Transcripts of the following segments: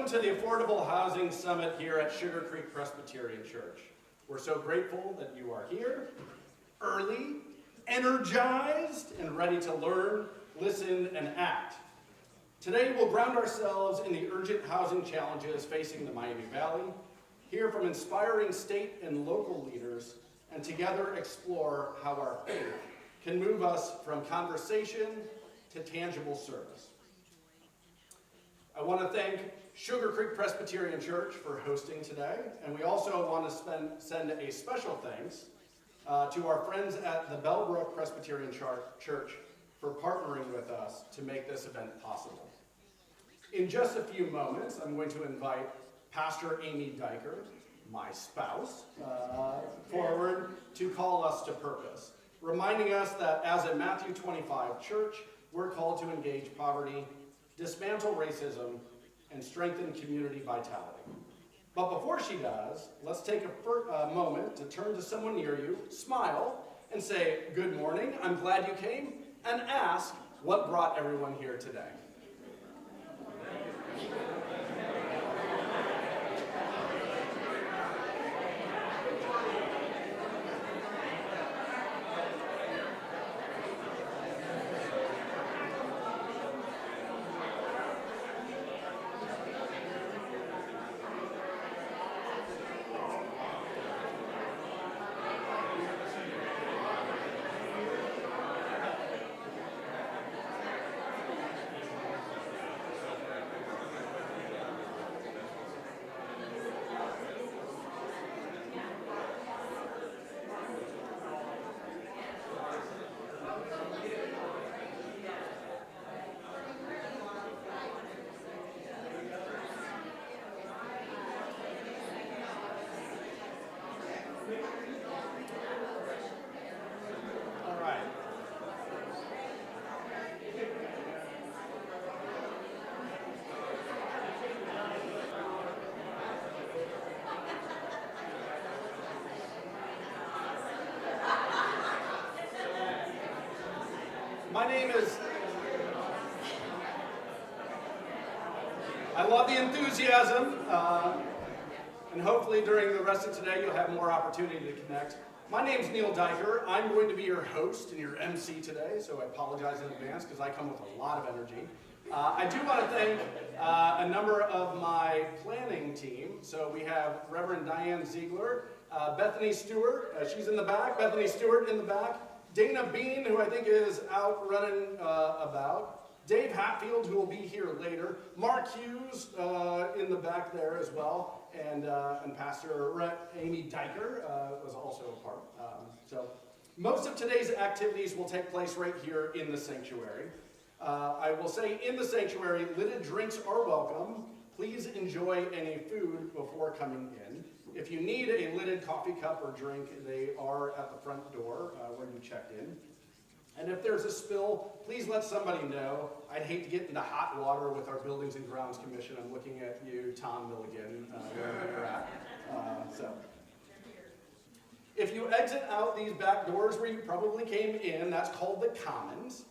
Welcome to the Affordable Housing Summit here at Sugar Creek Presbyterian Church. We're so grateful that you are here, early, energized, and ready to learn, listen, and act. Today we'll ground ourselves in the urgent housing challenges facing the Miami Valley, hear from inspiring state and local leaders, and together explore how our faith can move us from conversation to tangible service. I want to thank Sugar Creek Presbyterian Church for hosting today, and we also want to send a special thanks to our friends at the Bellbrook Presbyterian Church for partnering with us to make this event possible. In just a few moments, I'm going to invite Pastor Amy Duiker, my spouse, forward to call us to purpose, reminding us that as a Matthew 25 church, we're called to engage poverty, dismantle racism, and strengthen community vitality. But before she does, let's take a moment to turn to someone near you, smile, and say, "Good morning, I'm glad you came," and ask what brought everyone here today. My name is, I love the enthusiasm, and hopefully during the rest of today you'll have more opportunity to connect. My name's Neal Duiker. I'm going to be your host and your MC today, so I apologize in advance because I come with a lot of energy. I do want to thank a number of my planning team. So we have Reverend Diane Ziegler, Bethany Stewart, she's in the back, Bethany Stewart in the back, Dana Bean, who I think is out running about, Dave Hatfield, who will be here later, Mark Hughes in the back there as well, and Pastor Amy Duiker was also a part. So most of today's activities will take place right here in the sanctuary. I will say in the sanctuary, lidded drinks are welcome. Please enjoy any food before coming in. If you need a lidded coffee cup or drink, they are at the front door where you checked in. And if there's a spill, please let somebody know. I'd hate to get into hot water with our Buildings and Grounds Commission. I'm looking at you, Tom Milligan, wherever you're at. If you exit out these back doors where you probably came in, that's called the Commons.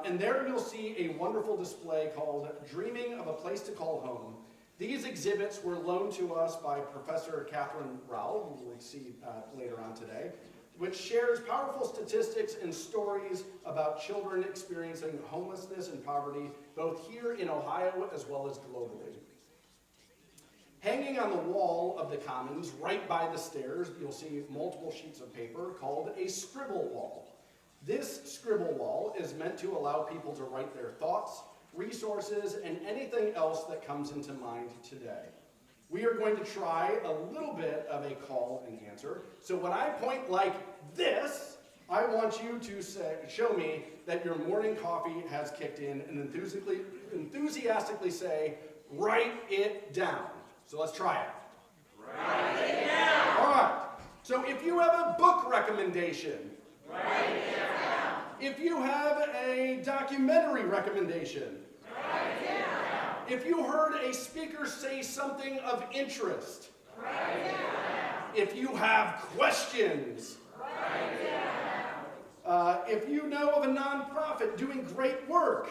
And there you'll see a wonderful display called Dreaming of a Place to Call Home. These exhibits were loaned to us by Professor Catherine Rowell, who we'll see later on today, which shares powerful statistics and stories about children experiencing homelessness and poverty, both here in Ohio as well as globally. Hanging on the wall of the Commons, right by the stairs, you'll see multiple sheets of paper called a scribble wall. This scribble wall is meant to allow people to write their thoughts, resources, and anything else that comes into mind today. We are going to try a little bit of a call and answer. So when I point like this, I want you to show me that your morning coffee has kicked in and enthusiastically say, "Write it down." So let's try it. Write it down. All right. So if you have a book recommendation, write it down. If you have a documentary recommendation, write it down. If you heard a speaker say something of interest, write it down. If you have questions, write it down. If you know of a nonprofit doing great work,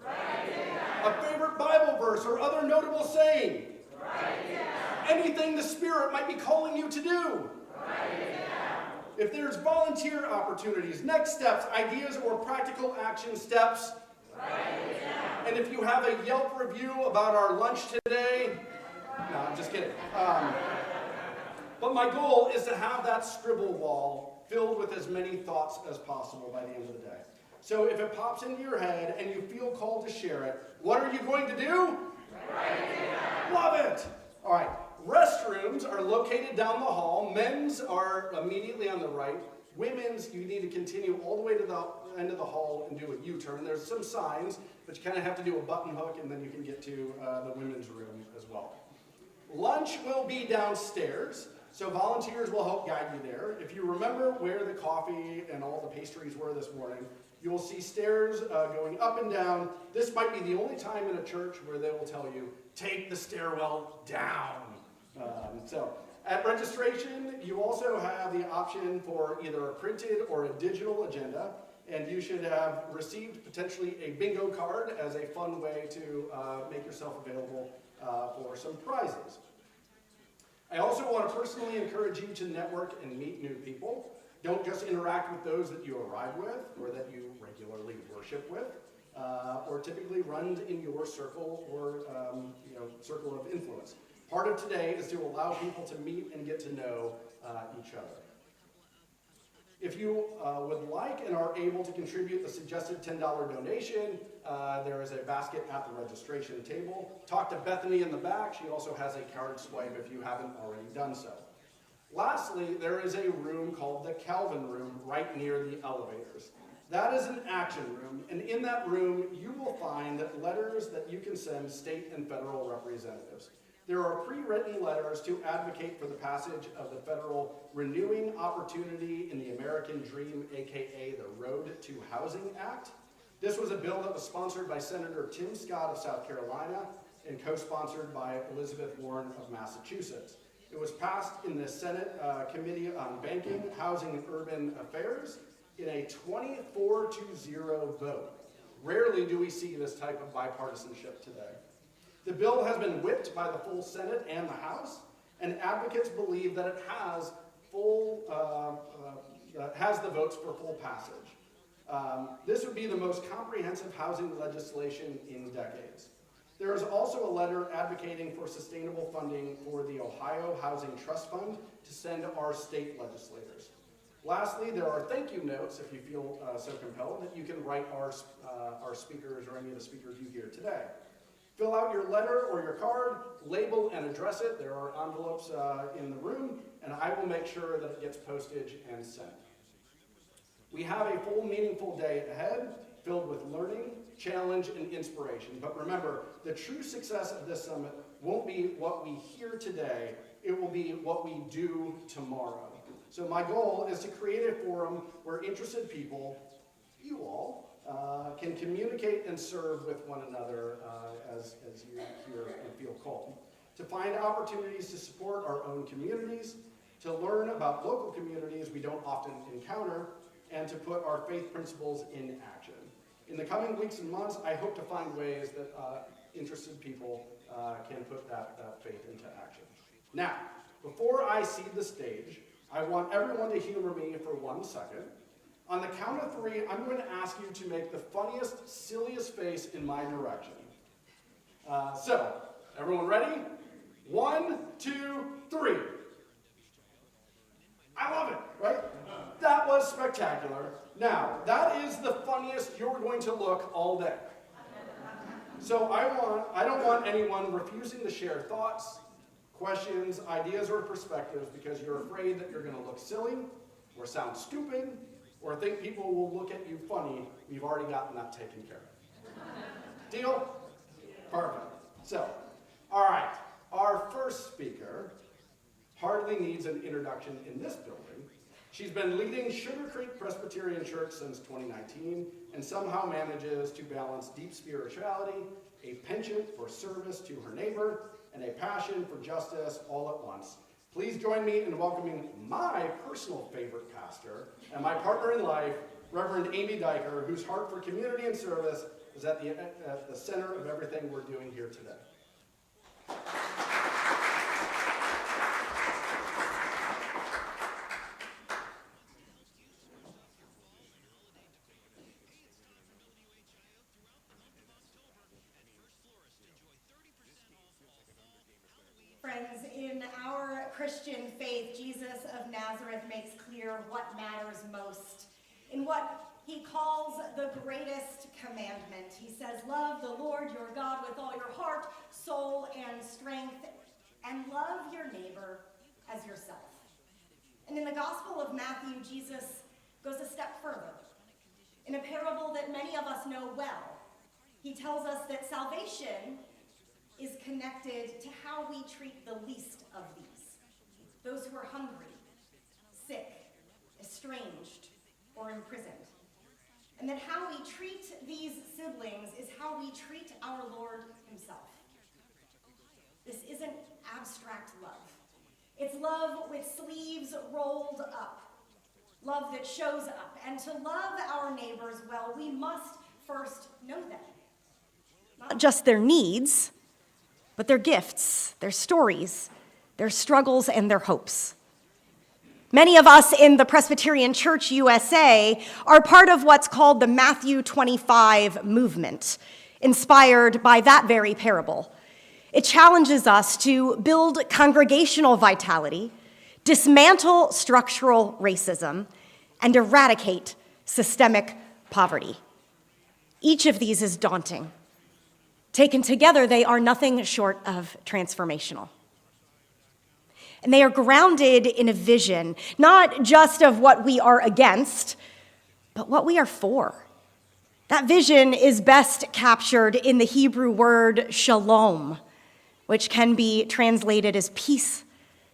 write it down. a favorite Bible verse or other notable saying? Anything the Spirit might be calling you to do? If there's volunteer opportunities, next steps, ideas, or practical action steps, and if you have a Yelp review about our lunch today, no, I'm just kidding. But my goal is to have that scribble wall filled with as many thoughts as possible by the end of the day. So if it pops into your head and you feel called to share it, what are you going to do? Love it! All right, restrooms are located down the hall. Men's are immediately on the right. Women's, you need to continue all the way to the end of the hall and do a U-turn. There's some signs, but you kind of have to do a button hook, and then you can get to the women's room as well. Lunch will be downstairs, so volunteers will help guide you there. If you remember where the coffee and all the pastries were this morning, you will see stairs going up and down. This might be the only time in a church where they will tell you, take the stairwell down. So at registration, you also have the option for either a printed or a digital agenda, and you should have received potentially a bingo card as a fun way to make yourself available for some prizes. I also want to personally encourage you to network and meet new people. Don't just interact with those that you arrive with or that you regularly worship with or typically run in your circle or circle of influence. Part of today is to allow people to meet and get to know each other. If you would like and are able to contribute the suggested $10 donation, there is a basket at the registration table. Talk to Bethany in the back. She also has a card swipe if you haven't already done so. Lastly, there is a room called the Calvin Room right near the elevators. That is an action room, and in that room you will find letters that you can send state and federal representatives. There are pre-written letters to advocate for the passage of the federal Renewing Opportunity in the American Dream, aka the Road to Housing Act. This was a bill that was sponsored by Senator Tim Scott of South Carolina and co-sponsored by Elizabeth Warren of Massachusetts. It was passed in the Senate Committee on Banking, Housing, and Urban Affairs in a 24-0 vote. Rarely do we see this type of bipartisanship today. The bill has been whipped by the full Senate and the House, and advocates believe that it has the votes for full passage. This would be the most comprehensive housing legislation in decades. There is also a letter advocating for sustainable funding for the Ohio Housing Trust Fund to send our state legislators. Lastly, there are thank you notes, if you feel so compelled, that you can write our speakers or any of the speakers you hear today. Fill out your letter or your card, label and address it. There are envelopes in the room, and I will make sure that it gets postage and sent. We have a full, meaningful day ahead, filled with learning, challenge, and inspiration. But remember, the true success of this summit won't be what we hear today, it will be what we do tomorrow. So my goal is to create a forum where interested people, you all, can communicate and serve with one another as you hear and feel called. To find opportunities to support our own communities, to learn about local communities we don't often encounter, and to put our faith principles in action. In the coming weeks and months, I hope to find ways that interested people can put that faith into action. Now, before I cede the stage, I want everyone to humor me for 1 second. On the count of 3, I'm going to ask you to make the funniest, silliest face in my direction. So, everyone ready? 1, 2, 3. I love it, right? That was spectacular. Now, that is the funniest you're going to look all day. So I don't want anyone refusing to share thoughts, questions, ideas, or perspectives because you're afraid that you're going to look silly or sound stupid or think people will look at you funny. We've already gotten that taken care of. Deal? Perfect. So, all right, our first speaker hardly needs an introduction in this building. She's been leading Sugar Creek Presbyterian Church since 2019 and somehow manages to balance deep spirituality, a penchant for service to her neighbor, and a passion for justice all at once. Please join me in welcoming my personal favorite pastor and my partner in life, Reverend Amy Duiker, whose heart for community and service is at the center of everything we're doing here today. in our Christian faith, Jesus of Nazareth makes clear what matters most. In what he calls the greatest commandment, he says, love the Lord your God with all your heart, soul, and strength, and love your neighbor as yourself. And in the Gospel of Matthew, Jesus goes a step further. In a parable that many of us know well, he tells us that salvation is connected to how we treat the least of these, those who are hungry, sick, estranged, or imprisoned. And that how we treat these siblings is how we treat our Lord himself. This isn't abstract love. It's love with sleeves rolled up, love that shows up. And to love our neighbors well, we must first know them. Not just their needs, but their gifts, their stories, their struggles, and their hopes. Many of us in the Presbyterian Church USA are part of what's called the Matthew 25 movement, inspired by that very parable. It challenges us to build congregational vitality, dismantle structural racism, and eradicate systemic poverty. Each of these is daunting. Taken together, they are nothing short of transformational. And they are grounded in a vision, not just of what we are against, but what we are for. That vision is best captured in the Hebrew word shalom, which can be translated as peace,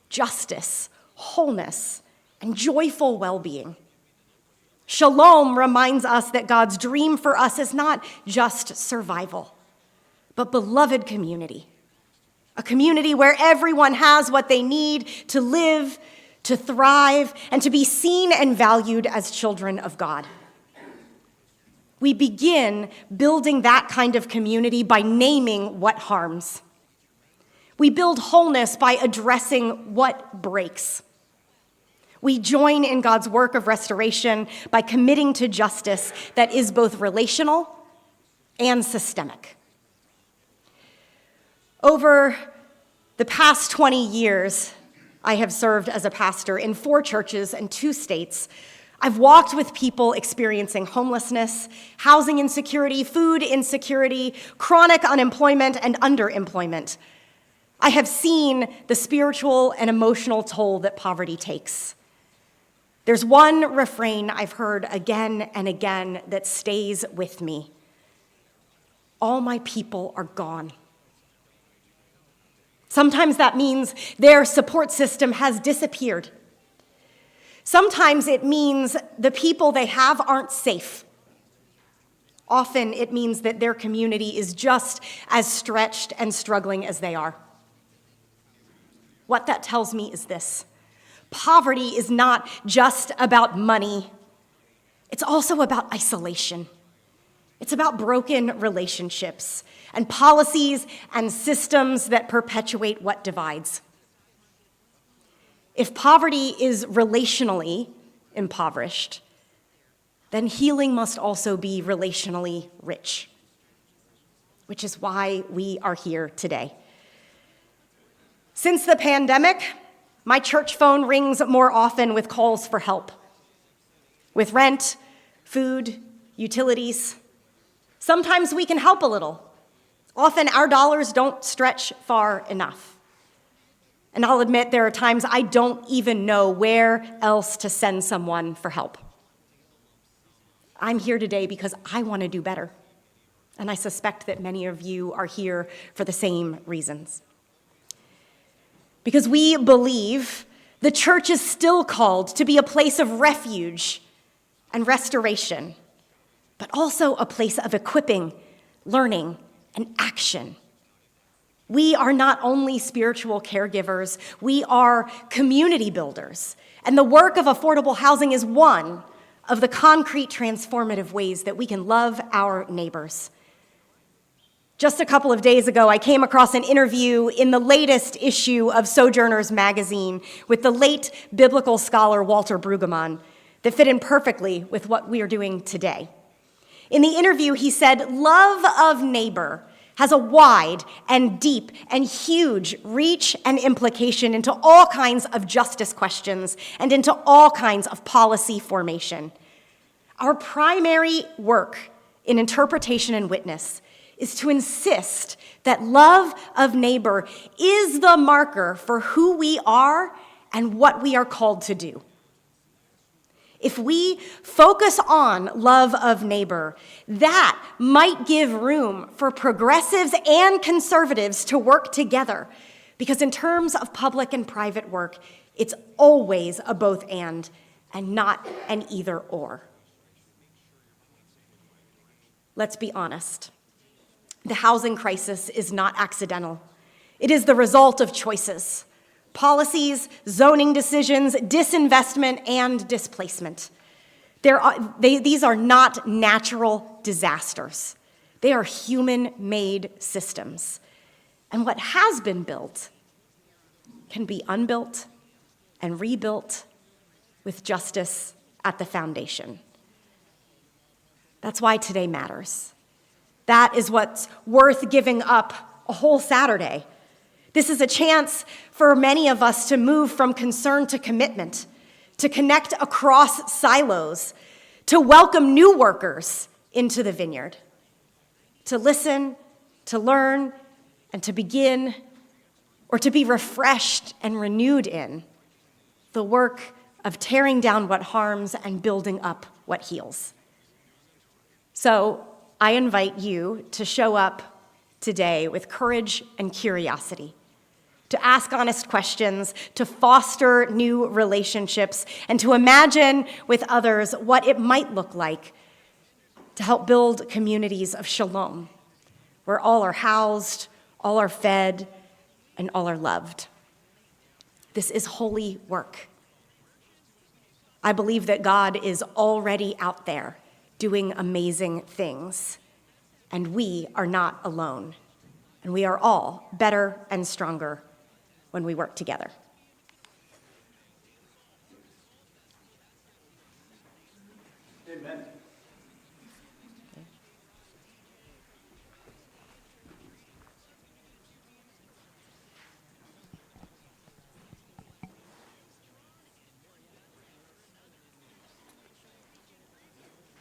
justice, wholeness, and joyful well-being. Shalom reminds us that God's dream for us is not just survival, but beloved community. A community where everyone has what they need to live, to thrive, and to be seen and valued as children of God. We begin building that kind of community by naming what harms. We build wholeness by addressing what breaks. We join in God's work of restoration by committing to justice that is both relational and systemic. Over the past 20 years, I have served as a pastor in 4 churches and 2 states. I've walked with people experiencing homelessness, housing insecurity, food insecurity, chronic unemployment, and underemployment. I have seen the spiritual and emotional toll that poverty takes. There's one refrain I've heard again and again that stays with me. All my people are gone. Sometimes that means their support system has disappeared. Sometimes it means the people they have aren't safe. Often it means that their community is just as stretched and struggling as they are. What that tells me is this: poverty is not just about money. It's also about isolation. It's about broken relationships and policies and systems that perpetuate what divides. If poverty is relationally impoverished, then healing must also be relationally rich, which is why we are here today. Since the pandemic, my church phone rings more often with calls for help, with rent, food, utilities. Sometimes we can help a little. Often our dollars don't stretch far enough. And I'll admit there are times I don't even know where else to send someone for help. I'm here today because I want to do better. And I suspect that many of you are here for the same reasons. Because we believe the church is still called to be a place of refuge and restoration, but also a place of equipping, learning, and action. We are not only spiritual caregivers, we are community builders. And the work of affordable housing is one of the concrete transformative ways that we can love our neighbors. Just a couple of days ago, I came across an interview in the latest issue of Sojourners magazine with the late biblical scholar Walter Brueggemann that fit in perfectly with what we are doing today. In the interview, he said, "Love of neighbor has a wide and deep and huge reach and implication into all kinds of justice questions and into all kinds of policy formation. Our primary work in interpretation and witness is to insist that love of neighbor is the marker for who we are and what we are called to do. If we focus on love of neighbor, that might give room for progressives and conservatives to work together, because in terms of public and private work, it's always a both and not an either or. Let's be honest. The housing crisis is not accidental. It is the result of choices. Policies, zoning decisions, disinvestment, and displacement. These are not natural disasters. They are human-made systems. And what has been built can be unbuilt and rebuilt with justice at the foundation. That's why today matters. That is what's worth giving up a whole Saturday. This is a chance for many of us to move from concern to commitment, to connect across silos, to welcome new workers into the vineyard, to listen, to learn, and to begin, or to be refreshed and renewed in the work of tearing down what harms and building up what heals. So I invite you to show up today with courage and curiosity, to ask honest questions, to foster new relationships, and to imagine with others what it might look like to help build communities of shalom, where all are housed, all are fed, and all are loved. This is holy work. I believe that God is already out there doing amazing things, and we are not alone, and we are all better and stronger when we work together. Amen.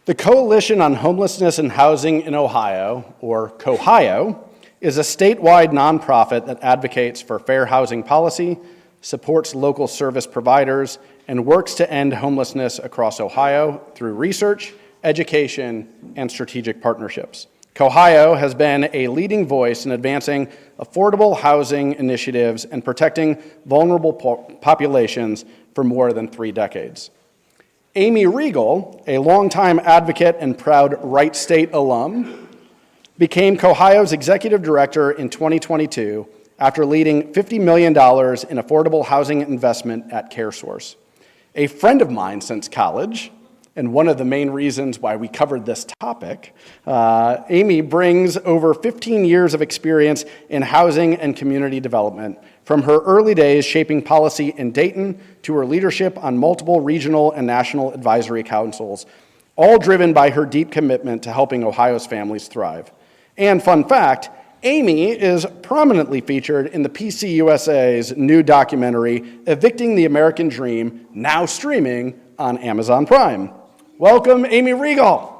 The Coalition on Homelessness and Housing in Ohio, or COHHIO, is a statewide nonprofit that advocates for fair housing policy, supports local service providers, and works to end homelessness across Ohio through research, education, and strategic partnerships. COHHIO has been a leading voice in advancing affordable housing initiatives and protecting vulnerable populations for more than 3 decades. Amy Riegel, a longtime advocate and proud Wright State alum, became COHHIO's executive director in 2022 after leading $50 million in affordable housing investment at CareSource. A friend of mine since college, and one of the main reasons why we covered this topic, Amy brings over 15 years of experience in housing and community development, from her early days shaping policy in Dayton to her leadership on multiple regional and national advisory councils, all driven by her deep commitment to helping Ohio's families thrive. And fun fact, Amy is prominently featured in the PCUSA's new documentary, Evicting the American Dream, now streaming on Amazon Prime. Welcome, Amy Riegel.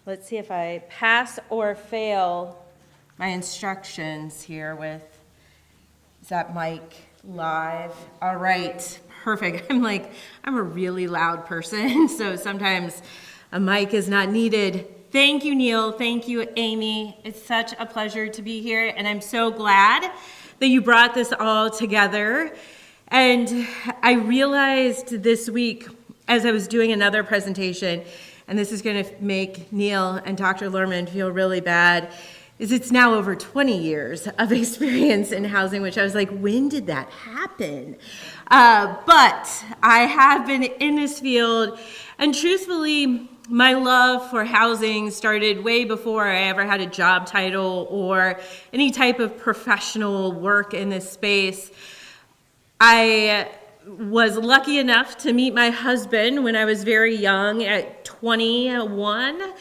Let's see if I pass or fail my instructions here with, is that mic live? All right, perfect. I'm a really loud person, so sometimes a mic is not needed. Thank you, Neal. Thank you, Amy. It's such a pleasure to be here, and I'm so glad that you brought this all together. And I realized this week, as I was doing another presentation, and this is going to make Neal and Dr. Lerman feel really bad, is it's now over 20 years of experience in housing, which I was like, when did that happen? But I have been in this field, and truthfully, my love for housing started way before I ever had a job title or any type of professional work in this space. I was lucky enough to meet my husband when I was very young at 21,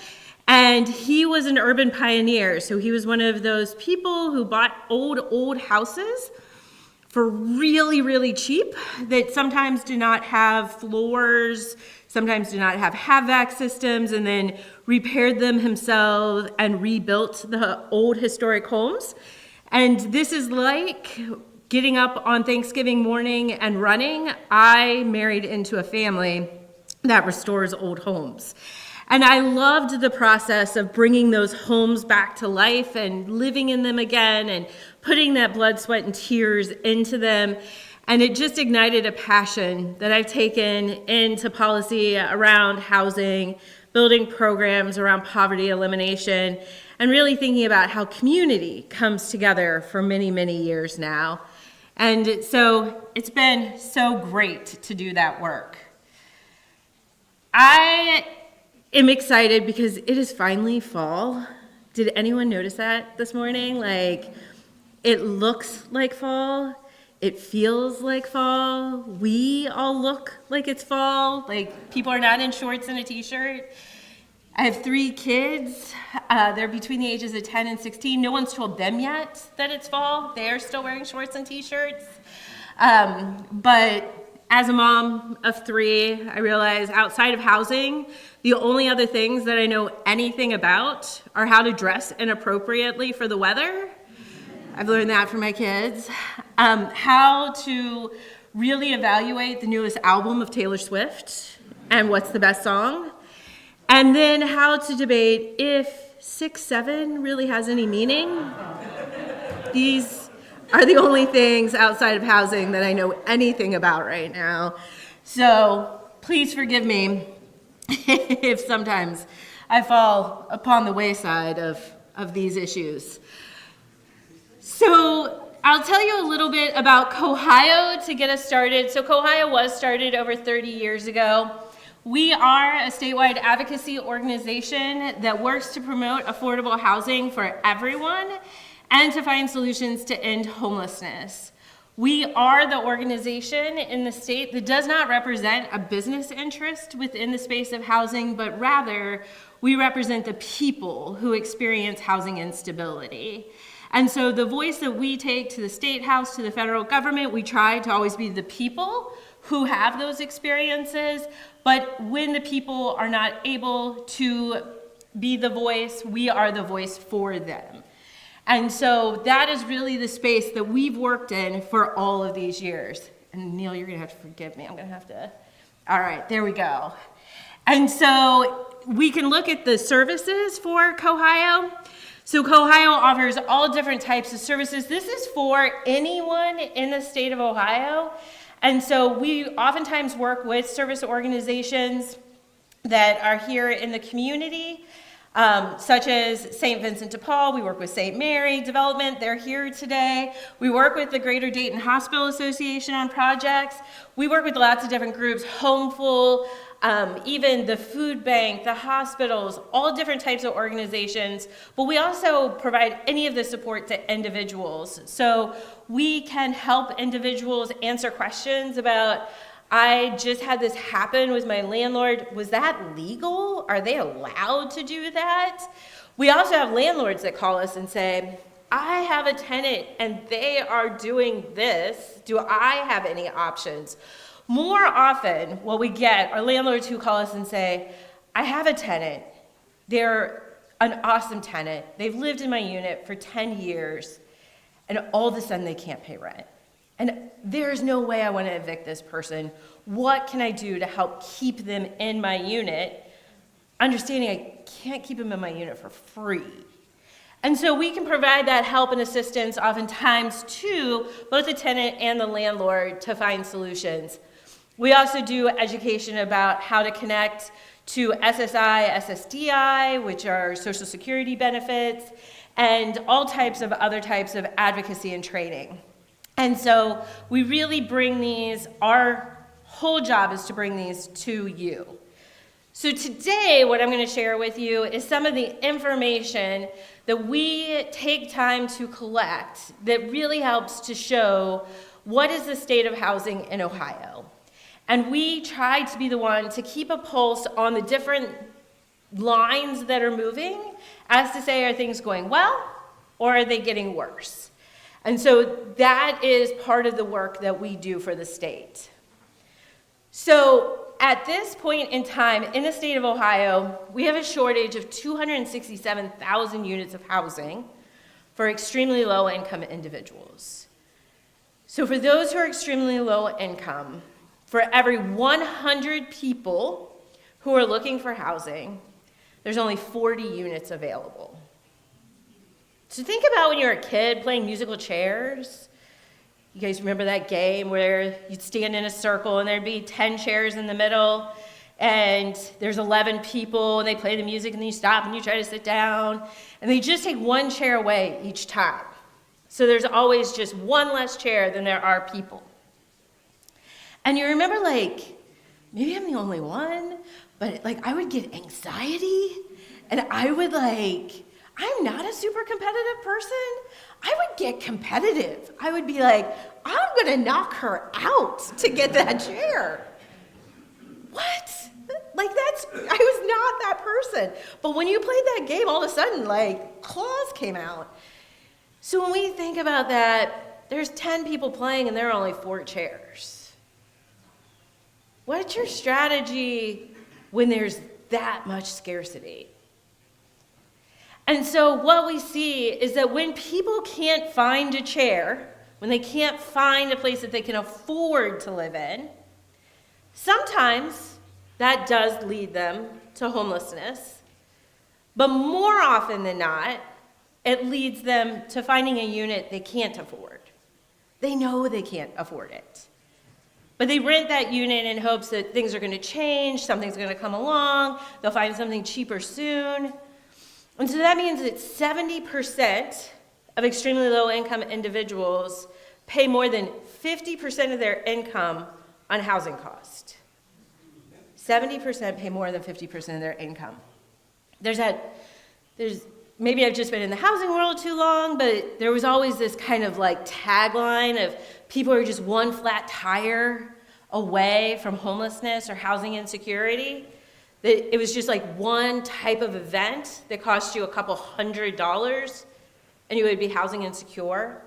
and he was an urban pioneer. So he was one of those people who bought old houses for really, really cheap that sometimes do not have floors, sometimes do not have HVAC systems, and then repaired them himself and rebuilt the old historic homes. And this is like getting up on Thanksgiving morning and running. I married into a family that restores old homes. And I loved the process of bringing those homes back to life and living in them again and putting that blood, sweat, and tears into them. And it just ignited a passion that I've taken into policy around housing, building programs around poverty elimination, and really thinking about how community comes together for many, many years now. And so it's been so great to do that work. I am excited because it is finally fall. Did anyone notice that this morning? Like, it looks like fall. It feels like fall. We all look like it's fall. Like, people are not in shorts and a t-shirt. I have 3 kids. They're between the ages of 10 and 16. No one's told them yet that it's fall. They're still wearing shorts and t-shirts. But as a mom of 3, I realize outside of housing, the only other things that I know anything about are how to dress inappropriately for the weather. I've learned that from my kids. How to really evaluate the newest album of Taylor Swift and what's the best song. And then how to debate if 6'7" really has any meaning. These are the only things outside of housing that I know anything about right now. So please forgive me if sometimes I fall upon the wayside of these issues. So I'll tell you a little bit about COHHIO to get us started. So COHHIO was started over 30 years ago. We are a statewide advocacy organization that works to promote affordable housing for everyone and to find solutions to end homelessness. We are the organization in the state that does not represent a business interest within the space of housing, but rather we represent the people who experience housing instability. And so the voice that we take to the state house, to the federal government, we try to always be the people who have those experiences, but when the people are not able to be the voice, we are the voice for them. And so that is really the space that we've worked in for all of these years. And Neal, you're gonna have to forgive me. I'm gonna have to, all right, there we go. And so we can look at the services for COHHIO. So COHHIO offers all different types of services. This is for anyone in the state of Ohio. And so we oftentimes work with service organizations that are here in the community, such as St. Vincent de Paul. We work with St. Mary Development. They're here today. We work with the Greater Dayton Hospital Association on projects. We work with lots of different groups, Homeful, even the food bank, the hospitals, all different types of organizations, but we also provide any of the support to individuals. So we can help individuals answer questions about, I just had this happen with my landlord. Was that legal? Are they allowed to do that? We also have landlords that call us and say, I have a tenant and they are doing this. Do I have any options? More often, what we get are landlords who call us and say, I have a tenant. They're an awesome tenant. They've lived in my unit for 10 years, and all of a sudden they can't pay rent. And there's no way I want to evict this person. What can I do to help keep them in my unit? Understanding I can't keep them in my unit for free. And so we can provide that help and assistance oftentimes to both the tenant and the landlord to find solutions. We also do education about how to connect to SSI, SSDI, which are Social Security benefits, and all types of other types of advocacy and training. And so we really bring these, our whole job is to bring these to you. So today, what I'm going to share with you is some of the information that we take time to collect that really helps to show what is the state of housing in Ohio. And we try to be the one to keep a pulse on the different lines that are moving, as to say, are things going well or are they getting worse? And so that is part of the work that we do for the state. So at this point in time in the state of Ohio, we have a shortage of 267,000 units of housing for extremely low income individuals. So for those who are extremely low income, for every 100 people who are looking for housing, there's only 40 units available. So think about when you were a kid playing musical chairs. You guys remember that game where you'd stand in a circle and there'd be 10 chairs in the middle and there's 11 people and they play the music and then you stop and you try to sit down and they just take one chair away each time. So there's always just one less chair than there are people. And you remember, like, maybe I'm the only one, but like I would get anxiety and I would I'm not a super competitive person. I would get competitive. I would be like, I'm gonna knock her out to get that chair. What? I was not that person. But when you played that game, all of a sudden, claws came out. So when we think about that, there's 10 people playing and there are only 4 chairs. What's your strategy when there's that much scarcity? And so what we see is that when people can't find a chair, when they can't find a place that they can afford to live in, sometimes that does lead them to homelessness. But more often than not, it leads them to finding a unit they can't afford. They know they can't afford it. But they rent that unit in hopes that things are going to change, something's going to come along, they'll find something cheaper soon. And so that means that 70% of extremely low-income individuals pay more than 50% of their income on housing cost. 70% pay more than 50% of their income. Maybe I've just been in the housing world too long, but there was always this kind of tagline of people are just one flat tire away from homelessness or housing insecurity. That it was just one type of event that cost you a couple $100 and you would be housing insecure.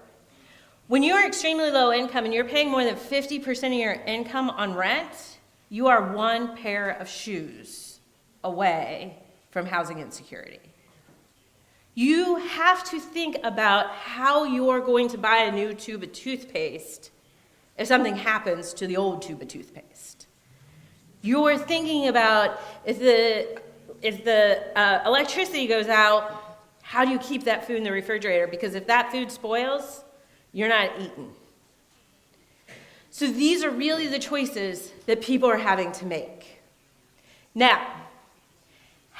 When you are extremely low income and you're paying more than 50% of your income on rent, you are one pair of shoes away from housing insecurity. You have to think about how you're going to buy a new tube of toothpaste if something happens to the old tube of toothpaste. You're thinking about if the electricity goes out, how do you keep that food in the refrigerator? Because if that food spoils, you're not eating. So these are really the choices that people are having to make. Now,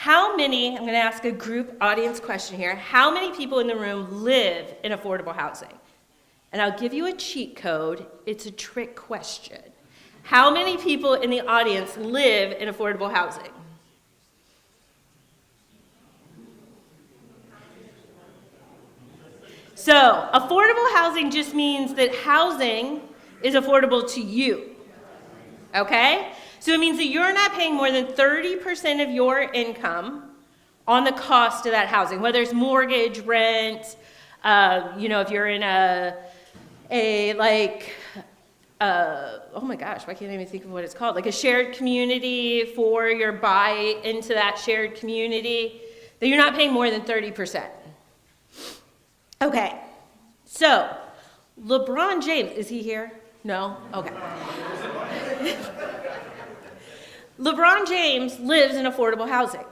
I'm going to ask a group audience question here. How many people in the room live in affordable housing? And I'll give you a cheat code. It's a trick question. How many people in the audience live in affordable housing? So, affordable housing just means that housing is affordable to you, okay? So it means that you're not paying more than 30% of your income on the cost of that housing, whether it's mortgage, rent, if you're in oh my gosh, why can't I even think of what it's called? A shared community for your buy into that shared community, that you're not paying more than 30%. Okay, so LeBron James, is he here? No? Okay. LeBron James lives in affordable housing,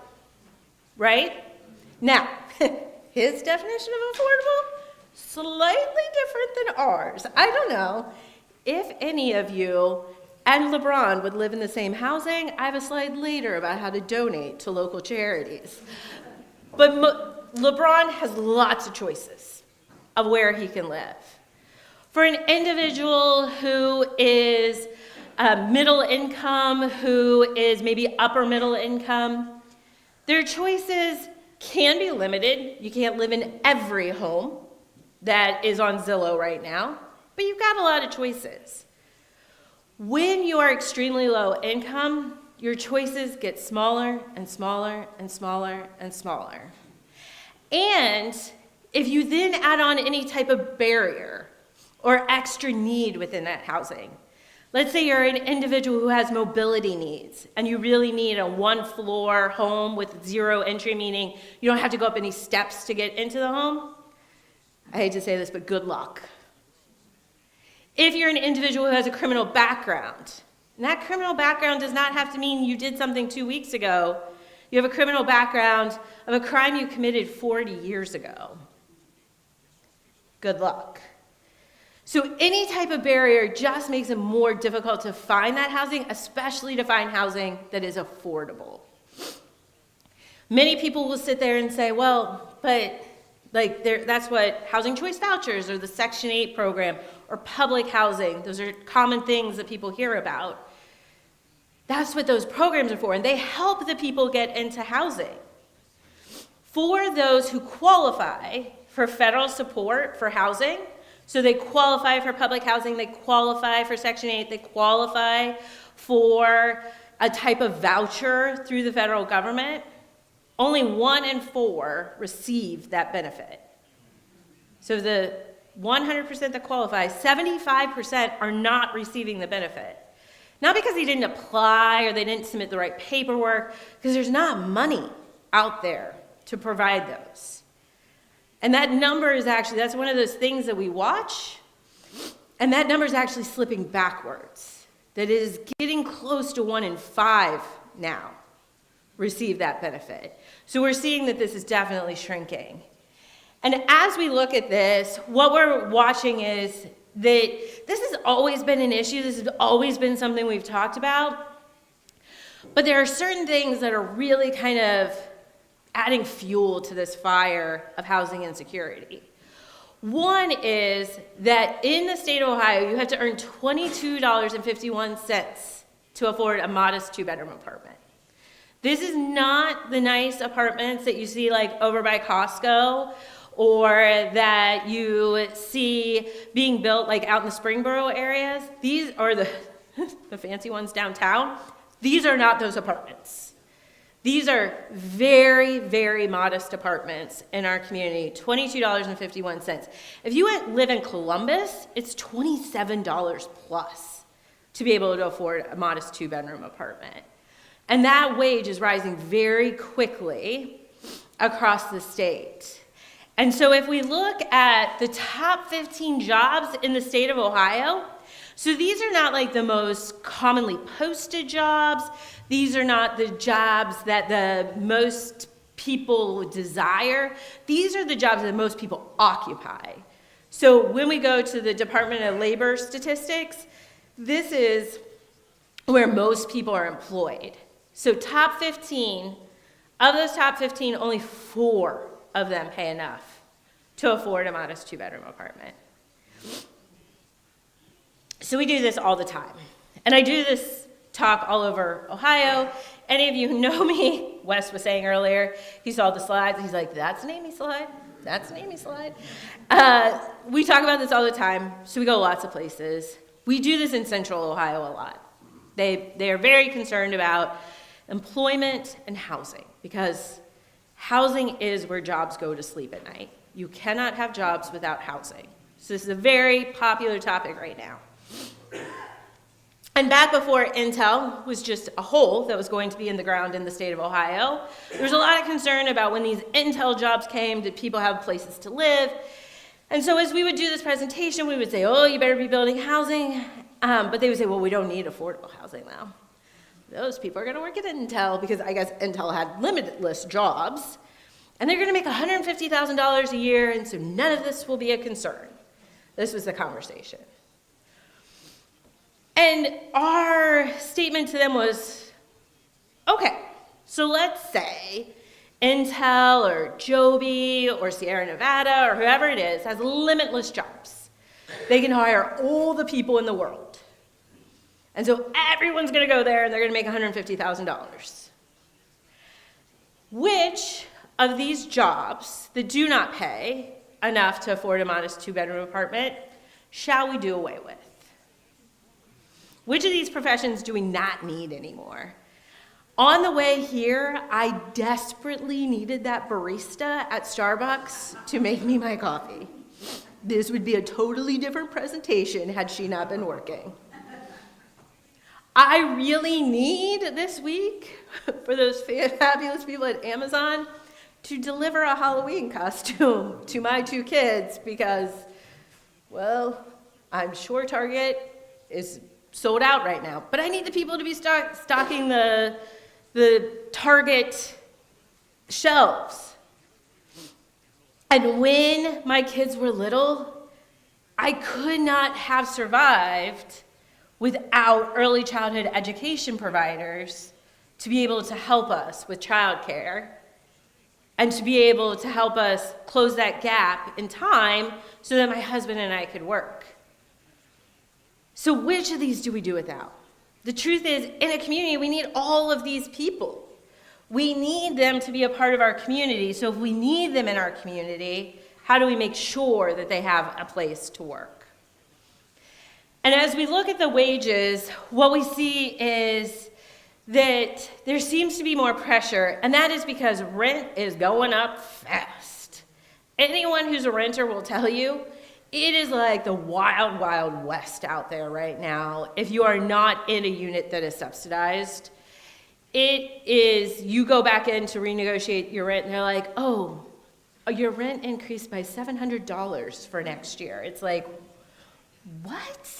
right? Now, his definition of affordable, slightly different than ours. I don't know if any of you and LeBron would live in the same housing. I have a slide later about how to donate to local charities. But LeBron has lots of choices of where he can live. For an individual who is middle income, who is maybe upper middle income, their choices can be limited. You can't live in every home that is on Zillow right now, but you've got a lot of choices. When you are extremely low income, your choices get smaller and smaller and smaller and smaller. And if you then add on any type of barrier or extra need within that housing, let's say you're an individual who has mobility needs and you really need a one-floor home with zero entry, meaning you don't have to go up any steps to get into the home. I hate to say this, but good luck. If you're an individual who has a criminal background, and that criminal background does not have to mean you did something 2 weeks ago. You have a criminal background of a crime you committed 40 years ago. Good luck. So any type of barrier just makes it more difficult to find that housing, especially to find housing that is affordable. Many people will sit there and say, well, but that's what housing choice vouchers or the Section 8 program or public housing, those are common things that people hear about. That's what those programs are for, and they help the people get into housing. For those who qualify for federal support for housing, so they qualify for public housing, they qualify for Section 8, they qualify for a type of voucher through the federal government, only 1 in 4 receive that benefit. So the 100% that qualify, 75% are not receiving the benefit. Not because they didn't apply or they didn't submit the right paperwork, because there's not money out there to provide those. And that number is actually, that's one of those things that we watch, and that number is actually slipping backwards. That it is getting close to 1 in 5 now receive that benefit. So we're seeing that this is definitely shrinking. And as we look at this, what we're watching is that this has always been an issue. This has always been something we've talked about. But there are certain things that are really kind of adding fuel to this fire of housing insecurity. One is that in the state of Ohio, you have to earn $22.51 to afford a modest 2-bedroom apartment. This is not the nice apartments that you see like over by Costco or that you see being built like out in the Springboro areas. These are the fancy ones downtown. These are not those apartments. These are very, very modest apartments in our community, $22.51. If you live in Columbus, it's $27 plus to be able to afford a modest 2-bedroom apartment. And that wage is rising very quickly across the state. And so if we look at the top 15 jobs in the state of Ohio, so these are not like the most commonly posted jobs. These are not the jobs that the most people desire. These are the jobs that most people occupy. So when we go to the Department of Labor statistics, this is where most people are employed. So top 15, of those top 15, only 4 of them pay enough to afford a modest 2-bedroom apartment. So we do this all the time. And I do this talk all over Ohio. Any of you who know me, Wes was saying earlier, he saw the slides, he's like, that's an Amy slide, that's an Amy slide. We talk about this all the time, so we go lots of places. We do this in Central Ohio a lot. They are very concerned about employment and housing, because housing is where jobs go to sleep at night. You cannot have jobs without housing. So this is a very popular topic right now. And back before Intel was just a hole that was going to be in the ground in the state of Ohio, there was a lot of concern about when these Intel jobs came, did people have places to live? And so as we would do this presentation, we would say, oh, you better be building housing. But they would say, well, we don't need affordable housing now. Those people are going to work at Intel because I guess Intel had limitless jobs. And they're going to make $150,000 a year, and so none of this will be a concern. This was the conversation. And our statement to them was, okay, so let's say Intel or Joby or Sierra Nevada or whoever it is has limitless jobs. They can hire all the people in the world. And so everyone's going to go there and they're going to make $150,000. Which of these jobs that do not pay enough to afford a modest 2-bedroom apartment shall we do away with? Which of these professions do we not need anymore? On the way here, I desperately needed that barista at Starbucks to make me my coffee. This would be a totally different presentation had she not been working. I really need this week for those fabulous people at Amazon to deliver a Halloween costume to my 2 kids because, well, I'm sure Target is sold out right now. But I need the people to be stocking the Target shelves. And when my kids were little, I could not have survived without early childhood education providers to be able to help us with childcare and to be able to help us close that gap in time so that my husband and I could work. So which of these do we do without? The truth is, in a community, we need all of these people. We need them to be a part of our community. So if we need them in our community, how do we make sure that they have a place to work? And as we look at the wages, what we see is that there seems to be more pressure, and that is because rent is going up fast. Anyone who's a renter will tell you it is like the wild, wild west out there right now. If you are not in a unit that is subsidized, it is, you go back in to renegotiate your rent, and they're like, oh, your rent increased by $700 for next year. It's like, what?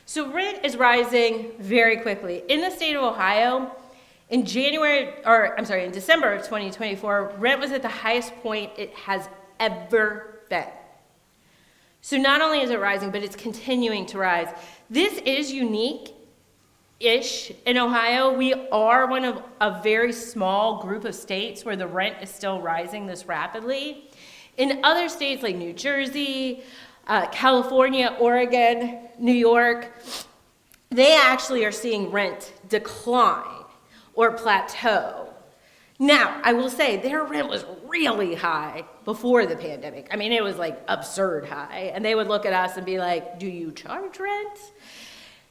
So rent is rising very quickly. In the state of Ohio, in December of 2024, rent was at the highest point it has ever been. So not only is it rising, but it's continuing to rise. This is unique-ish in Ohio. We are one of a very small group of states where the rent is still rising this rapidly. In other states like New Jersey, California, Oregon, New York, they actually are seeing rent decline or plateau. Now, I will say their rent was really high before the pandemic. I mean, it was like absurd high. And they would look at us and be like, do you charge rent?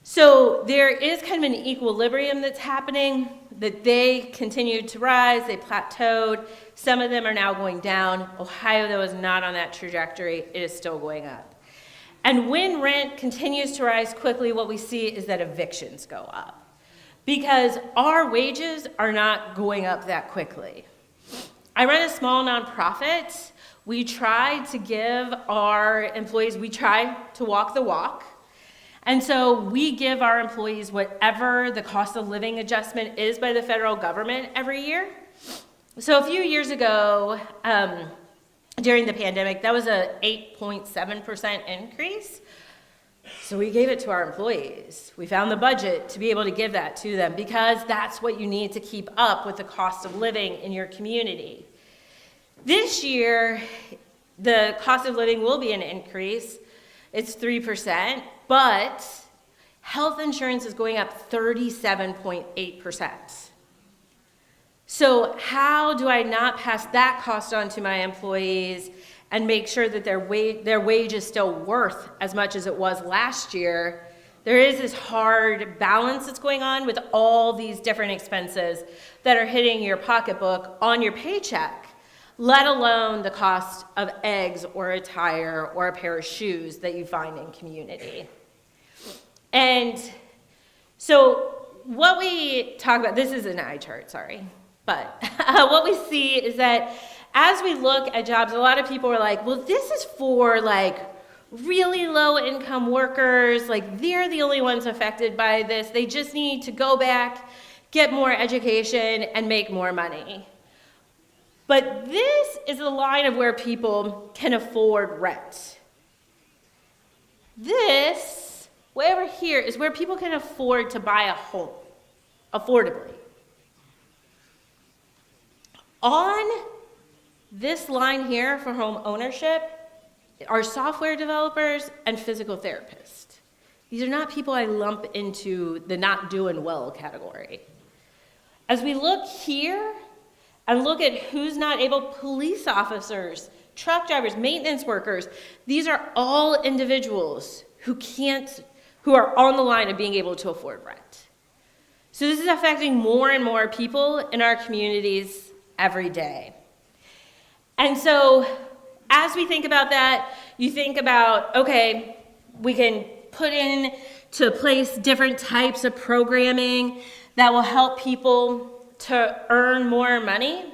So there is kind of an equilibrium that's happening, that they continued to rise, they plateaued. Some of them are now going down. Ohio, though, is not on that trajectory. It is still going up. And when rent continues to rise quickly, what we see is that evictions go up, because our wages are not going up that quickly. I run a small nonprofit. We try to give our employees, we try to walk the walk. And so we give our employees whatever the cost of living adjustment is by the federal government every year. So a few years ago, during the pandemic, that was a 8.7% increase. So we gave it to our employees. We found the budget to be able to give that to them because that's what you need to keep up with the cost of living in your community. This year, the cost of living will be an increase. It's 3%, but health insurance is going up 37.8%. So how do I not pass that cost on to my employees and make sure that their wage is still worth as much as it was last year? There is this hard balance that's going on with all these different expenses that are hitting your pocketbook on your paycheck, let alone the cost of eggs or a tire or a pair of shoes that you find in community. And so what we talk about, this is an eye chart, sorry, but what we see is that as we look at jobs, a lot of people are like, well, this is for like really low income workers, like they're the only ones affected by this. They just need to go back, get more education, and make more money. But this is the line of where people can afford rent. This, way over here, is where people can afford to buy a home affordably. On this line here for home ownership are software developers and physical therapists. These are not people I lump into the not doing well category. As we look here and look at who's not able, police officers, truck drivers, maintenance workers, these are all individuals who are on the line of being able to afford rent. So this is affecting more and more people in our communities every day. And so as we think about that, you think about, okay, we can put into place different types of programming that will help people to earn more money.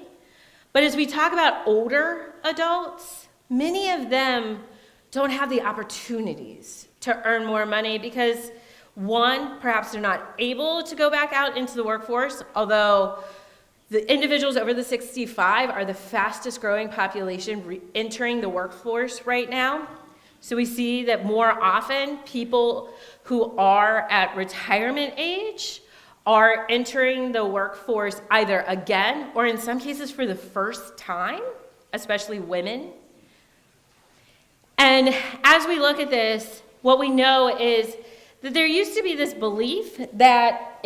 But as we talk about older adults, many of them don't have the opportunities to earn more money because, one, perhaps they're not able to go back out into the workforce, although the individuals over the 65 are the fastest growing population entering the workforce right now. So we see that more often people who are at retirement age are entering the workforce either again or in some cases for the first time, especially women. And as we look at this, what we know is that there used to be this belief that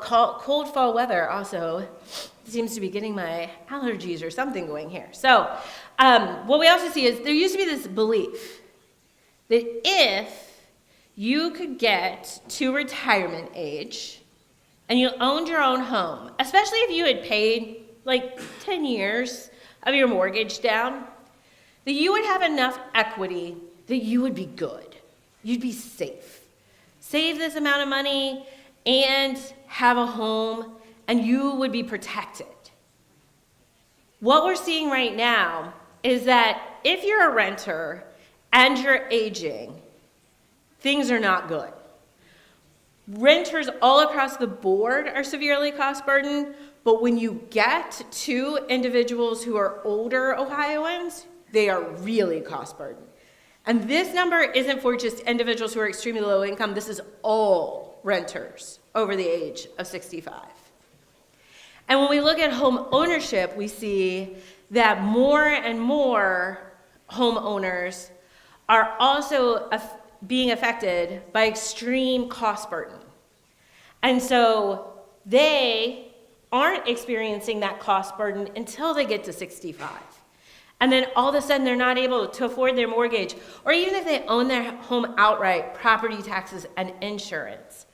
cold fall weather also seems to be getting my allergies or something going here. So what we also see is there used to be this belief that if you could get to retirement age and you owned your own home, especially if you had paid like 10 years of your mortgage down, that you would have enough equity that you would be good. You'd be safe. Save this amount of money and have a home, and you would be protected. What we're seeing right now is that if you're a renter and you're aging, things are not good. Renters all across the board are severely cost burdened, but when you get to individuals who are older Ohioans, they are really cost burdened. And this number isn't for just individuals who are extremely low income. This is all renters over the age of 65. And when we look at home ownership, we see that more and more homeowners are also being affected by extreme cost burden. And so they aren't experiencing that cost burden until they get to 65. And then all of a sudden they're not able to afford their mortgage, or even if they own their home outright, property taxes and insurance.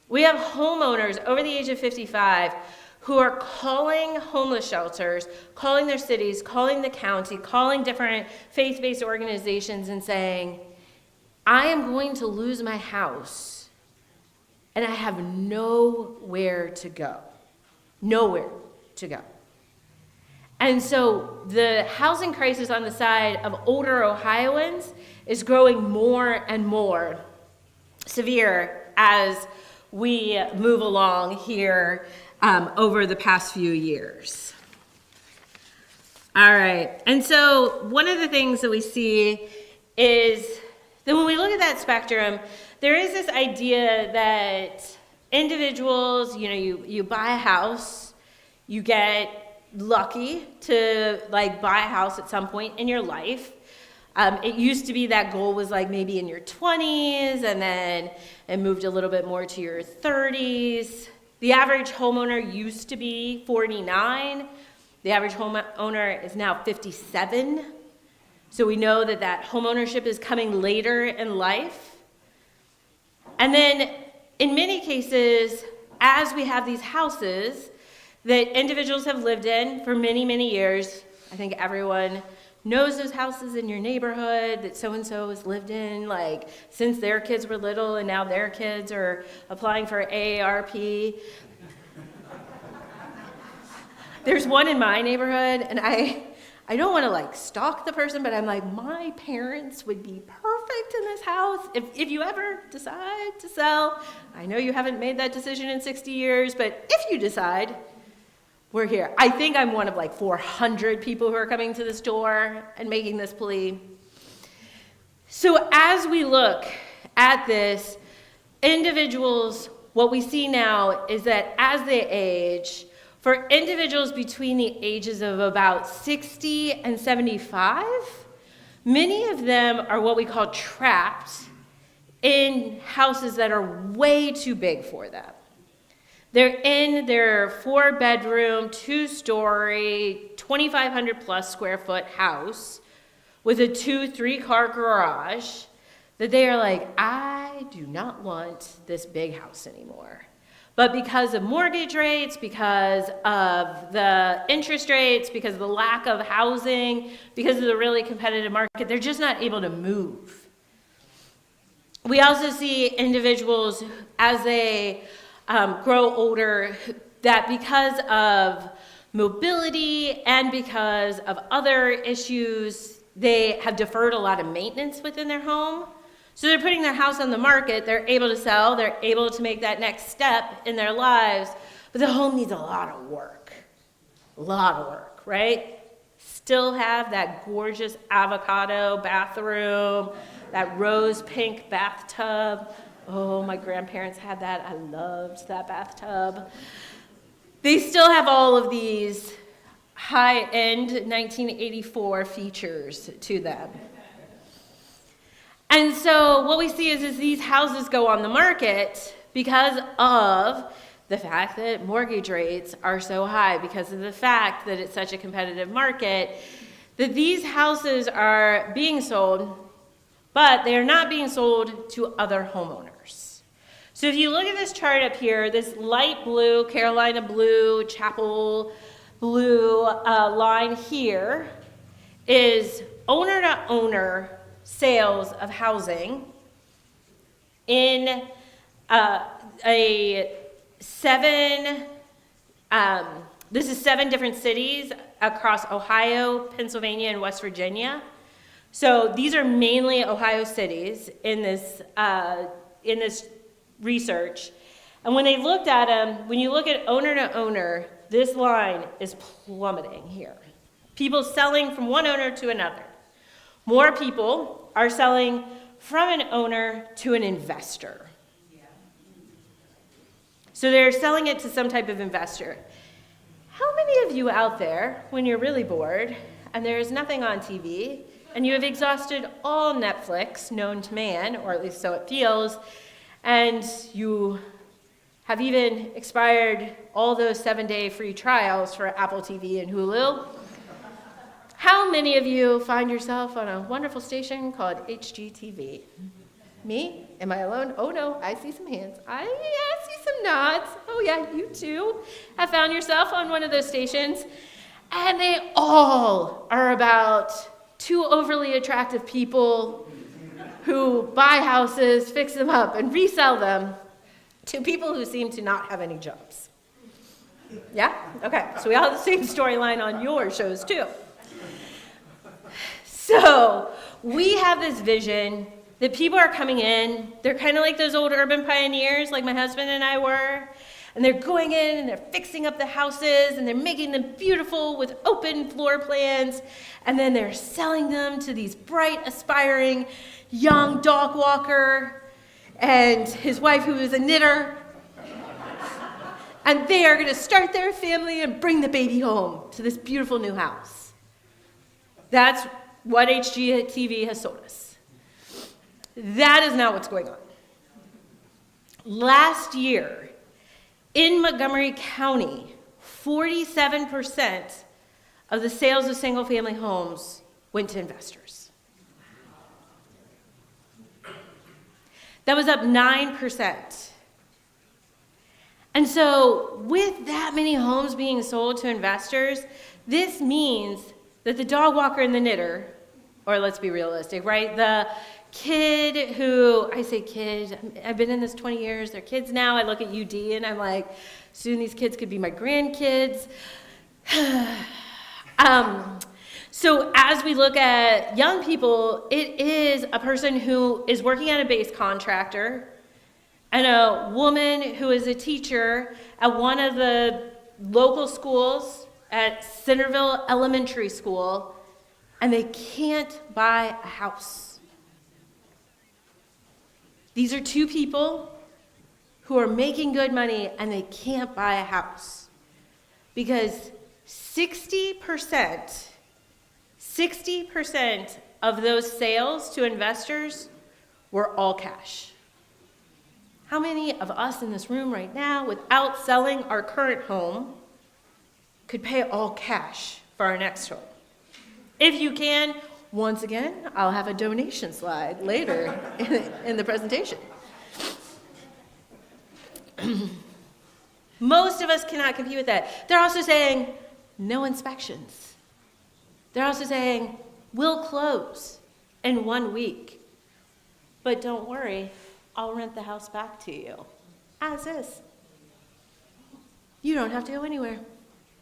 We have homeowners over the age of 55 who are calling homeless shelters, calling their cities, calling the county, calling different faith-based organizations and saying, I am going to lose my house and I have nowhere to go. Nowhere to go. And so the housing crisis on the side of older Ohioans is growing more and more severe as we move along here over the past few years. All right, and so one of the things that we see is that when we look at that spectrum, there is this idea that individuals, you buy a house, you get lucky to buy a house at some point in your life. It used to be that goal was maybe in your 20s, and then it moved a little bit more to your 30s. The average homeowner used to be 49. The average homeowner is now 57. So we know that homeownership is coming later in life. And then in many cases, as we have these houses that individuals have lived in for many, many years, I think everyone knows those houses in your neighborhood that so-and-so has lived in, since their kids were little and now their kids are applying for AARP. There's one in my neighborhood, and I don't want to stalk the person, but I'm my parents would be perfect in this house. If you ever decide to sell, I know you haven't made that decision in 60 years, but if you decide, we're here. I think I'm one of 400 people who are coming to this door and making this plea. So as we look at this, individuals what we see now is that as they age, for individuals between the ages of about 60 and 75, many of them are what we call trapped in houses that are way too big for them. They're in their 4-bedroom, 2-story, 2,500 plus square foot house with a 2-3-car garage that they are like, I do not want this big house anymore. But because of mortgage rates, because of the interest rates, because of the lack of housing, because of the really competitive market, they're just not able to move. We also see individuals as they grow older that because of mobility and because of other issues, they have deferred a lot of maintenance within their home. So they're putting their house on the market, they're able to sell, they're able to make that next step in their lives, but the home needs a lot of work, right? Still have that gorgeous avocado bathroom, that rose pink bathtub. Oh, my grandparents had that. I loved that bathtub. They still have all of these high-end 1984 features to them. And so what we see is these houses go on the market because of the fact that mortgage rates are so high, because of the fact that it's such a competitive market, that these houses are being sold, but they are not being sold to other homeowners. So if you look at this chart up here, this light blue, Carolina blue, Chapel blue line here is owner-to-owner sales of housing in this is 7 different cities across Ohio, Pennsylvania, and West Virginia. So these are mainly Ohio cities in this research. And when they looked at them, when you look at owner to owner, this line is plummeting here. People selling from one owner to another. More people are selling from an owner to an investor. So they're selling it to some type of investor. How many of you out there, when you're really bored and there's nothing on TV, and you have exhausted all Netflix known to man, or at least so it feels, and you have even expired all those 7-day free trials for Apple TV and Hulu? How many of you find yourself on a wonderful station called HGTV? Me? Am I alone? Oh no, I see some hands. I see some nods. Oh yeah, you too have found yourself on one of those stations. And they all are about 2 overly attractive people who buy houses, fix them up, and resell them to people who seem to not have any jobs. Yeah? Okay, so we all have the same storyline on your shows too. So we have this vision that people are coming in, they're kind of like those old urban pioneers like my husband and I were, and they're going in and they're fixing up the houses and they're making them beautiful with open floor plans, and then they're selling them to these bright, aspiring young dog walker and his wife who is a knitter, and they are going to start their family and bring the baby home to this beautiful new house. That's what HGTV has sold us. That is not what's going on. Last year, in Montgomery County, 47% of the sales of single-family homes went to investors. That was up 9%. And so, with that many homes being sold to investors, this means that the dog walker and the knitter, or let's be realistic, right? The kid who, I say kid, I've been in this 20 years, they're kids now. I look at UD and I'm like, soon these kids could be my grandkids. So as we look at young people, it is a person who is working at a base contractor and a woman who is a teacher at one of the local schools at Centerville Elementary School, and they can't buy a house. These are 2 people who are making good money and they can't buy a house. Because 60% of those sales to investors were all cash. How many of us in this room right now, without selling our current home, could pay all cash for our next home? If you can, once again, I'll have a donation slide later in the presentation. Most of us cannot compete with that. They're also saying, no inspections. They're also saying, we'll close in 1 week. But don't worry, I'll rent the house back to you, as is. You don't have to go anywhere.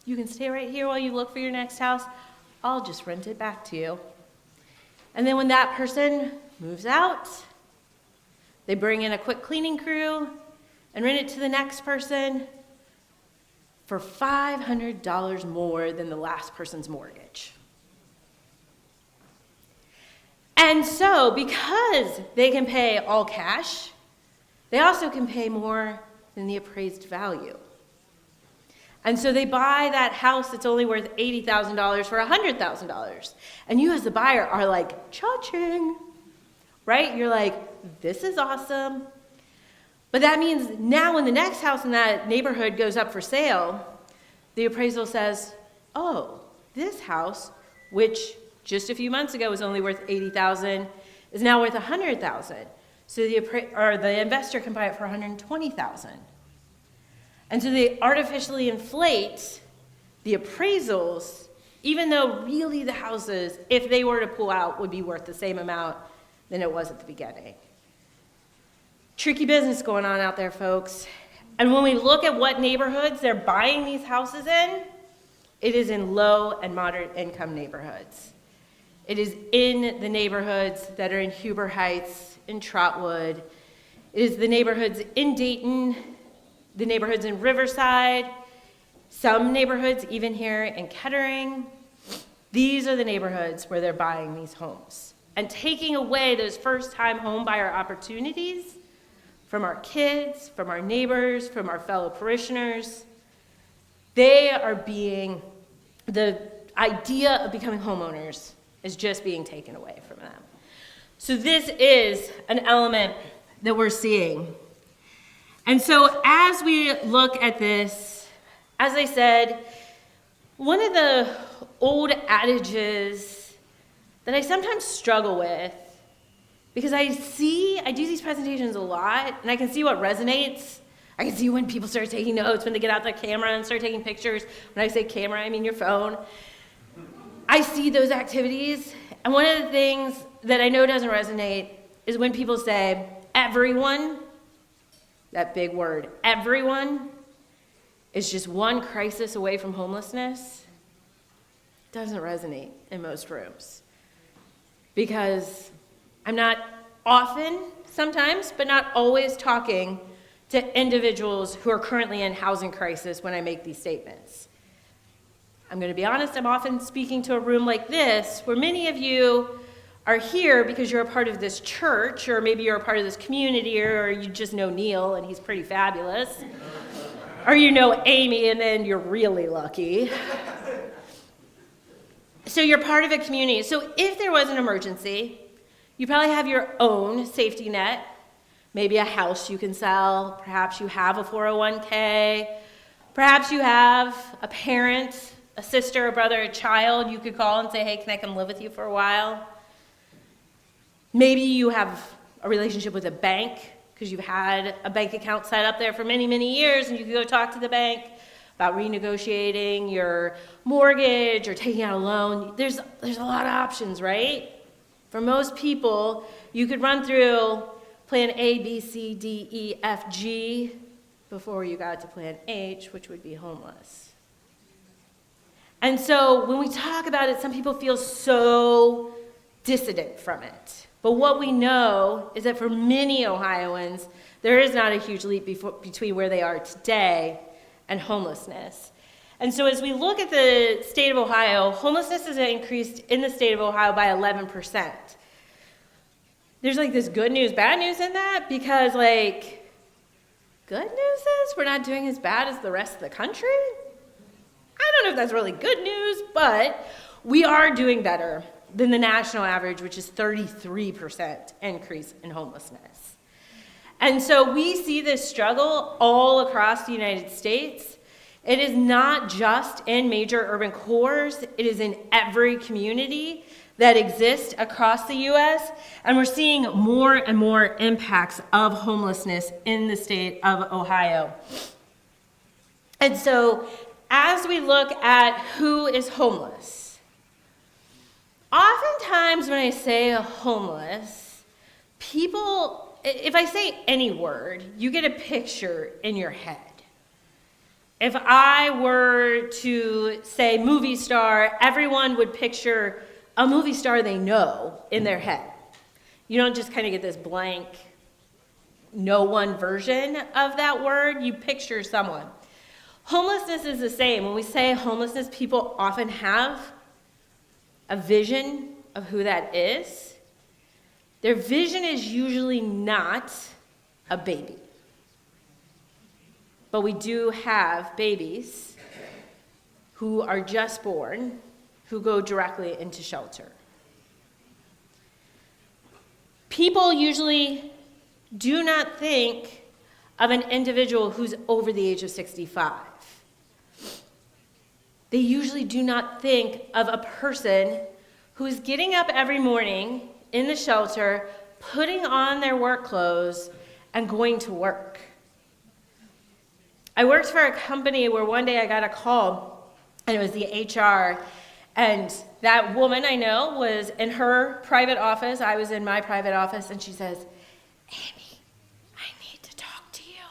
You can stay right here while you look for your next house. I'll just rent it back to you. And then when that person moves out, they bring in a quick cleaning crew and rent it to the next person for $500 more than the last person's mortgage. And so, because they can pay all cash, they also can pay more than the appraised value. And so they buy that house that's only worth $80,000 for $100,000. And you as the buyer are like, cha-ching, right? You're like, this is awesome. But that means now when the next house in that neighborhood goes up for sale, the appraisal says, oh, this house, which just a few months ago was only worth $80,000, is now worth $100,000. So the investor can buy it for $120,000. And so they artificially inflate the appraisals, even though really the houses, if they were to pull out, would be worth the same amount than it was at the beginning. Tricky business going on out there, folks. And when we look at what neighborhoods they're buying these houses in, it is in low and moderate income neighborhoods. It is in the neighborhoods that are in Huber Heights, in Trotwood. It is the neighborhoods in Dayton, the neighborhoods in Riverside, some neighborhoods even here in Kettering. These are the neighborhoods where they're buying these homes and taking away those first-time home buyer opportunities from our kids, from our neighbors, from our fellow parishioners. They are being, the idea of becoming homeowners is just being taken away from them. So this is an element that we're seeing. And so as we look at this, as I said, one of the old adages that I sometimes struggle with, because I do these presentations a lot, and I can see what resonates. I can see when people start taking notes, when they get out their camera and start taking pictures. When I say camera, I mean your phone. I see those activities, and one of the things that I know doesn't resonate is when people say, everyone, that big word, everyone is just one crisis away from homelessness. Doesn't resonate in most rooms. Because I'm not often, sometimes, but not always talking to individuals who are currently in housing crisis when I make these statements. I'm going to be honest, I'm often speaking to a room like this where many of you are here because you're a part of this church, or maybe you're a part of this community, or you just know Neal and he's pretty fabulous, or you know Amy and then you're really lucky. So you're part of a community. So if there was an emergency, you probably have your own safety net, maybe a house you can sell, perhaps you have a 401k, perhaps you have a parent, a sister, a brother, a child you could call and say, hey, can I come live with you for a while? Maybe you have a relationship with a bank because you've had a bank account set up there for many, many years, and you can go talk to the bank about renegotiating your mortgage or taking out a loan. There's a lot of options, right? For most people, you could run through plan A, B, C, D, E, F, G before you got to plan H, which would be homeless. And so when we talk about it, some people feel so dissident from it. But what we know is that for many Ohioans, there is not a huge leap between where they are today and homelessness. And so as we look at the state of Ohio, homelessness has increased in the state of Ohio by 11%. There's like this good news, bad news in that, because like good news is we're not doing as bad as the rest of the country. I don't know if that's really good news, but we are doing better than the national average, which is 33% increase in homelessness. And so we see this struggle all across the United States. It is not just in major urban cores, it is in every community that exists across the U.S., and we're seeing more and more impacts of homelessness in the state of Ohio. And so, as we look at who is homeless, oftentimes when I say homeless, people, if I say any word, you get a picture in your head. If I were to say movie star, everyone would picture a movie star they know in their head. You don't just kind of get this blank, no one version of that word. You picture someone. Homelessness is the same. When we say homelessness, people often have a vision of who that is. Their vision is usually not a baby. But we do have babies who are just born who go directly into shelter. People usually do not think of an individual who's over the age of 65. They usually do not think of a person who's getting up every morning in the shelter, putting on their work clothes, and going to work. I worked for a company where one day I got a call, and it was the HR, and that woman I know was in her private office. I was in my private office, and she says, "Amy, I need to talk to you."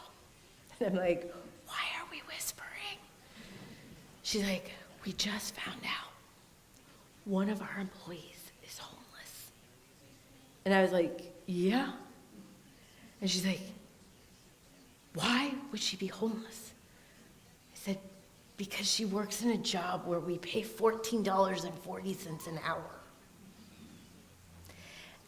And I'm like, "Why are we whispering?" She's like, "We just found out one of our employees is homeless." And I was like, "Yeah?" And she's like, "Why would she be homeless?" I said, "Because she works in a job where we pay $14.40 an hour."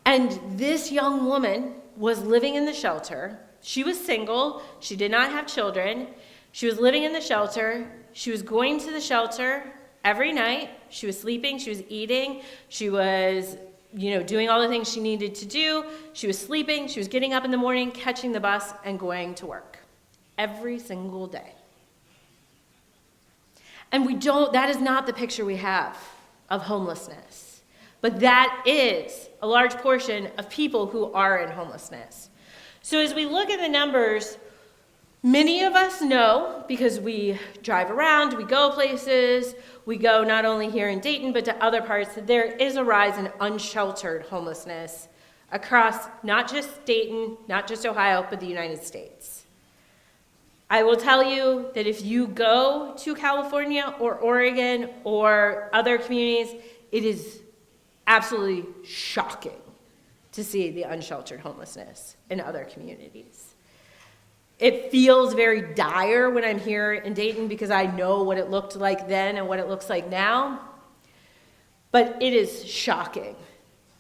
And this young woman was living in the shelter. She was single. She did not have children. She was living in the shelter. She was going to the shelter every night. She was sleeping. She was eating. She was, doing all the things she needed to do. She was sleeping. She was getting up in the morning, catching the bus, and going to work every single day. And that is not the picture we have of homelessness. But that is a large portion of people who are in homelessness. So as we look at the numbers, many of us know, because we drive around, we go places, we go not only here in Dayton, but to other parts, that there is a rise in unsheltered homelessness across not just Dayton, not just Ohio, but the United States. I will tell you that if you go to California or Oregon or other communities, it is absolutely shocking to see the unsheltered homelessness in other communities. It feels very dire when I'm here in Dayton because I know what it looked like then and what it looks like now, but it is shocking.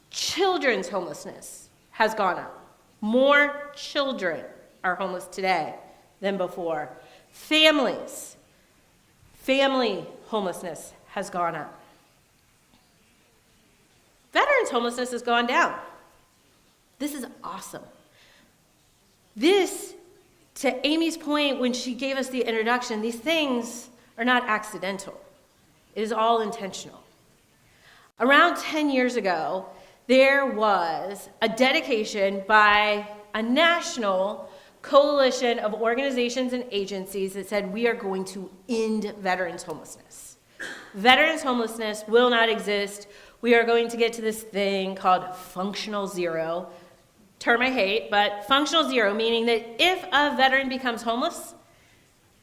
Children's homelessness has gone up. More children are homeless today than before. Family homelessness has gone up. Veterans homelessness has gone down. This is awesome. This, to Amy's point when she gave us the introduction, these things are not accidental. It is all intentional. Around 10 years ago, there was a dedication by a national coalition of organizations and agencies that said we are going to end veterans homelessness. Veterans homelessness will not exist. We are going to get to this thing called functional zero. Term I hate, but functional zero, meaning that if a veteran becomes homeless,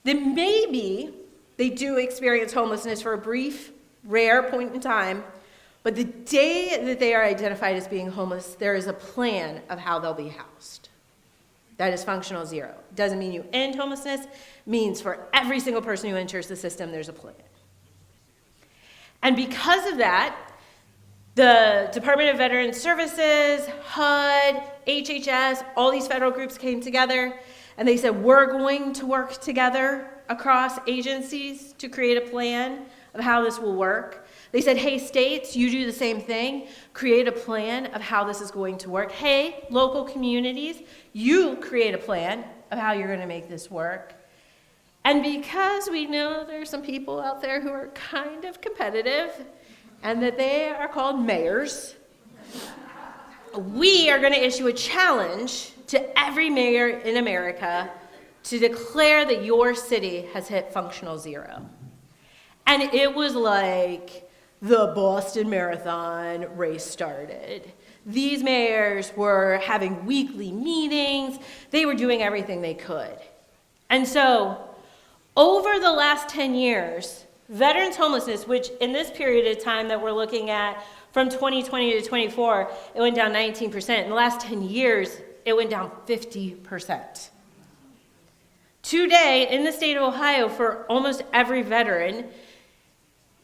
then maybe they do experience homelessness for a brief, rare point in time, but the day that they are identified as being homeless, there is a plan of how they'll be housed. That is functional zero. Doesn't mean you end homelessness, means for every single person who enters the system, there's a plan. And because of that, the Department of Veterans Services, HUD, HHS, all these federal groups came together and they said, we're going to work together across agencies to create a plan of how this will work. They said, hey, states, you do the same thing. Create a plan of how this is going to work. Hey, local communities, you create a plan of how you're going to make this work. And because we know there are some people out there who are kind of competitive and that they are called mayors, we are going to issue a challenge to every mayor in America to declare that your city has hit functional zero. And it was like the Boston Marathon race started. These mayors were having weekly meetings. They were doing everything they could. And so, over the last 10 years, veterans homelessness, which in this period of time that we're looking at, from 2020 to 24, it went down 19%. In the last 10 years, it went down 50%. Today, in the state of Ohio, for almost every veteran,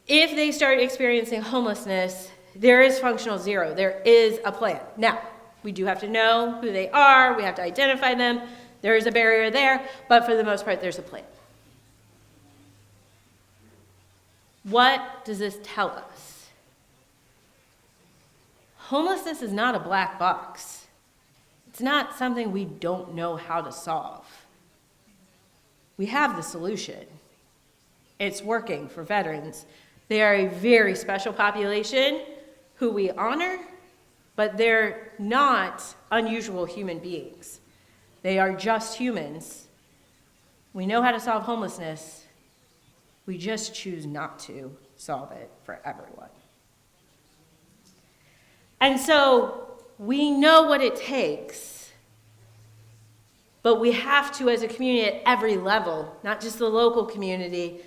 if they start experiencing homelessness, there is functional zero. There is a plan. Now, we do have to know who they are. We have to identify them. There is a barrier there, but for the most part, there's a plan. What does this tell us? Homelessness is not a black box. It's not something we don't know how to solve. We have the solution. It's working for veterans. They are a very special population who we honor, but they're not unusual human beings. They are just humans. We know how to solve homelessness. We just choose not to solve it for everyone. And so we know what it takes, but we have to, as a community at every level, not just the local community.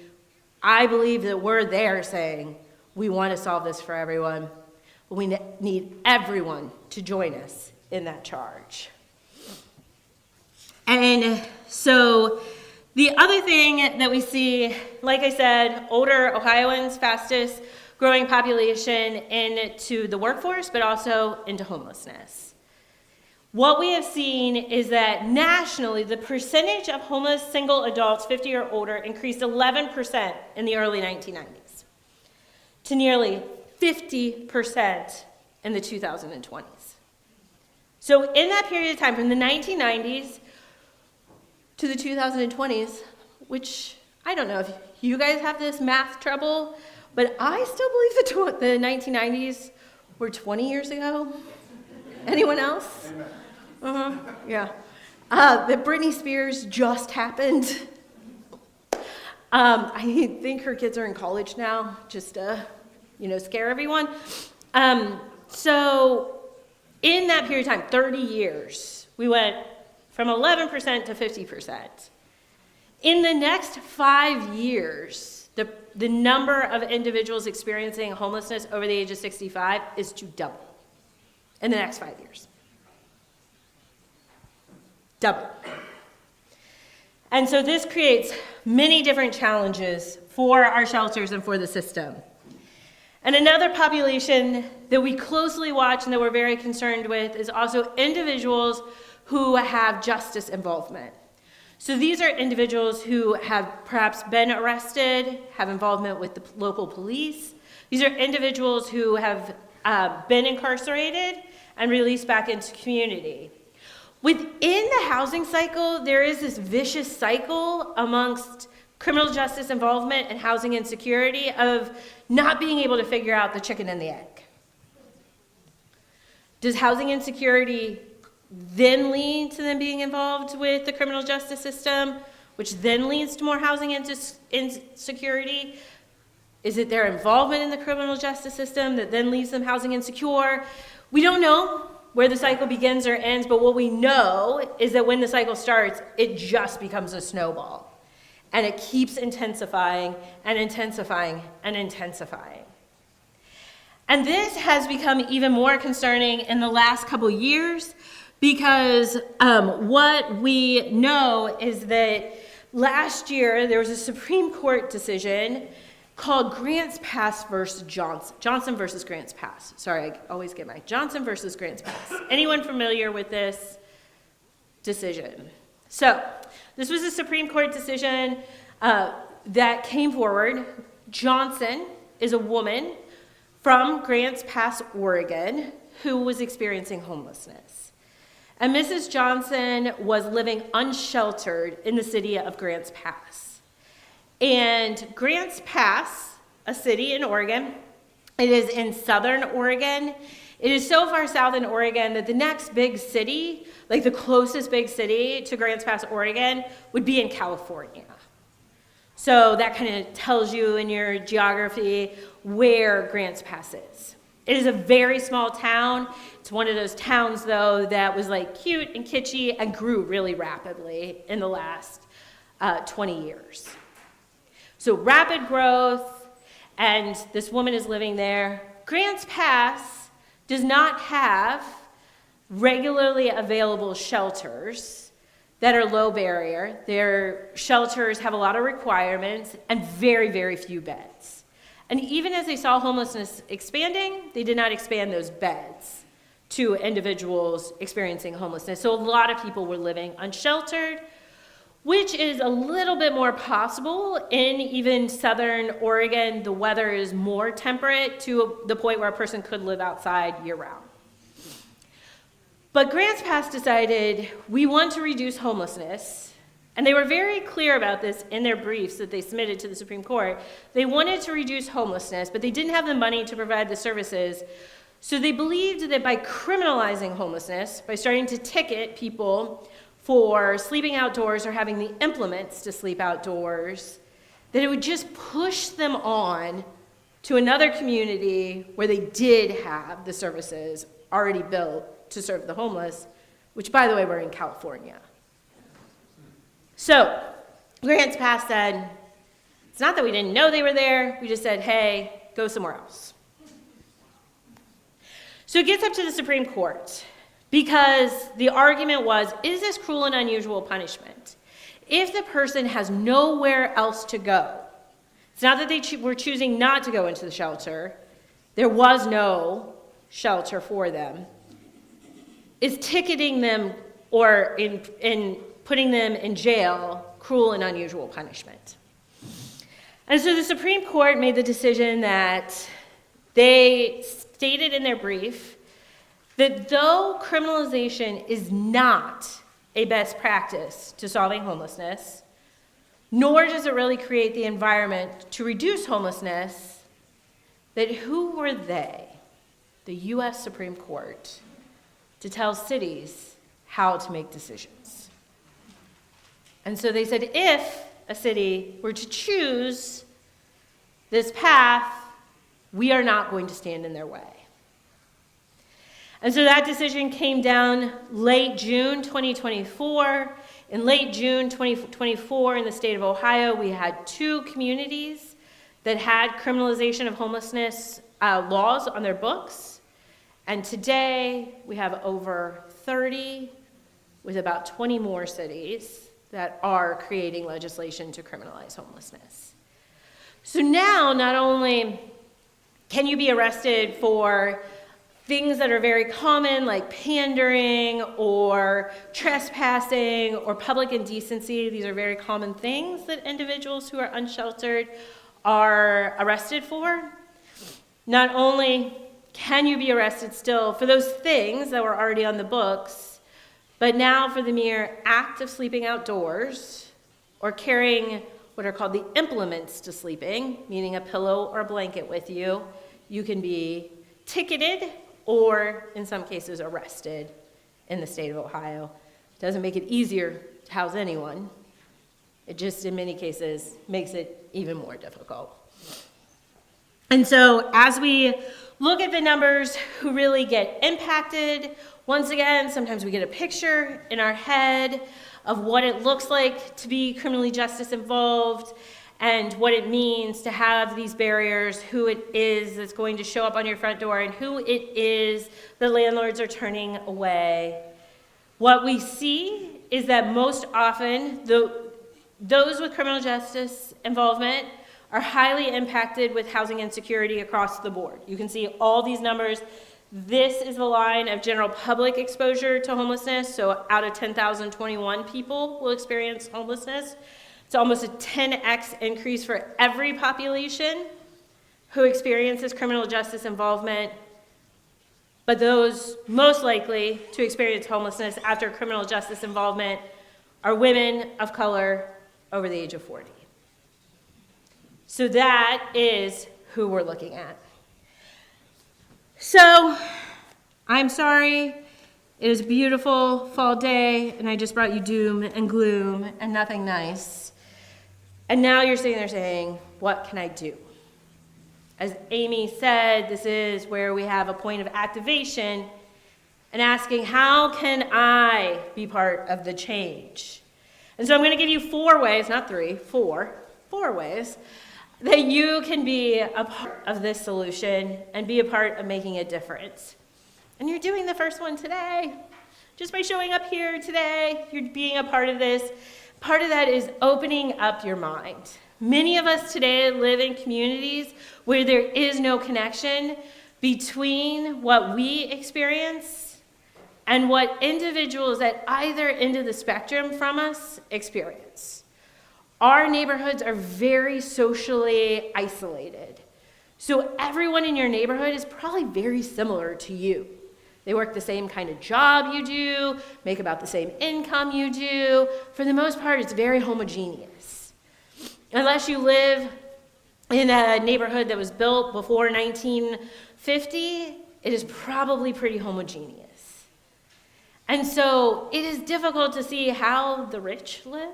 I believe that we're there saying we want to solve this for everyone, but we need everyone to join us in that charge. And so the other thing that we see, like I said, older Ohioans, fastest growing population into the workforce, but also into homelessness. What we have seen is that nationally, the percentage of homeless single adults 50 or older increased 11% in the early 1990s to nearly 50% in the 2020s. So in that period of time, from the 1990s to the 2020s, which I don't know if you guys have this math trouble, but I still believe the 1990s were 20 years ago. Anyone else? Amen. Yeah. That Britney Spears just happened. I think her kids are in college now, just to, scare everyone. So in that period of time, 30 years, we went from 11% to 50%. In the next 5 years, the number of individuals experiencing homelessness over the age of 65 is to double in the next 5 years. Double. And so this creates many different challenges for our shelters and for the system. And another population that we closely watch and that we're very concerned with is also individuals who have justice involvement. So these are individuals who have perhaps been arrested, have involvement with the local police. These are individuals who have been incarcerated and released back into community. Within the housing cycle, there is this vicious cycle amongst criminal justice involvement and housing insecurity of not being able to figure out the chicken and the egg. Does housing insecurity then lead to them being involved with the criminal justice system, which then leads to more housing insecurity? Is it their involvement in the criminal justice system that then leaves them housing insecure? We don't know where the cycle begins or ends, but what we know is that when the cycle starts, it just becomes a snowball. And it keeps intensifying and intensifying and intensifying. And this has become even more concerning in the last couple years because what we know is that last year there was a Supreme Court decision called Grants Pass versus Johnson versus Grants Pass. Sorry, I always get my Johnson versus Grants Pass. Anyone familiar with this decision? So this was a Supreme Court decision that came forward. Johnson is a woman from Grants Pass, Oregon, who was experiencing homelessness. And Mrs. Johnson was living unsheltered in the city of Grants Pass. And Grants Pass, a city in Oregon, it is in southern Oregon. It is so far south in Oregon that the next big city, like the closest big city to Grants Pass, Oregon, would be in California. So that kind of tells you in your geography where Grants Pass is. It is a very small town. It's one of those towns, though, that was like cute and kitschy and grew really rapidly in the last 20 years. So rapid growth, and this woman is living there. Grants Pass does not have regularly available shelters that are low barrier. Their shelters have a lot of requirements and very, very few beds. And even as they saw homelessness expanding, they did not expand those beds to individuals experiencing homelessness. So a lot of people were living unsheltered, which is a little bit more possible in even southern Oregon. The weather is more temperate to the point where a person could live outside year-round. But Grants Pass decided, we want to reduce homelessness, and they were very clear about this in their briefs that they submitted to the Supreme Court. They wanted to reduce homelessness, but they didn't have the money to provide the services. So they believed that by criminalizing homelessness, by starting to ticket people for sleeping outdoors or having the implements to sleep outdoors, that it would just push them on to another community where they did have the services already built to serve the homeless, which, by the way, were in California. So Grants Pass said, it's not that we didn't know they were there, we just said, hey, go somewhere else. So it gets up to the Supreme Court, because the argument was, is this cruel and unusual punishment? If the person has nowhere else to go, it's not that they were choosing not to go into the shelter, there was no shelter for them, is ticketing them or in putting them in jail cruel and unusual punishment? And so the Supreme Court made the decision that they stated in their brief that though criminalization is not a best practice to solving homelessness, nor does it really create the environment to reduce homelessness, that who were they, the U.S. Supreme Court, to tell cities how to make decisions? And so they said if a city were to choose this path, we are not going to stand in their way. And so that decision came down late June 2024. In late June 2024 in the state of Ohio, we had 2 communities that had criminalization of homelessness laws on their books. And today we have over 30, with about 20 more cities that are creating legislation to criminalize homelessness. So now not only can you be arrested for things that are very common, like pandering or trespassing or public indecency. These are very common things that individuals who are unsheltered are arrested for. Not only can you be arrested still for those things that were already on the books, but now for the mere act of sleeping outdoors or carrying what are called the implements to sleeping, meaning a pillow or a blanket with you, you can be ticketed or, in some cases, arrested in the state of Ohio. Doesn't make it easier to house anyone. It just, in many cases, makes it even more difficult. And so, as we look at the numbers who really get impacted, once again, sometimes we get a picture in our head of what it looks like to be criminally justice involved, and what it means to have these barriers, who it is that's going to show up on your front door, and who it is the landlords are turning away. What we see is that most often, those with criminal justice involvement are highly impacted with housing insecurity across the board. You can see all these numbers This is the line of general public exposure to homelessness. So out of 10,021 people will experience homelessness. It's almost a 10x increase for every population who experiences criminal justice involvement. But those most likely to experience homelessness after criminal justice involvement are women of color over the age of 40. So that is who we're looking at. So, I'm sorry, it is a beautiful fall day, and I just brought you doom and gloom and nothing nice. And now you're sitting there saying, what can I do? As Amy said, this is where we have a point of activation and asking, how can I be part of the change? And so I'm going to give you 4 ways, not 3, 4 ways that you can be a part of this solution and be a part of making a difference. And you're doing the first one today. Just by showing up here today, you're being a part of this. Part of that is opening up your mind. Many of us today live in communities where there is no connection between what we experience and what individuals at either end of the spectrum from us experience. Our neighborhoods are very socially isolated. So everyone in your neighborhood is probably very similar to you. They work the same kind of job you do, make about the same income you do. For the most part, it's very homogeneous. Unless you live in a neighborhood that was built before 1950, it is probably pretty homogeneous. And so it is difficult to see how the rich live,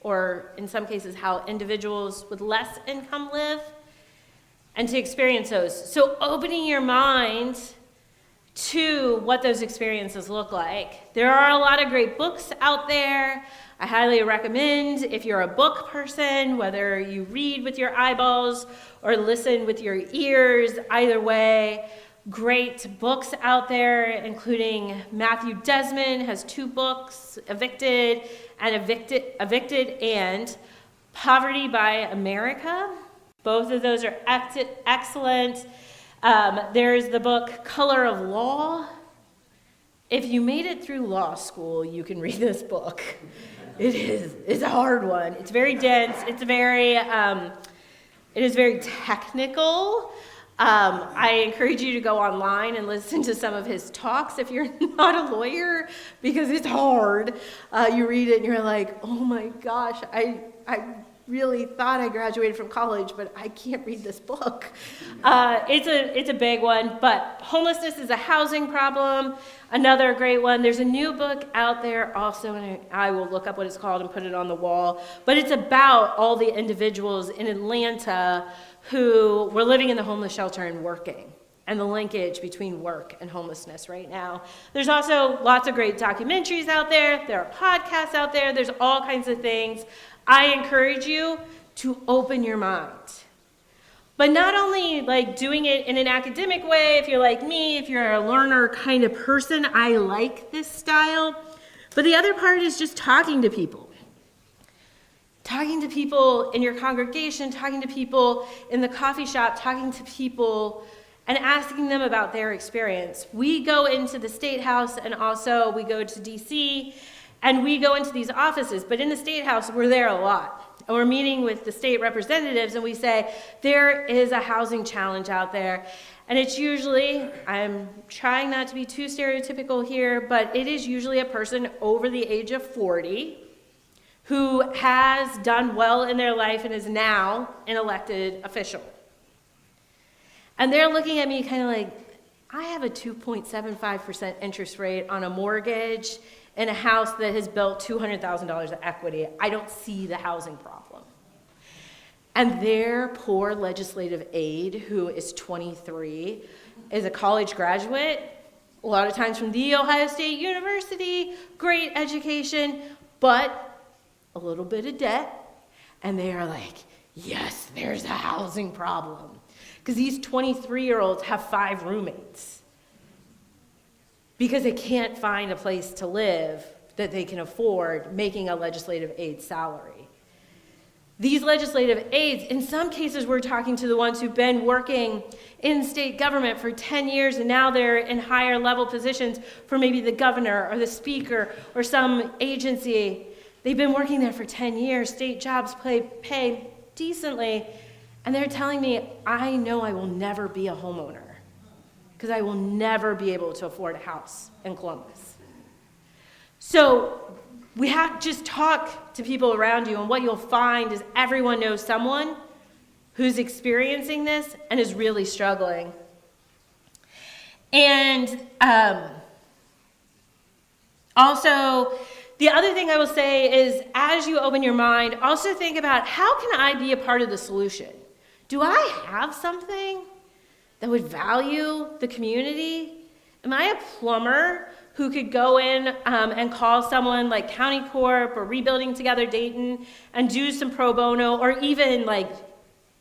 or in some cases, how individuals with less income live, and to experience those. So opening your mind to what those experiences look like. There are a lot of great books out there. I highly recommend, if you're a book person, whether you read with your eyeballs or listen with your ears, either way, great books out there, including Matthew Desmond has 2 books, Evicted and Poverty by America. Both of those are excellent. There's the book Color of Law. If you made it through law school, you can read this book. It's a hard one. It's very dense. It is very technical. I encourage you to go online and listen to some of his talks if you're not a lawyer, because it's hard. You read it and you're like, oh my gosh, I really thought I graduated from college, but I can't read this book. It's a big one, but homelessness is a housing problem. Another great one. There's a new book out there also, and I will look up what it's called and put it on the wall, but it's about all the individuals in Atlanta who were living in the homeless shelter and working, and the linkage between work and homelessness right now. There's also lots of great documentaries out there. There are podcasts out there. There's all kinds of things. I encourage you to open your mind. But not only like doing it in an academic way, if you're like me, if you're a learner kind of person, I like this style. But the other part is just talking to people. Talking to people in your congregation, talking to people in the coffee shop, talking to people and asking them about their experience. We go into the State House, and also we go to DC, and we go into these offices. But in the State House, we're there a lot. And we're meeting with the state representatives, and we say, there is a housing challenge out there. And it's usually, I'm trying not to be too stereotypical here, but it is usually a person over the age of 40 who has done well in their life and is now an elected official. And they're looking at me kind of like, I have a 2.75% interest rate on a mortgage in a house that has built $200,000 of equity. I don't see the housing problem. And their poor legislative aide, who is 23, is a college graduate, a lot of times from The Ohio State University, great education, but a little bit of debt, and they are like, yes, there's a housing problem. Because these 23-year-olds have 5 roommates because they can't find a place to live that they can afford making a legislative aide salary. These legislative aides, in some cases, we're talking to the ones who've been working in state government for 10 years, and now they're in higher level positions for maybe the governor or the speaker or some agency. They've been working there for 10 years. State jobs pay decently. And they're telling me, I know I will never be a homeowner because I will never be able to afford a house in Columbus. So we have to just talk to people around you, and what you'll find is everyone knows someone who's experiencing this and is really struggling. And also, the other thing I will say is, as you open your mind, also think about, how can I be a part of the solution? Do I have something that would value the community? Am I a plumber who could go in and call someone like County Corp or Rebuilding Together Dayton and do some pro bono or even like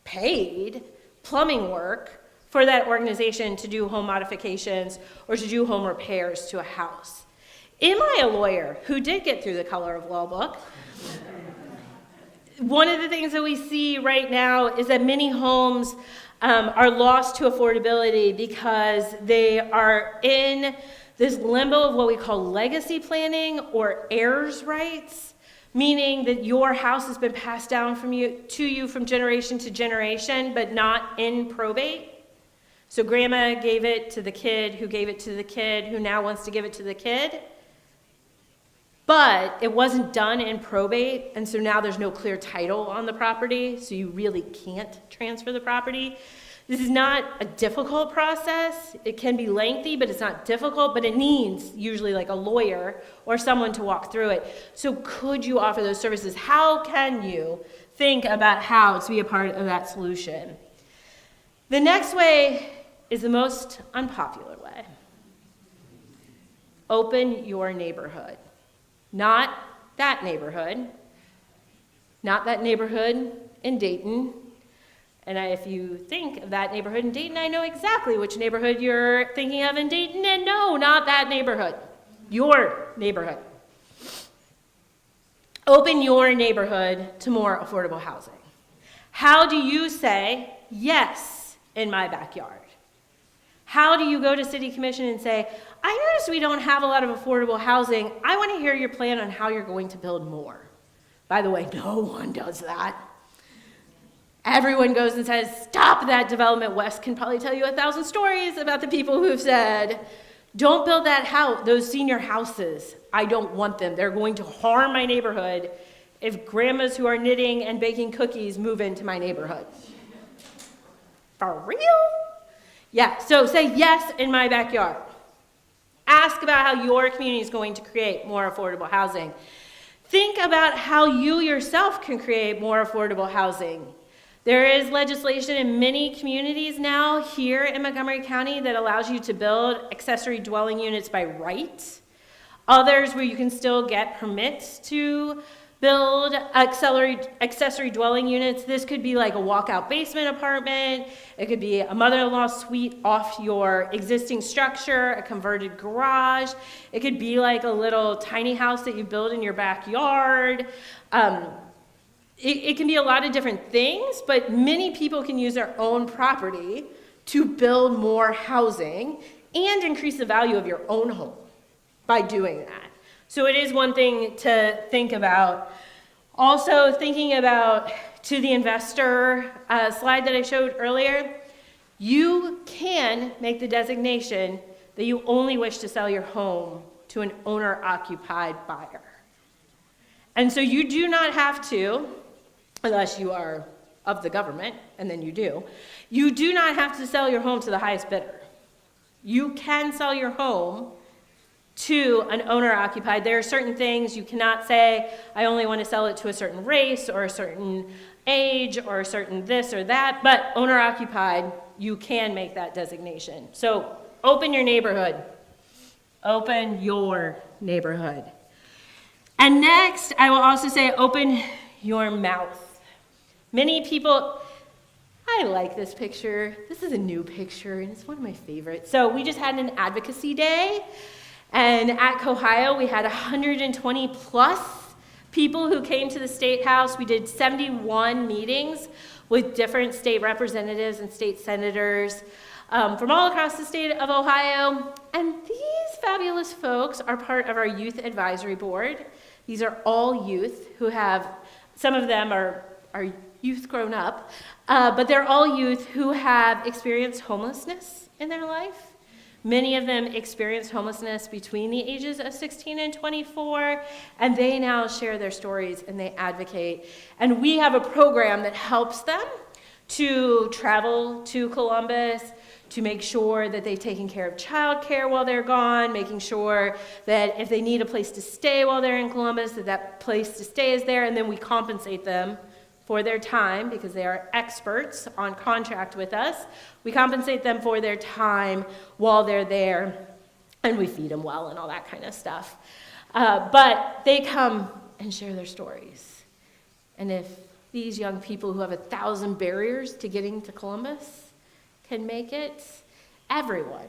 paid plumbing work for that organization to do home modifications or to do home repairs to a house? Am I a lawyer who did get through the Color of Law book? One of the things that we see right now is that many homes are lost to affordability because they are in this limbo of what we call legacy planning or heirs' rights, meaning that your house has been passed down to you from generation to generation, but not in probate. So grandma gave it to the kid who gave it to the kid who now wants to give it to the kid. But it wasn't done in probate, and so now there's no clear title on the property, so you really can't transfer the property. This is not a difficult process. It can be lengthy, but it's not difficult, but it needs usually like a lawyer or someone to walk through it. So could you offer those services? How can you think about how to be a part of that solution? The next way is the most unpopular way. Open your neighborhood. Not that neighborhood in Dayton. And if you think of that neighborhood in Dayton, I know exactly which neighborhood you're thinking of in Dayton, and no, not that neighborhood. Your neighborhood. Open your neighborhood to more affordable housing. How do you say, yes, in my backyard? How do you go to City Commission and say, I noticed we don't have a lot of affordable housing. I want to hear your plan on how you're going to build more. By the way, no one does that. Everyone goes and says, stop that development. Wes can probably tell you 1,000 stories about the people who've said, don't build that house, those senior houses. I don't want them. They're going to harm my neighborhood if grandmas who are knitting and baking cookies move into my neighborhood. For real? Yeah, so say yes in my backyard. Ask about how your community is going to create more affordable housing. Think about how you yourself can create more affordable housing. There is legislation in many communities now here in Montgomery County that allows you to build accessory dwelling units by right. Others where you can still get permits to build accessory dwelling units. This could be like a walkout basement apartment. It could be a mother-in-law suite off your existing structure, a converted garage. It could be like a little tiny house that you build in your backyard. It can be a lot of different things, but many people can use their own property to build more housing and increase the value of your own home by doing that. So it is one thing to think about. Also thinking about, to the investor slide that I showed earlier, you can make the designation that you only wish to sell your home to an owner-occupied buyer. And so you do not have to, unless you are of the government, and then you do not have to sell your home to the highest bidder. You can sell your home to an owner-occupied. There are certain things you cannot say, I only want to sell it to a certain race or a certain age or a certain this or that, but owner-occupied, you can make that designation. So open your neighborhood. Open your neighborhood. And next, I will also say open your mouth. Many people, I like this picture. This is a new picture, and it's one of my favorites. So we just had an advocacy day. And at COHHIO, we had 120 plus people who came to the State House. We did 71 meetings with different state representatives and state senators from all across the state of Ohio. And these fabulous folks are part of our Youth Advisory Board. These are all youth who have, some of them are youth grown up, but they're all youth who have experienced homelessness in their life. Many of them experienced homelessness between the ages of 16 and 24, and they now share their stories and they advocate. And we have a program that helps them to travel to Columbus, to make sure that they've taken care of childcare while they're gone, making sure that if they need a place to stay while they're in Columbus, that place to stay is there, and then we compensate them for their time because they are experts on contract with us. We compensate them for their time while they're there, and we feed them well and all that kind of stuff. But they come and share their stories. And if these young people who have 1,000 barriers to getting to Columbus can make it, everyone,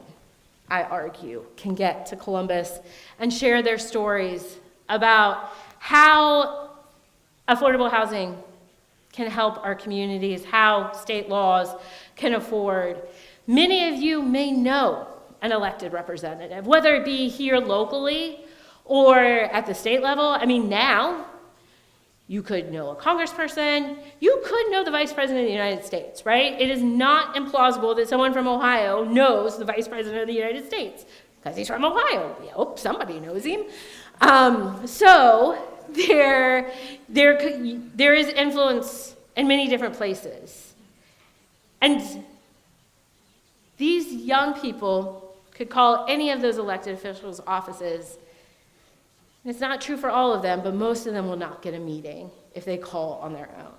I argue, can get to Columbus and share their stories about how affordable housing can help our communities, how state laws can afford. Many of you may know an elected representative, whether it be here locally or at the state level. I mean, now you could know a congressperson, you could know the vice president of the United States, right? It is not implausible that someone from Ohio knows the vice president of the United States because he's from Ohio. We hope somebody knows him. So there is influence in many different places. And these young people could call any of those elected officials' offices. And it's not true for all of them, but most of them will not get a meeting if they call on their own.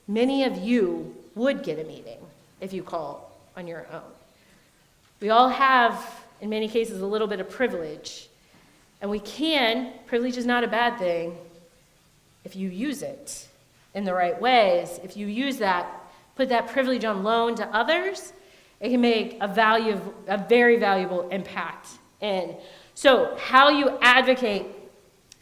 Many of you would get a meeting if you call on your own. We all have, in many cases, a little bit of privilege. And privilege is not a bad thing if you use it in the right ways. If you use that, put that privilege on loan to others, it can make a very valuable impact. And so how you advocate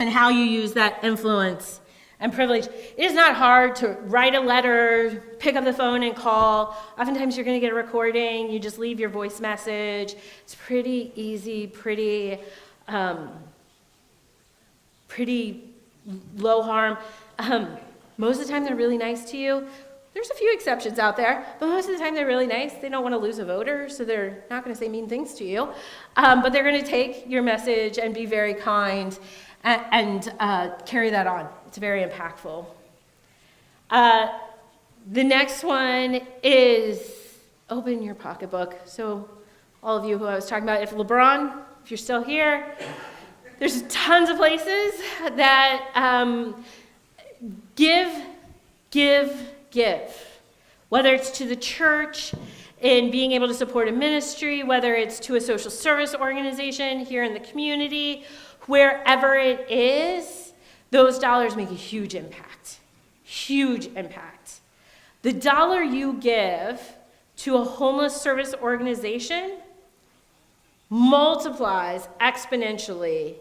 and how you use that influence and privilege, it is not hard to write a letter, pick up the phone and call. Oftentimes you're going to get a recording, you just leave your voice message. It's pretty easy, pretty low harm. Most of the time they're really nice to you. There's a few exceptions out there, but most of the time they're really nice. They don't want to lose a voter, so they're not going to say mean things to you. But they're going to take your message and be very kind and carry that on. It's very impactful. The next one is open your pocketbook. So all of you who I was talking about, if you're still here, there's tons of places that give. Whether it's to the church in being able to support a ministry, whether it's to a social service organization here in the community, wherever it is, those dollars make a huge impact. Huge impact. The dollar you give to a homeless service organization multiplies exponentially.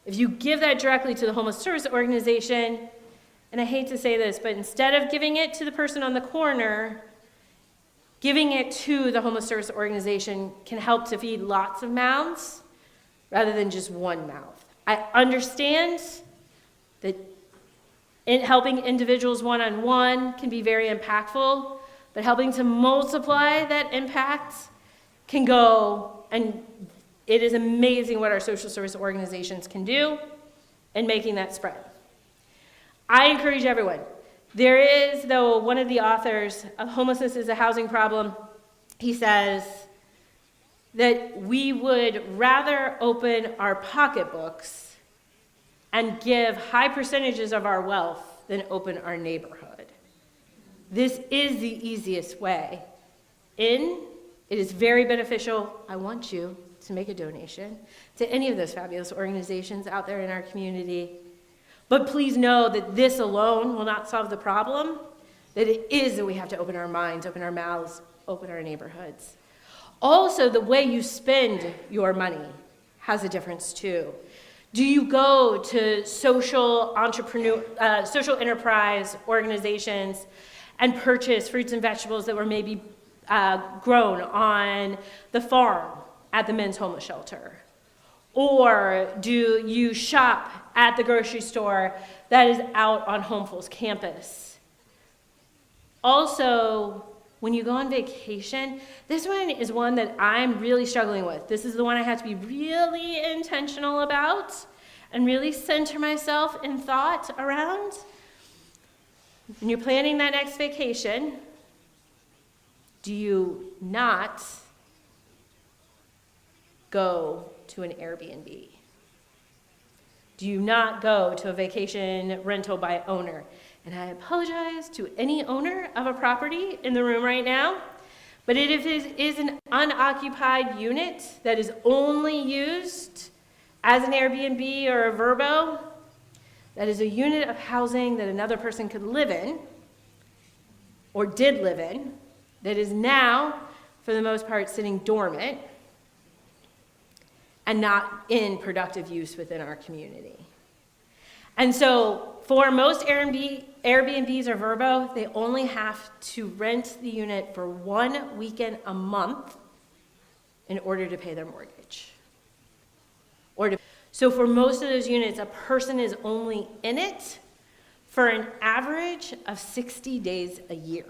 If you give that directly to the homeless service organization, and I hate to say this, but instead of giving it to the person on the corner, giving it to the homeless service organization can help to feed lots of mouths rather than just one mouth. I understand that helping individuals one-on-one can be very impactful, but helping to multiply that impact can go, and it is amazing what our social service organizations can do in making that spread. I encourage everyone. There is, though, one of the authors of Homelessness is a Housing Problem, he says that we would rather open our pocketbooks and give high percentages of our wealth than open our neighborhood. This is the easiest way. It is very beneficial. I want you to make a donation to any of those fabulous organizations out there in our community. But please know that this alone will not solve the problem, that it is that we have to open our minds, open our mouths, open our neighborhoods. Also, the way you spend your money has a difference too. Do you go to social enterprise organizations and purchase fruits and vegetables that were maybe grown on the farm at the men's homeless shelter? Or do you shop at the grocery store that is out on Homeful's campus? Also, when you go on vacation, this one is one that I'm really struggling with. This is the one I have to be really intentional about and really center myself in thought around. When you're planning that next vacation, do you not go to an Airbnb? Do you not go to a vacation rental by owner? And I apologize to any owner of a property in the room right now, but if it is an unoccupied unit that is only used as an Airbnb or a Verbo, that is a unit of housing that another person could live in, or did live in, that is now, for the most part, sitting dormant and not in productive use within our community. And so for most Airbnbs or Verbo, they only have to rent the unit for 1 weekend a month in order to pay their mortgage. So for most of those units, a person is only in it for an average of 60 days a year.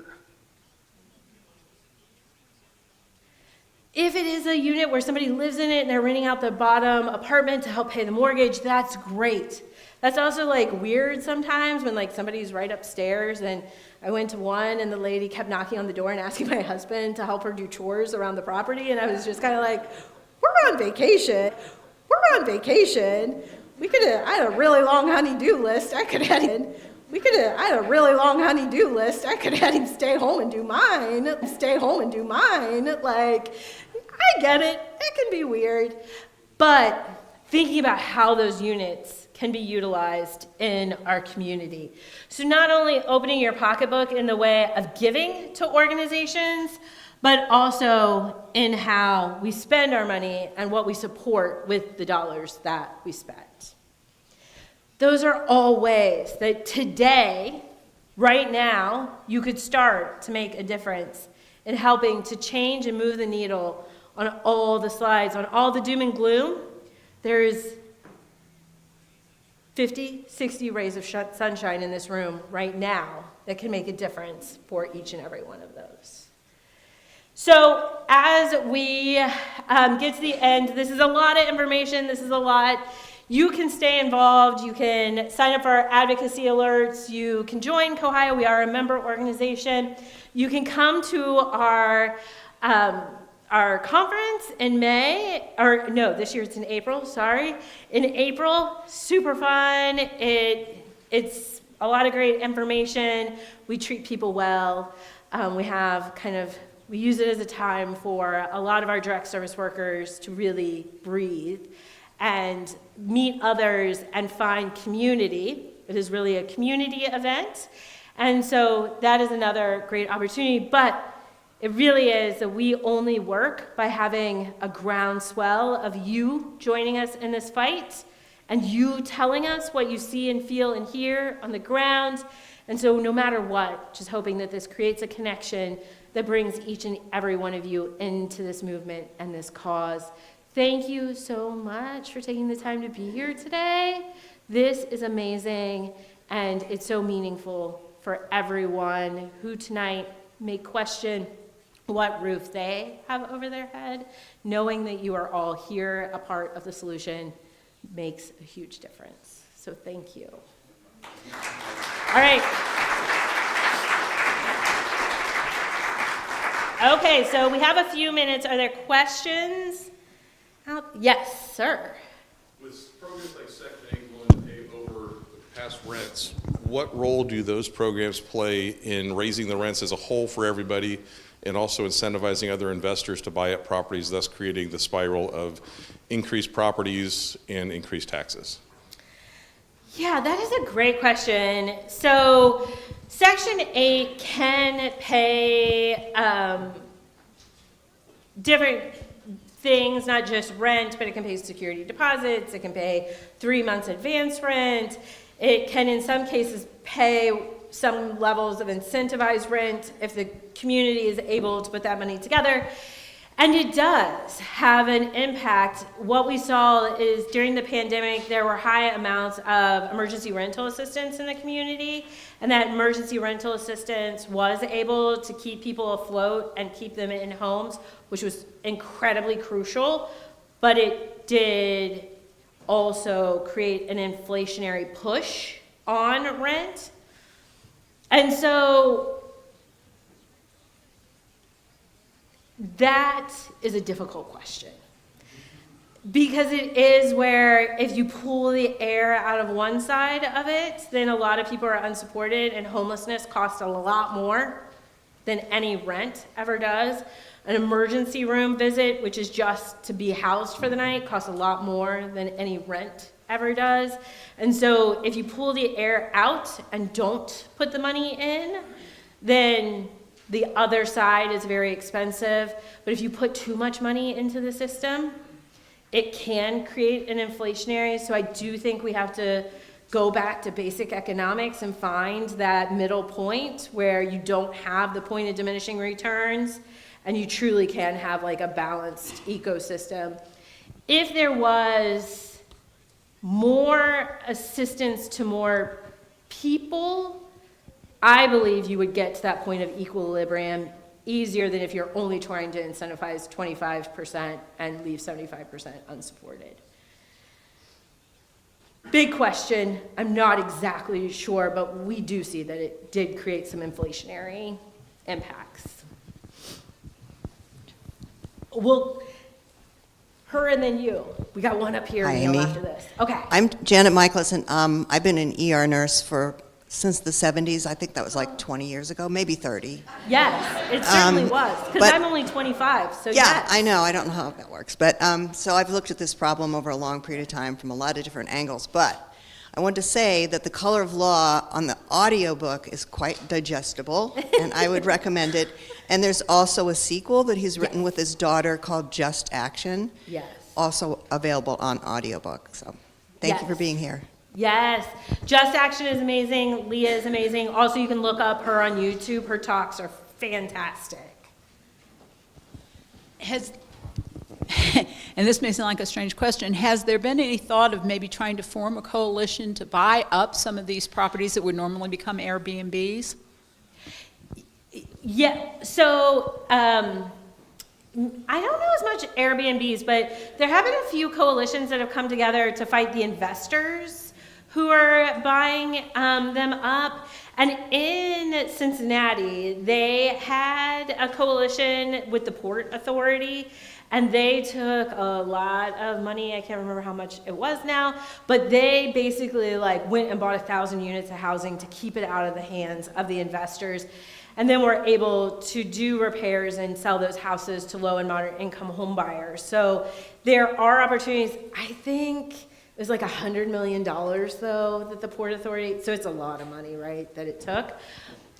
If it is a unit where somebody lives in it and they're renting out the bottom apartment to help pay the mortgage, that's great. That's also weird sometimes when somebody's right upstairs, and I went to one and the lady kept knocking on the door and asking my husband to help her do chores around the property, and I was just kind of like, we're on vacation. I had a really long honey-do list. I had a really long honey-do list. I could have had him stay home and do mine. I get it. It can be weird. But thinking about how those units can be utilized in our community. So not only opening your pocketbook in the way of giving to organizations, but also in how we spend our money and what we support with the dollars that we spend. Those are all ways that today, right now, you could start to make a difference in helping to change and move the needle on all the slides, on all the doom and gloom. There's 50, 60 rays of sunshine in this room right now that can make a difference for each and every one of those. So as we get to the end, this is a lot of information, this is a lot. You can stay involved, you can sign up for our advocacy alerts, you can join COHHIO, we are a member organization. You can come to our conference in May, or no, this year it's in April, sorry. In April, super fun, it's a lot of great information, we treat people well, we use it as a time for a lot of our direct service workers to really breathe and meet others and find community. It is really a community event. And so that is another great opportunity, but it really is that we only work by having a groundswell of you joining us in this fight and you telling us what you see and feel and hear on the ground. And so no matter what, just hoping that this creates a connection that brings each and every one of you into this movement and this cause. Thank you so much for taking the time to be here today. This is amazing, and it's so meaningful for everyone who tonight may question what roof they have over their head. Knowing that you are all here, a part of the solution, makes a huge difference. So thank you. All right. Okay, so we have a few minutes. Are there questions? Yes, sir. With programs like Section 8 going to pay over past rents, what role do those programs play in raising the rents as a whole for everybody and also incentivizing other investors to buy up properties, thus creating the spiral of increased properties and increased taxes? Yeah, that is a great question. So Section 8 can pay different things, not just rent, but it can pay security deposits, it can pay 3 months advance rent, it can in some cases pay some levels of incentivized rent if the community is able to put that money together. And it does have an impact. What we saw is during the pandemic, there were high amounts of emergency rental assistance in the community, and that emergency rental assistance was able to keep people afloat and keep them in homes, which was incredibly crucial, but it did also create an inflationary push on rent. And so that is a difficult question, because it is where if you pull the air out of one side of it, then a lot of people are unsupported, and homelessness costs a lot more than any rent ever does. An emergency room visit, which is just to be housed for the night, costs a lot more than any rent ever does. And so if you pull the air out and don't put the money in, then the other side is very expensive. But if you put too much money into the system, it can create an inflationary. So I do think we have to go back to basic economics and find that middle point where you don't have the point of diminishing returns and you truly can have like a balanced ecosystem. If there was more assistance to more people, I believe you would get to that point of equilibrium easier than if you're only trying to incentivize 25% and leave 75% unsupported. Big question. I'm not exactly sure, but we do see that it did create some inflationary impacts. Well, her and then you. We got one up here, Hi, Neal, Amy. after this. Okay. I'm Janet Michaelis, and I've been an ER nurse since the 70s. I think that was like 20 years ago, maybe 30. Yes, it certainly was, because but- I'm only 25, so Yeah, yes. I know. I don't know how that works. But so I've looked at this problem over a long period of time from a lot of different angles. But I want to say that The Color of Law on the audiobook is quite digestible, and I would recommend it. And there's also a sequel that he's written with his daughter called Just Action, Yes. also available on audiobook. So thank you for Yes. being here. Yes, Just Action is amazing, Leah is amazing. Also, you can look up her on YouTube. Her talks are fantastic. And this may sound like a strange question, has there been any thought of maybe trying to form a coalition to buy up some of these properties that would normally become Airbnbs? Yeah, so I don't know as much Airbnbs, but there have been a few coalitions that have come together to fight the investors who are buying them up. And in Cincinnati, they had a coalition with the Port Authority, and they took a lot of money. I can't remember how much it was now, but they basically like went and bought 1,000 units of housing to keep it out of the hands of the investors. And then we're able to do repairs and sell those houses to low and moderate income home buyers. So there are opportunities. I think it was like $100 million though that the Port Authority, so it's a lot of money, right, that it took.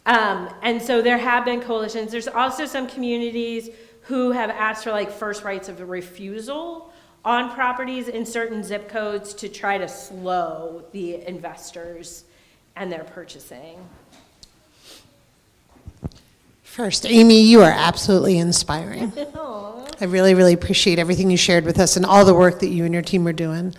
And so there have been coalitions. There's also some communities who have asked for like first rights of refusal on properties in certain zip codes to try to slow the investors and their purchasing. First, Amy, you are absolutely inspiring. I really, really appreciate everything you shared with us and all the work that you and your team are doing.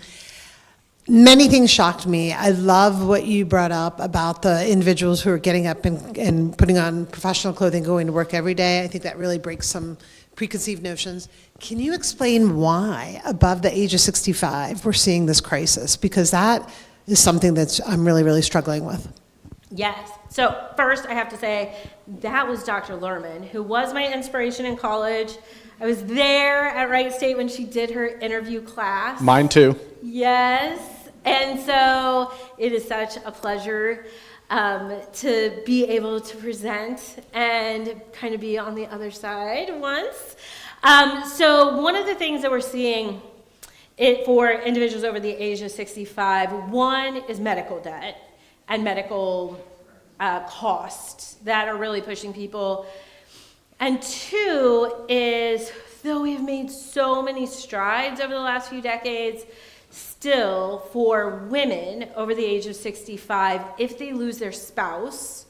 Many things shocked me. I love what you brought up about the individuals who are getting up and putting on professional clothing, going to work every day. I think that really breaks some preconceived notions. Can you explain why, above the age of 65, we're seeing this crisis? Because that is something that I'm really, really struggling with. Yes. So first I have to say that was Dr. Lerman, who was my inspiration in college. I was there at Wright State when she did her interview class. Mine too. Yes. And so it is such a pleasure to be able to present and kind of be on the other side once. So one of the things that we're seeing for individuals over the age of 65, one is medical debt and medical costs that are really pushing people. And two is though we have made so many strides over the last few decades, still for women over the age of 65, if they lose their spouse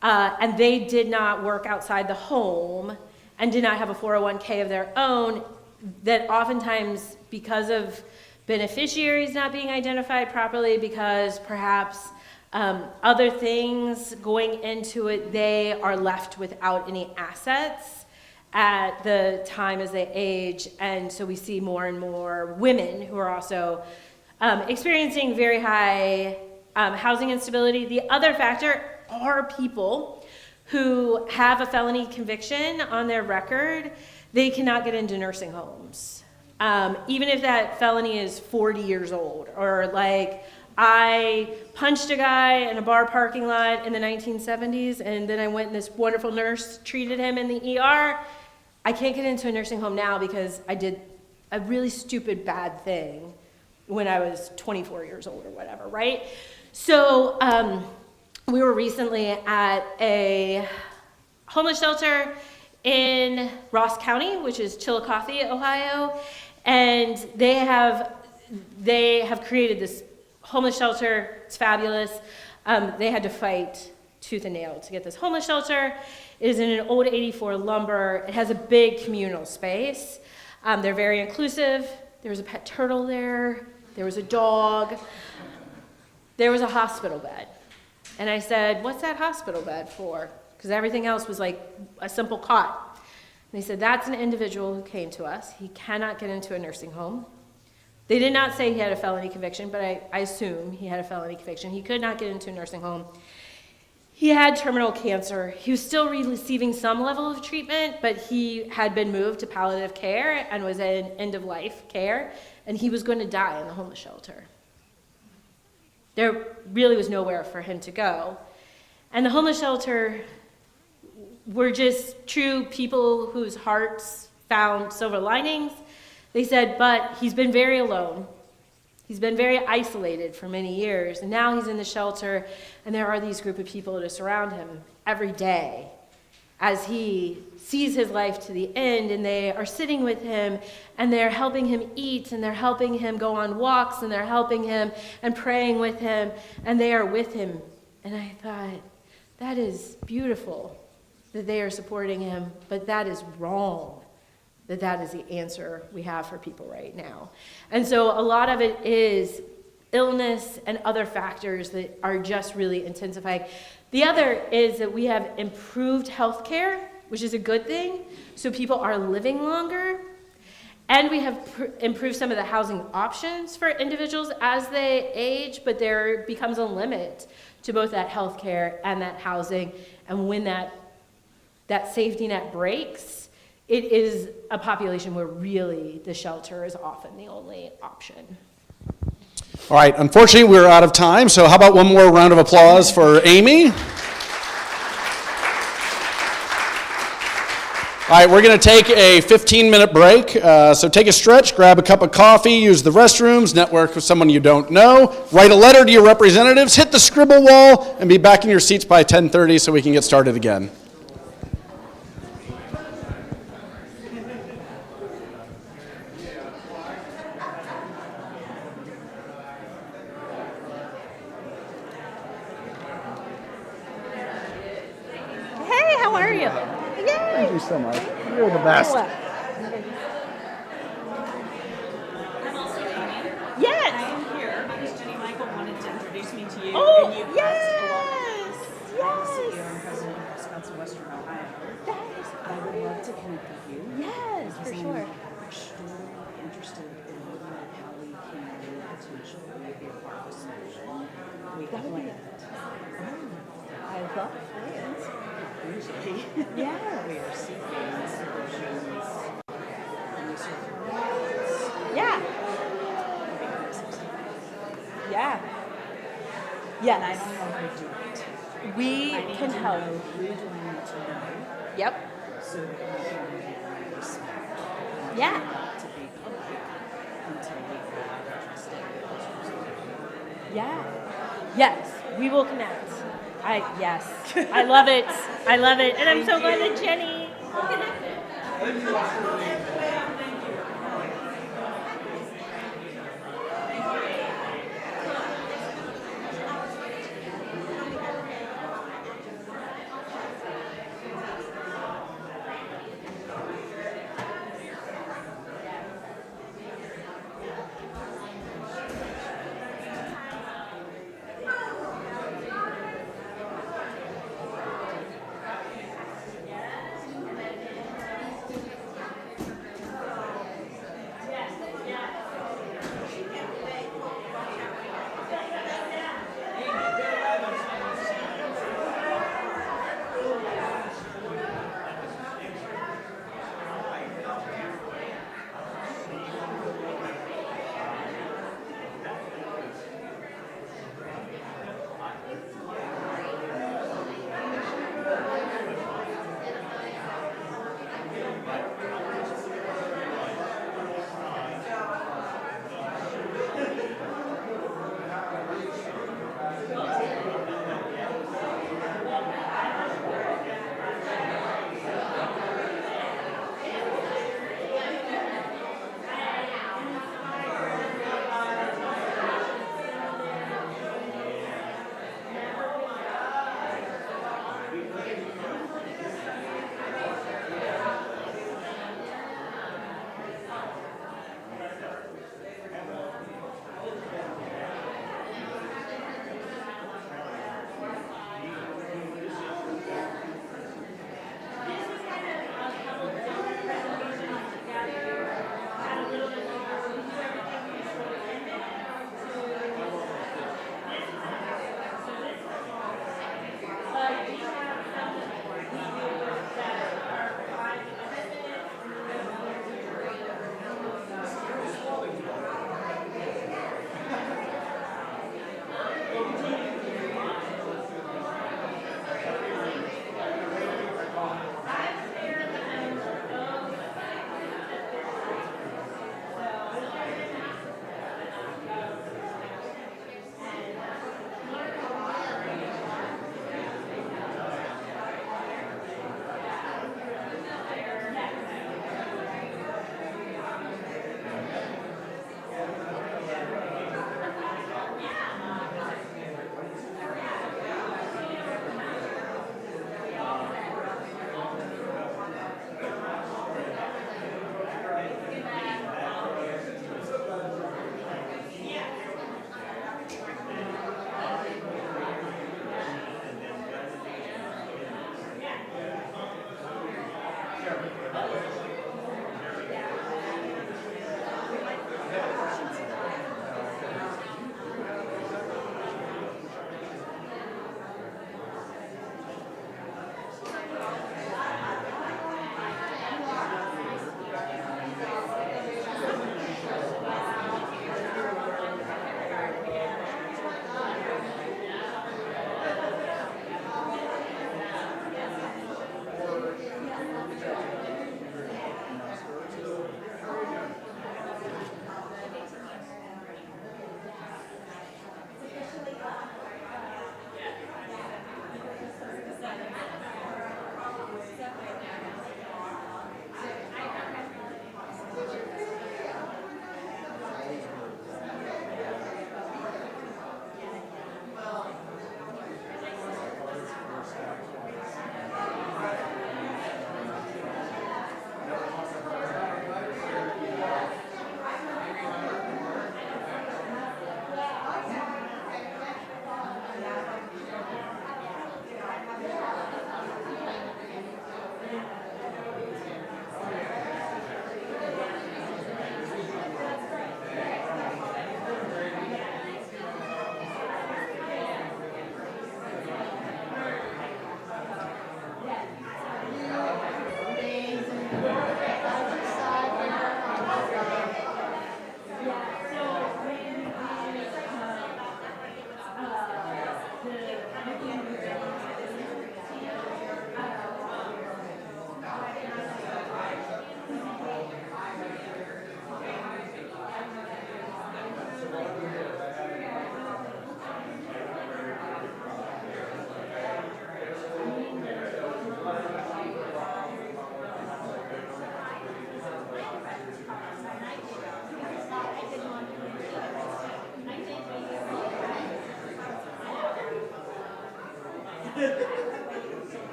and they did not work outside the home and did not have a 401k of their own, that oftentimes because of beneficiaries not being identified properly, because perhaps other things going into it, they are left without any assets at the time as they age. And so we see more and more women who are also experiencing very high housing instability. The other factor are people who have a felony conviction on their record. They cannot get into nursing homes. Even if that felony is 40 years old, or like, I punched a guy in a bar parking lot in the 1970s, and then I went and this wonderful nurse treated him in the ER. I can't get into a nursing home now because I did a really stupid bad thing when I was 24 years old or whatever, right? So we were recently at a homeless shelter in Ross County, which is Chillicothe, Ohio, and they have created this homeless shelter. It's fabulous. They had to fight tooth and nail to get this homeless shelter. It is in an old 84 lumber. It has a big communal space. They're very inclusive. There was a pet turtle there. There was a dog. There was a hospital bed. And I said, "What's that hospital bed for?" Because everything else was like a simple cot. And they said, "That's an individual who came to us. He cannot get into a nursing home." They did not say he had a felony conviction, but I assume he had a felony conviction. He could not get into a nursing home. He had terminal cancer. He was still receiving some level of treatment, but he had been moved to palliative care and was in end-of-life care, and he was going to die in the homeless shelter. There really was nowhere for him to go. And the homeless shelter were just true people whose hearts found silver linings. They said, but he's been very alone. He's been very isolated for many years, and now he's in the shelter, and there are these group of people to surround him every day as he sees his life to the end, and they are sitting with him, and they're helping him eat, and they're helping him go on walks, and they're helping him and praying with him, and they are with him. And I thought, that is beautiful that they are supporting him, but that is wrong. That is the answer we have for people right now. And so a lot of it is illness and other factors that are just really intensifying. The other is that we have improved health care, which is a good thing, so people are living longer. And we have improved some of the housing options for individuals as they age, but there becomes a limit to both that health care and that housing. And when that safety net breaks, it is a population where really the shelter is often the only option. All right, unfortunately, we're out of time, so how about one more round of applause for Amy? All right, we're going to take a 15-minute break, so take a stretch, grab a cup of coffee, use the restrooms, network with someone you don't know, write a letter to your representatives, hit the scribble wall, and be back in your seats by 10:30 so we can get started again. Thank you so much. You're the best. Yes. I am here because Jenny Michael wanted to introduce me to you. Oh, and you yes. I'm the CEO and president of Wisconsin Western Ohio. Yes. I would love to connect with you. Yes, for because sure. I'm extremely interested in looking at how we can potentially be a part of a solution. We have land. I love plans. Usually, Yeah. we are seeking solutions. And we serve Yeah. Yeah. And I Yes. don't know how to do it. We I need can to help. know who do I need to know Yep. so that we can get respect. Yeah. Not to be public until we have trusted those. Yeah. Yes. We will connect. Yes. I love it. I love it. And I'm so glad that Jenny connected.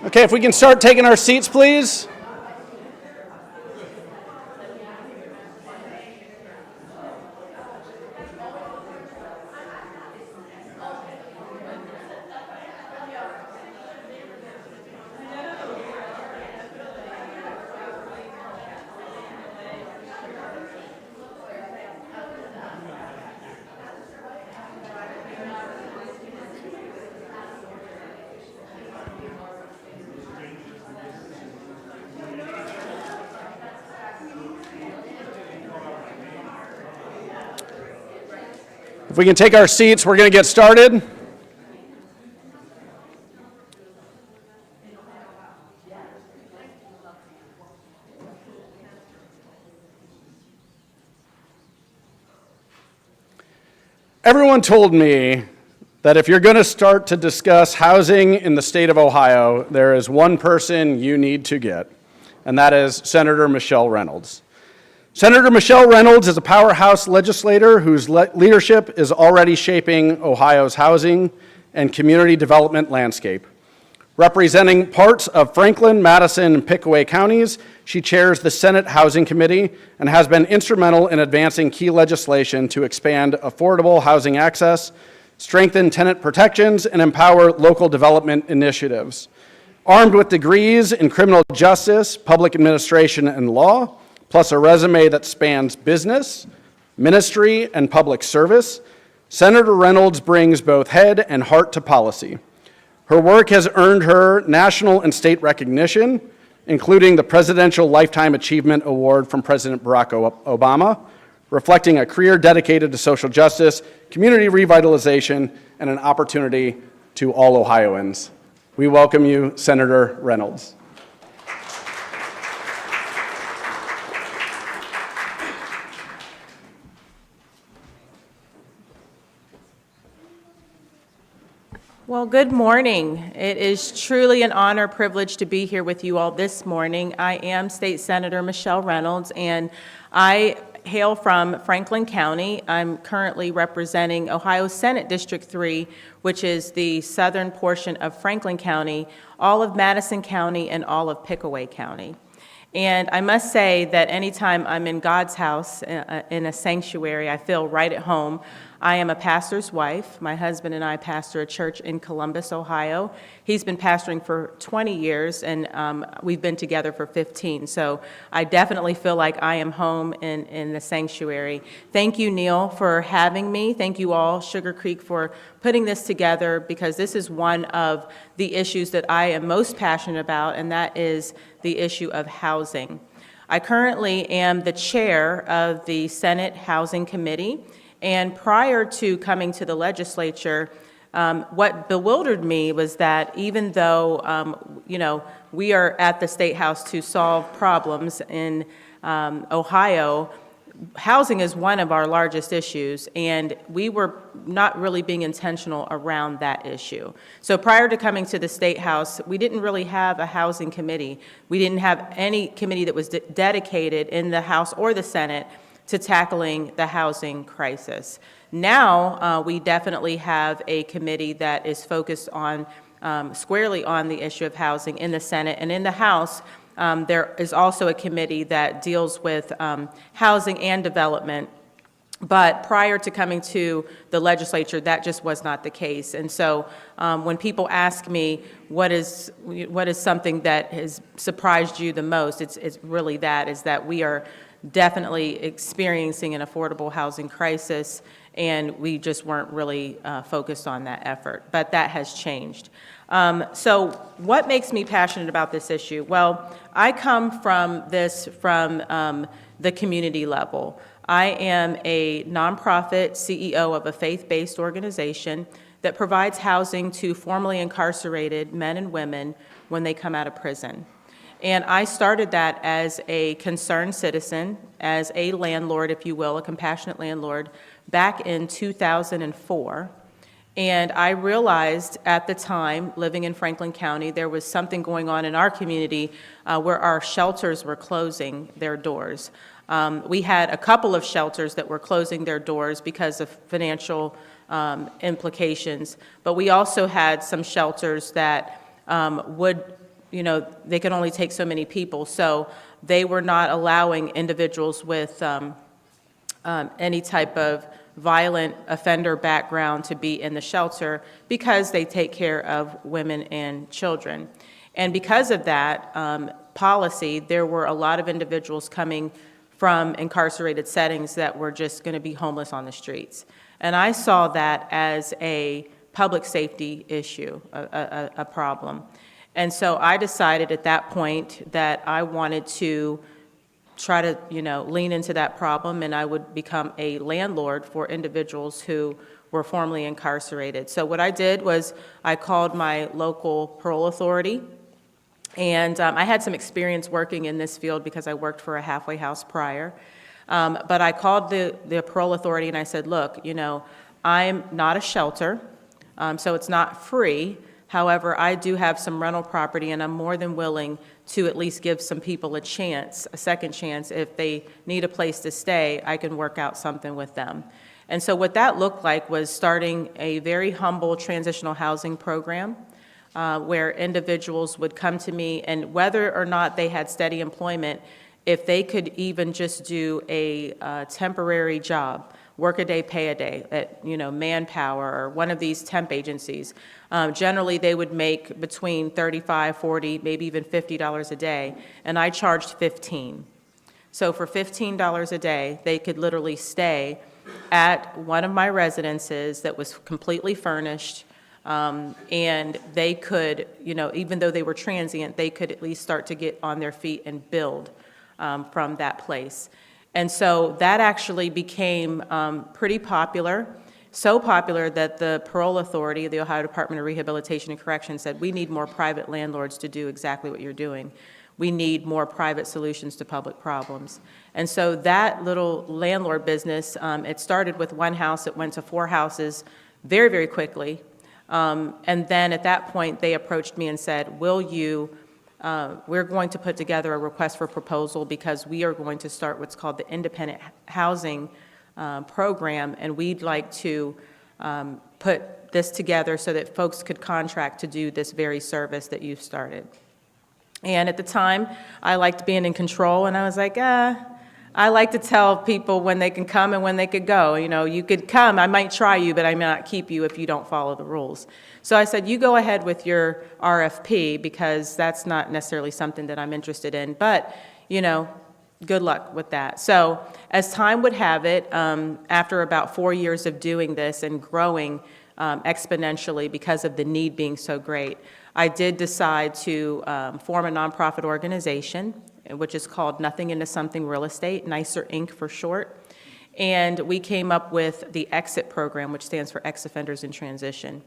Okay, if we can start taking our seats, please. If we can take our seats, we're going to get started. Everyone told me that if you're going to start to discuss housing in the state of Ohio, there is one person you need to get, and that is Senator Michele Reynolds. Senator Michele Reynolds is a powerhouse legislator whose leadership is already shaping Ohio's housing and community development landscape. Representing parts of Franklin, Madison, and Pickaway counties, she chairs the Senate Housing Committee and has been instrumental in advancing key legislation to expand affordable housing access, strengthen tenant protections, and empower local development initiatives. Armed with degrees in criminal justice, public administration, and law, plus a resume that spans business, ministry, and public service, Senator Reynolds brings both head and heart to policy. Her work has earned her national and state recognition, including the Presidential Lifetime Achievement Award from President Barack Obama, reflecting a career dedicated to social justice, community revitalization, and an opportunity to all Ohioans. We welcome you, Senator Reynolds. Well, good morning. It is truly an honor, privilege to be here with you all this morning. I am State Senator Michele Reynolds, and I hail from Franklin County. I'm currently representing Ohio Senate District 3, which is the southern portion of Franklin County, all of Madison County, and all of Pickaway County. And I must say that anytime I'm in God's house, in a sanctuary, I feel right at home. I am a pastor's wife. My husband and I pastor a church in Columbus, Ohio. He's been pastoring for 20 years, and we've been together for 15. So I definitely feel like I am home in the sanctuary. Thank you, Neal, for having me. Thank you all, Sugar Creek, for putting this together, because this is one of the issues that I am most passionate about, and that is the issue of housing. I currently am the chair of the Senate Housing Committee. And prior to coming to the legislature, what bewildered me was that even though, we are at the State House to solve problems in Ohio, housing is one of our largest issues, and we were not really being intentional around that issue. So prior to coming to the State House, we didn't really have a housing committee. We didn't have any committee that was dedicated in the House or the Senate to tackling the housing crisis. Now, we definitely have a committee that is focused on, squarely on the issue of housing in the Senate. And in the House, there is also a committee that deals with housing and development. But prior to coming to the legislature, that just was not the case. And so when people ask me, what is something that has surprised you the most, it's really that, is that we are definitely experiencing an affordable housing crisis, and we just weren't really focused on that effort. But that has changed. So what makes me passionate about this issue? Well, I come from the community level. I am a nonprofit CEO of a faith-based organization that provides housing to formerly incarcerated men and women when they come out of prison. And I started that as a concerned citizen, as a landlord, if you will, a compassionate landlord, back in 2004. And I realized at the time, living in Franklin County, there was something going on in our community where our shelters were closing their doors. We had a couple of shelters that were closing their doors because of financial implications, but we also had some shelters that would they could only take so many people. So they were not allowing individuals with any type of violent offender background to be in the shelter because they take care of women and children. And because of that policy, there were a lot of individuals coming from incarcerated settings that were just going to be homeless on the streets. And I saw that as a public safety issue, a problem. And so I decided at that point that I wanted to try to, lean into that problem, and I would become a landlord for individuals who were formerly incarcerated. So what I did was I called my local parole authority, and I had some experience working in this field because I worked for a halfway house prior. But I called the parole authority and I said, look, I'm not a shelter, so it's not free. However, I do have some rental property, and I'm more than willing to at least give some people a chance, a second chance. If they need a place to stay, I can work out something with them. And so what that looked like was starting a very humble transitional housing program where individuals would come to me, and whether or not they had steady employment, if they could even just do a temporary job, work a day, pay a day at, Manpower or one of these temp agencies. Generally, they would make between $35, $40, maybe even $50 a day, and I charged $15. So for $15 a day, they could literally stay at one of my residences that was completely furnished, and they could, even though they were transient, they could at least start to get on their feet and build from that place. And so that actually became pretty popular, so popular that the parole authority, the Ohio Department of Rehabilitation and Correction, said, we need more private landlords to do exactly what you're doing. We need more private solutions to public problems. And so that little landlord business, it started with one house, it went to 4 houses very, very quickly. And then at that point, they approached me and said, will you we're going to put together a request for proposal because we are going to start what's called the independent housing program, and we'd like to put this together so that folks could contract to do this very service that you've started. And at the time, I liked being in control, and I was like, I like to tell people when they can come and when they could go. You could come, I might try you, but I may not keep you if you don't follow the rules. So I said, you go ahead with your RFP because that's not necessarily something that I'm interested in, but, good luck with that. So as time would have it, after about 4 years of doing this and growing exponentially because of the need being so great, I did decide to form a nonprofit organization, which is called Nothing Into Something Real Estate, NICER Inc. for short. And we came up with the EXIT program, which stands for Ex-Offenders in Transition.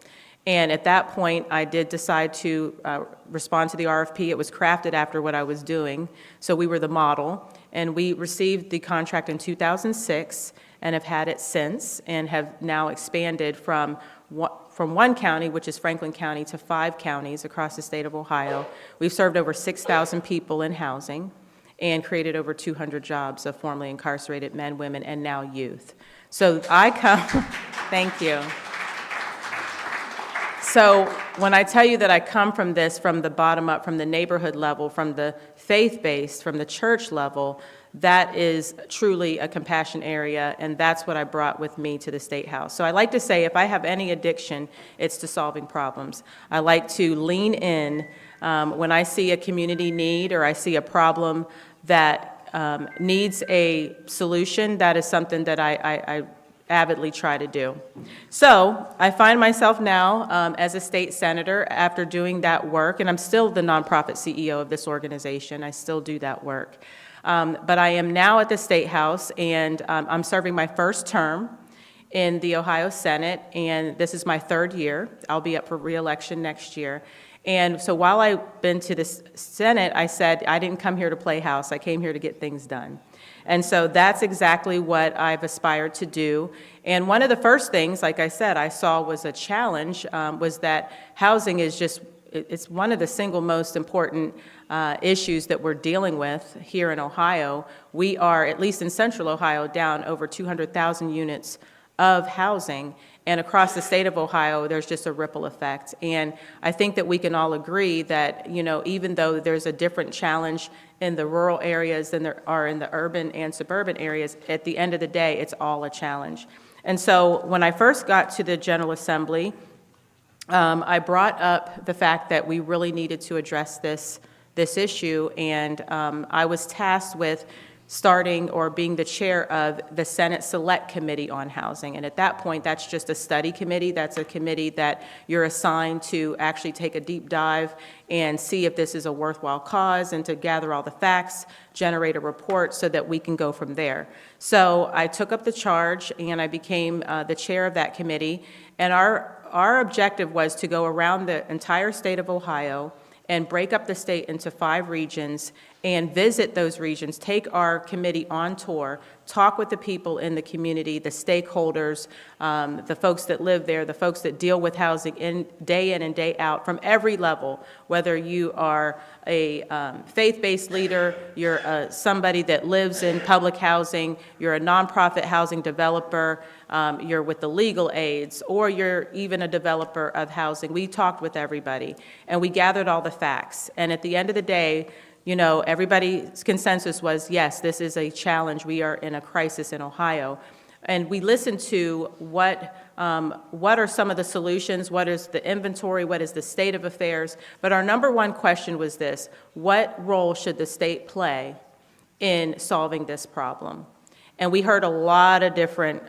And at that point, I did decide to respond to the RFP. It was crafted after what I was doing, so we were the model. And we received the contract in 2006 and have had it since, and have now expanded from one county, which is Franklin County, to 5 counties across the state of Ohio. We've served over 6,000 people in housing and created over 200 jobs of formerly incarcerated men, women, and now youth. So I come, thank you. So when I tell you that I come from this, from the bottom up, from the neighborhood level, from the faith-based, from the church level, that is truly a compassion area, and that's what I brought with me to the State House. So I like to say if I have any addiction, it's to solving problems. I like to lean in when I see a community need or I see a problem that needs a solution. That is something that I avidly try to do. So I find myself now as a state senator after doing that work, and I'm still the nonprofit CEO of this organization. I still do that work. But I am now at the State House, and I'm serving my first term in the Ohio Senate, and this is my 3rd year. I'll be up for re-election next year. And so while I've been to the Senate, I said, I didn't come here to play house. I came here to get things done. And so that's exactly what I've aspired to do. And one of the first things, like I said, I saw was a challenge, was that housing is just, it's one of the single most important issues that we're dealing with here in Ohio. We are, at least in central Ohio, down over 200,000 units of housing. And across the state of Ohio, there's just a ripple effect. And I think that we can all agree that, even though there's a different challenge in the rural areas than there are in the urban and suburban areas, at the end of the day, it's all a challenge. And so when I first got to the General Assembly, I brought up the fact that we really needed to address this issue, and I was tasked with starting or being the chair of the Senate Select Committee on Housing. And at that point, that's just a study committee. That's a committee that you're assigned to actually take a deep dive and see if this is a worthwhile cause and to gather all the facts, generate a report so that we can go from there. So I took up the charge and I became the chair of that committee. And our objective was to go around the entire state of Ohio and break up the state into 5 regions and visit those regions, take our committee on tour, talk with the people in the community, the stakeholders, the folks that live there, the folks that deal with housing in and day out from every level, whether you are a faith-based leader, you're somebody that lives in public housing, you're a nonprofit housing developer, you're with the legal aids, or you're even a developer of housing. We talked with everybody, and we gathered all the facts. And at the end of the day, everybody's consensus was, yes, this is a challenge. We are in a crisis in Ohio. And we listened to what are some of the solutions, what is the inventory, what is the state of affairs. But our number one question was this: what role should the state play in solving this problem? And we heard a lot of different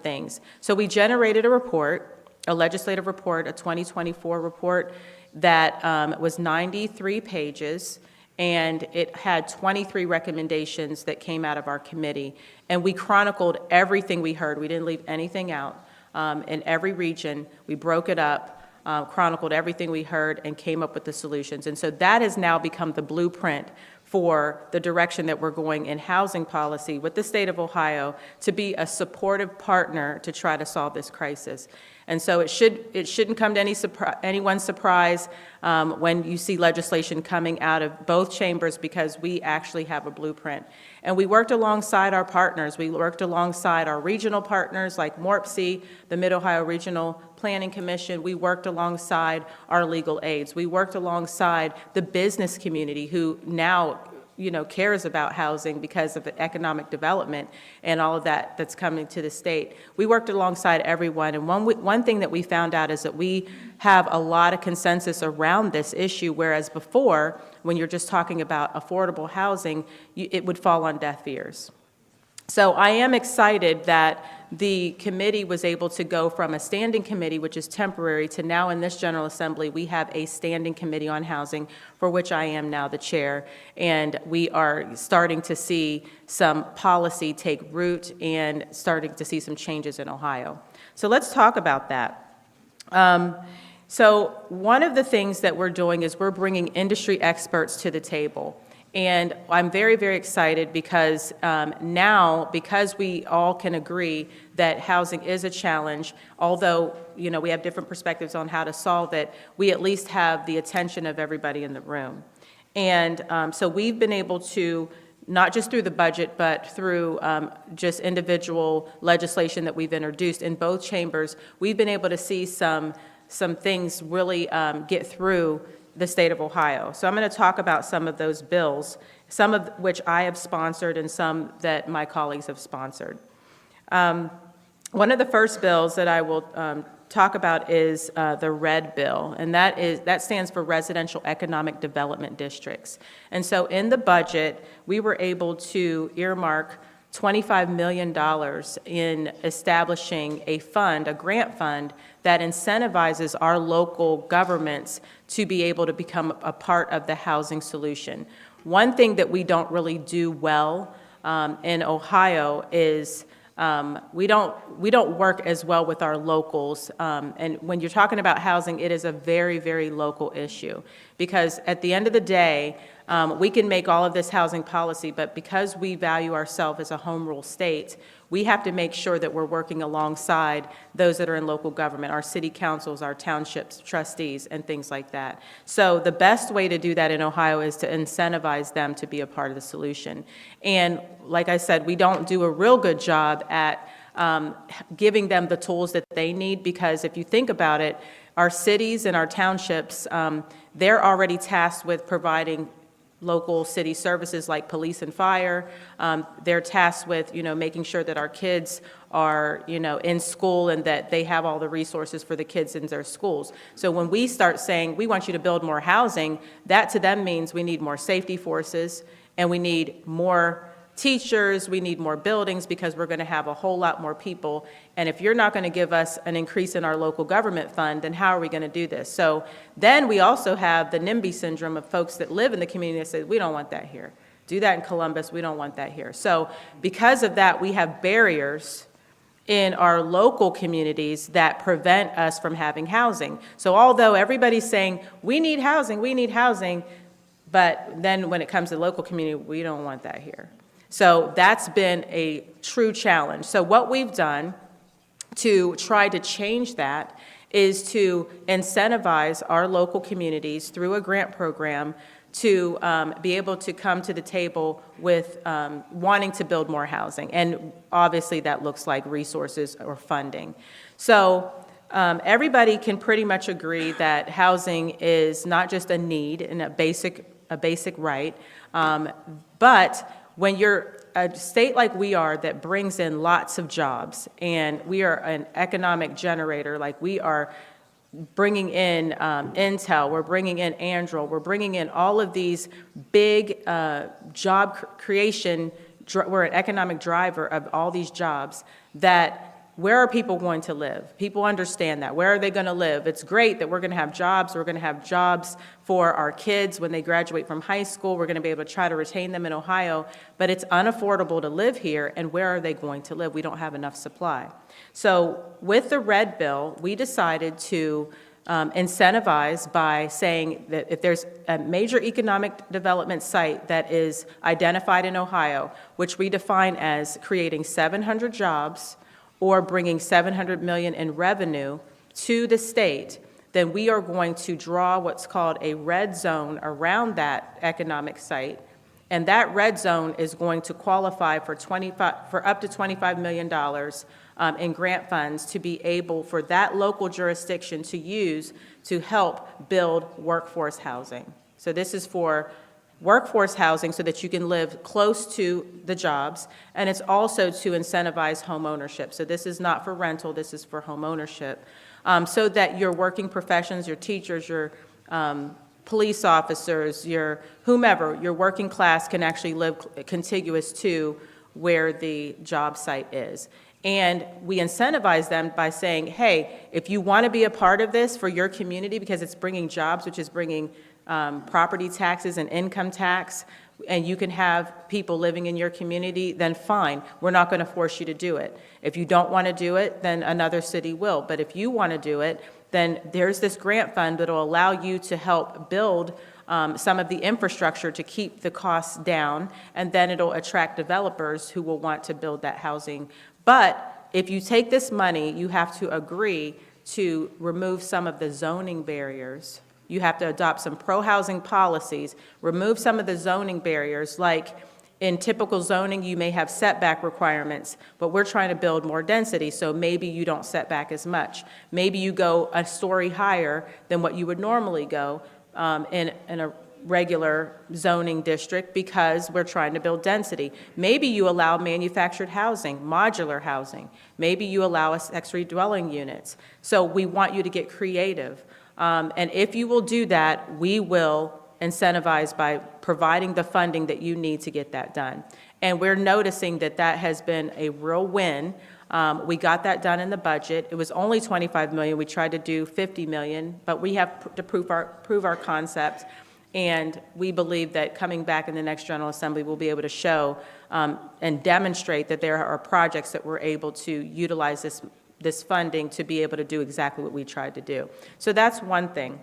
things. So we generated a report, a legislative report, a 2024 report that was 93 pages, and it had 23 recommendations that came out of our committee. And we chronicled everything we heard. We didn't leave anything out. In every region, we broke it up, chronicled everything we heard, and came up with the solutions. And so that has now become the blueprint for the direction that we're going in housing policy with the state of Ohio to be a supportive partner to try to solve this crisis. And so it shouldn't come to anyone's surprise when you see legislation coming out of both chambers, because we actually have a blueprint. And we worked alongside our partners. We worked alongside our regional partners like MORPC, the Mid-Ohio Regional Planning Commission. We worked alongside our legal aids. We worked alongside the business community who now cares about housing because of economic development and all of that that's coming to the state. We worked alongside everyone, and one thing that we found out is that we have a lot of consensus around this issue, whereas before, when you're just talking about affordable housing, it would fall on deaf ears. So I am excited that the committee was able to go from a standing committee, which is temporary, to now in this General Assembly, we have a standing committee on housing, for which I am now the chair. And we are starting to see some policy take root and starting to see some changes in Ohio. So let's talk about that. So one of the things that we're doing is we're bringing industry experts to the table. And I'm very, very excited because now, because we all can agree that housing is a challenge, although we have different perspectives on how to solve it, we at least have the attention of everybody in the room. And so we've been able to, not just through the budget, but through just individual legislation that we've introduced in both chambers, we've been able to see some things really get through the state of Ohio. So I'm going to talk about some of those bills, some of which I have sponsored and some that my colleagues have sponsored. One of the first bills that I will talk about is the RED bill, and that stands for Residential Economic Development Districts. And so in the budget, we were able to earmark $25 million in establishing a fund, a grant fund, that incentivizes our local governments to be able to become a part of the housing solution. One thing that we don't really do well in Ohio is we don't work as well with our locals. And when you're talking about housing, it is a very, very local issue. Because at the end of the day, we can make all of this housing policy, but because we value ourselves as a home rule state, we have to make sure that we're working alongside those that are in local government, our city councils, our townships, trustees, and things like that. So the best way to do that in Ohio is to incentivize them to be a part of the solution. And like I said, we don't do a real good job at giving them the tools that they need, because if you think about it, our cities and our townships, they're already tasked with providing local city services like police and fire. They're tasked with, making sure that our kids are, in school and that they have all the resources for the kids in their schools. So when we start saying, we want you to build more housing, that to them means we need more safety forces and we need more teachers, we need more buildings, because we're going to have a whole lot more people. And if you're not going to give us an increase in our local government fund, then how are we going to do this? So then we also have the NIMBY syndrome of folks that live in the community that say, we don't want that here. Do that in Columbus, we don't want that here. So because of that, we have barriers in our local communities that prevent us from having housing. So although everybody's saying, we need housing, but then when it comes to the local community, we don't want that here. So that's been a true challenge. So what we've done to try to change that is to incentivize our local communities through a grant program to be able to come to the table with wanting to build more housing. And obviously that looks like resources or funding. So everybody can pretty much agree that housing is not just a need and a basic right, but when you're a state like we are that brings in lots of jobs, and we are an economic generator, like we are bringing in Intel, we're bringing in Andrew, we're bringing in all of these big job creation, we're an economic driver of all these jobs, that where are people going to live? People understand that. Where are they going to live? It's great that we're going to have jobs. We're going to have jobs for our kids when they graduate from high school. We're going to be able to try to retain them in Ohio, but it's unaffordable to live here, and where are they going to live? We don't have enough supply. So with the Red Bill, we decided to incentivize by saying that if there's a major economic development site that is identified in Ohio, which we define as creating 700 jobs, or bringing $700 million in revenue to the state, then we are going to draw what's called a red zone around that economic site. And that red zone is going to qualify for up to $25 million in grant funds to be able for that local jurisdiction to use to help build workforce housing. So this is for workforce housing so that you can live close to the jobs, and it's also to incentivize home ownership. So this is not for rental, this is for home ownership, so that your working professions, your teachers, your police officers, your whomever, your working class can actually live contiguous to where the job site is. And we incentivize them by saying, hey, if you want to be a part of this for your community because it's bringing jobs, which is bringing property taxes and income tax, and you can have people living in your community, then fine. We're not going to force you to do it. If you don't want to do it, then another city will. But if you want to do it, then there's this grant fund that will allow you to help build some of the infrastructure to keep the costs down, and then it'll attract developers who will want to build that housing. But if you take this money, you have to agree to remove some of the zoning barriers. You have to adopt some pro-housing policies, remove some of the zoning barriers, like in typical zoning, you may have setback requirements, but we're trying to build more density, so maybe you don't set back as much. Maybe you go a story higher than what you would normally go in a regular zoning district because we're trying to build density. Maybe you allow manufactured housing, modular housing. Maybe you allow accessory dwelling units. So we want you to get creative. And if you will do that, we will incentivize by providing the funding that you need to get that done. And we're noticing that that has been a real win. We got that done in the budget. It was only $25 million. We tried to do $50 million, but we have to prove our concept. And we believe that coming back in the next General Assembly, we'll be able to show and demonstrate that there are projects that we're able to utilize this funding to be able to do exactly what we tried to do. So that's one thing.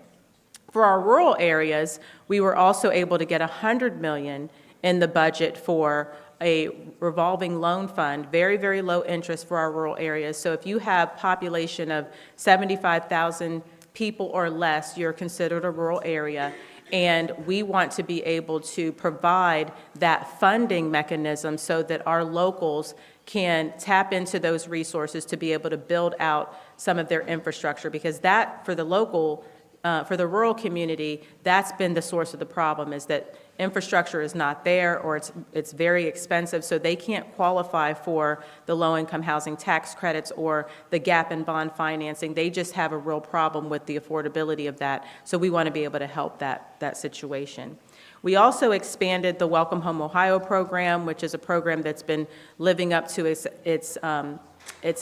For our rural areas, we were also able to get $100 million in the budget for a revolving loan fund, very, very low interest for our rural areas. So if you have population of 75,000 people or less, you're considered a rural area. And we want to be able to provide that funding mechanism so that our locals can tap into those resources to be able to build out some of their infrastructure, because that, for the local, for the rural community, that's been the source of the problem, is that infrastructure is not there, or it's very expensive, so they can't qualify for the low-income housing tax credits or the gap in bond financing. They just have a real problem with the affordability of that, so we want to be able to help that situation. We also expanded the Welcome Home Ohio program, which is a program that's been living up to its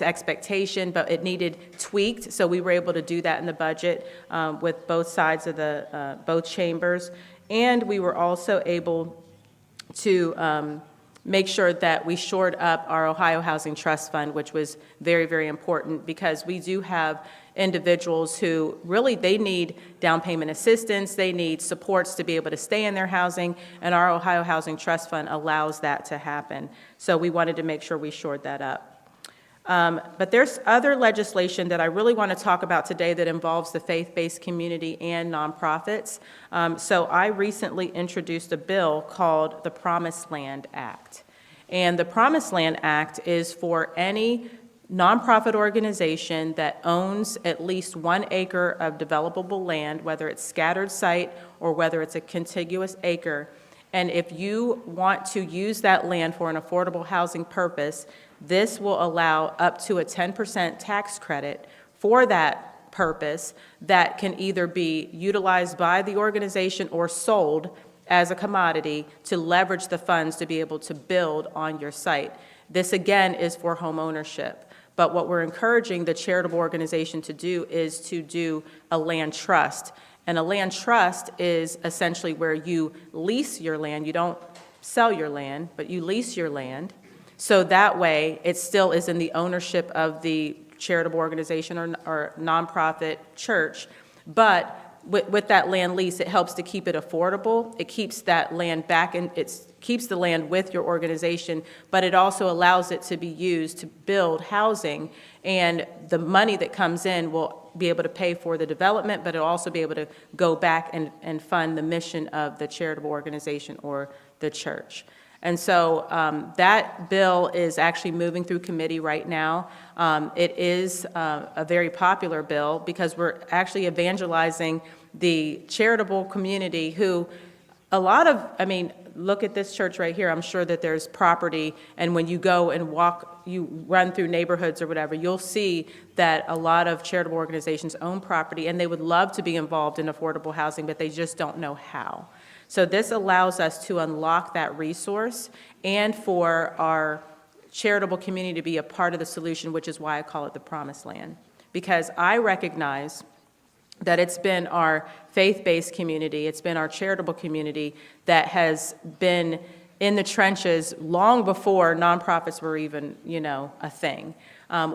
expectation, but it needed tweaked, so we were able to do that in the budget with both sides of both chambers. And we were also able to make sure that we shored up our Ohio Housing Trust Fund, which was very, very important, because we do have individuals who really, they need down payment assistance, they need supports to be able to stay in their housing, and our Ohio Housing Trust Fund allows that to happen. So we wanted to make sure we shored that up. But there's other legislation that I really want to talk about today that involves the faith-based community and nonprofits. So I recently introduced a bill called the Promised Land Act. And the Promised Land Act is for any nonprofit organization that owns at least 1 acre of developable land, whether it's scattered site or whether it's a contiguous acre. And if you want to use that land for an affordable housing purpose, this will allow up to a 10% tax credit for that purpose that can either be utilized by the organization or sold as a commodity to leverage the funds to be able to build on your site. This, again, is for home ownership. But what we're encouraging the charitable organization to do is to do a land trust. And a land trust is essentially where you lease your land. You don't sell your land, but you lease your land. So that way, it still is in the ownership of the charitable organization or nonprofit church. But with that land lease, it helps to keep it affordable. It keeps that land back, and it keeps the land with your organization, but it also allows it to be used to build housing. And the money that comes in will be able to pay for the development, but it'll also be able to go back and fund the mission of the charitable organization or the church. And so that bill is actually moving through committee right now. It is a very popular bill because we're actually evangelizing the charitable community who look at this church right here. I'm sure that there's property, and when you go and walk, you run through neighborhoods or whatever, you'll see that a lot of charitable organizations own property, and they would love to be involved in affordable housing, but they just don't know how. So this allows us to unlock that resource and for our charitable community to be a part of the solution, which is why I call it the Promised Land. Because I recognize that it's been our faith-based community, it's been our charitable community that has been in the trenches long before nonprofits were even, a thing.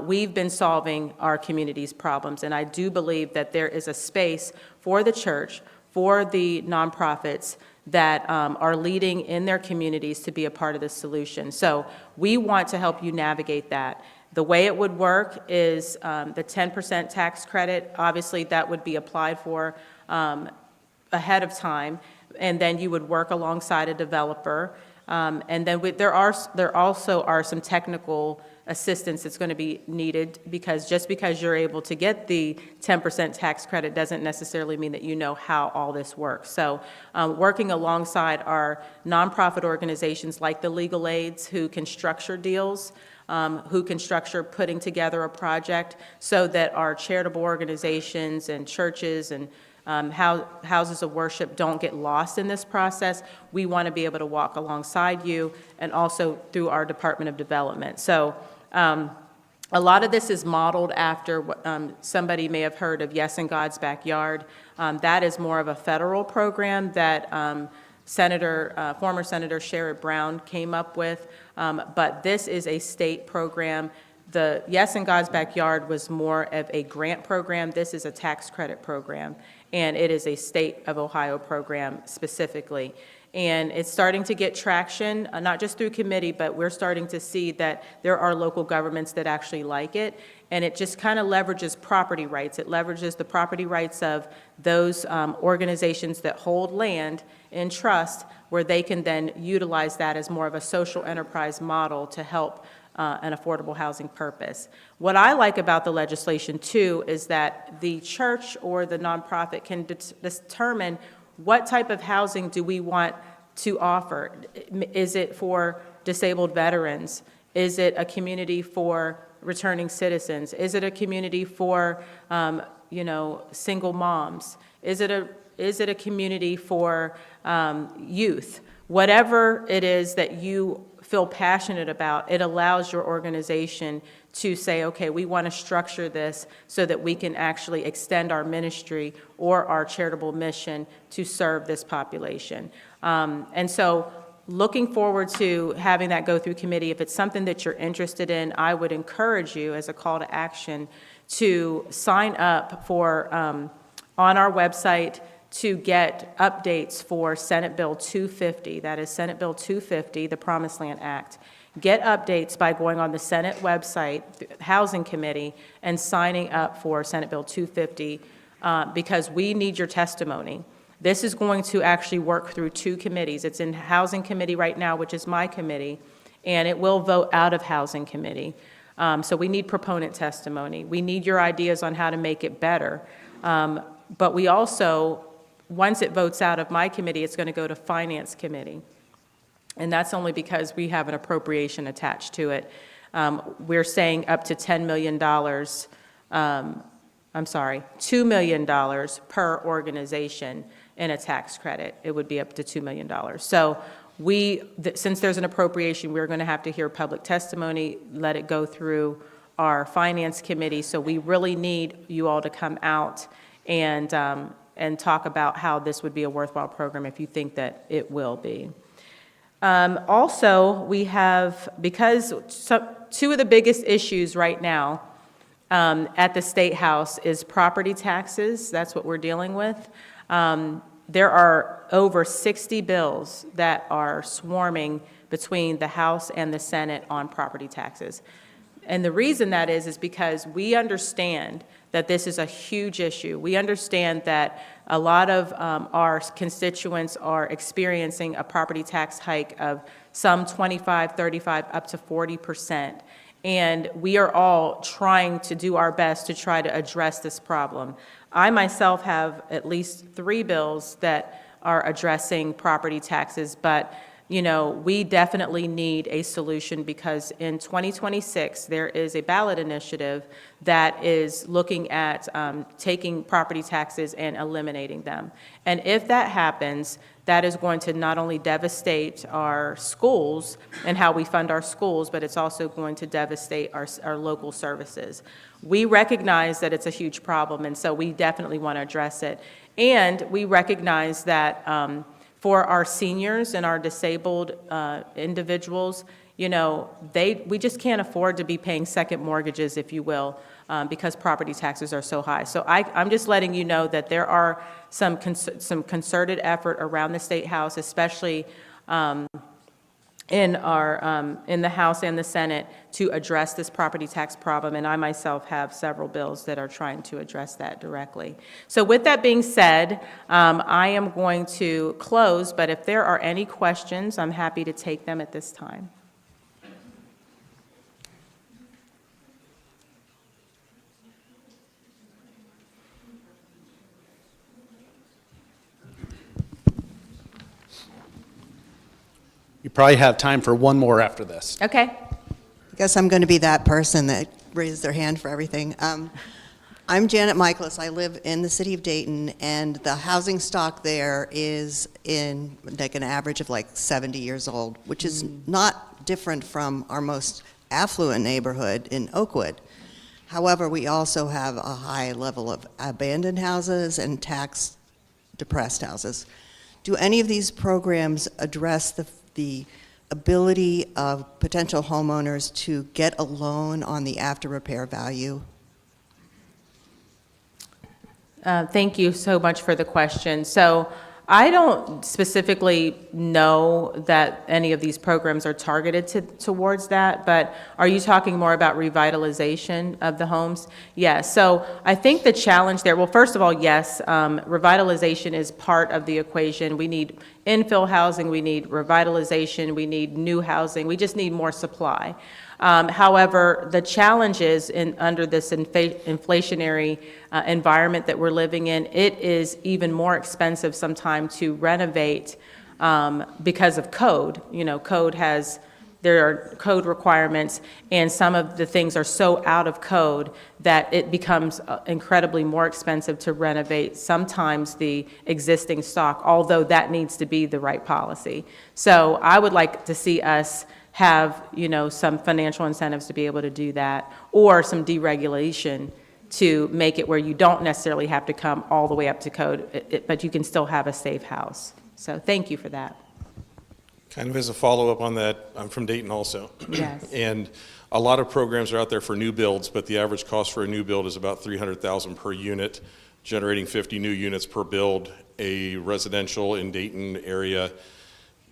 We've been solving our community's problems, and I do believe that there is a space for the church, for the nonprofits that are leading in their communities to be a part of the solution. So we want to help you navigate that. The way it would work is the 10% tax credit. Obviously, that would be applied for ahead of time, and then you would work alongside a developer. And then there also are some technical assistance that's going to be needed, because just because you're able to get the 10% tax credit doesn't necessarily mean that you know how all this works. So working alongside our nonprofit organizations like the legal aids who can structure deals, who can structure putting together a project so that our charitable organizations and churches and houses of worship don't get lost in this process. We want to be able to walk alongside you, and also through our Department of Development. So a lot of this is modeled after what somebody may have heard of Yes in God's Backyard. That is more of a federal program that former Senator Sherrod Brown came up with, but this is a state program. The Yes in God's Backyard was more of a grant program. This is a tax credit program, and it is a state of Ohio program specifically. And it's starting to get traction, not just through committee, but we're starting to see that there are local governments that actually like it. And it just kind of leverages property rights. It leverages the property rights of those organizations that hold land in trust, where they can then utilize that as more of a social enterprise model to help an affordable housing purpose. What I like about the legislation too is that the church or the nonprofit can determine what type of housing do we want to offer. Is it for disabled veterans? Is it a community for returning citizens? Is it a community for single moms? Is it a community for youth? Whatever it is that you feel passionate about, it allows your organization to say, okay, we want to structure this so that we can actually extend our ministry or our charitable mission to serve this population. And so looking forward to having that go through committee. If it's something that you're interested in, I would encourage you as a call to action to sign up for, on our website, to get updates for Senate Bill 250. That is Senate Bill 250, the Promised Land Act. Get updates by going on the Senate website, Housing Committee, and signing up for Senate Bill 250 because we need your testimony. This is going to actually work through two committees. It's in Housing Committee right now, which is my committee, and it will vote out of Housing Committee. So we need proponent testimony. We need your ideas on how to make it better. But we also, once it votes out of my committee, it's going to go to Finance Committee. And that's only because we have an appropriation attached to it. We're saying up to $10 million, $2 million per organization in a tax credit. It would be up to $2 million. So since there's an appropriation, we're going to have to hear public testimony, let it go through our Finance Committee. So we really need you all to come out and talk about how this would be a worthwhile program if you think that it will be. Also, we have, because two of the biggest issues right now at the State House is property taxes. That's what we're dealing with. There are over 60 bills that are swarming between the House and the Senate on property taxes. And the reason that is because we understand that this is a huge issue. We understand that a lot of our constituents are experiencing a property tax hike of some 25, 35, up to 40%. And we are all trying to do our best to try to address this problem. I myself have at least 3 bills that are addressing property taxes, but we definitely need a solution because in 2026, there is a ballot initiative that is looking at taking property taxes and eliminating them. And if that happens, that is going to not only devastate our schools and how we fund our schools, but it's also going to devastate our local services. We recognize that it's a huge problem, and so we definitely want to address it. And we recognize that for our seniors and our disabled individuals, we just can't afford to be paying second mortgages, if you will, because property taxes are so high. So I'm just letting you know that there are some concerted effort around the State House, especially in the House and the Senate, to address this property tax problem, and I myself have several bills that are trying to address that directly. So with that being said, I am going to close, but if there are any questions, I'm happy to take them at this time. You probably have time for one more after this. Okay. I guess I'm going to be that person that raised their hand for everything. I'm Janet Michaelis. I live in the city of Dayton, and the housing stock there is in like an average of like 70 years old, which is not different from our most affluent neighborhood in Oakwood. However, we also have a high level of abandoned houses and tax-depressed houses. Do any of these programs address the ability of potential homeowners to get a loan on the after-repair value? Thank you so much for the question. So I don't specifically know that any of these programs are targeted towards that, but are you talking more about revitalization of the homes? Yes, so I think the challenge there, well, first of all, yes, revitalization is part of the equation. We need infill housing, we need revitalization, we need new housing, we just need more supply. However, the challenge is under this inflationary environment that we're living in, it is even more expensive sometimes to renovate because of code. You know, there are code requirements, and some of the things are so out of code that it becomes incredibly more expensive to renovate sometimes the existing stock, although that needs to be the right policy. So I would like to see us have, you know, some financial incentives to be able to do that, or some deregulation to make it where you don't necessarily have to come all the way up to code, but you can still have a safe house. So thank you for that. Kind of as a follow-up on that, I'm from Dayton also. Yes. And a lot of programs are out there for new builds, but the average cost for a new build is about $300,000 per unit, generating 50 new units per build. A residential in Dayton area,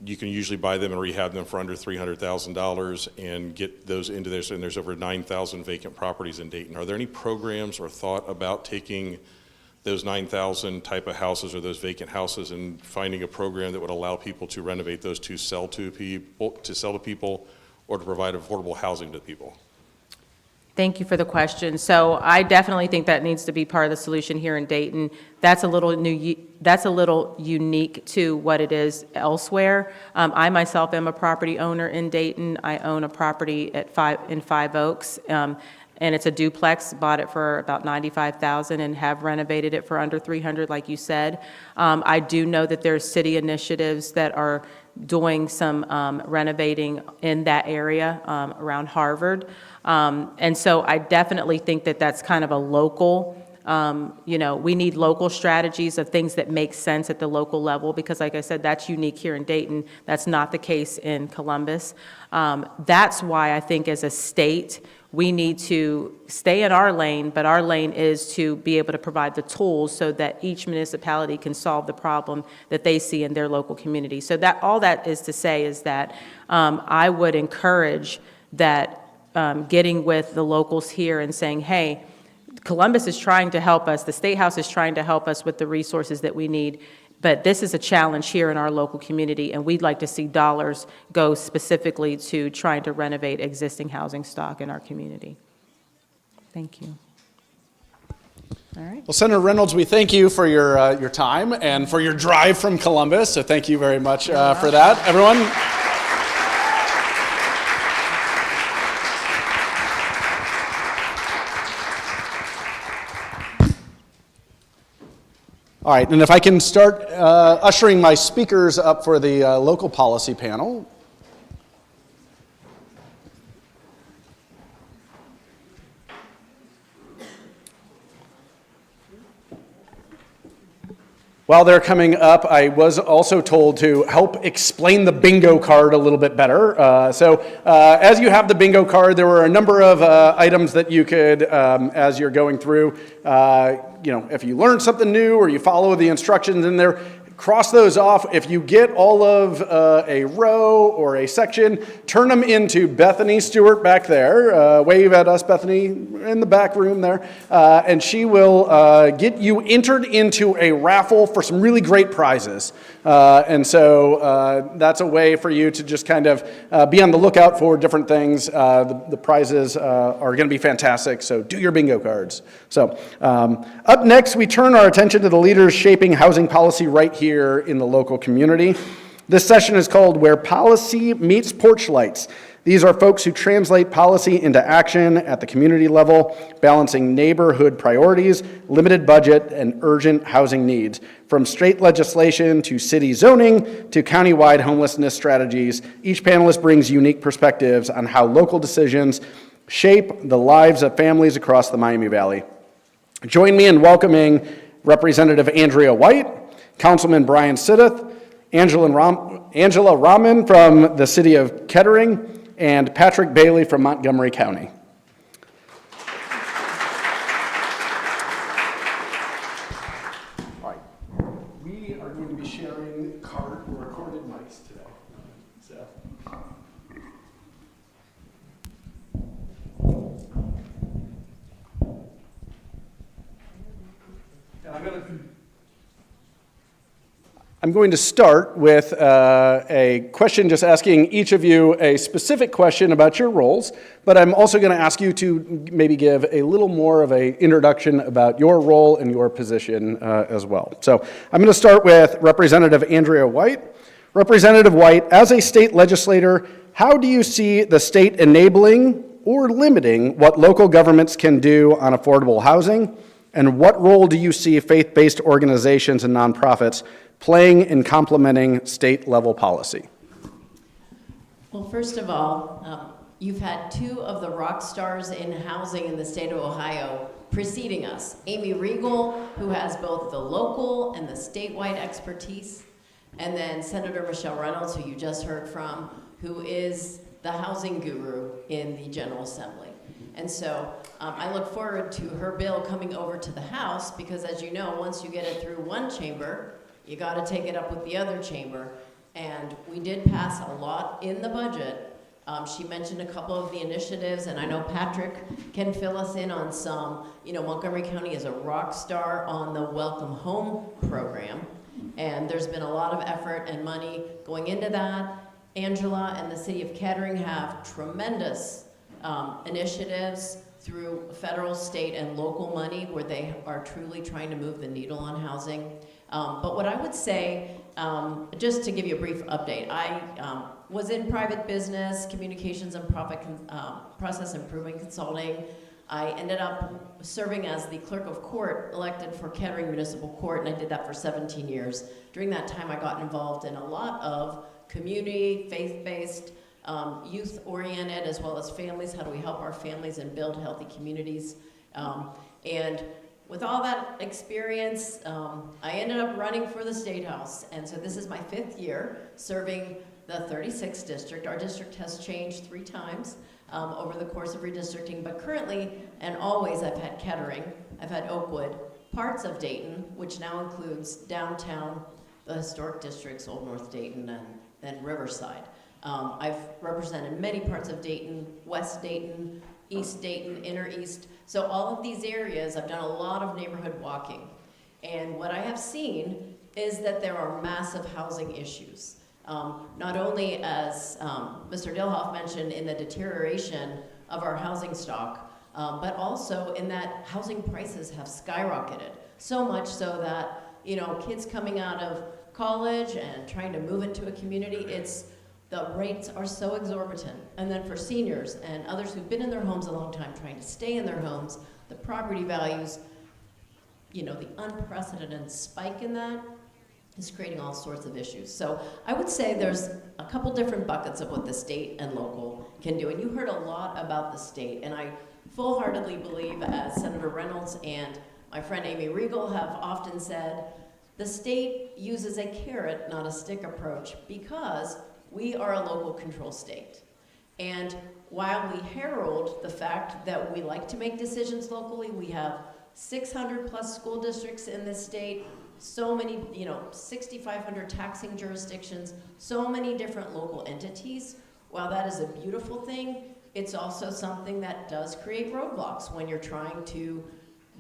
you can usually buy them and rehab them for under $300,000 and get those into there. And there's over 9,000 vacant properties in Dayton. Are there any programs or thought about taking those 9,000 type of houses or those vacant houses and finding a program that would allow people to renovate those to sell to people, or to provide affordable housing to people? Thank you for the question. So I definitely think that needs to be part of the solution here in Dayton. That's a little unique to what it is elsewhere. I myself am a property owner in Dayton. I own a property in Five Oaks, and it's a duplex. Bought it for about $95,000 and have renovated it for under $300,000, like you said. I do know that there's city initiatives that are doing some renovating in that area around Harvard. And so I definitely think that that's kind of a local, you know, we need local strategies of things that make sense at the local level, because like I said, that's unique here in Dayton. That's not the case in Columbus. That's why I think as a state, we need to stay in our lane, but our lane is to be able to provide the tools so that each municipality can solve the problem that they see in their local community. So that all that is to say is that I would encourage that getting with the locals here and saying, hey, Columbus is trying to help us, the State House is trying to help us with the resources that we need, but this is a challenge here in our local community, and we'd like to see dollars go specifically to trying to renovate existing housing stock in our community. Thank you. All right. Well, Senator Reynolds, we thank you for your time and for your drive from Columbus, so thank you very much for that. Everyone. All right, and if I can start ushering my speakers up for the local policy panel. While they're coming up, I was also told to help explain the bingo card a little bit better. As you have the bingo card, there were a number of items that you could, as you're going through, if you learned something new or you follow the instructions in there, cross those off. If you get all of a row or a section, turn them into Bethany Stewart back there. Wave at us, Bethany, in the back room there. And she will get you entered into a raffle for some really great prizes. That's a way for you to just kind of be on the lookout for different things. The prizes are going to be fantastic, so do your bingo cards. So up next, we turn our attention to the leaders shaping housing policy right here in the local community. This session is called Where Policy Meets Porchlights. These are folks who translate policy into action at the community level, balancing neighborhood priorities, limited budget, and urgent housing needs. From state legislation to city zoning to countywide homelessness strategies, each panelist brings unique perspectives on how local decisions shape the lives of families across the Miami Valley. Join me in welcoming Representative Andrea White, Councilman Bryan Suddith, Angela Rahman from the city of Kettering, and Patrick Bailey from Montgomery County. All right. We are going to be sharing card or recorded mics today. So. And I'm going to start with a question just asking each of you a specific question about your roles, but I'm also going to ask you to maybe give a little more of an introduction about your role and your position as well. So I'm going to start with Representative Andrea White. Representative White, as a state legislator, how do you see the state enabling or limiting what local governments can do on affordable housing? And what role do you see faith-based organizations and nonprofits playing in complementing state-level policy? Well, first of all, you've had two of the rock stars in housing in the state of Ohio preceding us. Amy Riegel, who has both the local and the statewide expertise, and then Senator Michele Reynolds, who you just heard from, who is the housing guru in the General Assembly. And so I look forward to her bill coming over to the House because, as you know, once you get it through one chamber, you got to take it up with the other chamber. And we did pass a lot in the budget. She mentioned a couple of the initiatives, and I know Patrick can fill us in on some. You know, Montgomery County is a rock star on the Welcome Home program, and there's been a lot of effort and money going into that. Angela and the city of Kettering have tremendous initiatives through federal, state, and local money where they are truly trying to move the needle on housing. But what I would say, just to give you a brief update, I was in private business, communications and process improvement consulting. I ended up serving as the clerk of court elected for Kettering Municipal Court, and I did that for 17 years. During that time, I got involved in a lot of community, faith-based, youth-oriented, as well as families. How do we help our families and build healthy communities? And with all that experience, I ended up running for the State House. And so this is my 5th year serving the 36th district. Our district has changed 3 times over the course of redistricting, but currently and always I've had Kettering, I've had Oakwood, parts of Dayton, which now includes downtown, the historic districts, Old North Dayton, and then Riverside. I've represented many parts of Dayton, West Dayton, East Dayton, Inner East. So all of these areas, I've done a lot of neighborhood walking. And what I have seen is that there are massive housing issues. Not only, as Mr. Dilhoff mentioned, in the deterioration of our housing stock, but also in that housing prices have skyrocketed. So much so that, you know, kids coming out of college and trying to move into a community, the rates are so exorbitant. And then for seniors and others who've been in their homes a long time trying to stay in their homes, the property values, you know, the unprecedented spike in that is creating all sorts of issues. So I would say there's a couple different buckets of what the state and local can do. And you heard a lot about the state, and I full-heartedly believe, as Senator Reynolds and my friend Amy Riegel have often said, the state uses a carrot, not a stick approach, because we are a local control state. And while we herald the fact that we like to make decisions locally, we have 600 plus school districts in this state, so many, 6,500 taxing jurisdictions, so many different local entities. While that is a beautiful thing, it's also something that does create roadblocks when you're trying to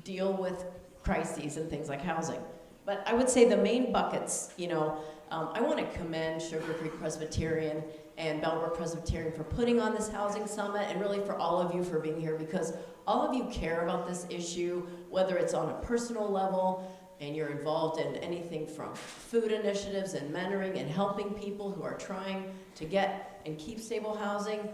deal with crises and things like housing. But I would say the main buckets, I want to commend Sugar Creek Presbyterian and Bellbrook Presbyterian for putting on this housing summit, and really for all of you for being here, because all of you care about this issue, whether it's on a personal level and you're involved in anything from food initiatives and mentoring and helping people who are trying to get and keep stable housing,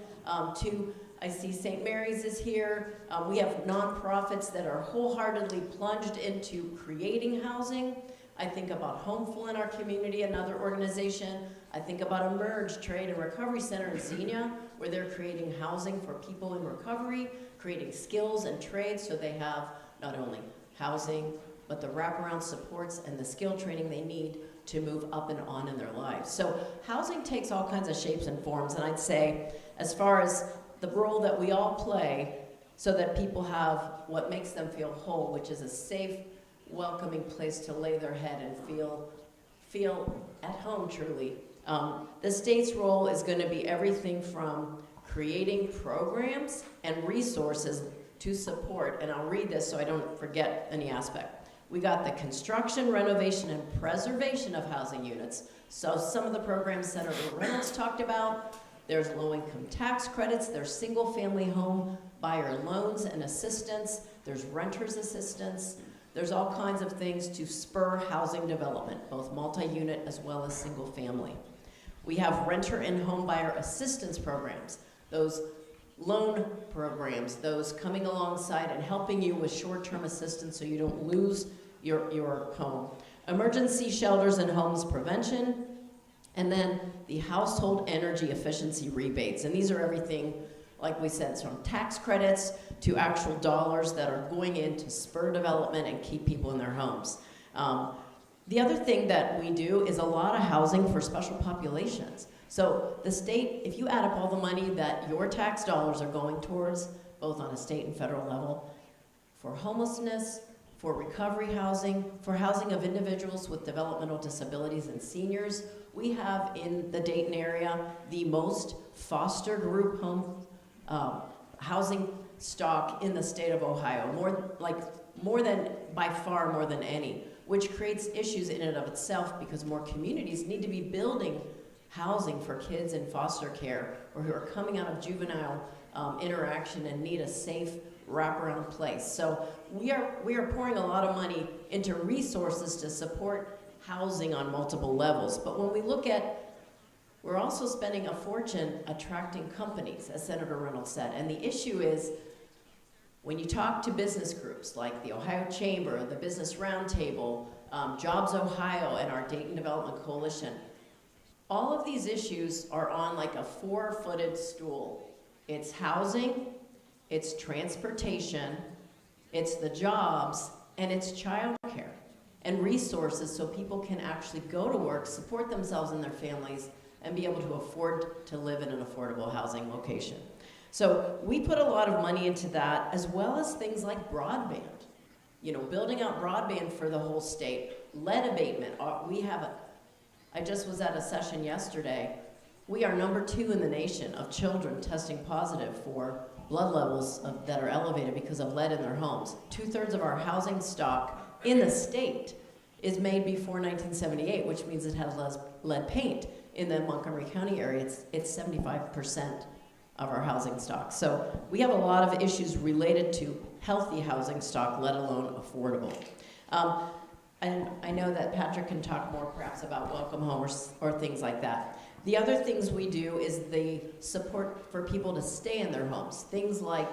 to, I see St. Mary's is here. We have nonprofits that are wholeheartedly plunged into creating housing. I think about Homeful in our community, another organization. I think about Emerge Trade and Recovery Center in Xenia, where they're creating housing for people in recovery, creating skills and trades so they have not only housing, but the wraparound supports and the skill training they need to move up and on in their lives. So housing takes all kinds of shapes and forms, and I'd say, as far as the role that we all play so that people have what makes them feel whole, which is a safe, welcoming place to lay their head and feel feel at home truly. The state's role is going to be everything from creating programs and resources to support, and I'll read this so I don't forget any aspect. We got the construction, renovation, and preservation of housing units. So some of the programs Senator Reynolds talked about, there's low-income tax credits, there's single-family home buyer loans and assistance, there's renters assistance, there's all kinds of things to spur housing development, both multi-unit as well as single-family. We have renter and home buyer assistance programs, those loan programs, those coming alongside and helping you with short-term assistance so you don't lose your home. Emergency shelters and homes prevention, and then the household energy efficiency rebates. And these are everything, like we said, from tax credits to actual dollars that are going in to spur development and keep people in their homes. The other thing that we do is a lot of housing for special populations. So the state, if you add up all the money that your tax dollars are going towards, both on a state and federal level, for homelessness, for recovery housing, for housing of individuals with developmental disabilities and seniors, we have in the Dayton area the most foster group home housing stock in the state of Ohio, by far more than any, which creates issues in and of itself because more communities need to be building housing for kids in foster care or who are coming out of juvenile interaction and need a safe wraparound place. So we are pouring a lot of money into resources to support housing on multiple levels. But when we look at, we're also spending a fortune attracting companies, as Senator Reynolds said. And the issue is, when you talk to business groups like the Ohio Chamber, the Business Roundtable, Jobs Ohio, and our Dayton Development Coalition, all of these issues are on like a four-footed stool. It's housing, it's transportation, it's the jobs, and it's childcare and resources so people can actually go to work, support themselves and their families, and be able to afford to live in an affordable housing location. So we put a lot of money into that, as well as things like broadband. You know, building out broadband for the whole state, lead abatement. I just was at a session yesterday. We are #2 in the nation of children testing positive for blood levels that are elevated because of lead in their homes. 2/3 of our housing stock in the state is made before 1978, which means it has lead paint. In the Montgomery County area, it's 75% of our housing stock. So we have a lot of issues related to healthy housing stock, let alone affordable. And I know that Patrick can talk more perhaps about Welcome Home or things like that. The other things we do is the support for people to stay in their homes. Things like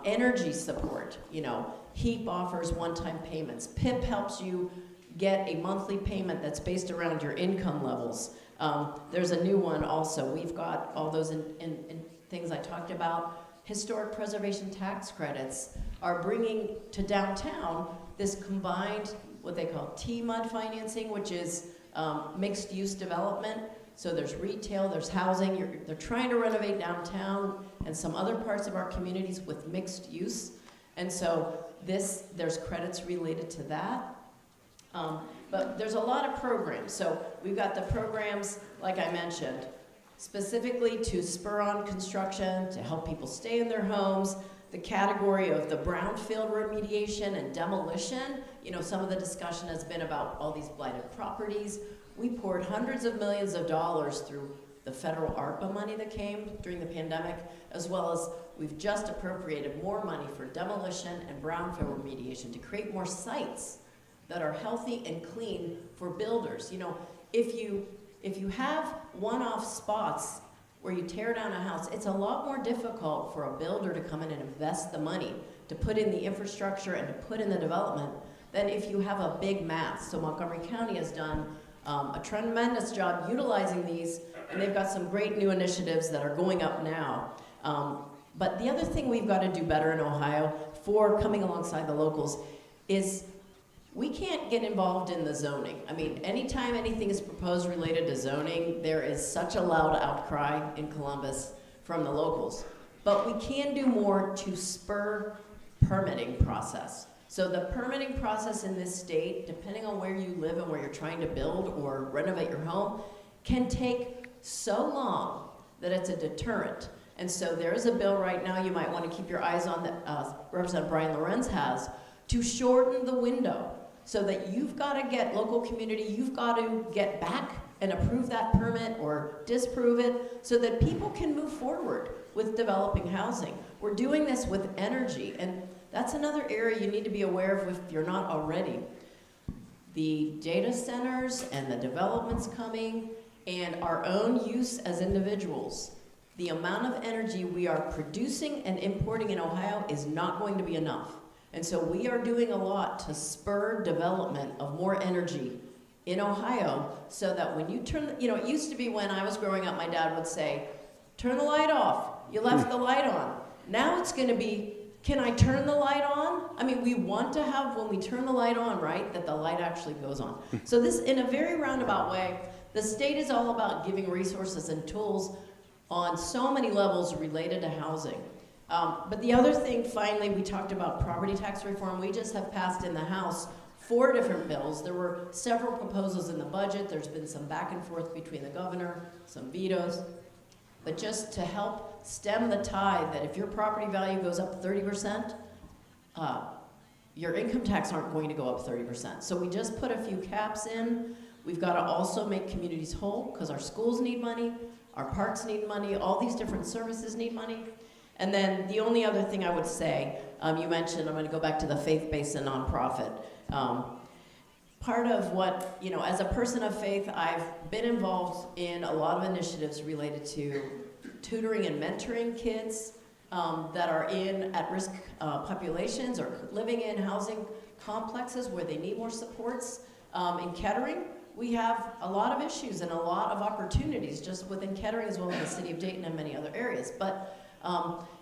energy support, HEAP offers one-time payments. PIP helps you get a monthly payment that's based around your income levels. There's a new one also. We've got all those in things I talked about. Historic preservation tax credits are bringing to downtown this combined, what they call T-MUD financing, which is mixed use development. So there's retail, there's housing. They're trying to renovate downtown and some other parts of our communities with mixed use. And so there's credits related to that. But there's a lot of programs. So we've got the programs, like I mentioned, specifically to spur on construction, to help people stay in their homes, the category of the brownfield remediation and demolition. Some of the discussion has been about all these blighted properties. We poured hundreds of millions of dollars through the federal ARPA money that came during the pandemic, as well as we've just appropriated more money for demolition and brownfield remediation to create more sites that are healthy and clean for builders. If you have one-off spots where you tear down a house, it's a lot more difficult for a builder to come in and invest the money to put in the infrastructure and to put in the development than if you have a big mass. So Montgomery County has done a tremendous job utilizing these, and they've got some great new initiatives that are going up now. But the other thing we've got to do better in Ohio for coming alongside the locals is we can't get involved in the zoning. I mean, anytime anything is proposed related to zoning, there is such a loud outcry in Columbus from the locals. But we can do more to spur permitting process. So the permitting process in this state, depending on where you live and where you're trying to build or renovate your home, can take so long that it's a deterrent. And so there is a bill right now you might want to keep your eyes on that Representative Bryan Lorenz has, to shorten the window so that you've got to get local community, you've got to get back and approve that permit or disprove it so that people can move forward with developing housing. We're doing this with energy, and that's another area you need to be aware of if you're not already. The data centers and the developments coming and our own use as individuals, the amount of energy we are producing and importing in Ohio is not going to be enough. And so we are doing a lot to spur development of more energy in Ohio so that when you turn, it used to be when I was growing up, my dad would say, turn the light off, you left the light on. Now it's gonna be, can I turn the light on? I mean, we want to have, when we turn the light on, right, that the light actually goes on. So this, in a very roundabout way, the state is all about giving resources and tools on so many levels related to housing. But the other thing, finally, we talked about property tax reform. We just have passed in the House 4 different bills. There were several proposals in the budget. There's been some back and forth between the governor, some vetoes. But just to help stem the tide that if your property value goes up 30%, your income tax aren't going to go up 30%. So we just put a few caps in. We've got to also make communities whole because our schools need money, our parks need money, all these different services need money. And then the only other thing I would say, you mentioned, I'm going to go back to the faith-based and nonprofit. Part of what, as a person of faith, I've been involved in a lot of initiatives related to tutoring and mentoring kids that are in at-risk populations or living in housing complexes where they need more supports. In Kettering, we have a lot of issues and a lot of opportunities just within Kettering as well as the city of Dayton and many other areas. But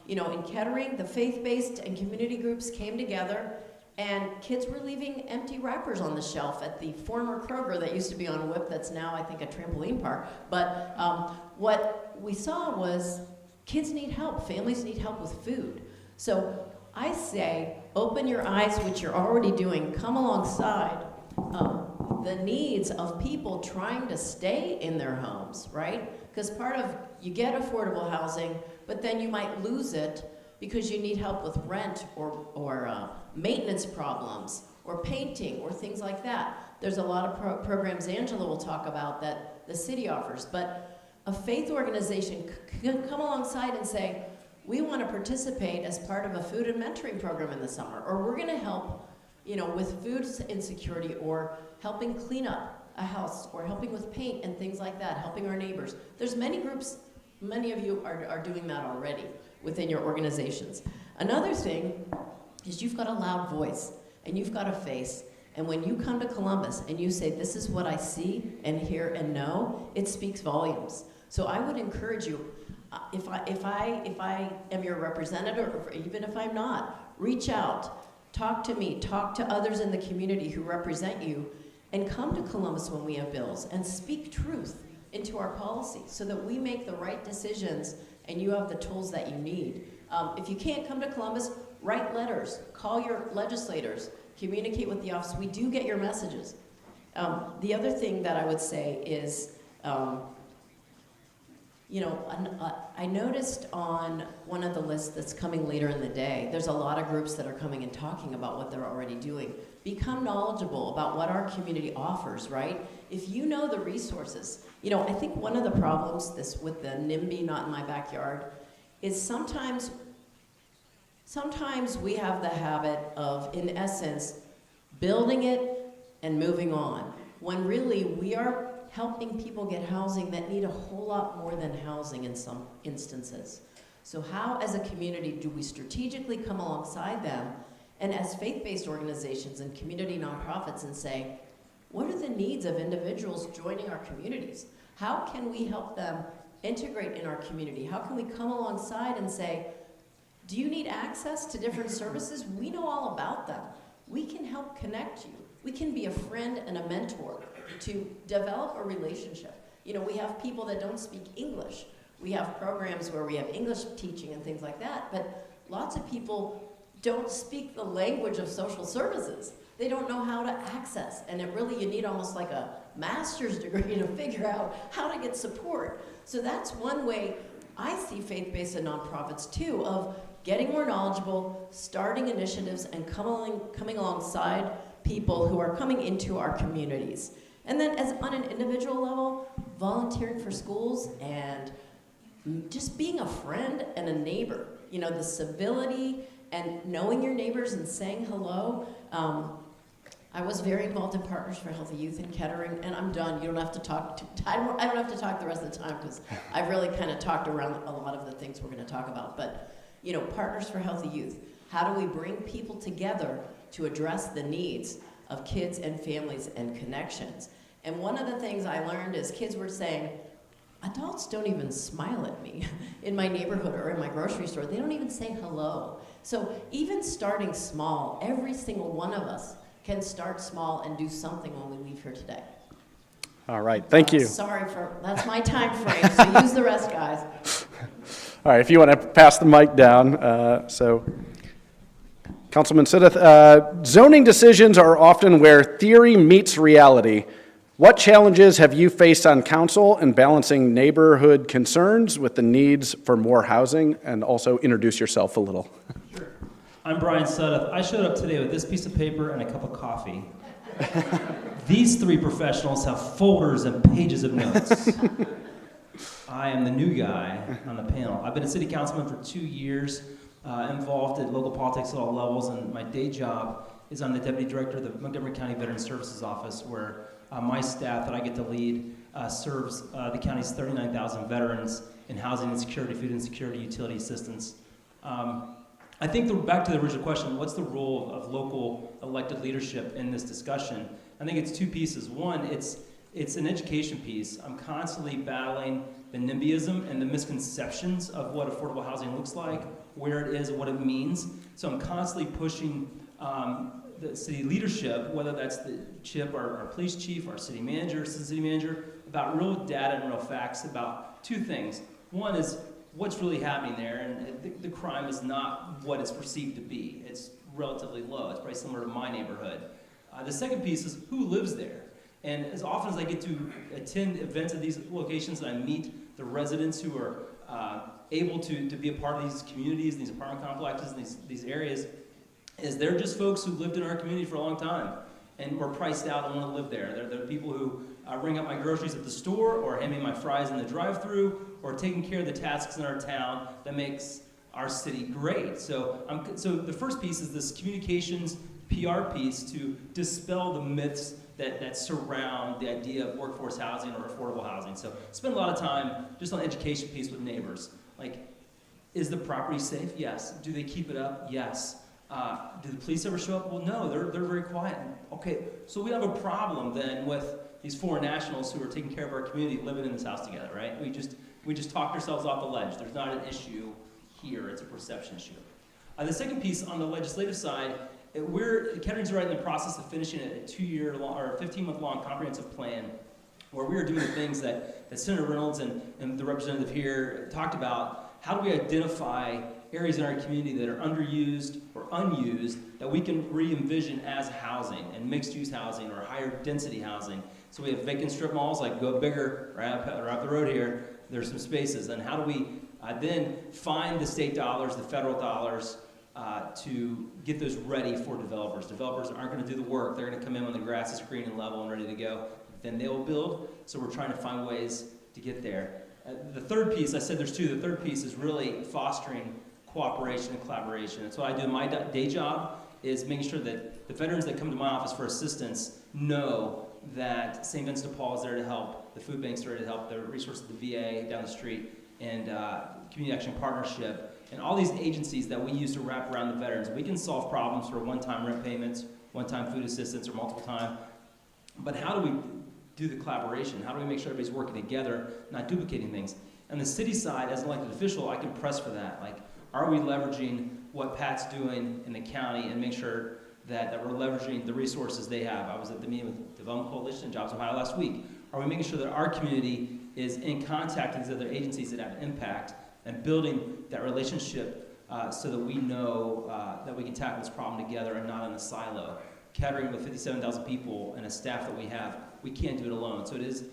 in Kettering, the faith-based and community groups came together and kids were leaving empty wrappers on the shelf at the former Kroger that used to be on Whip that's now, I think, a trampoline park. But what we saw was kids need help, families need help with food. So I say, open your eyes, which you're already doing, come alongside the needs of people trying to stay in their homes, right? Because part of, you get affordable housing, but then you might lose it because you need help with rent or maintenance problems or painting or things like that. There's a lot of programs Angela will talk about that the city offers, but a faith organization can come alongside and say, we want to participate as part of a food and mentoring program in the summer, or we're going to help with food insecurity or helping clean up a house or helping with paint and things like that, helping our neighbors. There's many groups, many of you are doing that already within your organizations. Another thing is you've got a loud voice and you've got a face, and when you come to Columbus and you say, this is what I see and hear and know, it speaks volumes. So I would encourage you, if I am your representative, or even if I'm not, reach out, talk to me, talk to others in the community who represent you, and come to Columbus when we have bills and speak truth into our policy so that we make the right decisions and you have the tools that you need. If you can't come to Columbus, write letters, call your legislators, communicate with the office. We do get your messages. The other thing that I would say is, I noticed on one of the lists that's coming later in the day, there's a lot of groups that are coming and talking about what they're already doing. Become knowledgeable about what our community offers, right? If you know the resources, I think one of the problems with the NIMBY, not in my backyard, is sometimes we have the habit of, in essence, building it and moving on, when really we are helping people get housing that need a whole lot more than housing in some instances. So how, as a community, do we strategically come alongside them and as faith-based organizations and community nonprofits and say, what are the needs of individuals joining our communities? How can we help them integrate in our community? How can we come alongside and say, do you need access to different services? We know all about them. We can help connect you. We can be a friend and a mentor to develop a relationship. We have people that don't speak English. We have programs where we have English teaching and things like that, but lots of people don't speak the language of social services. They don't know how to access, and you need almost like a master's degree to figure out how to get support. So that's one way I see faith-based and nonprofits too, of getting more knowledgeable, starting initiatives, and coming alongside people who are coming into our communities. And then on an individual level, volunteering for schools and just being a friend and a neighbor. You know, the civility and knowing your neighbors and saying hello. I was very involved in Partners for Healthy Youth in Kettering, and I'm done. You don't have to talk. I don't have to talk the rest of the time because I've really kind of talked around a lot of the things we're going to talk about. But you know, Partners for Healthy Youth. How do we bring people together to address the needs of kids and families and connections? And one of the things I learned is kids were saying, adults don't even smile at me in my neighborhood or in my grocery store. They don't even say hello. So even starting small, every single one of us can start small and do something when we leave here today. All right, thank you. That's my time frame, so use the rest, guys. All right, if you want to pass the mic down. Councilman Suddith, zoning decisions are often where theory meets reality. What challenges have you faced on council in balancing neighborhood concerns with the needs for more housing? And also introduce yourself a little. Sure. I'm Bryan Suddith. I showed up today with this piece of paper and a cup of coffee. These three professionals have folders and pages of notes. I am the new guy on the panel. I've been a city councilman for 2 years, involved in local politics at all levels, and my day job is I'm the deputy director of the Montgomery County Veterans Services Office, where my staff that I get to lead serves the county's 39,000 veterans in housing insecurity, food insecurity, utility assistance. I think back to the original question, what's the role of local elected leadership in this discussion? I think it's two pieces. One, it's an education piece. I'm constantly battling the NIMBYism and the misconceptions of what affordable housing looks like, where it is, and what it means. So I'm constantly pushing the city leadership, whether that's the CHIP, our police chief, our city manager, assistant city manager, about real data and real facts about two things. One is what's really happening there, and the crime is not what it's perceived to be. It's relatively low. It's probably similar to my neighborhood. The second piece is who lives there. And as often as I get to attend events at these locations and I meet the residents who are able to be a part of these communities, these apartment complexes, these areas, is they're just folks who lived in our community for a long time and were priced out and want to live there. They're people who ring up my groceries at the store or hand me my fries in the drive-thru or taking care of the tasks in our town that makes our city great. So the first piece is this communications PR piece to dispel the myths that surround the idea of workforce housing or affordable housing. So spend a lot of time just on the education piece with neighbors. Like, is the property safe? Yes. Do they keep it up? Yes. Do the police ever show up? Well, no, they're very quiet. Okay, so we have a problem then with these foreign nationals who are taking care of our community living in this house together, right? We just talked ourselves off the ledge. There's not an issue here, it's a perception issue. The second piece on the legislative side, Kettering's right in the process of finishing a 2-year long or 15-month-long comprehensive plan where we are doing the things that Senator Reynolds and the representative here talked about. How do we identify areas in our community that are underused or unused that we can re-envision as housing and mixed-use housing or higher density housing? So we have vacant strip malls, like go bigger, right up the road here, there's some spaces. And how do we then find the state dollars, the federal dollars, to get those ready for developers. Developers aren't going to do the work. They're going to come in when the grass is green and level and ready to go. Then they will build. So we're trying to find ways to get there. The third piece, I said there's two. The third piece is really fostering cooperation and collaboration. That's what I do in my day job, is making sure that the veterans that come to my office for assistance know that St. Vincent de Paul is there to help, the food bank's there to help, the resources of the VA down the street, and Community Action Partnership, and all these agencies that we use to wrap around the veterans. We can solve problems for one-time rent payments, one-time food assistance, or multiple time. But how do we do the collaboration? How do we make sure everybody's working together, not duplicating things? On the city side, as an elected official, I can press for that. Like, are we leveraging what Pat's doing in the county and make sure that we're leveraging the resources they have? I was at the meeting with Development Coalition and Jobs Ohio last week. Are we making sure that our community is in contact with these other agencies that have impact and building that relationship so that we know that we can tackle this problem together and not in a silo. Kettering with 57,000 people and a staff that we have, we can't do it alone. So it is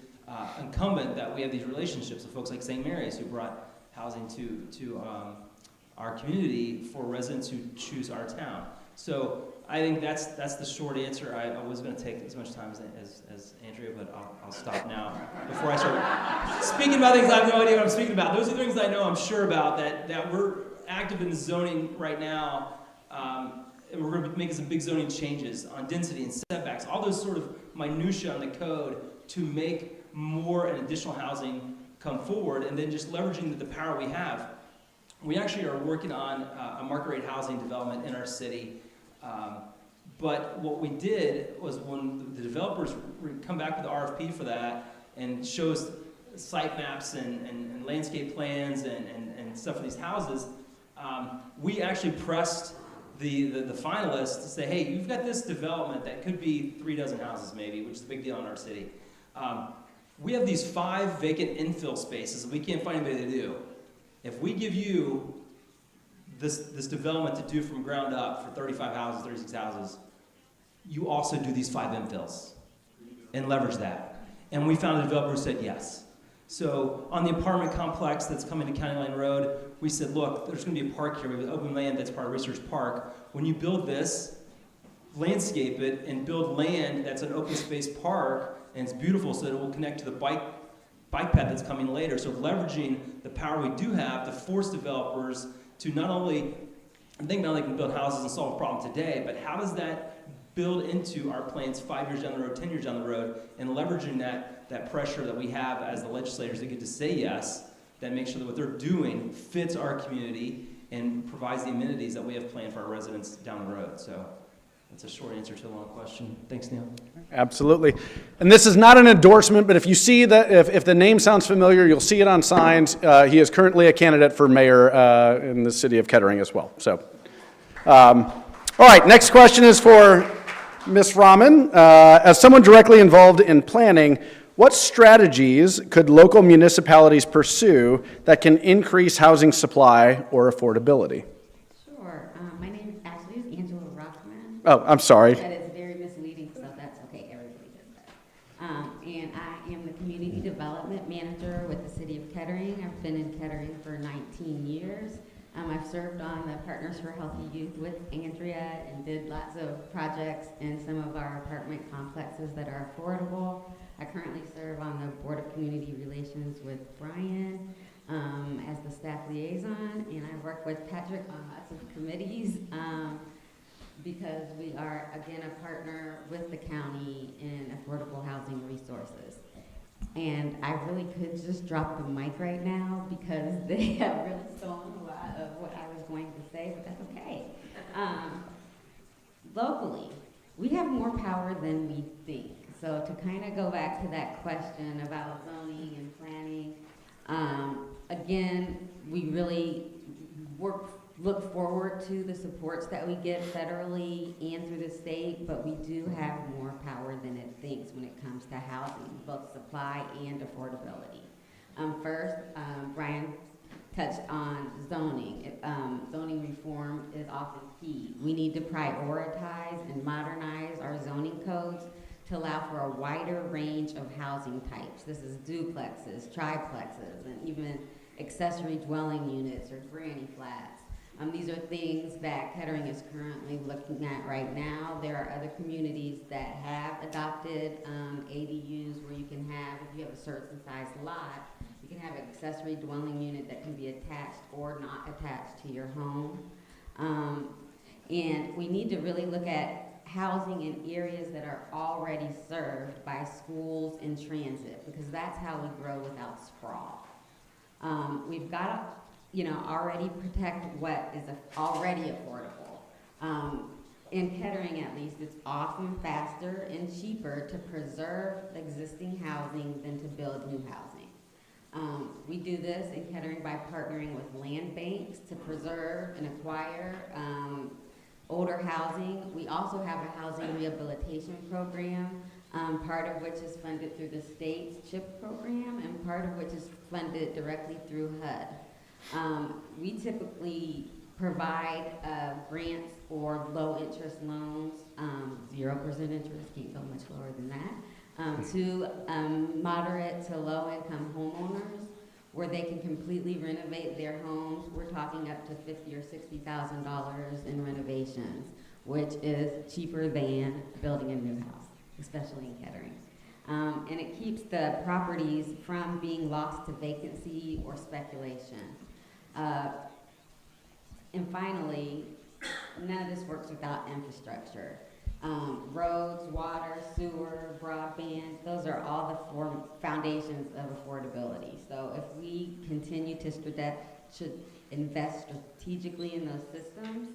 incumbent that we have these relationships with folks like St. Mary's, who brought housing to our community for residents who choose our town. So I think that's the short answer. I was going to take as much time as Andrea, but I'll stop now before I start speaking about things I have no idea what I'm speaking about. Those are the things I know I'm sure about, that we're active in the zoning right now, and we're going to be making some big zoning changes on density and setbacks, all those sort of minutia on the code to make more and additional housing come forward, and then just leveraging the power we have. We actually are working on a market rate housing development in our city. But what we did was, when the developers come back with the RFP for that and shows site maps and landscape plans and stuff for these houses, we actually pressed the finalists to say, hey, you've got this development that could be 3 dozen houses maybe, which is a big deal in our city. We have these 5 vacant infill spaces that we can't find anybody to do. If we give you this development to do from ground up for 35 houses, 36 houses, you also do these 5 infills and leverage that. And we found a developer who said yes. So on the apartment complex that's coming to County Line Road, we said, look, there's going to be a park here. We have open land that's part of Research Park. When you build this, landscape it and build land that's an open space park, and it's beautiful, so that it will connect to the bike path that's coming later. So leveraging the power we do have to force developers to not only think not only can build houses and solve a problem today, but how does that build into our plans 5 years down the road, 10 years down the road, and leveraging that pressure that we have as the legislators that get to say yes, that makes sure that what they're doing fits our community and provides the amenities that we have planned for our residents down the road. So that's a short answer to a long question. Thanks, Neal. Absolutely. And this is not an endorsement, but if you see that, if the name sounds familiar, you'll see it on signs. He is currently a candidate for mayor in the city of Kettering as well. So, all right, next question is for Ms. Rahman. As someone directly involved in planning, what strategies could local municipalities pursue that can increase housing supply or affordability? Sure. My name actually is Rahman. Oh, I'm sorry. That is very misleading, so that's okay. Everybody does that. And I am the Community Development Manager with the City of Kettering. I've been in Kettering for 19 years. I've served on the Partners for Healthy Youth with Andrea and did lots of projects in some of our apartment complexes that are affordable. I currently serve on the Board of Community Relations with Bryan as the staff liaison, and I work with Patrick on lots of committees because we are, again, a partner with the county in affordable housing resources. And I really could just drop the mic right now because they have really stolen a lot of what I was going to say, but that's okay. Locally, we have more power than we think. So to kind of go back to that question about zoning and planning, again, we really look forward to the supports that we get federally and through the state, but we do have more power than it thinks when it comes to housing, both supply and affordability. First, Bryan touched on zoning. Zoning reform is often key. We need to prioritize and modernize our zoning codes to allow for a wider range of housing types. This is duplexes, triplexes, and even accessory dwelling units or granny flats. These are things that Kettering is currently looking at right now. There are other communities that have adopted ADUs where you can have, if you have a certain size lot, you can have an accessory dwelling unit that can be attached or not attached to your home. And we need to really look at housing in areas that are already served by schools and transit, because that's how we grow without sprawl. We've got to, already protect what is already affordable. In Kettering, at least, it's often faster and cheaper to preserve existing housing than to build new housing. We do this in Kettering by partnering with land banks to preserve and acquire older housing. We also have a housing rehabilitation program, part of which is funded through the state's CHIP program and part of which is funded directly through HUD. We typically provide grants or low-interest loans, 0% interest, can't go much lower than that, to moderate to low-income homeowners where they can completely renovate their homes. We're talking up to $50,000 or $60,000 in renovations, which is cheaper than building a new house, especially in Kettering. And it keeps the properties from being lost to vacancy or speculation. And finally, none of this works without infrastructure. Roads, water, sewer, broadband, those are all the foundations of affordability. So if we continue to should invest strategically in those systems,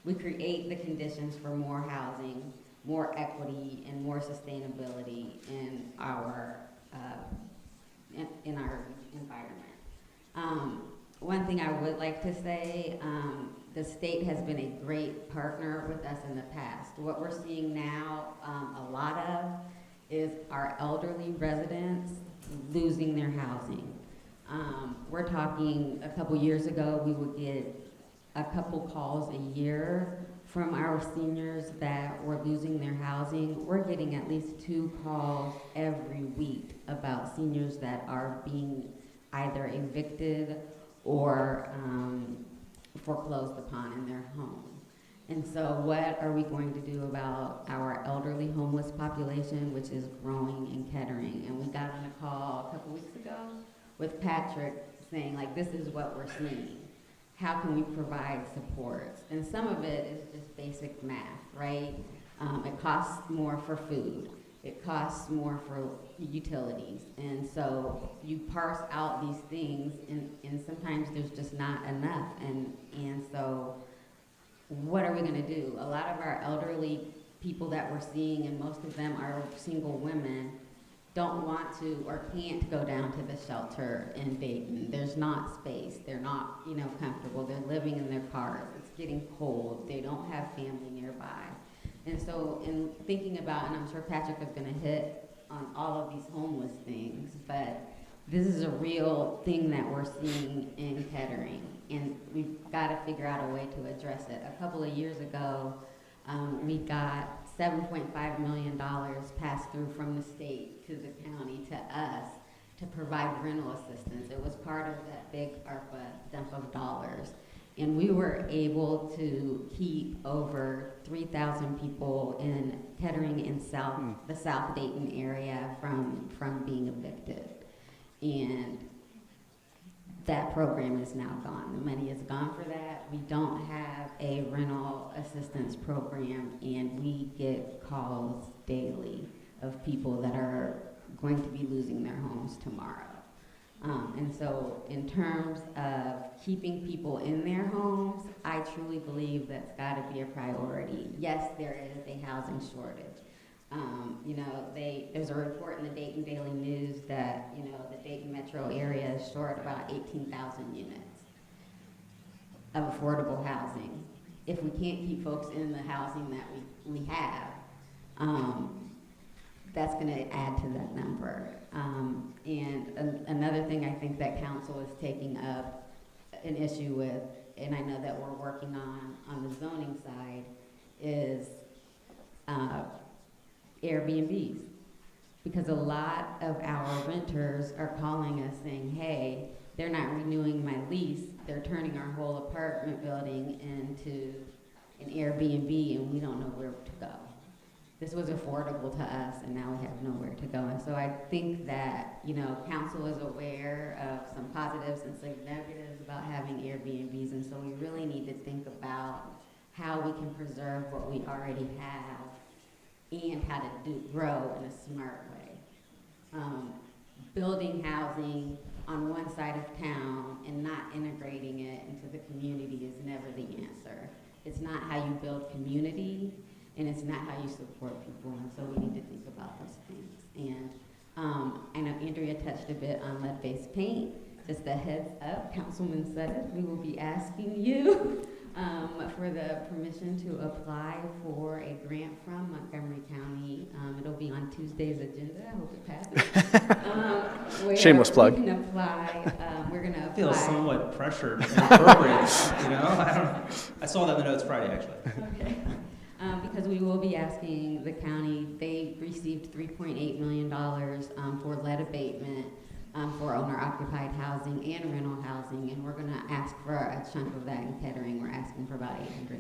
we create the conditions for more housing, more equity, and more sustainability in our environment. One thing I would like to say, the state has been a great partner with us in the past. What we're seeing now a lot of is our elderly residents losing their housing. We're talking a couple years ago, we would get a couple calls a year from our seniors that were losing their housing. We're getting at least 2 calls every week about seniors that are being either evicted or foreclosed upon in their home. And so what are we going to do about our elderly homeless population, which is growing in Kettering? And we got on a call a couple weeks ago with Patrick saying, like, this is what we're seeing. How can we provide supports? And some of it is just basic math, right? It costs more for food. It costs more for utilities. And so you parse out these things, and sometimes there's just not enough. And so what are we going to do? A lot of our elderly people that we're seeing, and most of them are single women, don't want to or can't go down to the shelter in Dayton. There's not space. They're not, comfortable. They're living in their cars. It's getting cold. They don't have family nearby. And so in thinking about, and I'm sure Patrick is going to hit on all of these homeless things, but this is a real thing that we're seeing in Kettering, and we've got to figure out a way to address it. A couple of years ago, we got $7.5 million passed through from the state to the county to us to provide rental assistance. It was part of that big ARPA dump of dollars. And we were able to keep over 3,000 people in Kettering and the South Dayton area from being evicted. And that program is now gone. The money is gone for that. We don't have a rental assistance program, and we get calls daily of people that are going to be losing their homes tomorrow. And so in terms of keeping people in their homes, I truly believe that's got to be a priority. Yes, there is a housing shortage. There's a report in the Dayton Daily News that, the Dayton metro area is short about 18,000 units of affordable housing. If we can't keep folks in the housing that we have, that's going to add to that number. And another thing I think that council is taking up an issue with, and I know that we're working on the zoning side, is Airbnbs. Because a lot of our renters are calling us saying, hey, they're not renewing my lease, they're turning our whole apartment building into an Airbnb, and we don't know where to go. This was affordable to us, and now we have nowhere to go. And so I think that, council is aware of some positives and some negatives about having Airbnbs, and so we really need to think about how we can preserve what we already have and how to grow in a smart way. Building housing on one side of town and not integrating it into the community is never the answer. It's not how you build community, and it's not how you support people, and so we need to think about those things. And I know Andrea touched a bit on lead-based paint. Just a heads up, Councilman Suddith, we will be asking you for the permission to apply for a grant from Montgomery County. It'll be on Tuesday's agenda. I hope it passes. Shameless plug. We can apply. We're going to feel somewhat pressured and appropriate, you know? I saw that in the notes Friday, actually. Okay. Because we will be asking the county, they received $3.8 million for lead abatement for owner-occupied housing and rental housing, and we're going to ask for a chunk of that in Kettering. We're asking for about $800,000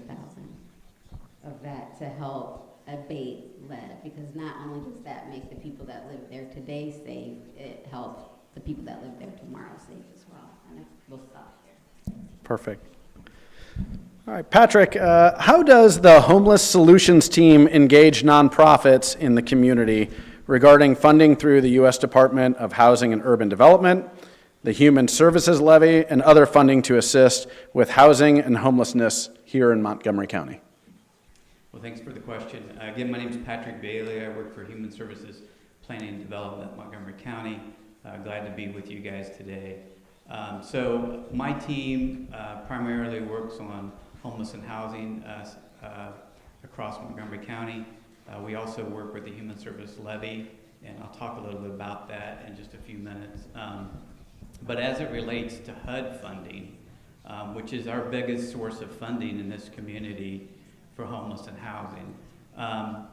of that to help abate lead, because not only does that make the people that live there today safe, it helps the people that live there tomorrow safe as well. And we'll stop here. Perfect. All right, Patrick, how does the Homeless Solutions team engage nonprofits in the community regarding funding through the U.S. Department of Housing and Urban Development, the Human Services Levy, and other funding to assist with housing and homelessness here in Montgomery County? Well, thanks for the question. Again, my name is Patrick Bailey. I work for Human Services Planning and Development, Montgomery County. Glad to be with you guys today. So my team primarily works on homeless and housing across Montgomery County. We also work with the Human Service Levy, and I'll talk a little bit about that in just a few minutes. But as it relates to HUD funding, which is our biggest source of funding in this community for homeless and housing,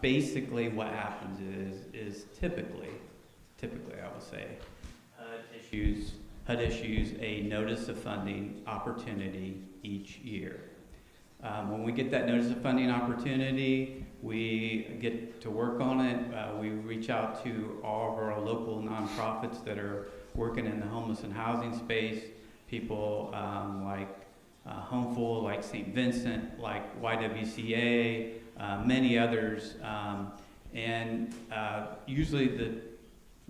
basically what happens is typically I would say, HUD issues a notice of funding opportunity each year. When we get that notice of funding opportunity, we get to work on it. We reach out to all of our local nonprofits that are working in the homeless and housing space, people like Homeful, like St. Vincent, like YWCA, many others. Usually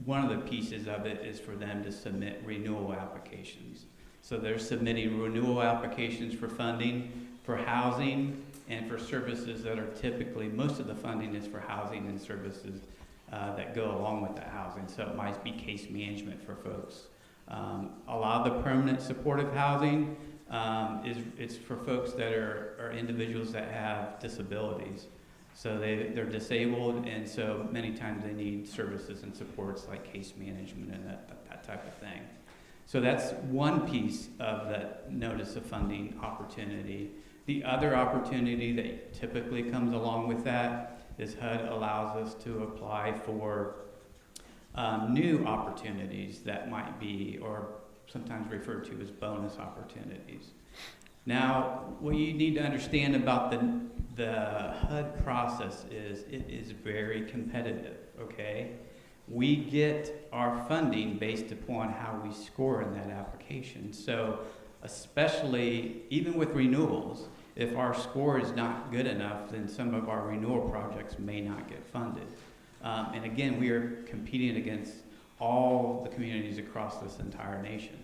one of the pieces of it is for them to submit renewal applications. So they're submitting renewal applications for funding, for housing, and for services that are typically, most of the funding is for housing and services that go along with that housing. So it might be case management for folks. A lot of the permanent supportive housing it's for folks that are individuals that have disabilities. So they're disabled, and so many times they need services and supports like case management and that type of thing. So that's one piece of that notice of funding opportunity. The other opportunity that typically comes along with that is HUD allows us to apply for new opportunities that might be, or sometimes referred to as bonus opportunities. Now, what you need to understand about the HUD process is it is very competitive, okay? We get our funding based upon how we score in that application. So especially, even with renewals, if our score is not good enough, then some of our renewal projects may not get funded. And again, we are competing against all the communities across this entire nation.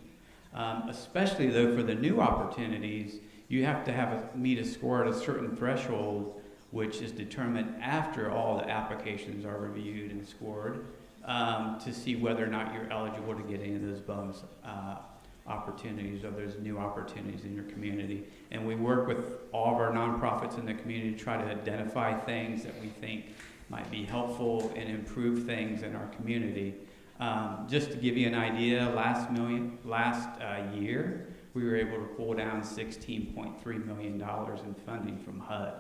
Especially though for the new opportunities, you have to meet a score at a certain threshold, which is determined after all the applications are reviewed and scored, to see whether or not you're eligible to get any of those bonus opportunities or those new opportunities in your community. And we work with all of our nonprofits in the community to try to identify things that we think might be helpful and improve things in our community. Just to give you an idea, last year, we were able to pull down $16.3 million in funding from HUD.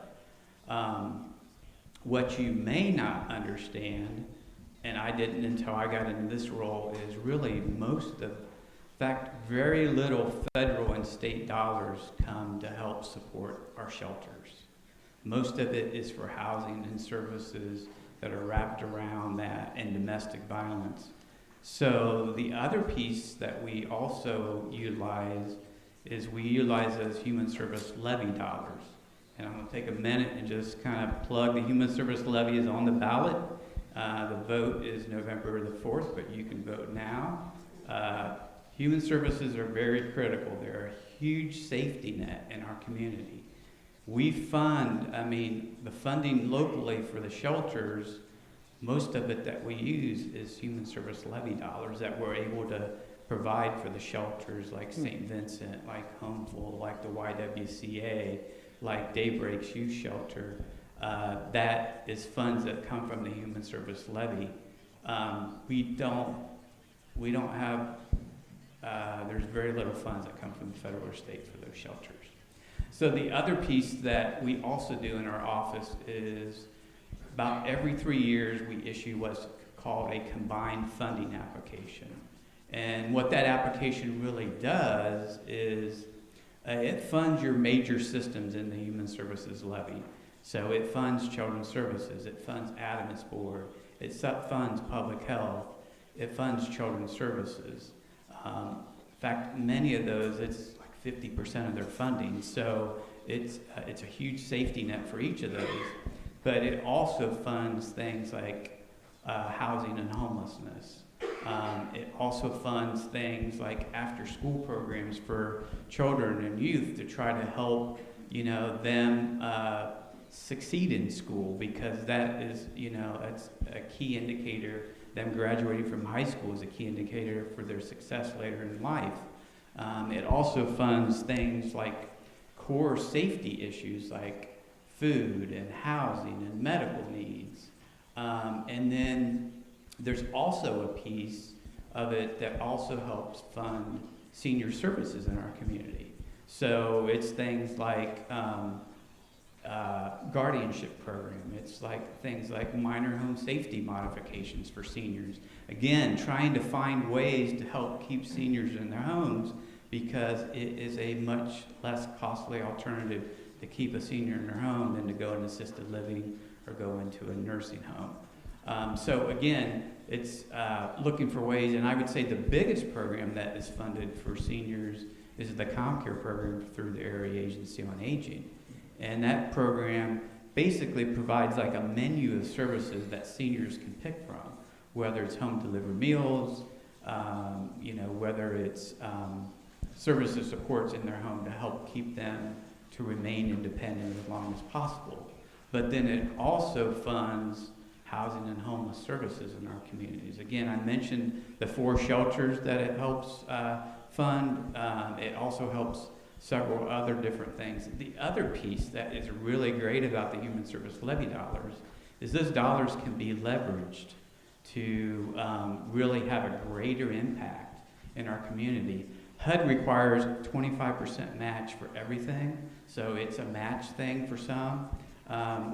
What you may not understand, and I didn't until I got into this role, is really very little federal and state dollars come to help support our shelters. Most of it is for housing and services that are wrapped around that and domestic violence. So the other piece that we also utilize is we utilize those human service levy dollars. And I'm going to take a minute and just kind of plug the human service levy is on the ballot. The vote is November the 4th, but you can vote now. Human services are very critical. They're a huge safety net in our community. We fund, the funding locally for the shelters, most of it that we use is human service levy dollars that we're able to provide for the shelters like St. Vincent, like Homeful, like the YWCA, like Daybreak's Youth Shelter. That is funds that come from the human service levy. We don't have there's very little funds that come from the federal or state for those shelters. So the other piece that we also do in our office is about every 3 years we issue what's called a combined funding application. And what that application really does is it funds your major systems in the Human Services levy. So it funds Children's Services, it funds Adams Board, it funds Public Health, it funds Children's Services. In fact, many of those, it's like 50% of their funding. So it's a huge safety net for each of those. But it also funds things like housing and homelessness. It also funds things like after-school programs for children and youth to try to help, them succeed in school, because that is, that's a key indicator. Them graduating from high school is a key indicator for their success later in life. It also funds things like core safety issues like food and housing and medical needs. And then there's also a piece of it that also helps fund senior services in our community. So it's things like guardianship program. It's like things like minor home safety modifications for seniors. Again, trying to find ways to help keep seniors in their homes, because it is a much less costly alternative to keep a senior in their home than to go in assisted living or go into a nursing home. So again, it's looking for ways, and I would say the biggest program that is funded for seniors is the CommCare program through the Area Agency on Aging. And that program basically provides like a menu of services that seniors can pick from, whether it's home delivered meals, whether it's services supports in their home to help keep them to remain independent as long as possible. But then it also funds housing and homeless services in our communities. Again, I mentioned the 4 shelters that it helps fund. It also helps several other different things. The other piece that is really great about the Human Service Levy dollars is those dollars can be leveraged to really have a greater impact in our community. HUD requires 25% match for everything, so it's a match thing for some.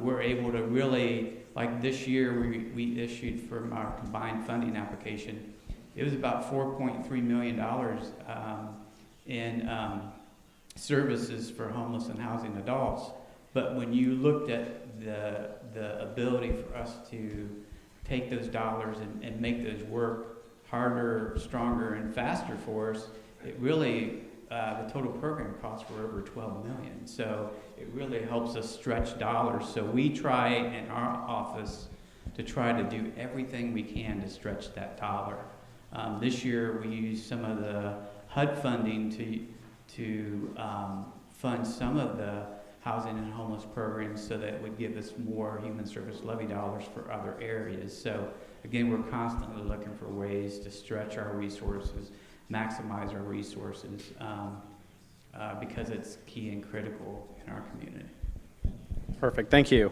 We're able to really, like this year we issued from our combined funding application, it was about $4.3 million in services for homeless and housing adults. But when you looked at the ability for us to take those dollars and make those work harder, stronger, and faster for us, it really, the total program costs were over $12 million. So it really helps us stretch dollars. So we try in our office to try to do everything we can to stretch that dollar. This year we used some of the HUD funding to fund some of the housing and homeless programs so that it would give us more Human Service Levy dollars for other areas. So again, we're constantly looking for ways to stretch our resources, maximize our resources, because it's key and critical in our community. Perfect, thank you.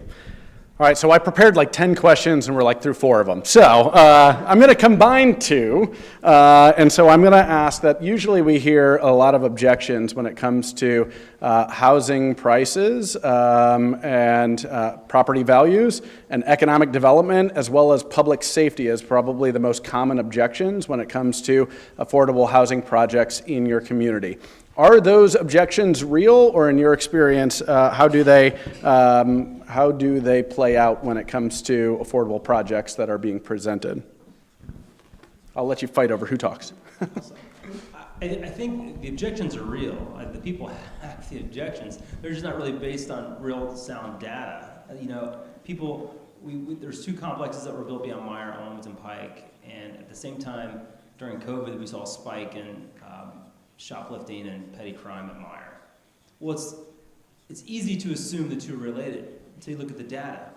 All right, so I prepared like 10 questions and we're like through 4 of them. So I'm going to combine 2. And so I'm going to ask that usually we hear a lot of objections when it comes to housing prices and property values and economic development, as well as public safety as probably the most common objections when it comes to affordable housing projects in your community. Are those objections real, or in your experience, how do they play out when it comes to affordable projects that are being presented? I'll let you fight over who talks. I think the objections are real. The people have the objections. They're just not really based on real sound data. There's 2 complexes that were built beyond Meyer, Owens and Pike, and at the same time, during COVID, we saw a spike in shoplifting and petty crime at Meyer. Well, it's easy to assume the 2 are related until you look at the data.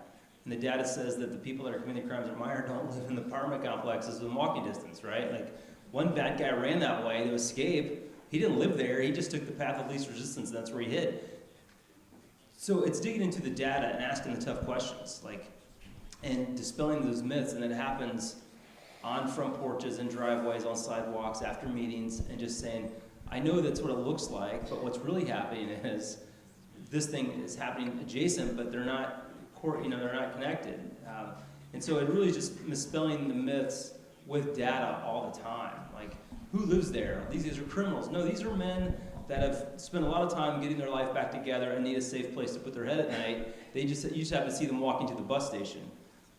And the data says that the people that are committing crimes at Meyer don't live in the apartment complexes within walking distance, right? Like, one bad guy ran that way to escape. He didn't live there. He just took the path of least resistance, and that's where he hid. So it's digging into the data and asking the tough questions, and dispelling those myths, and it happens on front porches and driveways, on sidewalks, after meetings, and just saying, I know that's what it looks like, but what's really happening is this thing is happening adjacent, but they're not, they're not connected. And so it really just misspelling the myths with data all the time. Like, who lives there? These are criminals. No, these are men that have spent a lot of time getting their life back together and need a safe place to put their head at night. You just have to see them walking to the bus station.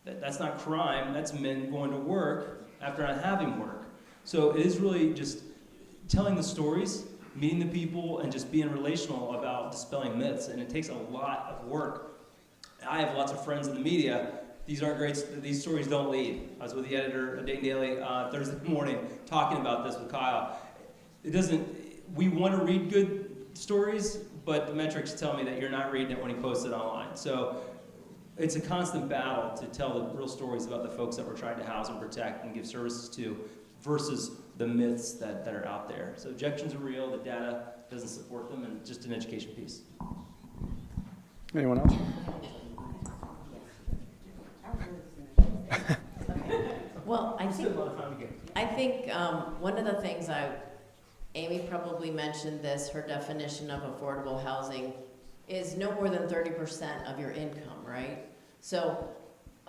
That's not crime. That's men going to work after not having work. So it is really just telling the stories, meeting the people, and just being relational about dispelling myths. And it takes a lot of work. I have lots of friends in the media. These aren't great. These stories don't lead. I was with the editor of Dayton Daily Thursday morning talking about this with Kyle. It doesn't. We want to read good stories, but the metrics tell me that you're not reading it when he posts it online. So it's a constant battle to tell the real stories about the folks that we're trying to house and protect and give services to versus the myths that are out there. So objections are real, the data doesn't support them, and just an education piece. Anyone else? Well, I think one of the things Amy probably mentioned this, her definition of affordable housing is no more than 30% of your income, right? So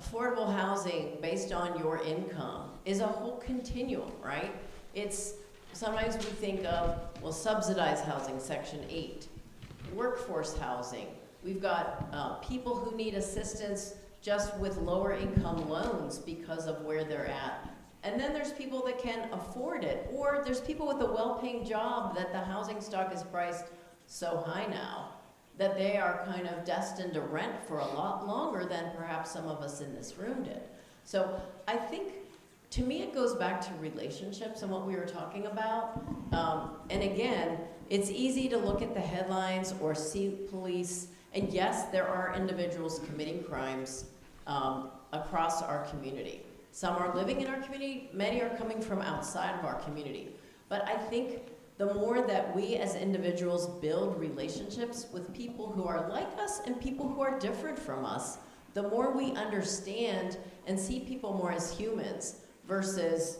affordable housing based on your income is a whole continuum, right? It's, sometimes we think of, well, subsidized housing, Section 8, workforce housing. We've got people who need assistance just with lower income loans because of where they're at. And then there's people that can afford it, or there's people with a well-paying job that the housing stock is priced so high now that they are kind of destined to rent for a lot longer than perhaps some of us in this room did. So I think, to me, it goes back to relationships and what we were talking about. And again, it's easy to look at the headlines or see police, and yes, there are individuals committing crimes across our community. Some are living in our community, many are coming from outside of our community. But I think the more that we as individuals build relationships with people who are like us and people who are different from us, the more we understand and see people more as humans versus,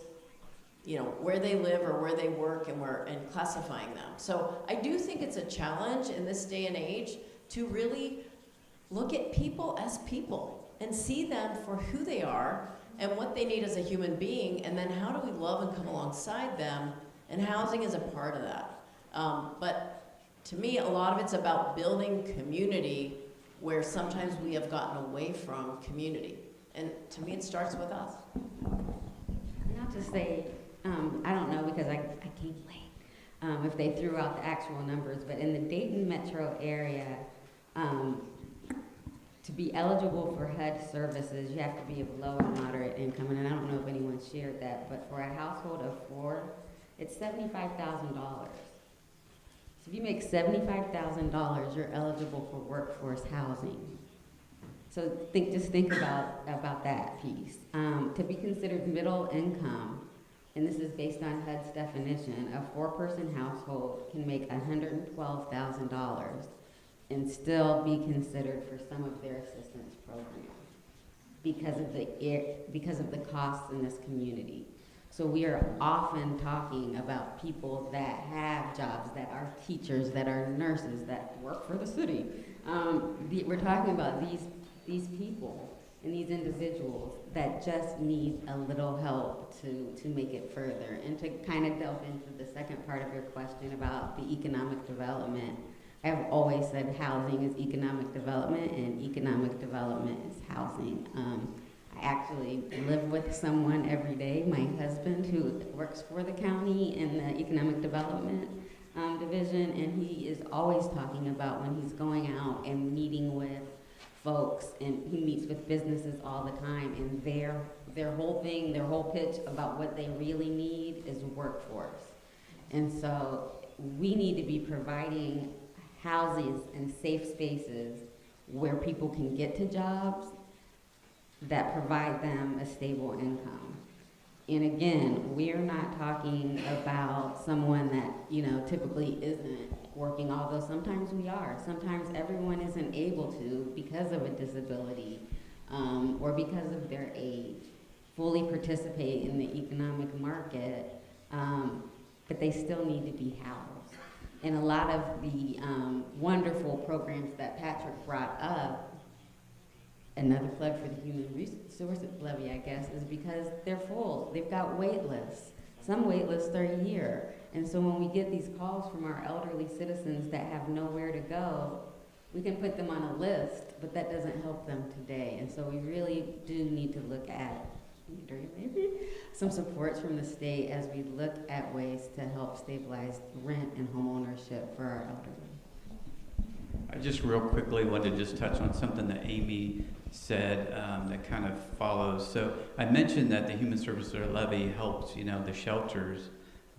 you know, where they live or where they work and classifying them. So I do think it's a challenge in this day and age to really look at people as people and see them for who they are and what they need as a human being, and then how do we love and come alongside them, and housing is a part of that. But to me, a lot of it's about building community where sometimes we have gotten away from community. And to me, it starts with us. And I'll just say, I don't know because I came late, if they threw out the actual numbers, but in the Dayton metro area, to be eligible for HUD services, you have to be of low and moderate income, and I don't know if anyone shared that, but for a household of 4, it's $75,000. So if you make $75,000, you're eligible for workforce housing. So just think about that piece. To be considered middle income, and this is based on HUD's definition, a 4-person household can make $112,000 and still be considered for some of their assistance programs because of the costs in this community. So we are often talking about people that have jobs, that are teachers, that are nurses, that work for the city. We're talking about these people and these individuals that just need a little help to make it further. And to kind of delve into the second part of your question about the economic development, I've always said housing is economic development and economic development is housing. I actually live with someone every day, my husband, who works for the county in the economic development division, and he is always talking about when he's going out and meeting with folks, and he meets with businesses all the time, and their whole thing, their whole pitch about what they really need is workforce. And so we need to be providing houses and safe spaces where people can get to jobs that provide them a stable income. And again, we're not talking about someone that, you know, typically isn't working, although sometimes we are. Sometimes everyone isn't able to because of a disability or because of their age. fully participate in the economic market, but they still need to be housed. And a lot of the wonderful programs that Patrick brought up, another plug for the Human Resources Levy, I guess, is because they're full. They've got wait lists. Some wait lists are a year. And so when we get these calls from our elderly citizens that have nowhere to go, we can put them on a list, but that doesn't help them today. And so we really do need to look at maybe some supports from the state as we look at ways to help stabilize rent and home ownership for our elderly. I just real quickly wanted to just touch on something that Amy said that kind of follows. So I mentioned that the Human Services Levy helps, the shelters,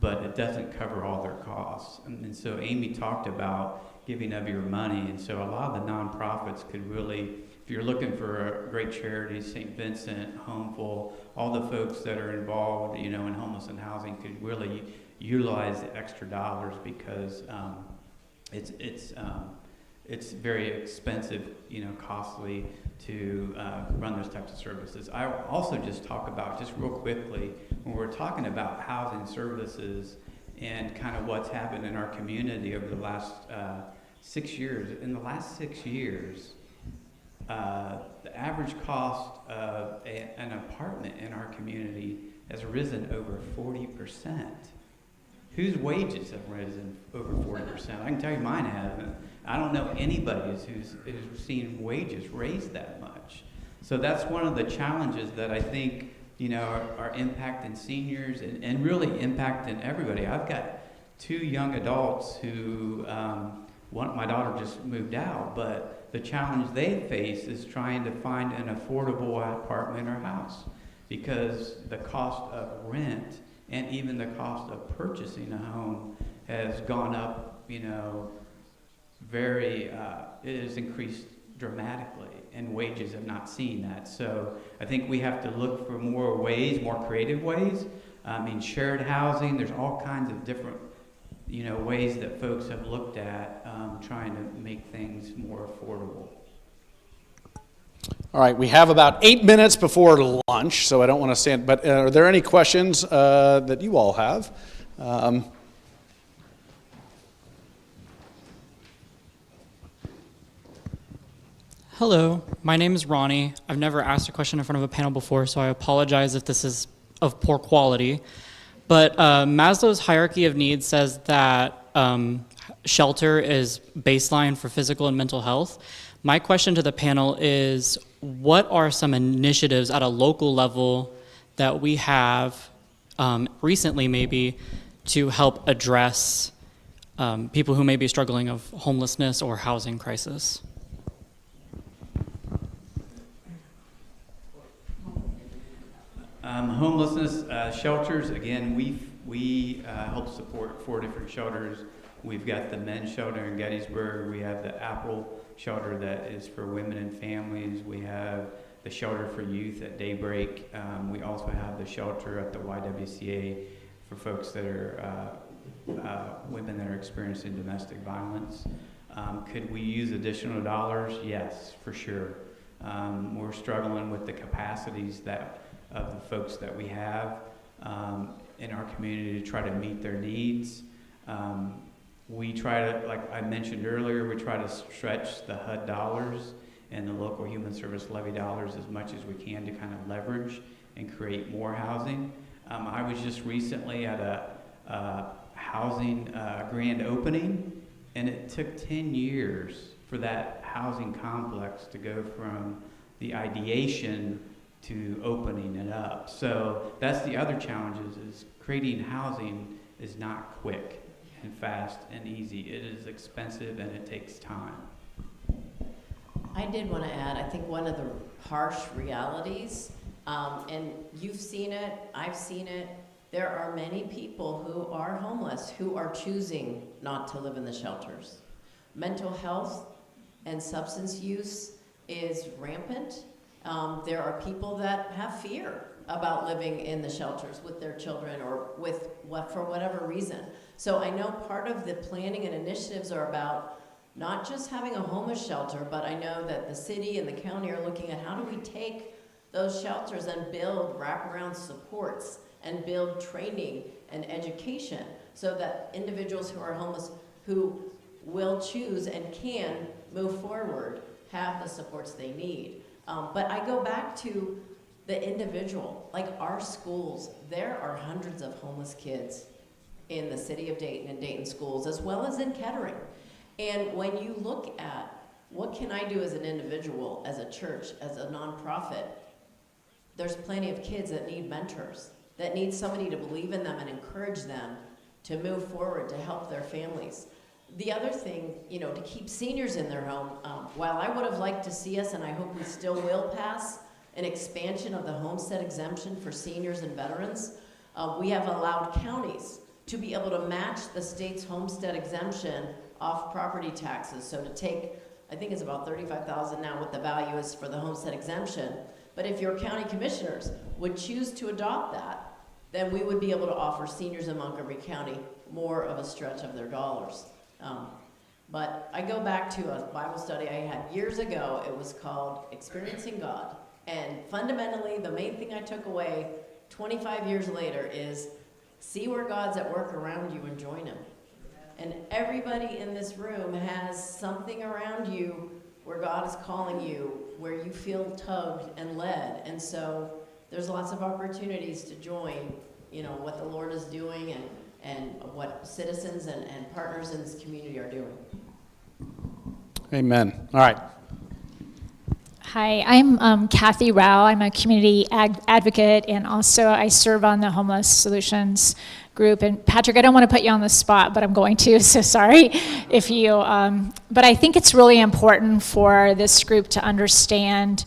but it doesn't cover all their costs. And so Amy talked about giving of your money, and so a lot of the nonprofits could really, if you're looking for a great charity, St. Vincent, Homeful, all the folks that are involved, in homeless and housing could really utilize the extra dollars because it's very expensive, costly to run those types of services. I also just talk about, just real quickly, when we're talking about housing services and kind of what's happened in our community over the last 6 years. In the last 6 years, the average cost of an apartment in our community has risen over 40%. Whose wages have risen over 40%? I can tell you mine haven't. I don't know anybody who's seen wages raise that much. So that's one of the challenges that I think are impacting seniors and really impacting everybody. I've got 2 young adults who, my daughter just moved out, but the challenge they face is trying to find an affordable apartment or house because the cost of rent and even the cost of purchasing a home has gone up, it has increased dramatically, and wages have not seen that. So I think we have to look for more ways, more creative ways. Shared housing, there's all kinds of different, ways that folks have looked at trying to make things more affordable. All right, we have about 8 minutes before lunch, so I don't want to stand, but are there any questions that you all have? Hello, my name is Ronnie. I've never asked a question in front of a panel before, so I apologize if this is of poor quality. But Maslow's hierarchy of needs says that shelter is baseline for physical and mental health. My question to the panel is, what are some initiatives at a local level that we have recently maybe to help address people who may be struggling of homelessness or housing crisis? Homelessness shelters, again, we help support 4 different shelters. We've got the men's shelter in Gettysburg. We have the Apple shelter that is for women and families. We have the shelter for youth at Daybreak. We also have the shelter at the YWCA for folks that are women that are experiencing domestic violence. Could we use additional dollars? Yes, for sure. We're struggling with the capacities of the folks that we have in our community to try to meet their needs. We try to, like I mentioned earlier, we try to stretch the HUD dollars and the local human service levy dollars as much as we can to kind of leverage and create more housing. I was just recently at a housing grand opening, and it took 10 years for that housing complex to go from the ideation to opening it up. So that's the other challenges, is creating housing is not quick and fast and easy. It is expensive and it takes time. I did want to add, I think one of the harsh realities, and you've seen it, I've seen it, there are many people who are homeless who are choosing not to live in the shelters. Mental health and substance use is rampant. There are people that have fear about living in the shelters with their children or for whatever reason. So I know part of the planning and initiatives are about not just having a homeless shelter, but I know that the city and the county are looking at how do we take those shelters and build wraparound supports and build training and education so that individuals who are homeless, who will choose and can move forward, have the supports they need. But I go back to the individual, like our schools. There are hundreds of homeless kids in the city of Dayton and Dayton schools, as well as in Kettering. And when you look at what can I do as an individual, as a church, as a nonprofit, there's plenty of kids that need mentors, that need somebody to believe in them and encourage them to move forward, to help their families. The other thing, to keep seniors in their home, while I would have liked to see us, and I hope we still will pass, an expansion of the homestead exemption for seniors and veterans, we have allowed counties to be able to match the state's homestead exemption off property taxes. So to take, I think it's about $35,000 now what the value is for the homestead exemption. But if your county commissioners would choose to adopt that, then we would be able to offer seniors in Montgomery County more of a stretch of their dollars. But I go back to a Bible study I had years ago. It was called Experiencing God. And fundamentally, the main thing I took away 25 years later is see where God's at work around you and join him. And everybody in this room has something around you where God is calling you, where you feel tugged and led. And so there's lots of opportunities to join, what the Lord is doing and what citizens and partners in this community are doing. Amen. All right. Hi, I'm Kathy Rao. I'm a community advocate, and also I serve on the Homeless Solutions group. And Patrick, I don't want to put you on the spot, but I'm going to, so sorry if you, but I think it's really important for this group to understand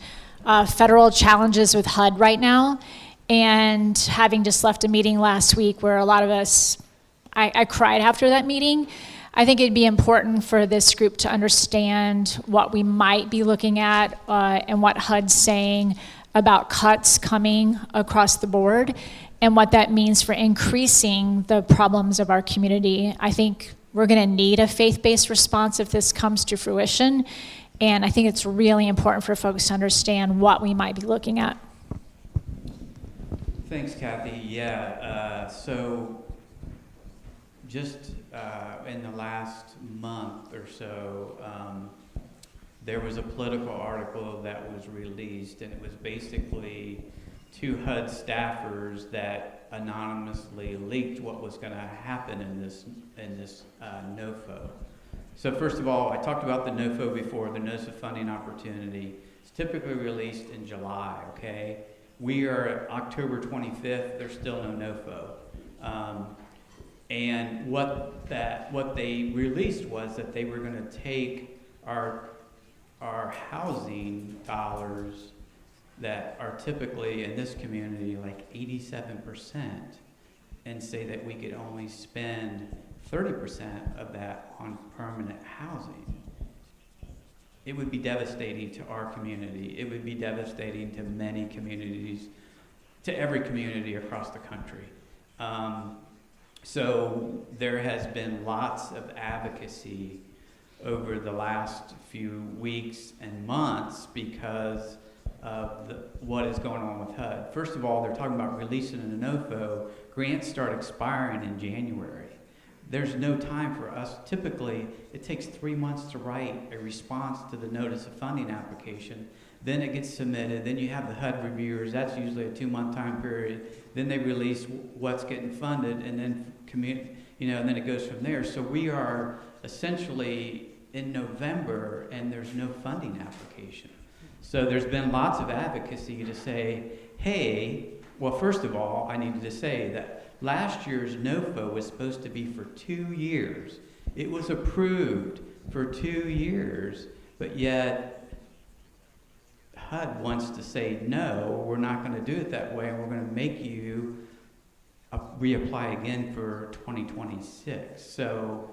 federal challenges with HUD right now. And having just left a meeting last week where a lot of us, I cried after that meeting. I think it'd be important for this group to understand what we might be looking at and what HUD's saying about cuts coming across the board and what that means for increasing the problems of our community. I think we're going to need a faith-based response if this comes to fruition, and I think it's really important for folks to understand what we might be looking at. Thanks, Kathy. Yeah, so just in the last month or so, there was a political article that was released, and it was basically two HUD staffers that anonymously leaked what was going to happen in this NOFO. So first of all, I talked about the NOFO before, the Notice of Funding Opportunity. It's typically released in July, okay? We are at October 25th, there's still no NOFO. And what they released was that they were going to take our housing dollars that are typically in this community like 87% and say that we could only spend 30% of that on permanent housing. It would be devastating to our community. It would be devastating to many communities, to every community across the country. So there has been lots of advocacy over the last few weeks and months because of what is going on with HUD. First of all, they're talking about releasing a NOFO. Grants start expiring in January. There's no time for us. Typically, it takes 3 months to write a response to the Notice of Funding application. Then it gets submitted. Then you have the HUD reviewers. That's usually a 2-month time period. Then they release what's getting funded, and then and then it goes from there. So we are essentially in November, and there's no funding application. So there's been lots of advocacy to say, hey, well, first of all, I needed to say that last year's NOFO was supposed to be for 2 years. It was approved for 2 years, but yet HUD wants to say, no, we're not going to do it that way, and we're going to make you reapply again for 2026. So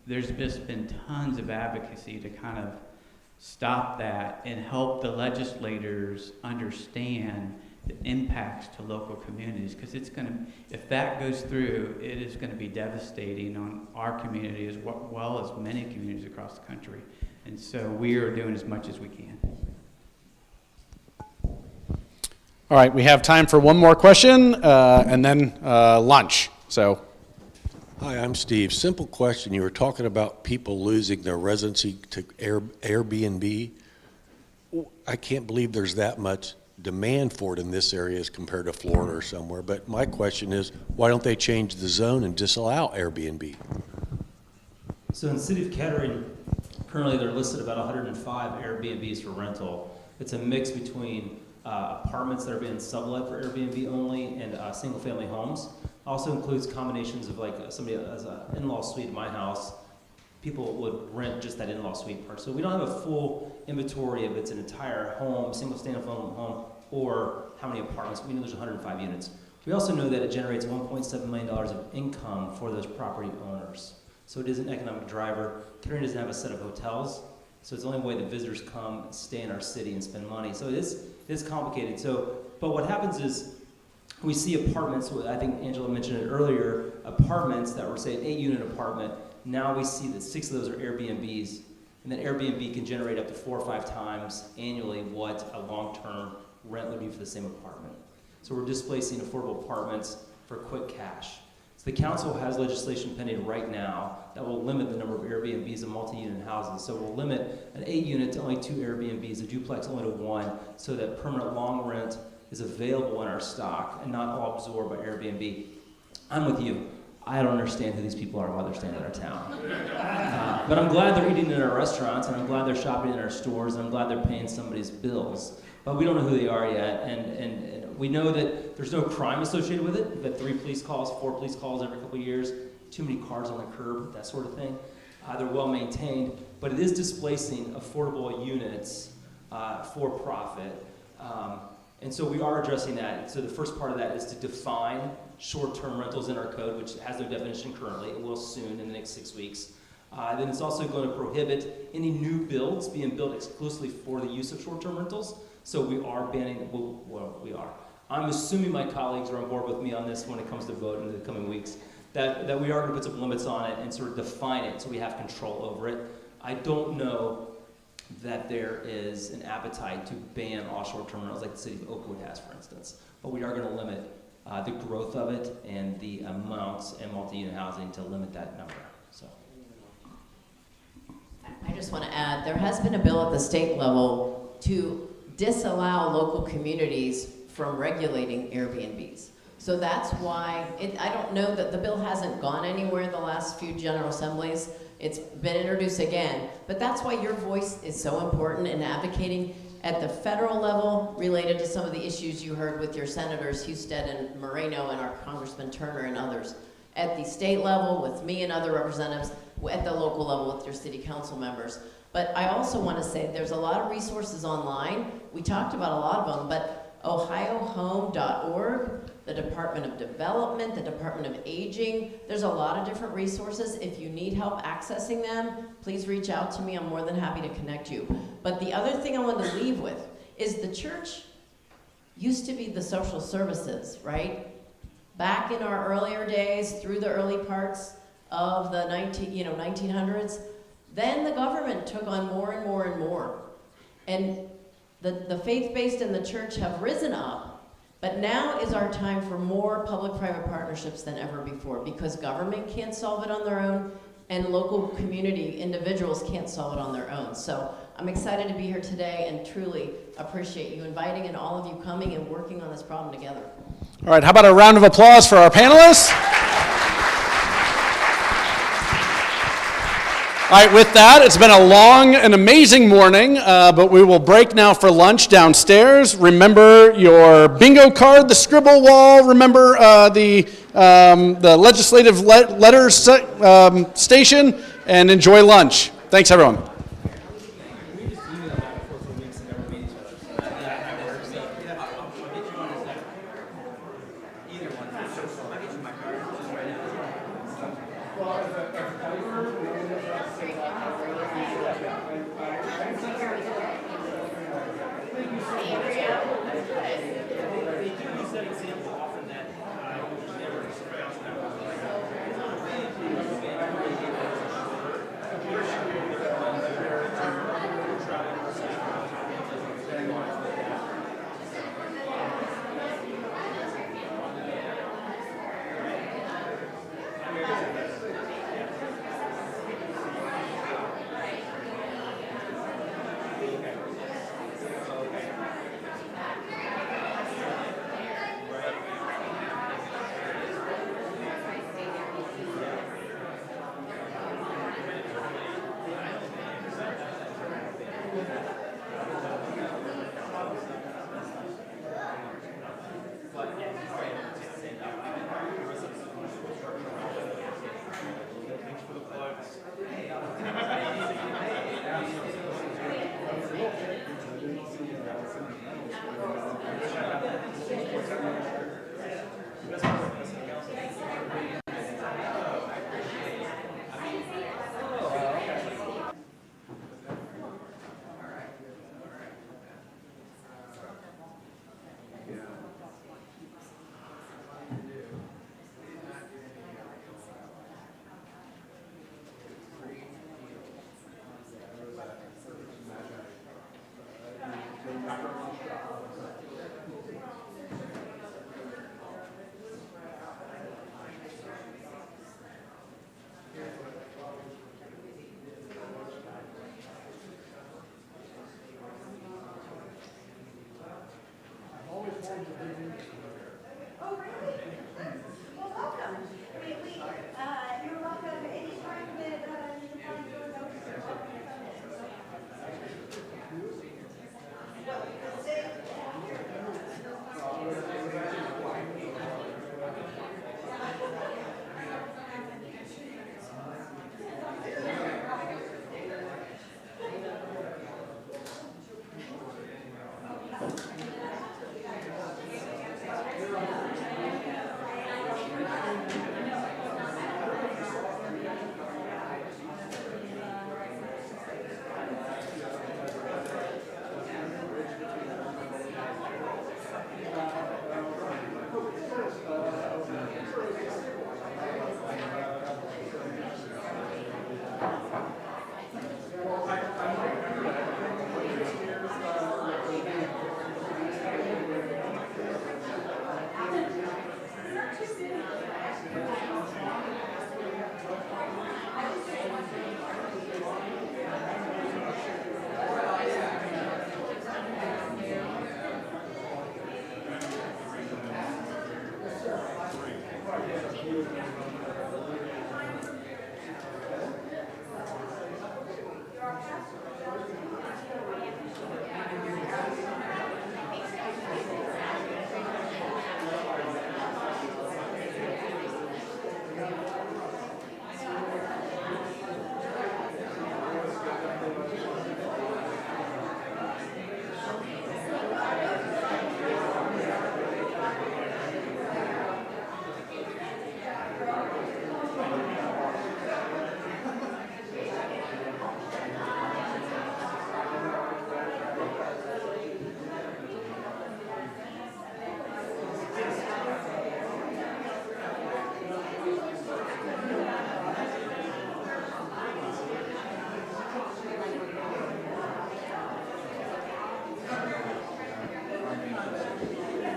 there's just been tons of advocacy to kind of stop that and help the legislators understand the impacts to local communities, because it's going to, if that goes through, it is going to be devastating on our community as well as many communities across the country. And so we are doing as much as we can. All right, we have time for one more question and then lunch. So, hi, I'm Steve. Simple question. You were talking about people losing their residency to Airbnb. I can't believe there's that much demand for it in this area as compared to Florida or somewhere. But my question is, why don't they change the zone and disallow Airbnb? So in the city of Kettering, currently they're listed about 105 Airbnbs for rental. It's a mix between apartments that are being sublet for Airbnb only and single-family homes. Also includes combinations of like somebody has an in-law suite at my house. People would rent just that in-law suite part. So we don't have a full inventory of it's an entire home, single standalone home, or how many apartments. We know there's 105 units. We also know that it generates $1.7 million of income for those property owners. So it is an economic driver. Kettering doesn't have a set of hotels, so it's the only way that visitors come, stay in our city, and spend money. So it is complicated. So, but what happens is we see apartments. I think Angela mentioned it earlier. Apartments that were say an 8-unit apartment. Now we see that 6 of those are Airbnbs, and that Airbnb can generate up to 4 or 5 times annually what a long-term rent would be for the same apartment. So we're displacing affordable apartments for quick cash. So the council has legislation pending right now that will limit the number of Airbnbs and multi-unit houses. So we'll limit an 8-unit to only 2 Airbnbs, a duplex only to 1, so that permanent long rent is available in our stock and not all absorbed by Airbnb. I'm with you. I don't understand who these people are and why they're staying in our town. But I'm glad they're eating in our restaurants, and I'm glad they're shopping in our stores, and I'm glad they're paying somebody's bills. But we don't know who they are yet, and we know that there's no crime associated with it. We've had 3 police calls, 4 police calls every couple of years, too many cars on the curb, that sort of thing. They're well maintained, but it is displacing affordable units for profit. And so we are addressing that. So the first part of that is to define short-term rentals in our code, which has no definition currently. It will soon in the next 6 weeks. Then it's also going to prohibit any new builds being built exclusively for the use of short-term rentals. So we are banning, well, we are. I'm assuming my colleagues are on board with me on this when it comes to vote in the coming weeks, that we are going to put some limits on it and sort of define it so we have control over it. I don't know that there is an appetite to ban all short-term rentals like the city of Oakwood has, for instance. But we are going to limit the growth of it and the amounts and multi-unit housing to limit that number. So, I just want to add, there has been a bill at the state level to disallow local communities from regulating Airbnbs. So that's why, I don't know that the bill hasn't gone anywhere in the last few General Assemblies. It's been introduced again, but that's why your voice is so important in advocating at the federal level related to some of the issues you heard with your senators Husted and Moreno and our Congressman Turner and others. At the state level with me and other representatives, at the local level with your city council members. But I also want to say there's a lot of resources online. We talked about a lot of them, but ohiohome.org, the Department of Development, the Department of Aging, there's a lot of different resources. If you need help accessing them, please reach out to me. I'm more than happy to connect you. But the other thing I want to leave with is the church used to be the social services, right? Back in our earlier days, through the early parts of the 1900s, then the government took on more and more and more. And the faith-based and the church have risen up, but now is our time for more public-private partnerships than ever before, because government can't solve it on their own, and local community individuals can't solve it on their own. So I'm excited to be here today and truly appreciate you inviting and all of you coming and working on this problem together. all right, how about a round of applause for our panelists? All right, with that, it's been a long and amazing morning, but we will break now for lunch downstairs. Remember your bingo card, the scribble wall. Remember the legislative letters station, and enjoy lunch. Thanks, everyone.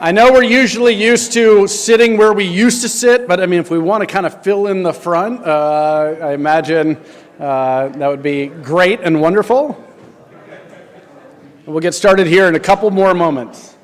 I know we're usually used to sitting where we used to sit, but I mean, if we want to kind of fill in the front, I imagine that would be great and wonderful. We'll get started here in a couple more moments.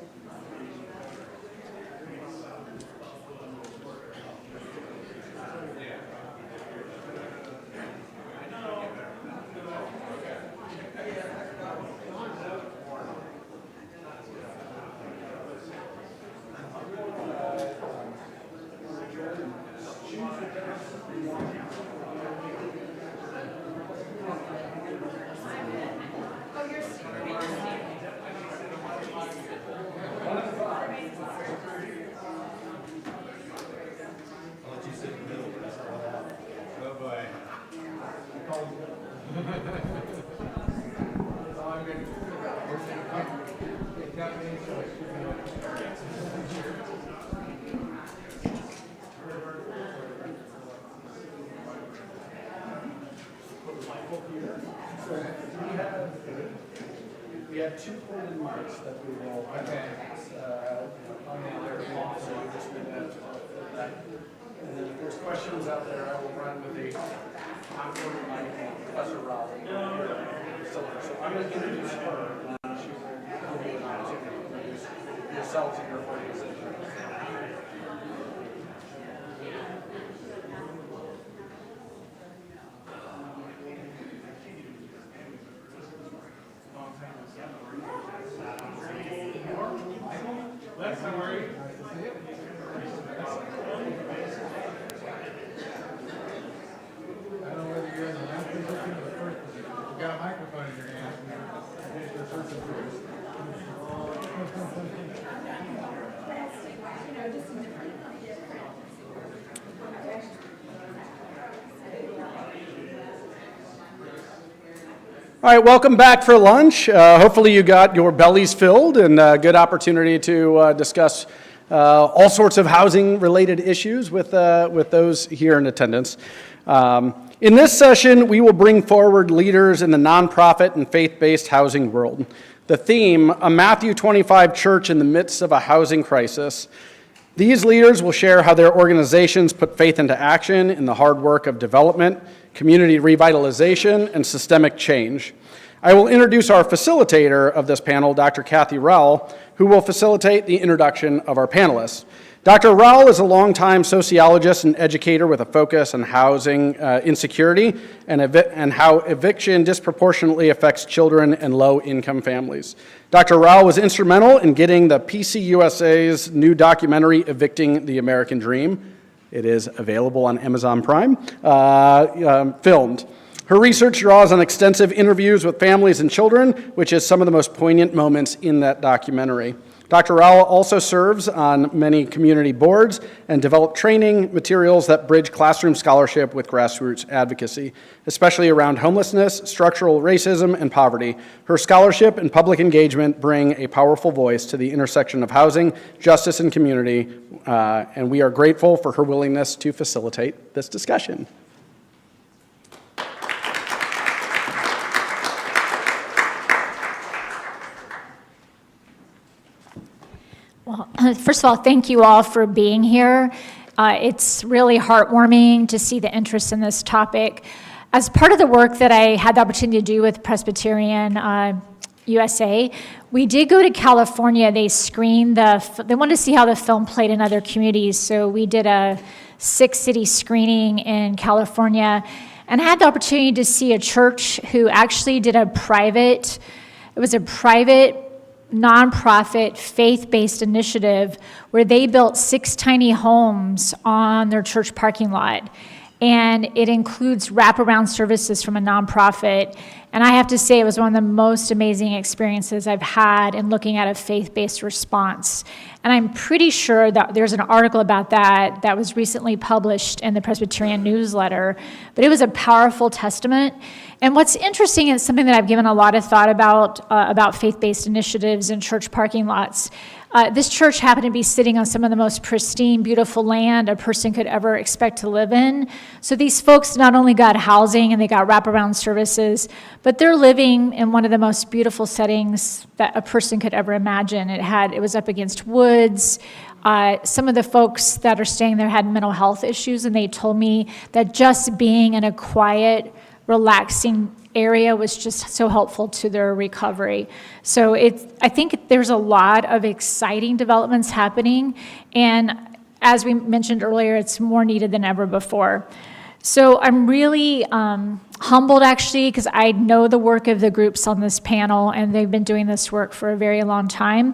We have two printed marks that we will on there. So we just need that. And then if there's questions out there, I will run with the onboard mic and Professor Rao. So I'm going to introduce her, and she will give you an opportunity to introduce yourselves and your organization. All right, welcome back for lunch. Hopefully you got your bellies filled and a good opportunity to discuss all sorts of housing-related issues with those here in attendance. In this session, we will bring forward leaders in the nonprofit and faith-based housing world. The theme, a Matthew 25 church in the midst of a housing crisis. These leaders will share how their organizations put faith into action in the hard work of development, community revitalization, and systemic change. I will introduce our facilitator of this panel, Dr. Kathy Rowell, who will facilitate the introduction of our panelists. Dr. Rowell is a longtime sociologist and educator with a focus on housing insecurity and how eviction disproportionately affects children and low-income families. Dr. Rowell was instrumental in getting the PCUSA's new documentary, Evicting the American Dream, it is available on Amazon Prime, filmed. Her research draws on extensive interviews with families and children, which is some of the most poignant moments in that documentary. Dr. Rowell also serves on many community boards and developed training materials that bridge classroom scholarship with grassroots advocacy, especially around homelessness, structural racism, and poverty. Her scholarship and public engagement bring a powerful voice to the intersection of housing, justice, and community, and we are grateful for her willingness to facilitate this discussion. Well, first of all, thank you all for being here. It's really heartwarming to see the interest in this topic. As part of the work that I had the opportunity to do with Presbyterian USA, we did go to California. They screened they wanted to see how the film played in other communities, so we did a 6-city screening in California and had the opportunity to see a church who actually did a private nonprofit, faith-based initiative where they built 6 tiny homes on their church parking lot. And it includes wraparound services from a nonprofit. And I have to say, it was one of the most amazing experiences I've had in looking at a faith-based response. And I'm pretty sure that there's an article about that was recently published in the Presbyterian newsletter. But it was a powerful testament. And what's interesting is something that I've given a lot of thought about faith-based initiatives in church parking lots. This church happened to be sitting on some of the most pristine, beautiful land a person could ever expect to live in. So these folks not only got housing and they got wraparound services, but they're living in one of the most beautiful settings that a person could ever imagine. It was up against woods. Some of the folks that are staying there had mental health issues, and they told me that just being in a quiet, relaxing area was just so helpful to their recovery. So I think there's a lot of exciting developments happening, and as we mentioned earlier, it's more needed than ever before. So I'm really humbled, actually, because I know the work of the groups on this panel, and they've been doing this work for a very long time.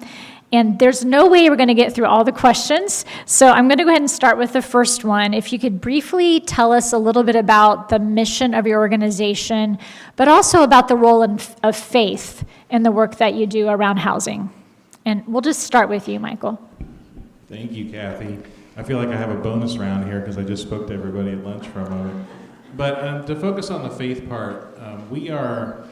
And there's no way we're going to get through all the questions, so I'm going to go ahead and start with the first one. If you could briefly tell us a little bit about the mission of your organization, but also about the role of faith in the work that you do around housing. And we'll just start with you, Michael. Thank you, Kathy. I feel like I have a bonus round here because I just spoke to everybody at lunch for a moment. But to focus on the faith part, we are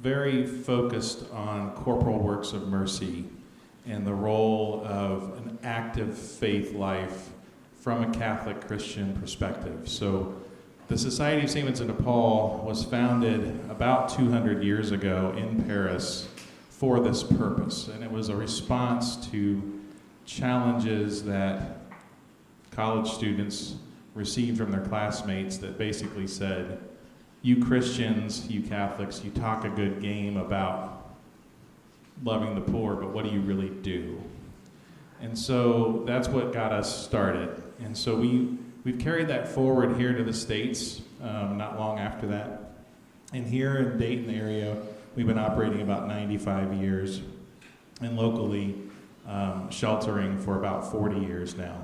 very focused on corporal works of mercy and the role of an active faith life from a Catholic Christian perspective. So the Society of St. Vincent de Paul was founded about 200 years ago in Paris for this purpose, and it was a response to challenges that college students received from their classmates that basically said, you Christians, you Catholics, you talk a good game about loving the poor, but what do you really do? And so that's what got us started. And so we've carried that forward here to the States not long after that. And here in Dayton area, we've been operating about 95 years, and locally sheltering for about 40 years now.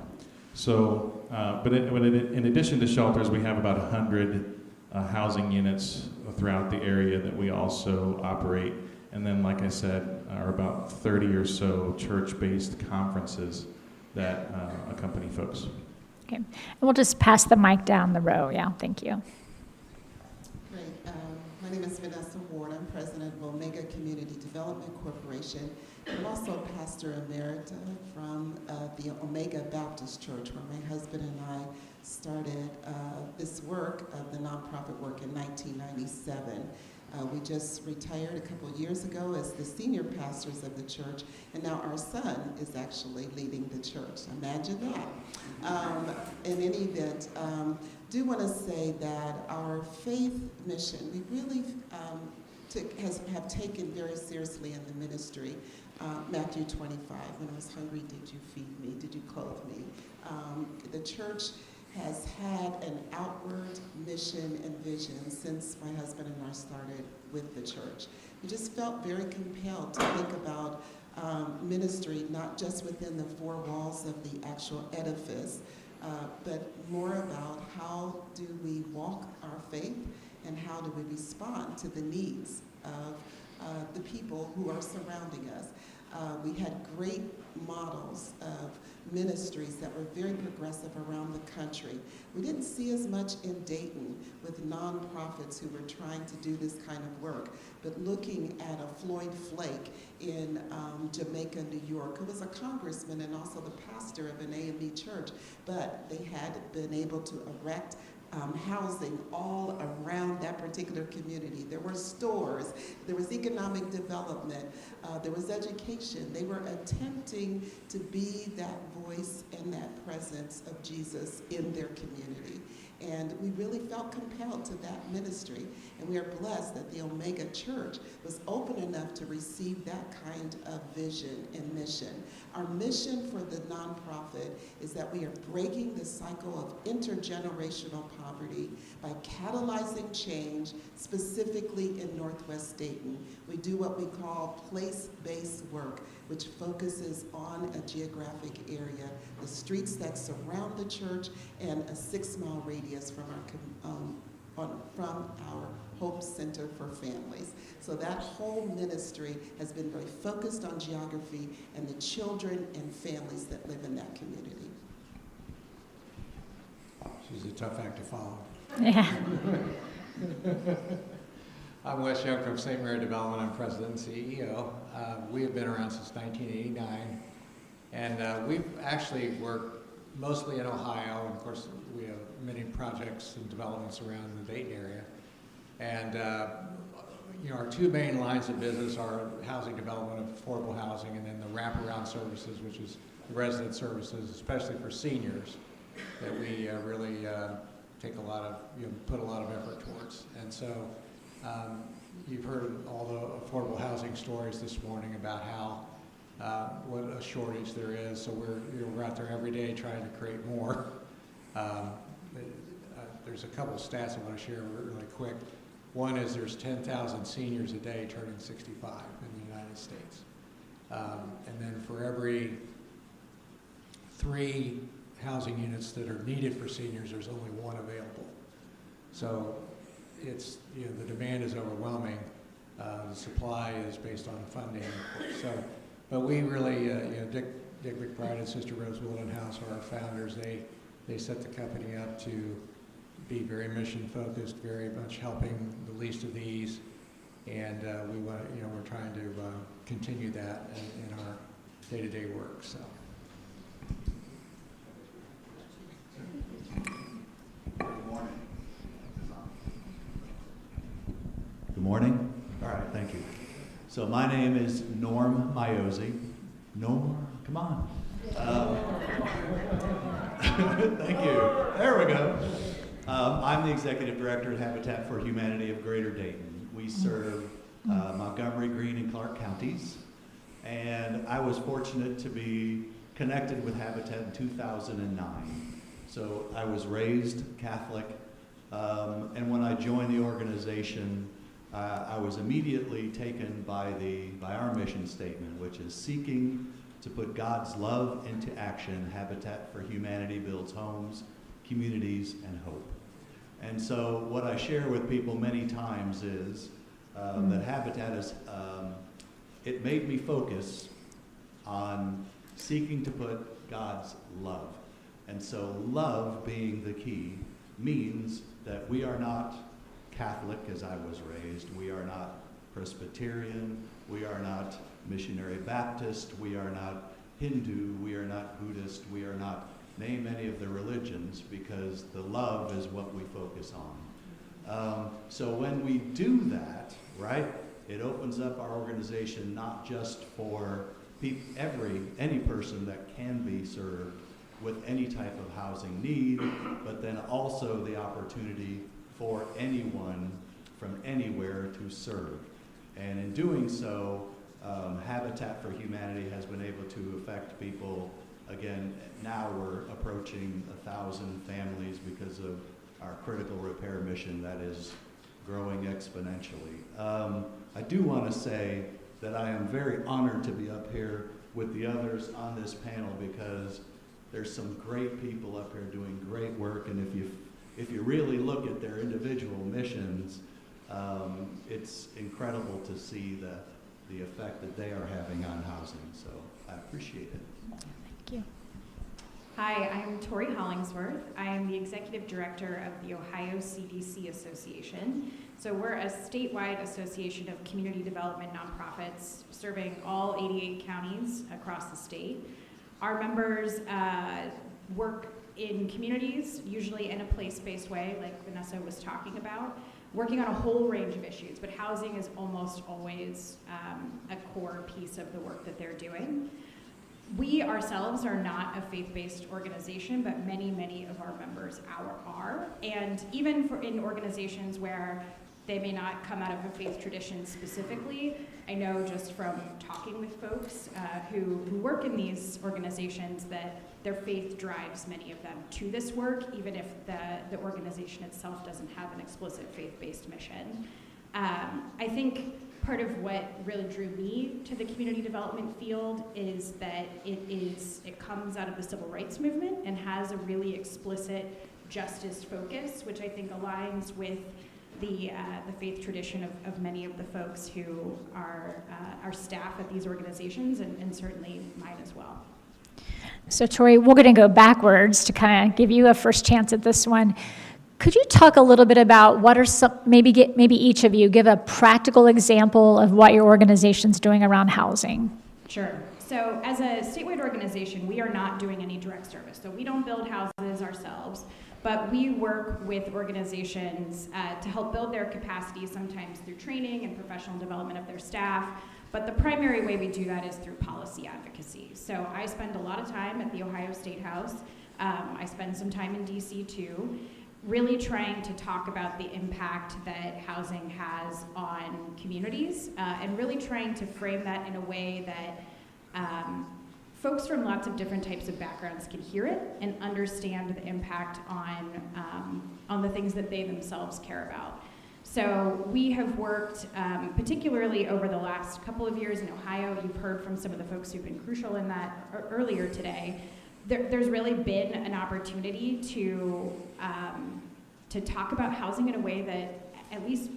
So, but in addition to shelters, we have about 100 housing units throughout the area that we also operate. And then, like I said, are about 30 or so church-based conferences that accompany folks. Okay, and we'll just pass the mic down the row. Yeah, thank you. My My name is Vanessa Ward. I'm president of Omega Community Development Corporation. I'm also a pastor emerita from the Omega Baptist Church, where my husband and I started this work of the nonprofit work in 1997. We just retired a couple years ago as the senior pastors of the church, and now our son is actually leading the church. Imagine that. In any event, do want to say that our faith mission, we really have taken very seriously in the ministry. Matthew 25, when I was hungry, did you feed me? Did you clothe me? The church has had an outward mission and vision since my husband and I started with the church. We just felt very compelled to think about ministry, not just within the four walls of the actual edifice, but more about how do we walk our faith and how do we respond to the needs of the people who are surrounding us. We had great models of ministries that were very progressive around the country. We didn't see as much in Dayton with nonprofits who were trying to do this kind of work, but looking at a Floyd Flake in Jamaica, New York, who was a congressman and also the pastor of an AME church, but they had been able to erect housing all around that particular community. There were stores, there was economic development, there was education. They were attempting to be that voice and that presence of Jesus in their community. And we really felt compelled to that ministry. And we are blessed that the Omega Church was open enough to receive that kind of vision and mission. Our mission for the nonprofit is that we are breaking the cycle of intergenerational poverty by catalyzing change, specifically in Northwest Dayton. We do what we call place-based work, which focuses on a geographic area, the streets that surround the church, and a 6-mile radius from our Hope Center for Families. So that whole ministry has been very focused on geography and the children and families that live in that community. She's a tough act to follow. Yeah. I'm Wes Young from St. Mary Development. I'm president and CEO. We have been around since 1989, and we've actually worked mostly in Ohio. And of course, we have many projects and developments around the Dayton area. And our two main lines of business are housing development, affordable housing, and then the wraparound services, which is resident services, especially for seniors, that we really take a lot of, put a lot of effort towards. And so you've heard all the affordable housing stories this morning about how what a shortage there is. So we're out there every day trying to create more. There's a couple of stats I want to share really quick. One is there's 10,000 seniors a day turning 65 in the United States. And then for every 3 housing units that are needed for seniors, there's only 1 available. So it's, the demand is overwhelming. The supply is based on funding. So, but we really, Dick McBride and Sister Rose Wildenhouse are our founders. They set the company up to be very mission focused, very much helping the least of these, and we want, we're trying to continue that in our day-to-day work. So. Good morning. Good morning. All right, thank you. So my name is Norm Maiozzi. Norm, come on. Thank you. There we go. I'm the executive director at Habitat for Humanity of Greater Dayton. We serve Montgomery, Greene, and Clark counties. And I was fortunate to be connected with Habitat in 2009. So I was raised Catholic. And when I joined the organization, I was immediately taken by our mission statement, which is seeking to put God's love into action. Habitat for Humanity builds homes, communities, and hope. And so what I share with people many times is that Habitat is, it made me focus on seeking to put God's love. And so love being the key means that we are not Catholic as I was raised. We are not Presbyterian. We are not Missionary Baptist. We are not Hindu. We are not Buddhist. We are not, name any of the religions, because the love is what we focus on. So when we do that, right, it opens up our organization not just for any person that can be served with any type of housing need, but then also the opportunity for anyone from anywhere to serve. And in doing so, Habitat for Humanity has been able to affect people. Again, now we're approaching 1,000 families because of our critical repair mission that is growing exponentially. I do want to say that I am very honored to be up here with the others on this panel, because there's some great people up here doing great work, and if you really look at their individual missions, it's incredible to see the effect that they are having on housing. So I appreciate it. Thank you. Hi, I'm Tori Hollingsworth. I am the Executive Director of the Ohio CDC Association. So we're a statewide association of community development nonprofits serving all 88 counties across the state. Our members work in communities, usually in a place-based way, like Vanessa was talking about, working on a whole range of issues, but housing is almost always a core piece of the work that they're doing. We ourselves are not a faith-based organization, but many, many of our members are. And even in organizations where they may not come out of a faith tradition specifically, I know just from talking with folks who work in these organizations that their faith drives many of them to this work, even if the organization itself doesn't have an explicit faith-based mission. I think part of what really drew me to the community development field is that it comes out of the civil rights movement and has a really explicit justice focus, which I think aligns with the faith tradition of many of the folks who are staff at these organizations, and certainly mine as well. So Tori, we're going to go backwards to kind of give you a first chance at this one. Could you talk a little bit about what are some, maybe each of you give a practical example of what your organization's doing around housing? Sure. So as a statewide organization, we are not doing any direct service. So we don't build houses ourselves, but we work with organizations to help build their capacity, sometimes through training and professional development of their staff. But the primary way we do that is through policy advocacy. So I spend a lot of time at the Ohio State House. I spend some time in DC too, really trying to talk about the impact that housing has on communities, and really trying to frame that in a way that folks from lots of different types of backgrounds can hear it and understand the impact on the things that they themselves care about. So we have worked, particularly over the last couple of years in Ohio. You've heard from some of the folks who've been crucial in that earlier today. There's really been an opportunity to talk about housing in a way that, at least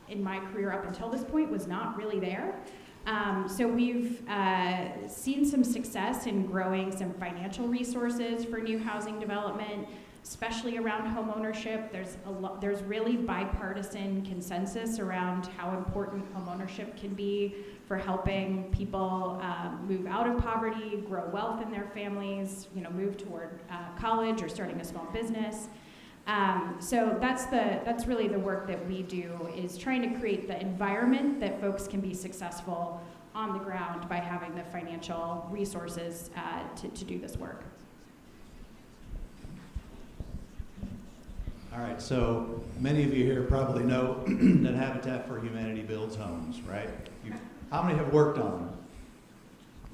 in my career up until this point, was not really there. So we've seen some success in growing some financial resources for new housing development, especially around home ownership. There's really bipartisan consensus around how important home ownership can be for helping people move out of poverty, grow wealth in their families, move toward college or starting a small business. So that's really the work that we do, is trying to create the environment that folks can be successful on the ground by having the financial resources to do this work. All right, so many of you here probably know that Habitat for Humanity builds homes, right? How many have worked on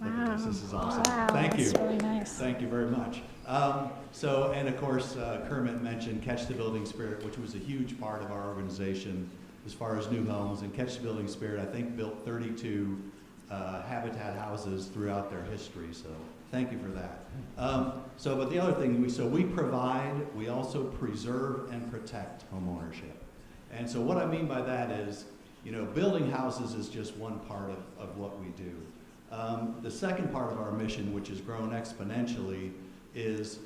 them? Wow. This is awesome. Wow, Thank you. that's really nice. Thank you very much. And of course, Kermit mentioned Catch the Building Spirit, which was a huge part of our organization as far as new homes. And Catch the Building Spirit, I think, built 32 Habitat houses throughout their history. So thank you for that. But the other thing, we provide, we also preserve and protect home ownership. And so what I mean by that is, building houses is just one part of what we do. The second part of our mission, which has grown exponentially, is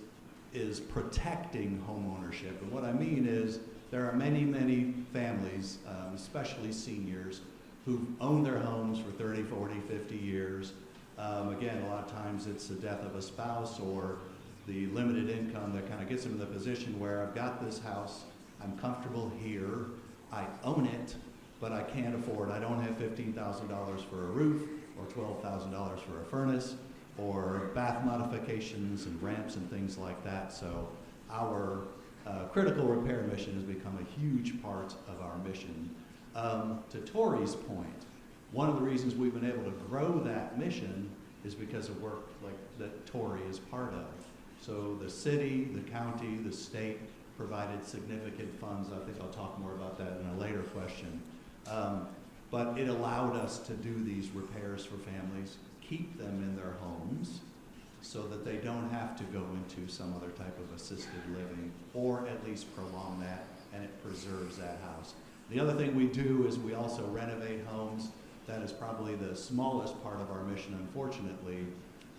protecting home ownership. And what I mean is there are many, many families, especially seniors, who've owned their homes for 30, 40, 50 years. Again, a lot of times it's the death of a spouse or the limited income that kind of gets them in the position where I've got this house, I'm comfortable here, I own it, but I can't afford, I don't have $15,000 for a roof or $12,000 for a furnace or bath modifications and ramps and things like that. So our critical repair mission has become a huge part of our mission. To Tori's point, one of the reasons we've been able to grow that mission is because of work like that Tori is part of. So the city, the county, the state provided significant funds. I think I'll talk more about that in a later question. But it allowed us to do these repairs for families, keep them in their homes so that they don't have to go into some other type of assisted living, or at least prolong that, and it preserves that house. The other thing we do is we also renovate homes. That is probably the smallest part of our mission, unfortunately.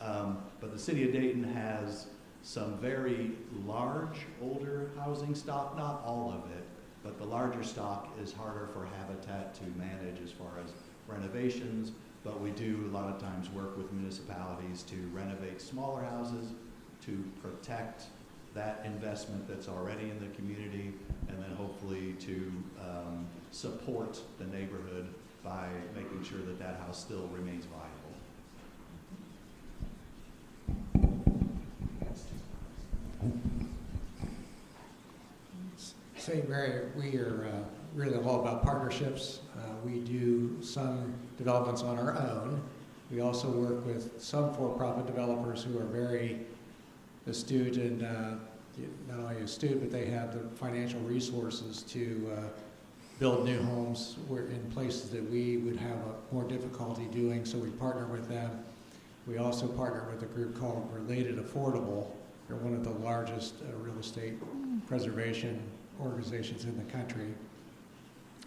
But the city of Dayton has some very large, older housing stock, not all of it, but the larger stock is harder for Habitat to manage as far as renovations, but we do a lot of times work with municipalities to renovate smaller houses, to protect that investment that's already in the community, and then hopefully to support the neighborhood by making sure that that house still remains viable. St. Mary, we are really all about partnerships. We do some developments on our own. We also work with some for-profit developers who are very astute and not only astute, but they have the financial resources to build new homes in places that we would have a more difficulty doing, so we partner with them. We also partner with a group called Related Affordable. They're one of the largest real estate preservation organizations in the country.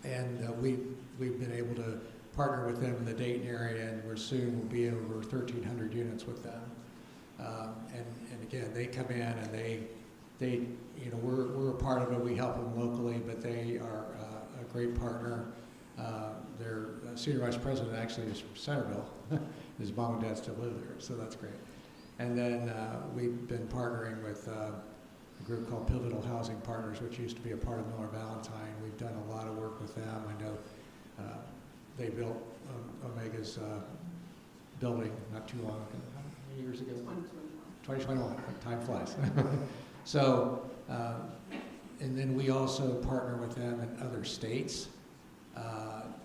And we've been able to partner with them in the Dayton area, and we're soon will be over 1,300 units with them. And again, they come in and they you know, we're a part of it. We help them locally, but they are a great partner. Their senior vice president actually is from Centerville. His mom and dad still live there, so that's great. And then we've been partnering with a group called Pivotal Housing Partners, which used to be a part of Miller Valentine. We've done a lot of work with them. I know they built Omega's building not too long ago. How many years ago? 2021. Time flies. So, and then we also partner with them in other states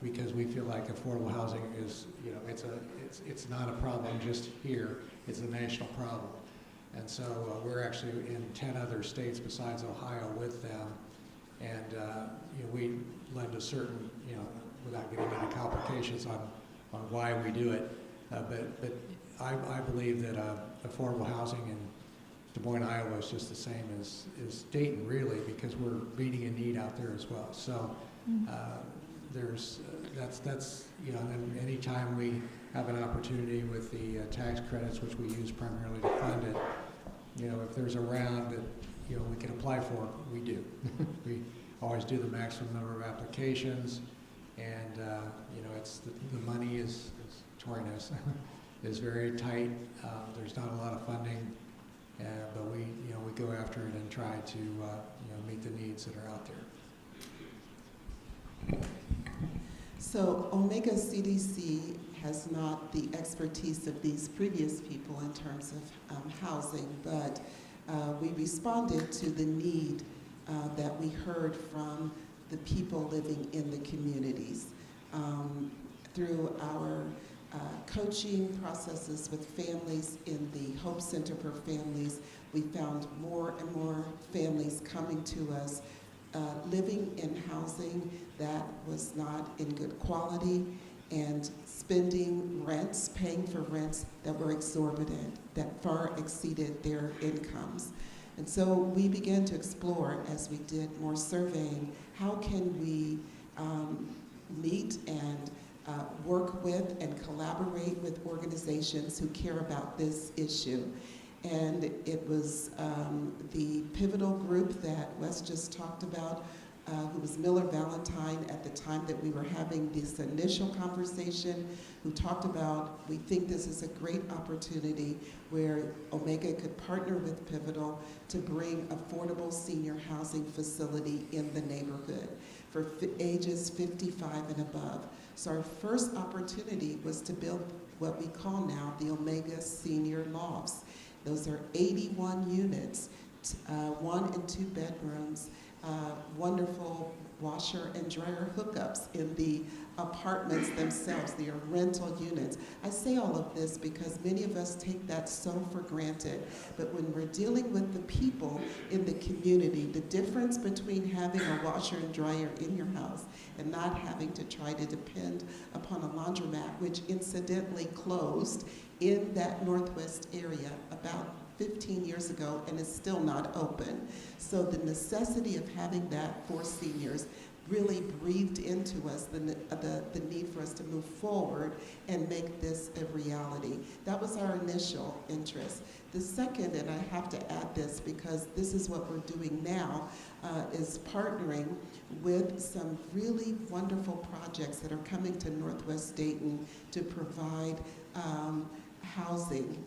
because we feel like affordable housing is, you know, it's not a problem just here. It's a national problem. And so we're actually in 10 other states besides Ohio with them. And you know, we lend a certain, you know, without getting into complications on why we do it. But I believe that affordable housing in Des Moines, Iowa is just the same as Dayton, really, because we're meeting a need out there as well. So there's that's you know, and anytime we have an opportunity with the tax credits, which we use primarily to fund it, you know, if there's a round that, you know, we can apply for, we do. We always do the maximum number of applications, and you know, it's the money is Tori knows, is very tight. There's not a lot of funding, but we, you know, we go after it and try to you know, meet the needs that are out there. So Omega CDC has not the expertise of these previous people in terms of housing, but we responded to the need that we heard from the people living in the communities. Through our coaching processes with families in the Hope Center for Families, we found more and more families coming to us living in housing that was not in good quality and spending rents, paying for rents that were exorbitant, that far exceeded their incomes. And so we began to explore, as we did more surveying, how can we meet and work with and collaborate with organizations who care about this issue. And it was the pivotal group that Wes just talked about, who was Miller Valentine at the time that we were having this initial conversation, who talked about, we think this is a great opportunity where Omega could partner with Pivotal to bring affordable senior housing facility in the neighborhood for ages 55 and above. So our first opportunity was to build what we call now the Omega Senior Lofts. Those are 81 units, 1 and 2 bedrooms, wonderful washer and dryer hookups in the apartments themselves. They are rental units. I say all of this because many of us take that so for granted. But when we're dealing with the people in the community, the difference between having a washer and dryer in your house and not having to try to depend upon a laundromat, which incidentally closed in that Northwest area about 15 years ago and is still not open. So the necessity of having that for seniors really breathed into us the need for us to move forward and make this a reality. That was our initial interest. The second, and I have to add this because this is what we're doing now, is partnering with some really wonderful projects that are coming to Northwest Dayton to provide housing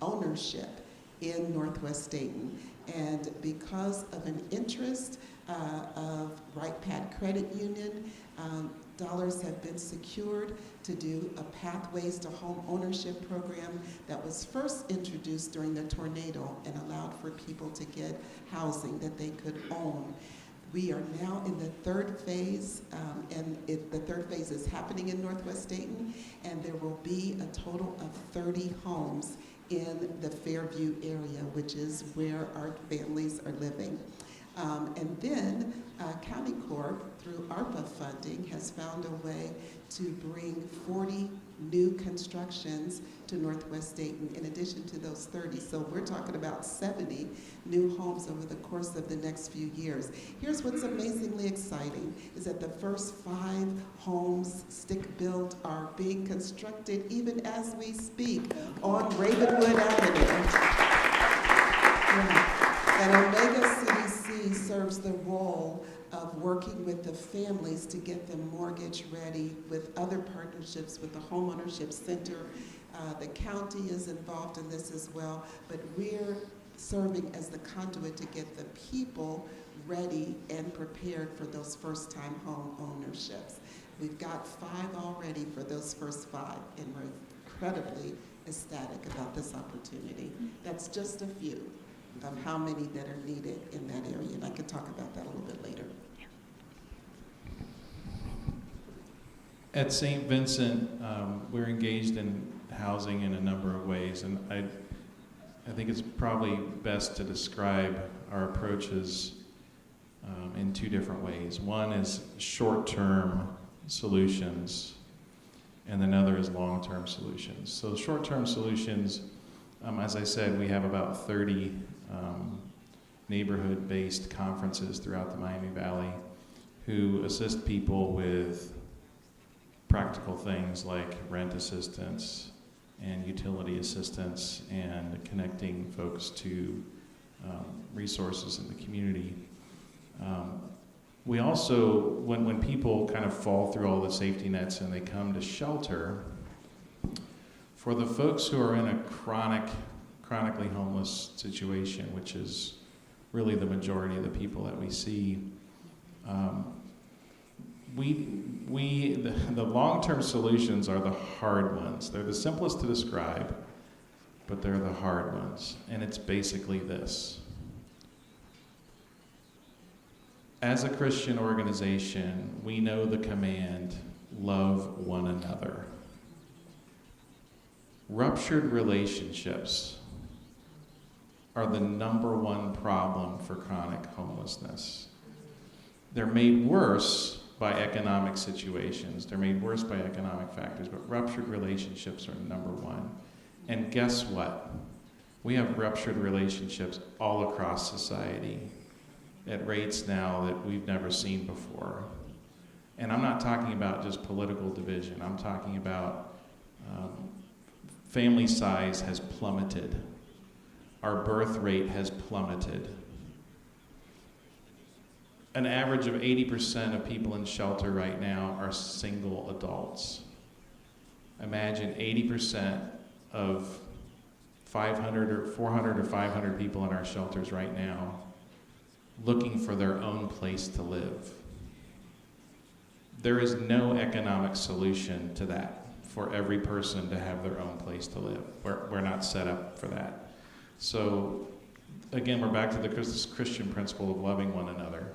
ownership in Northwest Dayton. And because of an interest of Right Pat Credit Union, dollars have been secured to do a Pathways to Home Ownership program that was first introduced during the tornado and allowed for people to get housing that they could own. We are now in the third phase, and the third phase is happening in Northwest Dayton, and there will be a total of 30 homes in the Fairview area, which is where our families are living. And then County Corp, through ARPA funding, has found a way to bring 40 new constructions to Northwest Dayton in addition to those 30. So we're talking about 70 new homes over the course of the next few years. Here's what's amazingly exciting, is that the first 5 homes stick-built are being constructed even as we speak on Ravenwood Avenue. Yeah. And Omega CDC serves the role of working with the families to get them mortgage ready with other partnerships with the Homeownership Center. The county is involved in this as well, but we're serving as the conduit to get the people ready and prepared for those first-time home ownerships. We've got 5 already for those first 5, and we're incredibly ecstatic about this opportunity. That's just a few of how many that are needed in that area, and I can talk about that a little bit later. At St. Vincent, we're engaged in housing in a number of ways, and I think it's probably best to describe our approaches in 2 different ways. One is short-term solutions, and another is long-term solutions. So short-term solutions, as I said, we have about 30 neighborhood-based conferences throughout the Miami Valley who assist people with practical things like rent assistance and utility assistance and connecting folks to resources in the community. We also, when people kind of fall through all the safety nets and they come to shelter, for the folks who are in a chronically homeless situation, which is really the majority of the people that we see, the long-term solutions are the hard ones. They're the simplest to describe, but they're the hard ones. And it's basically this. As a Christian organization, we know the command, love one another. Ruptured relationships are the #1 problem for chronic homelessness. They're made worse by economic situations. They're made worse by economic factors, but ruptured relationships are #1. And guess what? We have ruptured relationships all across society at rates now that we've never seen before. And I'm not talking about just political division. I'm talking about family size has plummeted. Our birth rate has plummeted. an average of 80% of people in shelter right now are single adults. Imagine 80% of 500 or 400 or 500 people in our shelters right now looking for their own place to live. There is no economic solution to that for every person to have their own place to live. We're not set up for that. So again, we're back to the Christian principle of loving one another.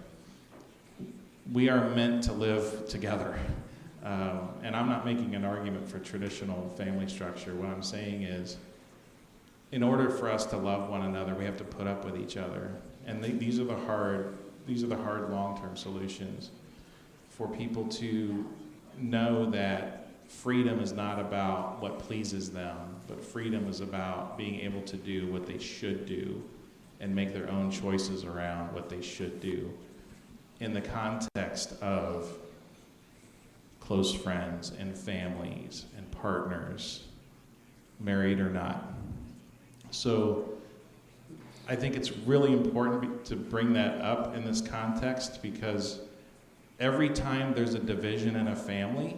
We are meant to live together. And I'm not making an argument for traditional family structure. What I'm saying is, in order for us to love one another, we have to put up with each other. And these are the hard long-term solutions for people to know that freedom is not about what pleases them, but freedom is about being able to do what they should do and make their own choices around what they should do in the context of close friends and families and partners, married or not. So I think it's really important to bring that up in this context, because every time there's a division in a family,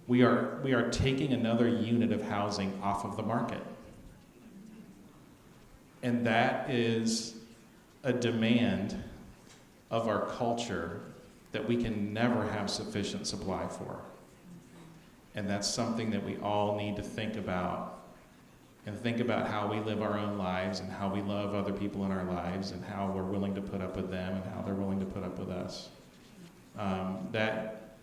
we are taking another unit of housing off of the market. And that is a demand of our culture that we can never have sufficient supply for. And that's something that we all need to think about, and think about how we live our own lives and how we love other people in our lives and how we're willing to put up with them and how they're willing to put up with us. That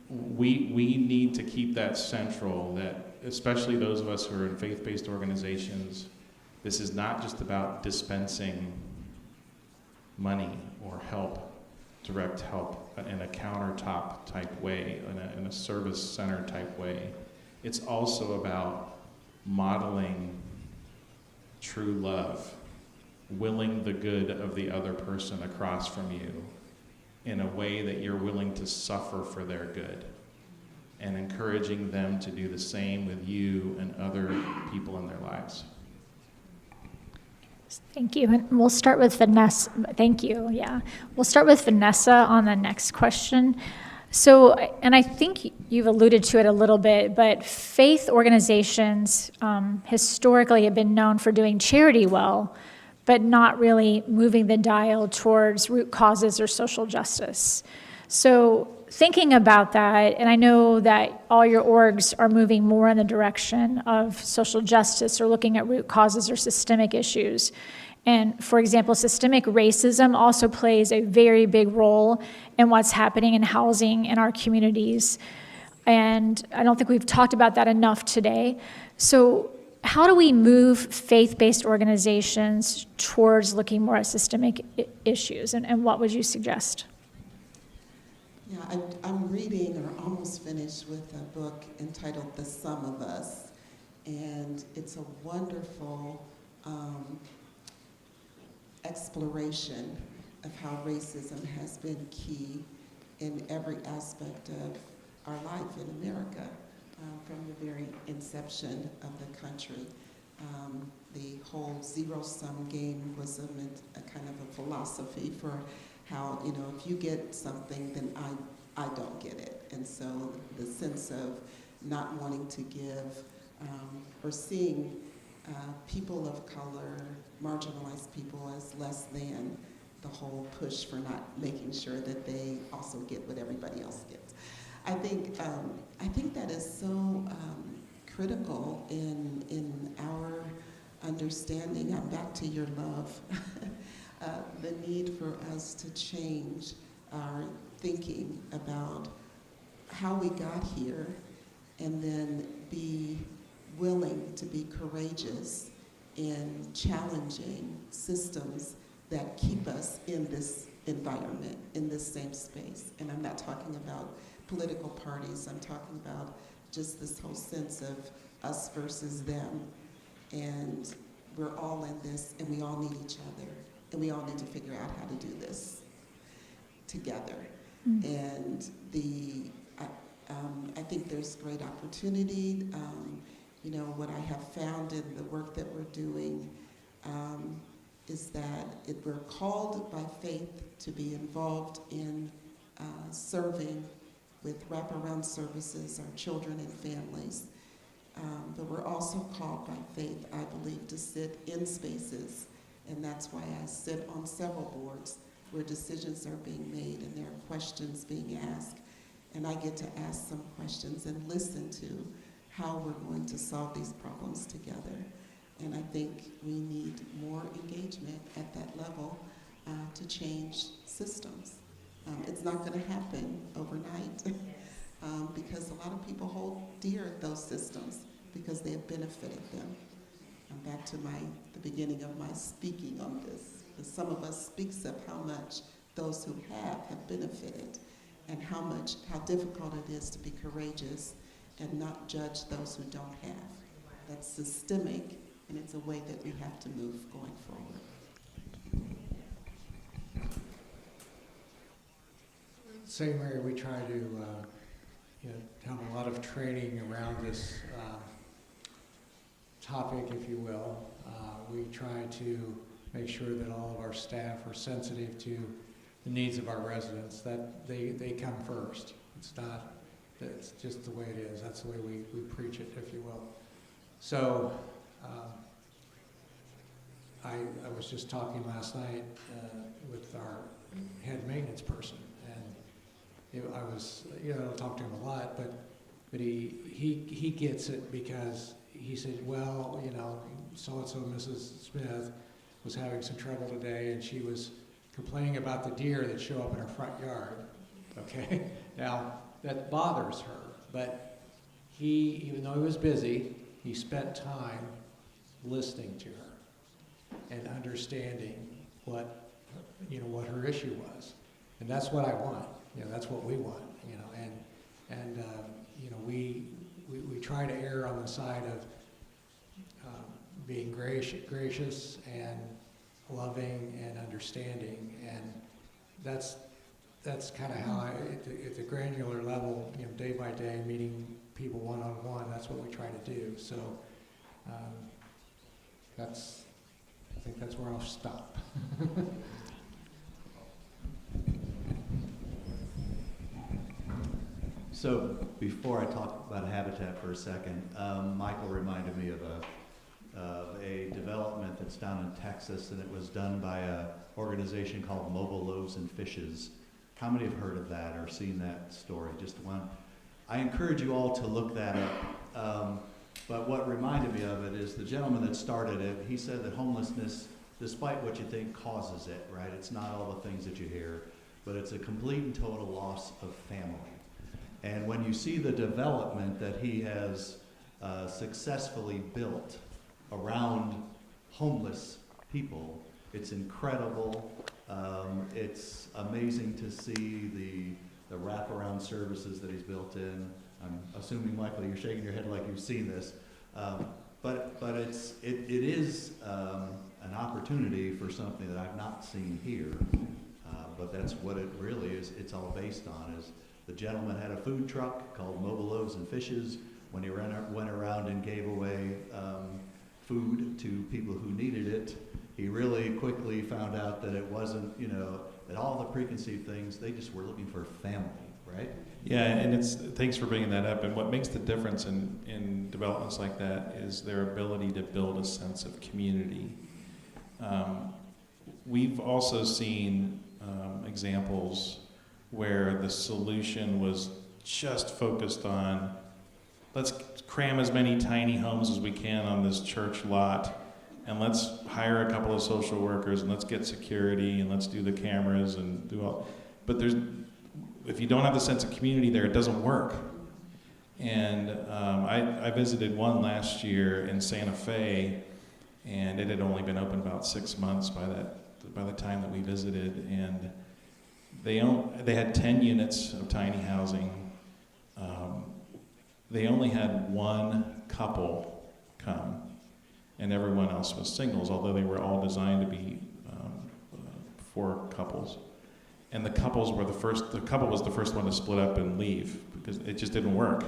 we need to keep that central, that especially those of us who are in faith-based organizations, this is not just about dispensing money or help, direct help in a countertop type way, in a service center type way. It's also about modeling true love, willing the good of the other person across from you in a way that you're willing to suffer for their good, and encouraging them to do the same with you and other people in their lives. Thank you. And we'll start with Vanessa. Thank you. Yeah. We'll start with Vanessa on the next question. So, and I think you've alluded to it a little bit, but faith organizations historically have been known for doing charity well, but not really moving the dial towards root causes or social justice. So thinking about that, and I know that all your orgs are moving more in the direction of social justice or looking at root causes or systemic issues. And for example, systemic racism also plays a very big role in what's happening in housing in our communities. And I don't think we've talked about that enough today. So how do we move faith-based organizations towards looking more at systemic issues? And what would you suggest? Yeah, I'm reading or almost finished with a book entitled The Sum of Us. And it's a wonderful exploration of how racism has been key in every aspect of our life in America from the very inception of the country. The whole zero-sum game was a kind of a philosophy for how, if you get something, then I don't get it. And so the sense of not wanting to give or seeing people of color, marginalized people as less than, the whole push for not making sure that they also get what everybody else gets. I think that is so critical in our understanding. I'm back to your love. The need for us to change our thinking about how we got here, and then be willing to be courageous in challenging systems that keep us in this environment, in this same space. And I'm not talking about political parties, I'm talking about just this whole sense of us versus them. And we're all in this, and we all need each other, and we all need to figure out how to do this together. And I think there's great opportunity. What I have found in the work that we're doing, is that we're called by faith to be involved in serving with wraparound services, our children and families. But we're also called by faith, I believe, to sit in spaces, and that's why I sit on several boards where decisions are being made and there are questions being asked, and I get to ask some questions and listen to how we're going to solve these problems together. And I think we need more engagement at that level to change systems. It's not going to happen overnight because a lot of people hold dear those systems because they have benefited them. I'm back to the beginning of my speaking on this. Because some of us speaks of how much those who have benefited, and how difficult it is to be courageous and not judge those who don't have. That's systemic, and it's a way that we have to move going forward. Same area, we try to have a lot of training around this topic, if you will. We try to make sure that all of our staff are sensitive to the needs of our residents, that they come first. It's just the way it is. That's the way we preach it, if you will. So I was just talking last night with our head maintenance person, and I was, talked to him a lot, but he gets it because he said, well, so-and-so Mrs. Smith was having some trouble today, and she was complaining about the deer that show up in her front yard, okay? Now, that bothers her, but even though he was busy, he spent time listening to her and understanding what her issue was. And that's what I want, that's what we want, and we try to err on the side of being gracious and loving and understanding, and that's kind of how at the granular level, day by day, meeting people one-on-one, that's what we try to do. So I think that's where I'll stop. So before I talk about Habitat for a second, Michael reminded me of a development that's down in Texas, and it was done by an organization called Mobile Loaves and Fishes. How many have heard of that or seen that story? Just one. I encourage you all to look that up. But what reminded me of it is the gentleman that started it, he said that homelessness, despite what you think, causes it, right? It's not all the things that you hear, but it's a complete and total loss of family. And when you see the development that he has successfully built around homeless people, it's incredible. It's amazing to see the wraparound services that he's built in. I'm assuming, Michael, you're shaking your head like you've seen this. But it is an opportunity for something that I've not seen here. But that's what it really is. It's all based on is the gentleman had a food truck called Mobile Loaves and Fishes. When he went around and gave away food to people who needed it, he really quickly found out that it wasn't, that all the preconceived things, they just were looking for family, right? Yeah, and thanks for bringing that up. And what makes the difference in developments like that is their ability to build a sense of community. We've also seen examples where the solution was just focused on, let's cram as many tiny homes as we can on this church lot, and let's hire a couple of social workers, and let's get security, and let's do the cameras and do all. But if you don't have the sense of community there, it doesn't work. And I visited one last year in Santa Fe, and it had only been open about 6 months by the time that we visited, and they had 10 units of tiny housing. They only had one couple come, and everyone else was singles, although they were all designed to be for couples. And the couple was the first one to split up and leave because it just didn't work.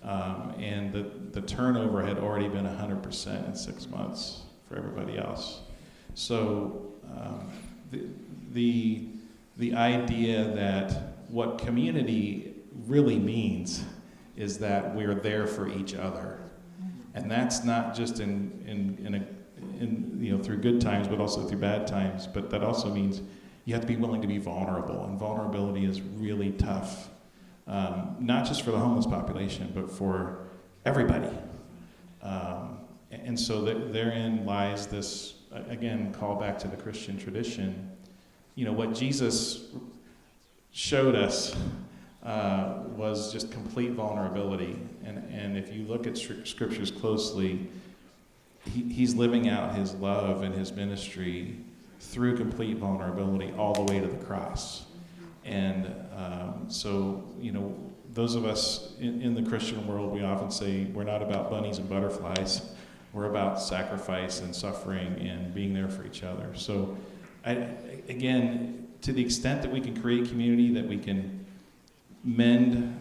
And the turnover had already been 100% in 6 months for everybody else. So the idea that what community really means is that we're there for each other, and that's not just in through good times, but also through bad times. But that also means you have to be willing to be vulnerable, and vulnerability is really tough, not just for the homeless population, but for everybody. And so therein lies this, again, call back to the Christian tradition. What Jesus showed us was just complete vulnerability. And if you look at scriptures closely, he's living out his love and his ministry through complete vulnerability all the way to the cross. And so, those of us in the Christian world, we often say we're not about bunnies and butterflies. We're about sacrifice and suffering and being there for each other. So, again, to the extent that we can create community, that we can mend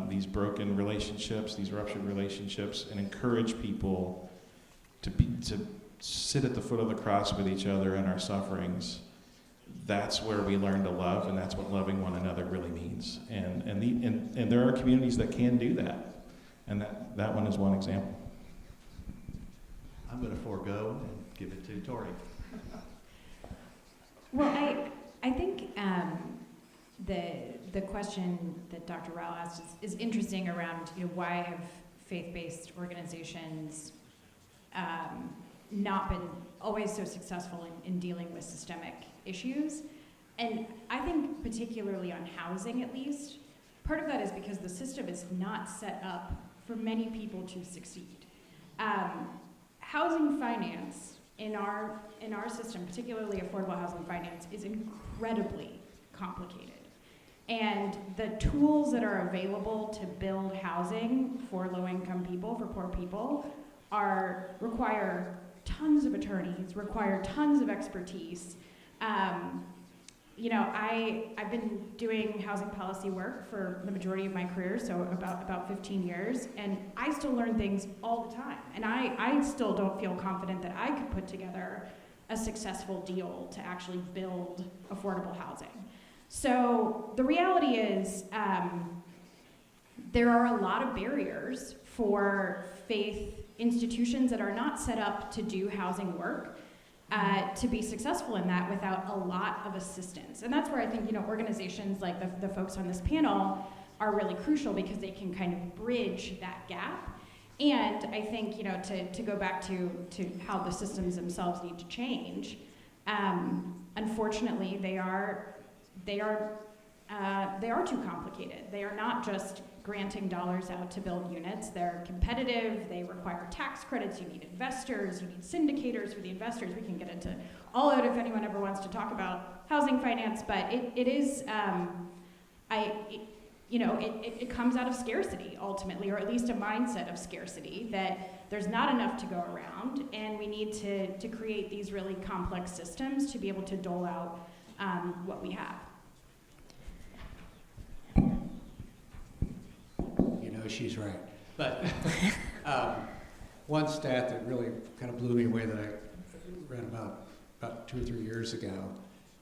these broken relationships, these ruptured relationships, and encourage people to sit at the foot of the cross with each other in our sufferings, that's where we learn to love, and that's what loving one another really means. And there are communities that can do that, and that one is one example. I'm going to forego and give it to Tori. Well, I think the question that Dr. Rao asked is interesting around why have faith-based organizations not been always so successful in dealing with systemic issues. And I think particularly on housing, at least, part of that is because the system is not set up for many people to succeed. Housing finance in our system, particularly affordable housing finance, is incredibly complicated. And the tools that are available to build housing for low-income people, for poor people, require tons of attorneys, require tons of expertise. I've been doing housing policy work for the majority of my career, so about 15 years, and I still learn things all the time. And I still don't feel confident that I could put together a successful deal to actually build affordable housing. So the reality is there are a lot of barriers for faith institutions that are not set up to do housing work to be successful in that without a lot of assistance. And that's where I think organizations like the folks on this panel are really crucial, because they can kind of bridge that gap. And I think to go back to how the systems themselves need to change, unfortunately they are too complicated. They are not just granting dollars out to build units. They're competitive, they require tax credits, you need investors, you need syndicators for the investors. We can get into all of it if anyone ever wants to talk about housing finance, but it is, it comes out of scarcity ultimately, or at least a mindset of scarcity, that there's not enough to go around, and we need to create these really complex systems to be able to dole out what we have. She's right. But one stat that really kind of blew me away that I read about 2 or 3 years ago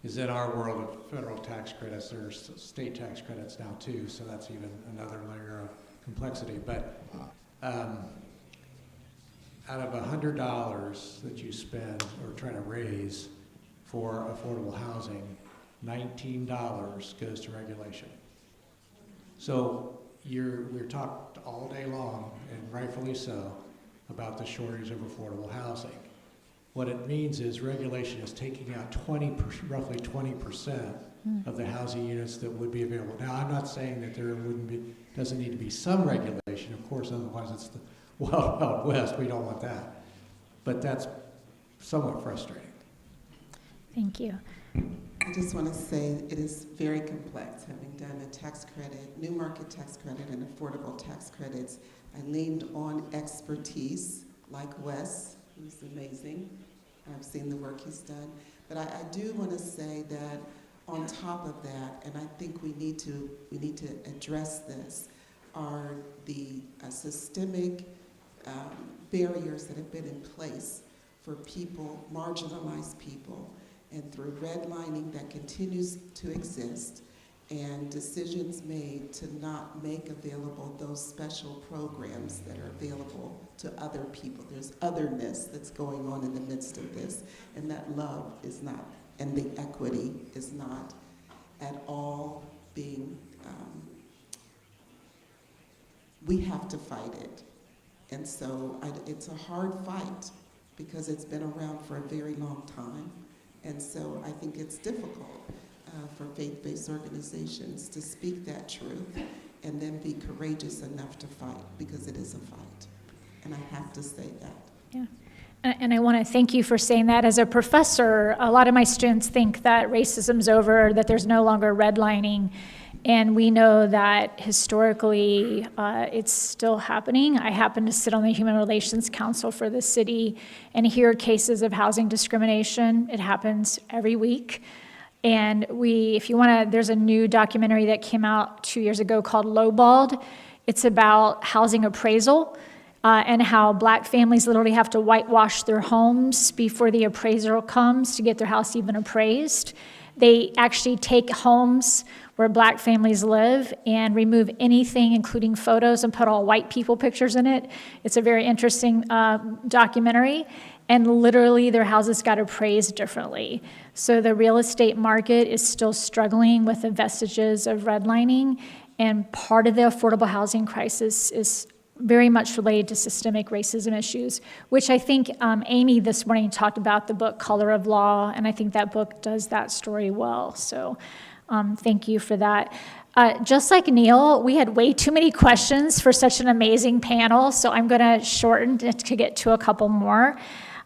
is in our world of federal tax credits, there's state tax credits now too, so that's even another layer of complexity. But out of $100 that you spend or try to raise for affordable housing, $19 goes to regulation. So we're talked all day long, and rightfully so, about the shortage of affordable housing. What it means is regulation is taking out roughly 20% of the housing units that would be available. Now, I'm not saying that there doesn't need to be some regulation, of course, otherwise it's the Wild Wild West. We don't want that. But that's somewhat frustrating. Thank you. I just want to say it is very complex. Having done a tax credit, new market tax credit, and affordable tax credits, I leaned on expertise like Wes, who's amazing. I've seen the work he's done. But I do want to say that on top of that, and I think we need to address this, are the systemic barriers that have been in place for people, marginalized people, and through redlining that continues to exist, and decisions made to not make available those special programs that are available to other people. There's otherness that's going on in the midst of this, and that love is not, and the equity is not at all being, we have to fight it. And so it's a hard fight because it's been around for a very long time. And so I think it's difficult for faith-based organizations to speak that truth and then be courageous enough to fight, because it is a fight. And I have to say that. Yeah. And I want to thank you for saying that. As a professor, a lot of my students think that racism's over, that there's no longer redlining. And we know that historically it's still happening. I happen to sit on the Human Relations Council for the city and hear cases of housing discrimination. It happens every week. And if you want to, there's a new documentary that came out 2 years ago called Lowballed. It's about housing appraisal and how black families literally have to whitewash their homes before the appraiser comes to get their house even appraised. They actually take homes where black families live and remove anything, including photos, and put all white people pictures in it. It's a very interesting documentary. And literally their houses got appraised differently. So the real estate market is still struggling with the vestiges of redlining, and part of the affordable housing crisis is very much related to systemic racism issues, which I think Amy this morning talked about the book Color of Law, and I think that book does that story well. So thank you for that. Just like Neal, we had way too many questions for such an amazing panel, so I'm going to shorten it to get to a couple more.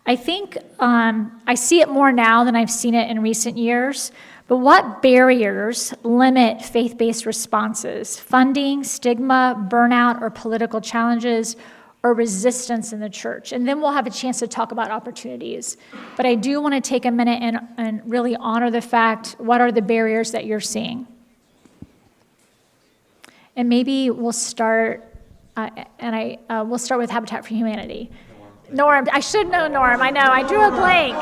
I think I see it more now than I've seen it in recent years, but what barriers limit faith-based responses? Funding, stigma, burnout, or political challenges, or resistance in the church? And then we'll have a chance to talk about opportunities. But I do want to take a minute and really honor the fact, what are the barriers that you're seeing? And maybe we'll start, we'll start with Habitat for Humanity. Norm, I should know Norm, I know, I drew a blank.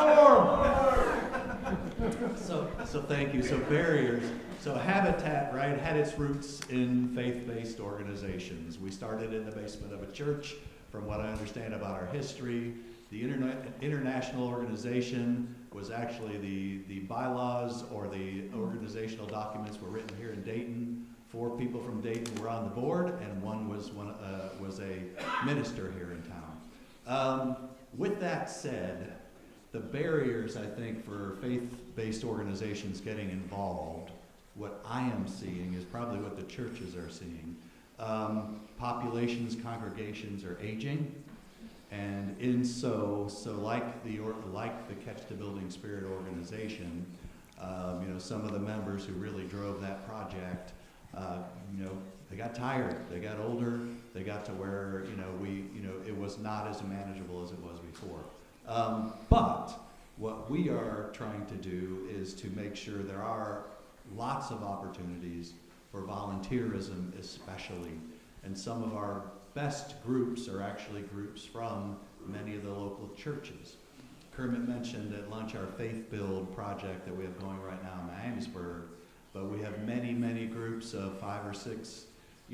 So thank you. So barriers. So Habitat, right, had its roots in faith-based organizations. We started in the basement of a church, from what I understand about our history. The international organization was actually the bylaws, or the organizational documents were written here in Dayton. 4 people from Dayton were on the board, and one was a minister here in town. With that said, the barriers, I think, for faith-based organizations getting involved, what I am seeing is probably what the churches are seeing. Populations, congregations are aging, and like the Catch the Building Spirit organization, some of the members who really drove that project, they got tired, they got older, they got to where it was not as manageable as it was before. But what we are trying to do is to make sure there are lots of opportunities for volunteerism, especially. And some of our best groups are actually groups from many of the local churches. Kermit mentioned at lunch our Faith Build project that we have going right now in Miamisburg, but we have many, many groups of 5 or 6,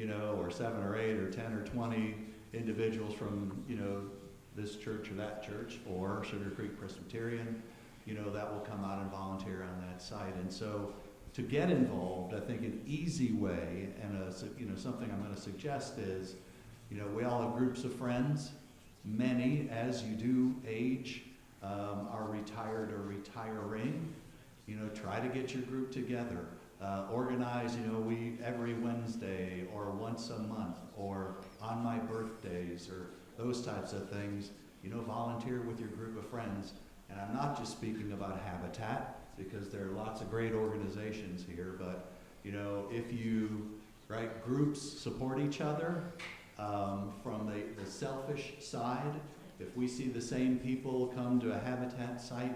or 7 or 8 or 10 or 20 individuals from, this church or that church, or Sugar Creek Presbyterian, that will come out and volunteer on that site. And so to get involved, I think an easy way, and something I'm going to suggest is, we all have groups of friends. Many, as you do age, are retired or retiring. Try to get your group together. Organize, every Wednesday or once a month or on my birthdays or those types of things. Volunteer with your group of friends. And I'm not just speaking about Habitat, because there are lots of great organizations here, but groups support each other. From the selfish side, if we see the same people come to a Habitat site,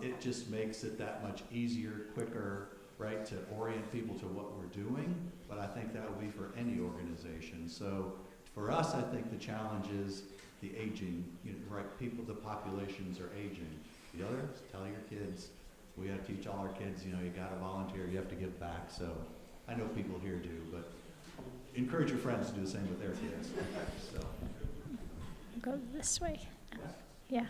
it just makes it that much easier, quicker, right, to orient people to what we're doing. But I think that would be for any organization. So for us, I think the challenge is, the aging, right, the populations are aging. The other, tell your kids, we gotta teach all our kids, you gotta volunteer, you have to give back. So I know people here do, but encourage your friends to do the same with their kids. So. Go this way. Yeah.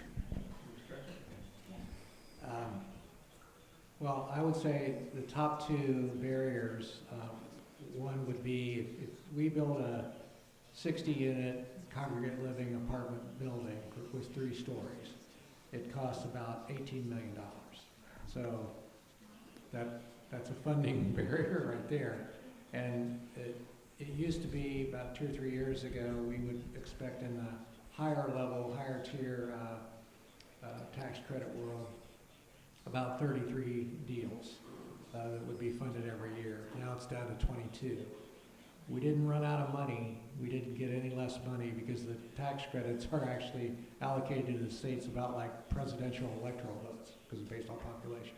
Well, I would say the top two barriers, one would be if we build a 60-unit congregate living apartment building with 3 stories, it costs about $18 million. So that's a funding barrier right there. And it used to be about 2 or 3 years ago, we would expect in the higher level, higher tier tax credit world, about 33 deals that would be funded every year. Now it's down to 22. We didn't run out of money. We didn't get any less money because the tax credits are actually allocated to the states about like presidential electoral votes because it's based on population.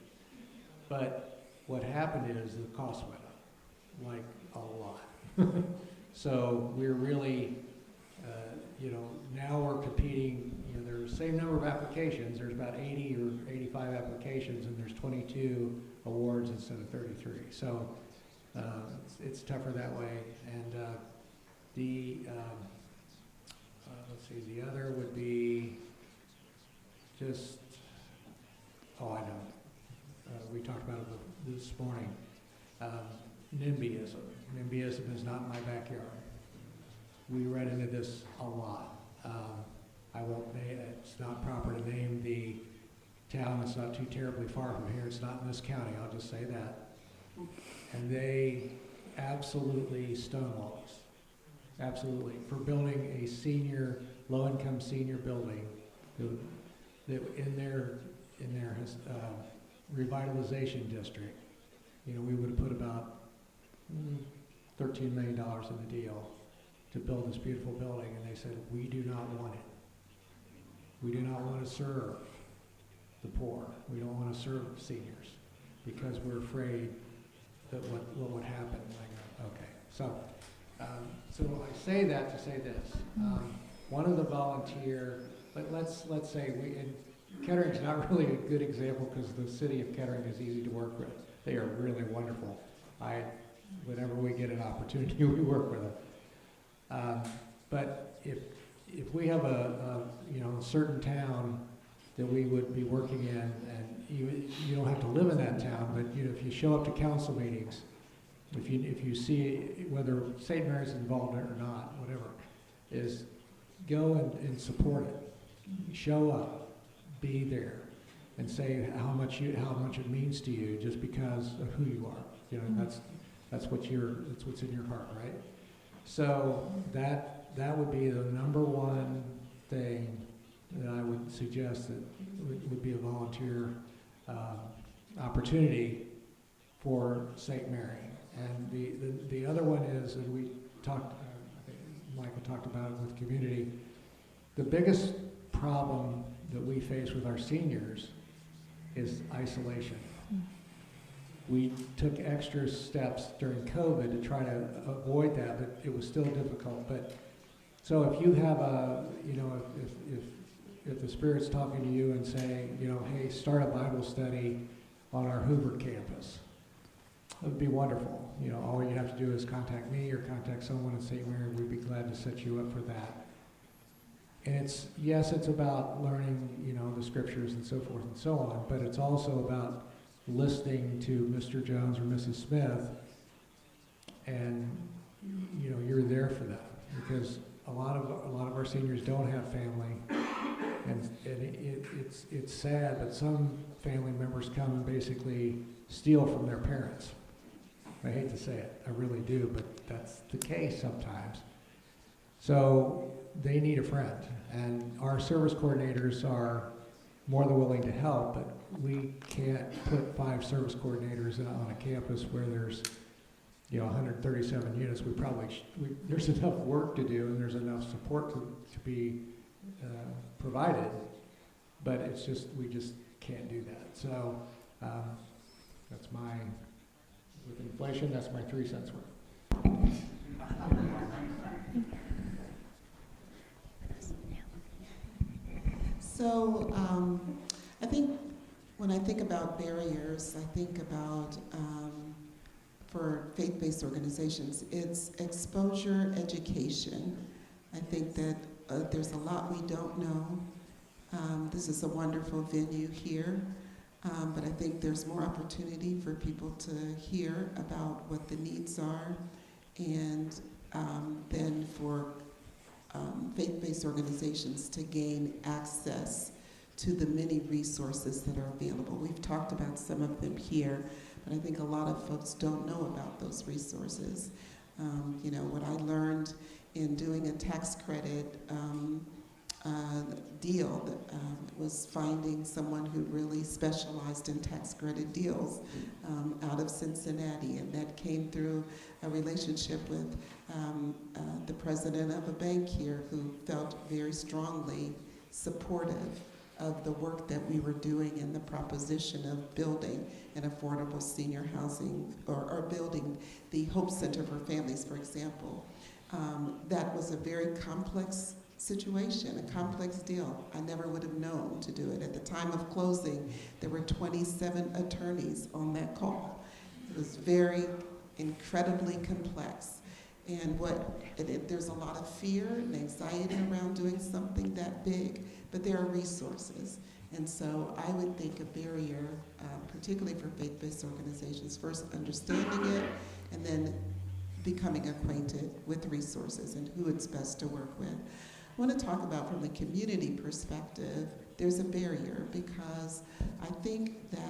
But what happened is the cost went up, like a lot. So we're really, now we're competing, there's the same number of applications. There's about 80 or 85 applications and there's 22 awards instead of 33. So it's tougher that way. And let's see, the other would be just, I know. We talked about it this morning. NIMBYism. NIMBYism is not in my backyard. We run into this a lot. I won't name it. It's not proper to name the town. It's not too terribly far from here. It's not in this county. I'll just say that. And they absolutely stonewall us. Absolutely. For building a senior, low-income senior building that in their revitalization district, we would have put about $13 million in the deal to build this beautiful building, and they said, we do not want it. We do not want to serve the poor. We don't want to serve seniors because we're afraid that what would happen. Okay, so I say that to say this. One of the let's say and Kettering's not really a good example because the city of Kettering is easy to work with. They are really wonderful. Whenever we get an opportunity, we work with them. But if we have a certain town that we would be working in, and you don't have to live in that town, but if you show up to council meetings, if you see whether St. Mary's involved or not, whatever, is go and support it. Show up, be there, and say how much it means to you just because of who you are. That's what's in your heart, right? So that would be the number one thing that I would suggest that would be a volunteer opportunity for St. Mary. And the other one is, and we talked, I think Michael talked about it with community, the biggest problem that we face with our seniors is isolation. We took extra steps during COVID to try to avoid that, but it was still difficult. But so if you have if the Spirit's talking to you and saying, hey, start a Bible study on our Hoover campus, it would be wonderful. All you have to do is contact me or contact someone at St. Mary. We'd be glad to set you up for that. And it's about learning, the scriptures and so forth and so on, but it's also about listening to Mr. Jones or Mrs. Smith, and you're there for them because a lot of our seniors don't have family, and it's sad, but some family members come and basically steal from their parents. I hate to say it, I really do, but that's the case sometimes. So they need a friend, and our service coordinators are more than willing to help, but we can't put 5 service coordinators on a campus where there's 137 units. There's enough work to do and there's enough support to be provided, but we just can't do that. So that's with inflation, that's my 3 cents worth. So I think when I think about barriers, I think about for faith-based organizations, it's exposure, education. I think that there's a lot we don't know. This is a wonderful venue here, but I think there's more opportunity for people to hear about what the needs are, and then for faith-based organizations to gain access to the many resources that are available. We've talked about some of them here, but I think a lot of folks don't know about those resources. You know, what I learned in doing a tax credit deal was finding someone who really specialized in tax credit deals out of Cincinnati, and that came through a relationship with the president of a bank here who felt very strongly supportive of the work that we were doing in the proposition of building an affordable senior housing, or building the Hope Center for Families, for example. That was a very complex situation, a complex deal. I never would have known to do it. At the time of closing, there were 27 attorneys on that call. It was very incredibly complex. And there's a lot of fear and anxiety around doing something that big, but there are resources. And so I would think a barrier, particularly for faith-based organizations, first understanding it, and then becoming acquainted with resources and who it's best to work with. I want to talk about, from the community perspective, there's a barrier because I think that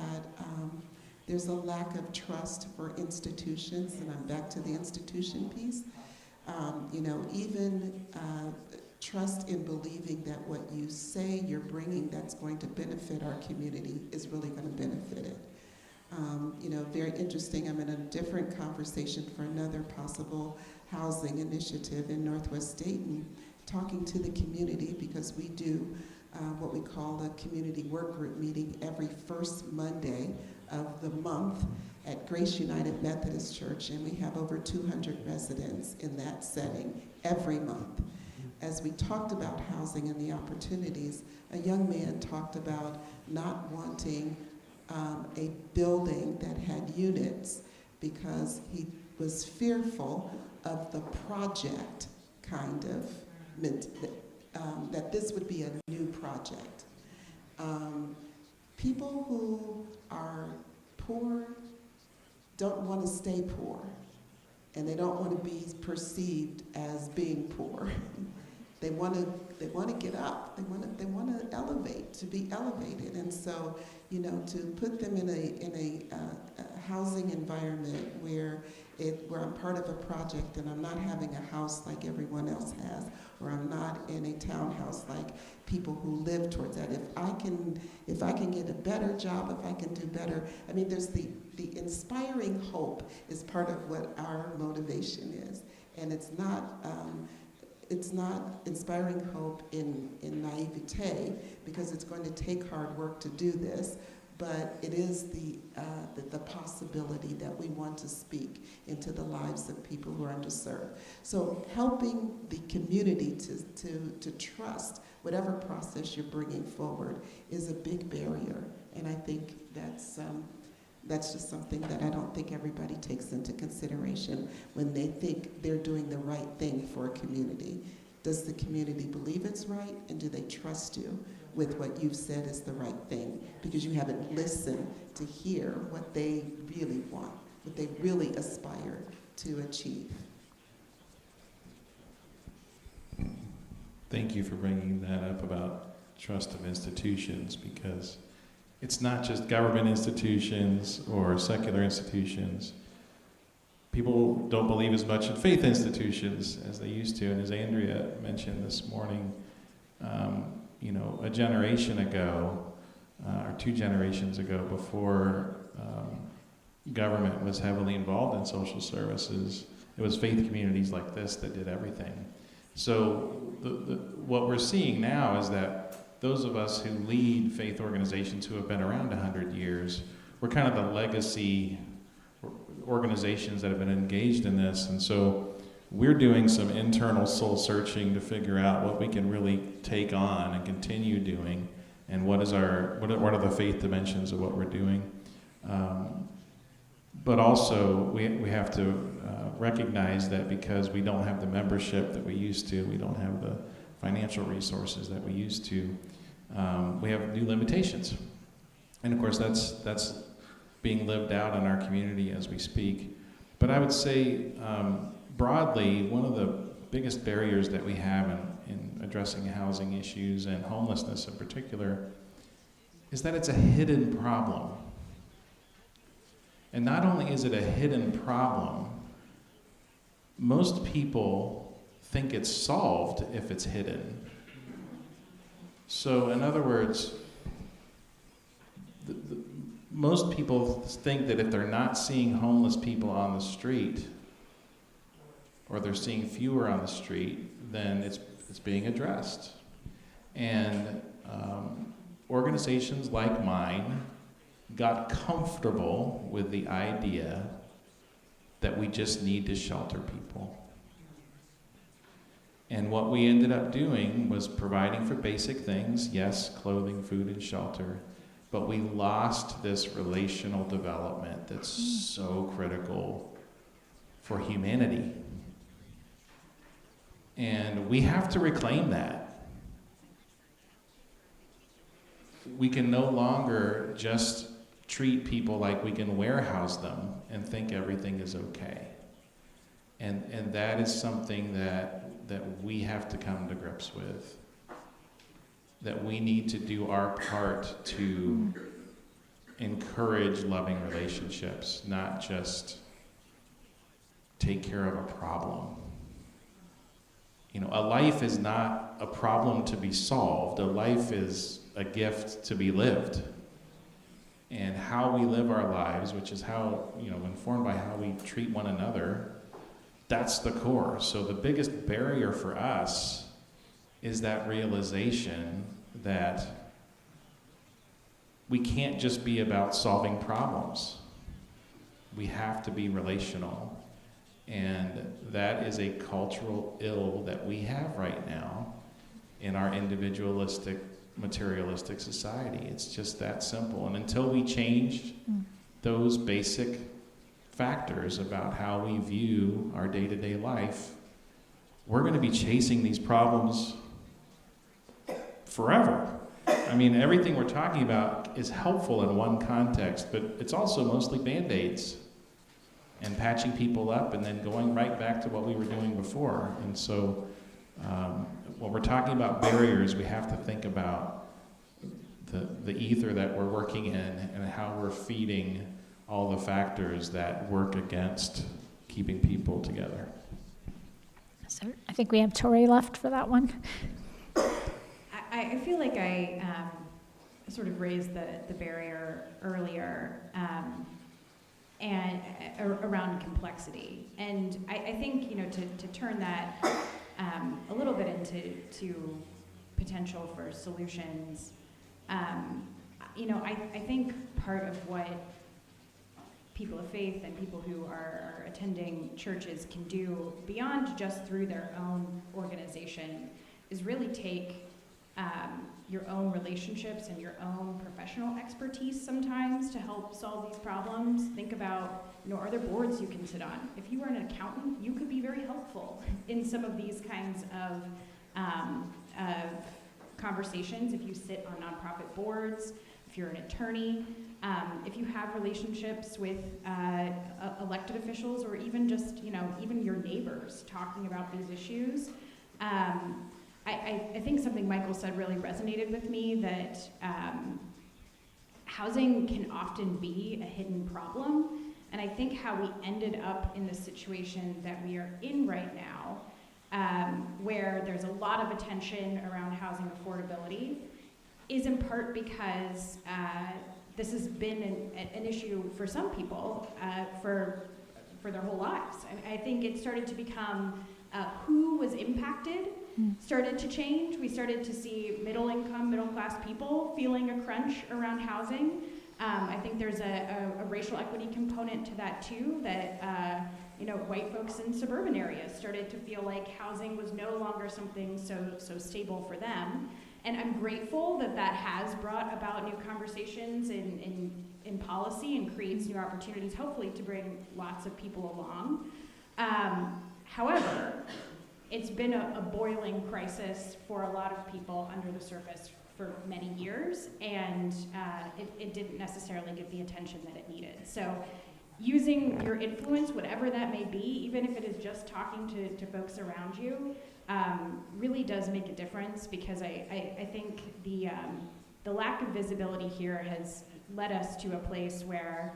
there's a lack of trust for institutions, and I'm back to the institution piece. You know, even trust in believing that what you say you're bringing that's going to benefit our community is really going to benefit it. You know, very interesting, I'm in a different conversation for another possible housing initiative in Northwest Dayton, talking to the community because we do what we call a community work group meeting every first Monday of the month at Grace United Methodist Church, and we have over 200 residents in that setting every month. As we talked about housing and the opportunities, a young man talked about not wanting a building that had units because he was fearful of the project kind of, that this would be a new project. People who are poor don't want to stay poor, and they don't want to be perceived as being poor. They want to get up. They want to elevate, to be elevated. And so, you know, to put them in a housing environment where I'm part of a project and I'm not having a house like everyone else has, or I'm not in a townhouse like people who live towards that. If I can get a better job, if I can do better, I mean, there's the inspiring hope is part of what our motivation is, and it's not inspiring hope in naivete, because it's going to take hard work to do this, but it is the possibility that we want to speak into the lives of people who are underserved. So helping the community to trust whatever process you're bringing forward is a big barrier, and I think that's just something that I don't think everybody takes into consideration when they think they're doing the right thing for a community. Does the community believe it's right, and do they trust you with what you've said is the right thing? Because you haven't listened to hear what they really want, what they really aspire to achieve. Thank you for bringing that up about trust of institutions, because it's not just government institutions or secular institutions. People don't believe as much in faith institutions as they used to, and as Andrea mentioned this morning, you know, a generation ago, or 2 generations ago, before government was heavily involved in social services, it was faith communities like this that did everything. So what we're seeing now is that those of us who lead faith organizations who have been around 100 years, we're kind of the legacy organizations that have been engaged in this, and so we're doing some internal soul searching to figure out what we can really take on and continue doing, and what are the faith dimensions of what we're doing. But also, we have to recognize that because we don't have the membership that we used to, we don't have the financial resources that we used to, we have new limitations. And of course, that's being lived out in our community as we speak. But I would say, broadly, one of the biggest barriers that we have in addressing housing issues and homelessness in particular is that it's a hidden problem. And not only is it a hidden problem, most people think it's solved if it's hidden. So in other words, most people think that if they're not seeing homeless people on the street, or they're seeing fewer on the street, then it's being addressed. And organizations like mine got comfortable with the idea that we just need to shelter people. And what we ended up doing was providing for basic things, yes, clothing, food, and shelter, but we lost this relational development that's so critical for humanity. And we have to reclaim that. We can no longer just treat people like we can warehouse them and think everything is okay. And that is something that we have to come to grips with. That we need to do our part to encourage loving relationships, not just take care of a problem. You know, a life is not a problem to be solved. A life is a gift to be lived. And how we live our lives, which is how, informed by how we treat one another, that's the core. So the biggest barrier for us is that realization that we can't just be about solving problems. We have to be relational. And that is a cultural ill that we have right now in our individualistic, materialistic society. It's just that simple. And until we change those basic factors about how we view our day-to-day life, we're going to be chasing these problems forever. I mean, everything we're talking about is helpful in one context, but it's also mostly Band-Aids and patching people up and then going right back to what we were doing before. And so when we're talking about barriers, we have to think about the ether that we're working in and how we're feeding all the factors that work against keeping people together. So I think we have Tori left for that one. I feel like I sort of raised the barrier earlier and around complexity. And I think, to turn that a little bit into potential for solutions, I think part of what people of faith and people who are attending churches can do beyond just through their own organization is really take your own relationships and your own professional expertise sometimes to help solve these problems. Think about, are there boards you can sit on? If you were an accountant, you could be very helpful in some of these kinds of conversations. If you sit on nonprofit boards, if you're an attorney, if you have relationships with elected officials, or even just, even your neighbors talking about these issues. I think something Michael said really resonated with me, that housing can often be a hidden problem. And I think how we ended up in the situation that we are in right now, where there's a lot of attention around housing affordability, is in part because this has been an issue for some people for their whole lives. I think it started to become who was impacted started to change. We started to see middle income, middle class people feeling a crunch around housing. I think there's a racial equity component to that too, that white folks in suburban areas started to feel like housing was no longer something so stable for them. And I'm grateful that that has brought about new conversations in policy and creates new opportunities, hopefully to bring lots of people along. However, it's been a boiling crisis for a lot of people under the surface for many years, and it didn't necessarily get the attention that it needed. So using your influence, whatever that may be, even if it is just talking to folks around you, really does make a difference, because I think the lack of visibility here has led us to a place where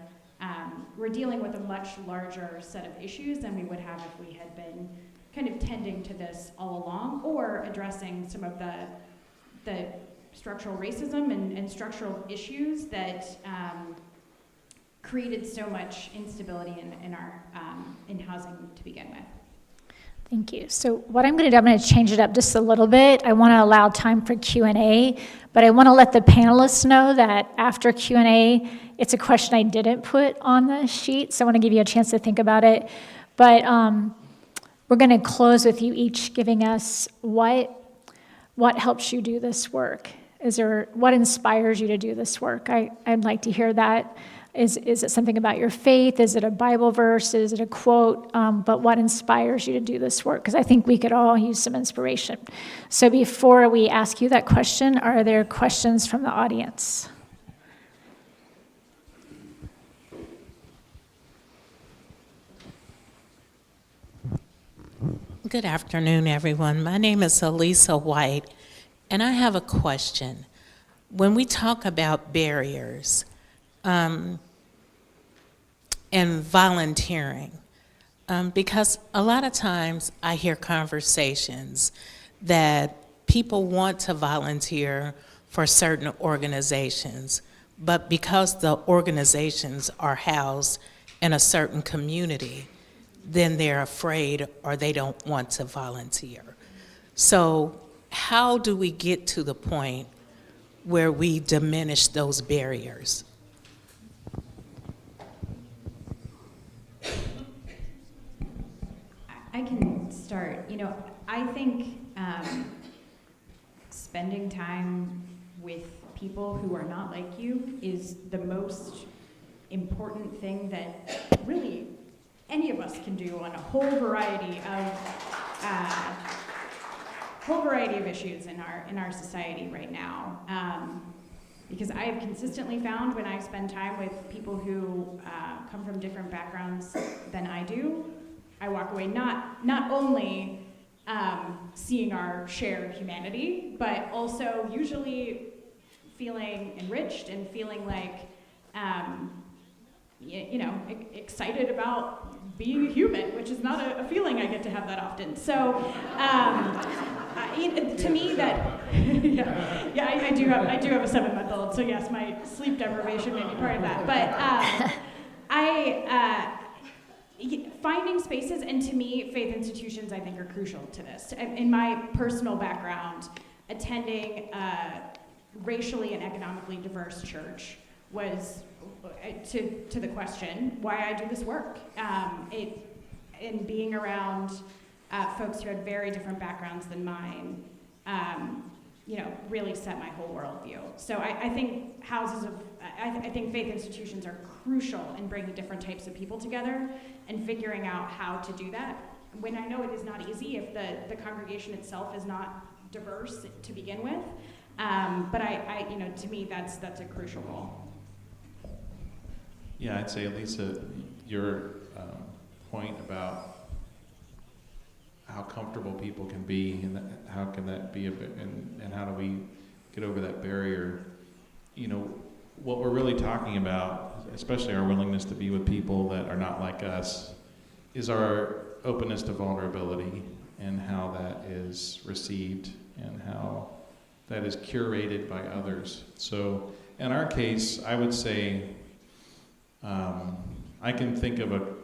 we're dealing with a much larger set of issues than we would have if we had been kind of tending to this all along, or addressing some of the structural racism and structural issues that created so much instability in housing to begin with. Thank you. So what I'm going to do, I'm going to change it up just a little bit. I want to allow time for Q&A, but I want to let the panelists know that after Q&A, it's a question I didn't put on the sheet, so I want to give you a chance to think about it. But we're going to close with you each giving us what helps you do this work. What inspires you to do this work? I'd like to hear that. Is it something about your faith? Is it a Bible verse? Is it a quote? But what inspires you to do this work? Because I think we could all use some inspiration. So before we ask you that question, are there questions from the audience? Good afternoon, everyone. My name is Elisa White, and I have a question. When we talk about barriers, and volunteering, because a lot of times I hear conversations that people want to volunteer for certain organizations, but because the organizations are housed in a certain community, then they're afraid or they don't want to volunteer. So how do we get to the point where we diminish those barriers? I can start. I think spending time with people who are not like you is the most important thing that really any of us can do on a whole variety of issues in our society right now. Because I have consistently found when I spend time with people who come from different backgrounds than I do, I walk away not only seeing our shared humanity, but also usually feeling enriched and feeling like, excited about being a human, which is not a feeling I get to have that often. So, to me, that I do have a 7-month-old, so yes, my sleep deprivation may be part of that. But finding spaces, and to me, faith institutions, I think, are crucial to this. In my personal background, attending a racially and economically diverse church was, to the question, why I do this work. In being around folks who had very different backgrounds than mine, really set my whole worldview. So I think I think faith institutions are crucial in bringing different types of people together and figuring out how to do that. When I know it is not easy if the congregation itself is not diverse to begin with, but to me that's a crucial role. Yeah, I'd say, Lisa, your point about how comfortable people can be, and how can that be, and how do we get over that barrier? What we're really talking about, especially our willingness to be with people that are not like us, is our openness to vulnerability and how that is received and how that is curated by others. So in our case, I would say I can think of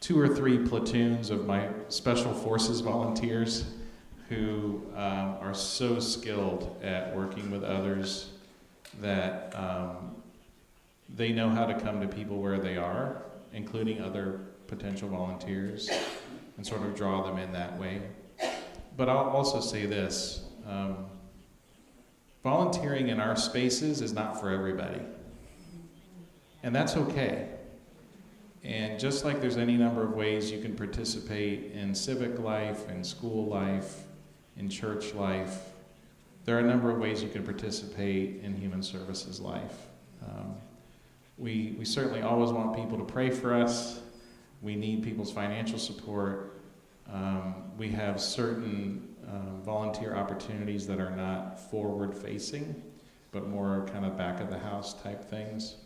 2 or 3 platoons of my Special Forces volunteers who are so skilled at working with others that they know how to come to people where they are, including other potential volunteers, and sort of draw them in that way. But I'll also say this, volunteering in our spaces is not for everybody. And that's okay. And just like there's any number of ways you can participate in civic life, in school life, in church life, there are a number of ways you can participate in human services life. We certainly always want people to pray for us. We need people's financial support. We have certain volunteer opportunities that are not forward-facing, but more kind of back-of-the-house type things.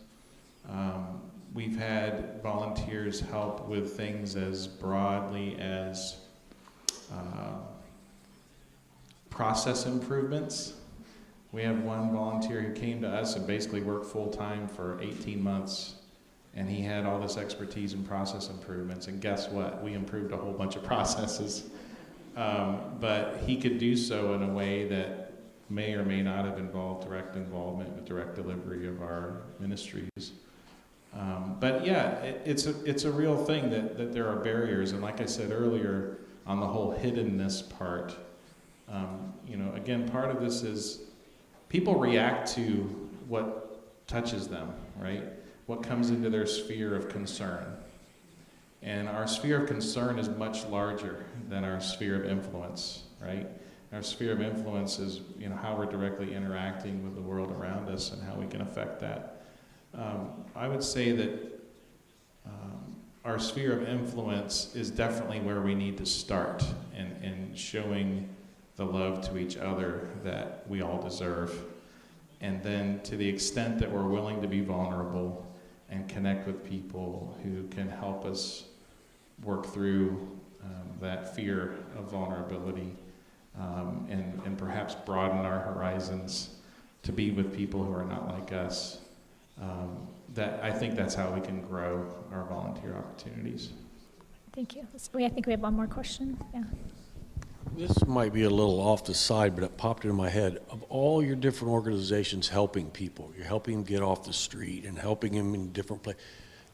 We've had volunteers help with things as broadly as process improvements. We have one volunteer who came to us and basically worked full-time for 18 months, and he had all this expertise in process improvements, and guess what? We improved a whole bunch of processes. But he could do so in a way that may or may not have involved direct involvement with direct delivery of our ministries. But yeah, it's a real thing that there are barriers, and like I said earlier, on the whole hiddenness part, again, part of this is people react to what touches them, right? What comes into their sphere of concern. And our sphere of concern is much larger than our sphere of influence, right? Our sphere of influence is, how we're directly interacting with the world around us and how we can affect that. I would say that our sphere of influence is definitely where we need to start in showing the love to each other that we all deserve. And then to the extent that we're willing to be vulnerable and connect with people who can help us work through that fear of vulnerability and perhaps broaden our horizons to be with people who are not like us. I think that's how we can grow our volunteer opportunities. Thank you. I think we have one more question. Yeah. This might be a little off the side, but it popped into my head. Of all your different organizations helping people, you're helping them get off the street and helping them in different places.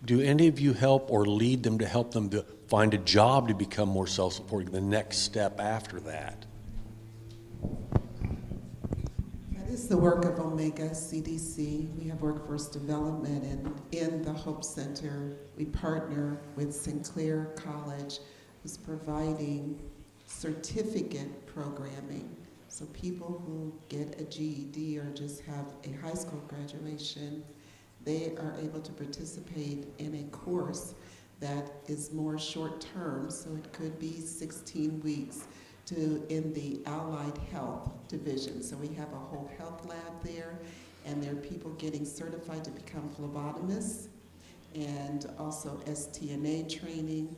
Do any of you help or lead them to help them to find a job to become more self-supporting, the next step after that? That is the work of Omega CDC. We have workforce development, and in the Hope Center, we partner with Sinclair College, who's providing certificate programming. So people who get a GED or just have a high school graduation, they are able to participate in a course that is more short-term, so it could be 16 weeks in the Allied Health Division. So we have a whole health lab there, and there are people getting certified to become phlebotomists, and also STNA training,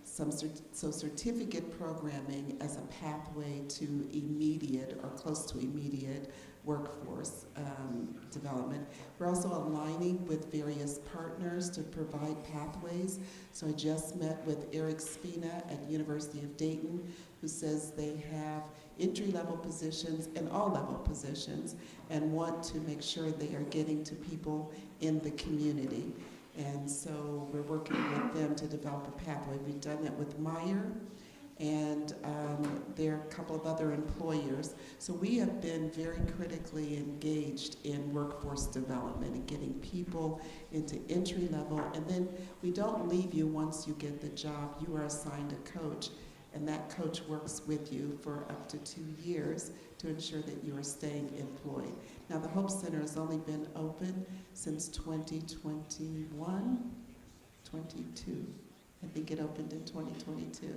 so certificate programming as a pathway to immediate or close to immediate workforce development. We're also aligning with various partners to provide pathways. So I just met with Eric Spina at University of Dayton, who says they have entry-level positions and all-level positions and want to make sure they are getting to people in the community. And so we're working with them to develop a pathway. We've done that with Meyer, and there are a couple of other employers. So we have been very critically engaged in workforce development and getting people into entry level. And then we don't leave you once you get the job. You are assigned a coach, and that coach works with you for up to 2 years to ensure that you are staying employed. Now, the Hope Center has only been open since 2021, 22. I think it opened in 2022.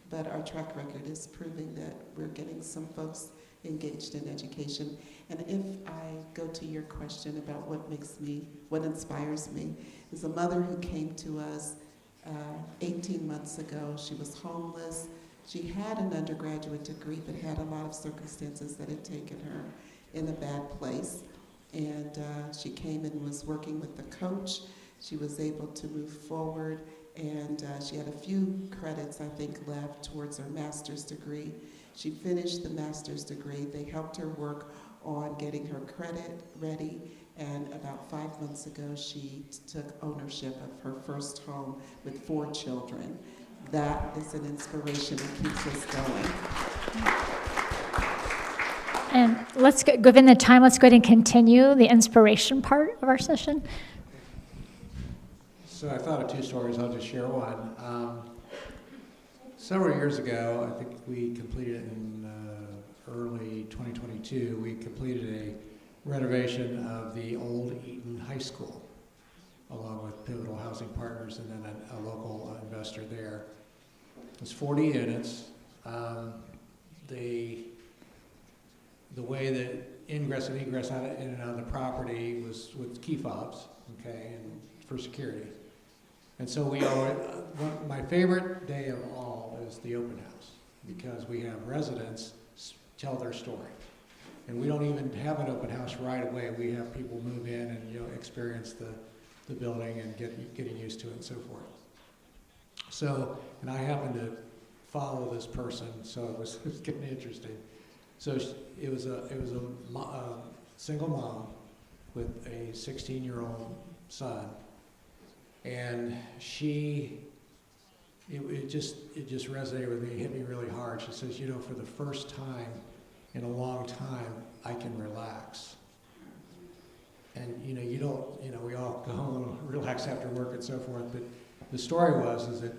But our track record is proving that we're getting some folks engaged in education. And if I go to your question about what inspires me, is a mother who came to us 18 months ago. She was homeless. She had an undergraduate degree, but had a lot of circumstances that had taken her in a bad place. And she came and was working with the coach. She was able to move forward, and she had a few credits, I think, left towards her master's degree. She finished the master's degree. They helped her work on getting her credit ready, and about 5 months ago, she took ownership of her first home with 4 children. That is an inspiration that keeps us going. And let's go, given the time, let's go ahead and continue the inspiration part of our session. So I thought of two stories. I'll just share one. Several years ago, I think we completed in early 2022, we completed a renovation of the old Eaton High School, along with Pivotal Housing Partners and then a local investor there. It's 40 units. The way that ingress and egress in and out of the property was with key fobs, okay, and for security. And so we always, my favorite day of all is the open house, because we have residents tell their story. And we don't even have an open house right away. We have people move in and experience the building and getting used to it and so forth. So, and I happened to follow this person, so it was getting interesting. So it was a single mom with a 16-year-old son, and it just resonated with me, hit me really hard. She says, for the first time in a long time, I can relax. And we all go home and relax after work and so forth, but the story is that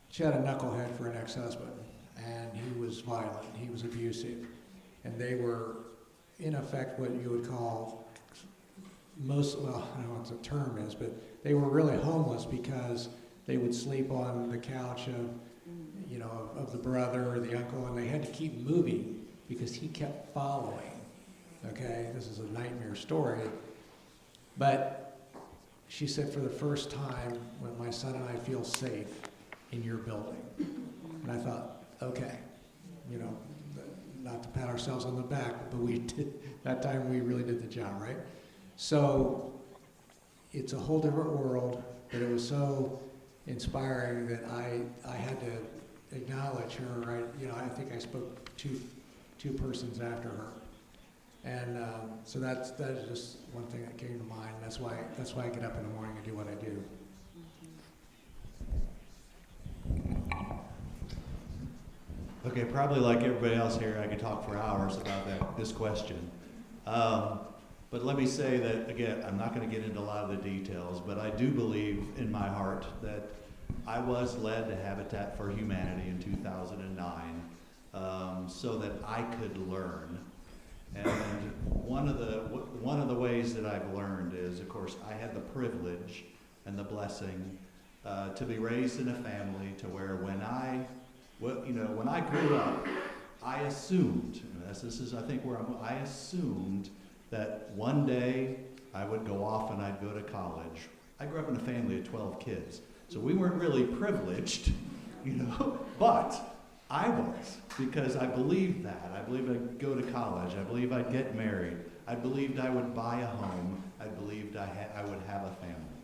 she had a knucklehead for an ex-husband, and he was violent, he was abusive, and they were, in effect, what you would call I don't know what the term is, but they were really homeless because they would sleep on the couch of the brother or the uncle, and they had to keep moving because he kept following. Okay, this is a nightmare story, but she said, for the first time, when my son and I feel safe in your building. And I thought, okay, not to pat ourselves on the back, but we did, that time we really did the job, right? So it's a whole different world, but it was so inspiring that I had to acknowledge her, right? I think I spoke two persons after her. And so that is just one thing that came to mind. That's why I get up in the morning and do what I do. Okay, probably like everybody else here, I could talk for hours about this question. But let me say that, again, I'm not going to get into a lot of the details, but I do believe in my heart that I was led to Habitat for Humanity in 2009 so that I could learn. And one of the ways that I've learned is, of course, I had the privilege and the blessing to be raised in a family to where when I grew up, I assumed, I assumed that one day I would go off and I'd go to college. I grew up in a family of 12 kids, so we weren't really privileged, but I was, because I believed that. I believed I'd go to college. I believed I'd get married. I believed I would buy a home. I believed I would have a family.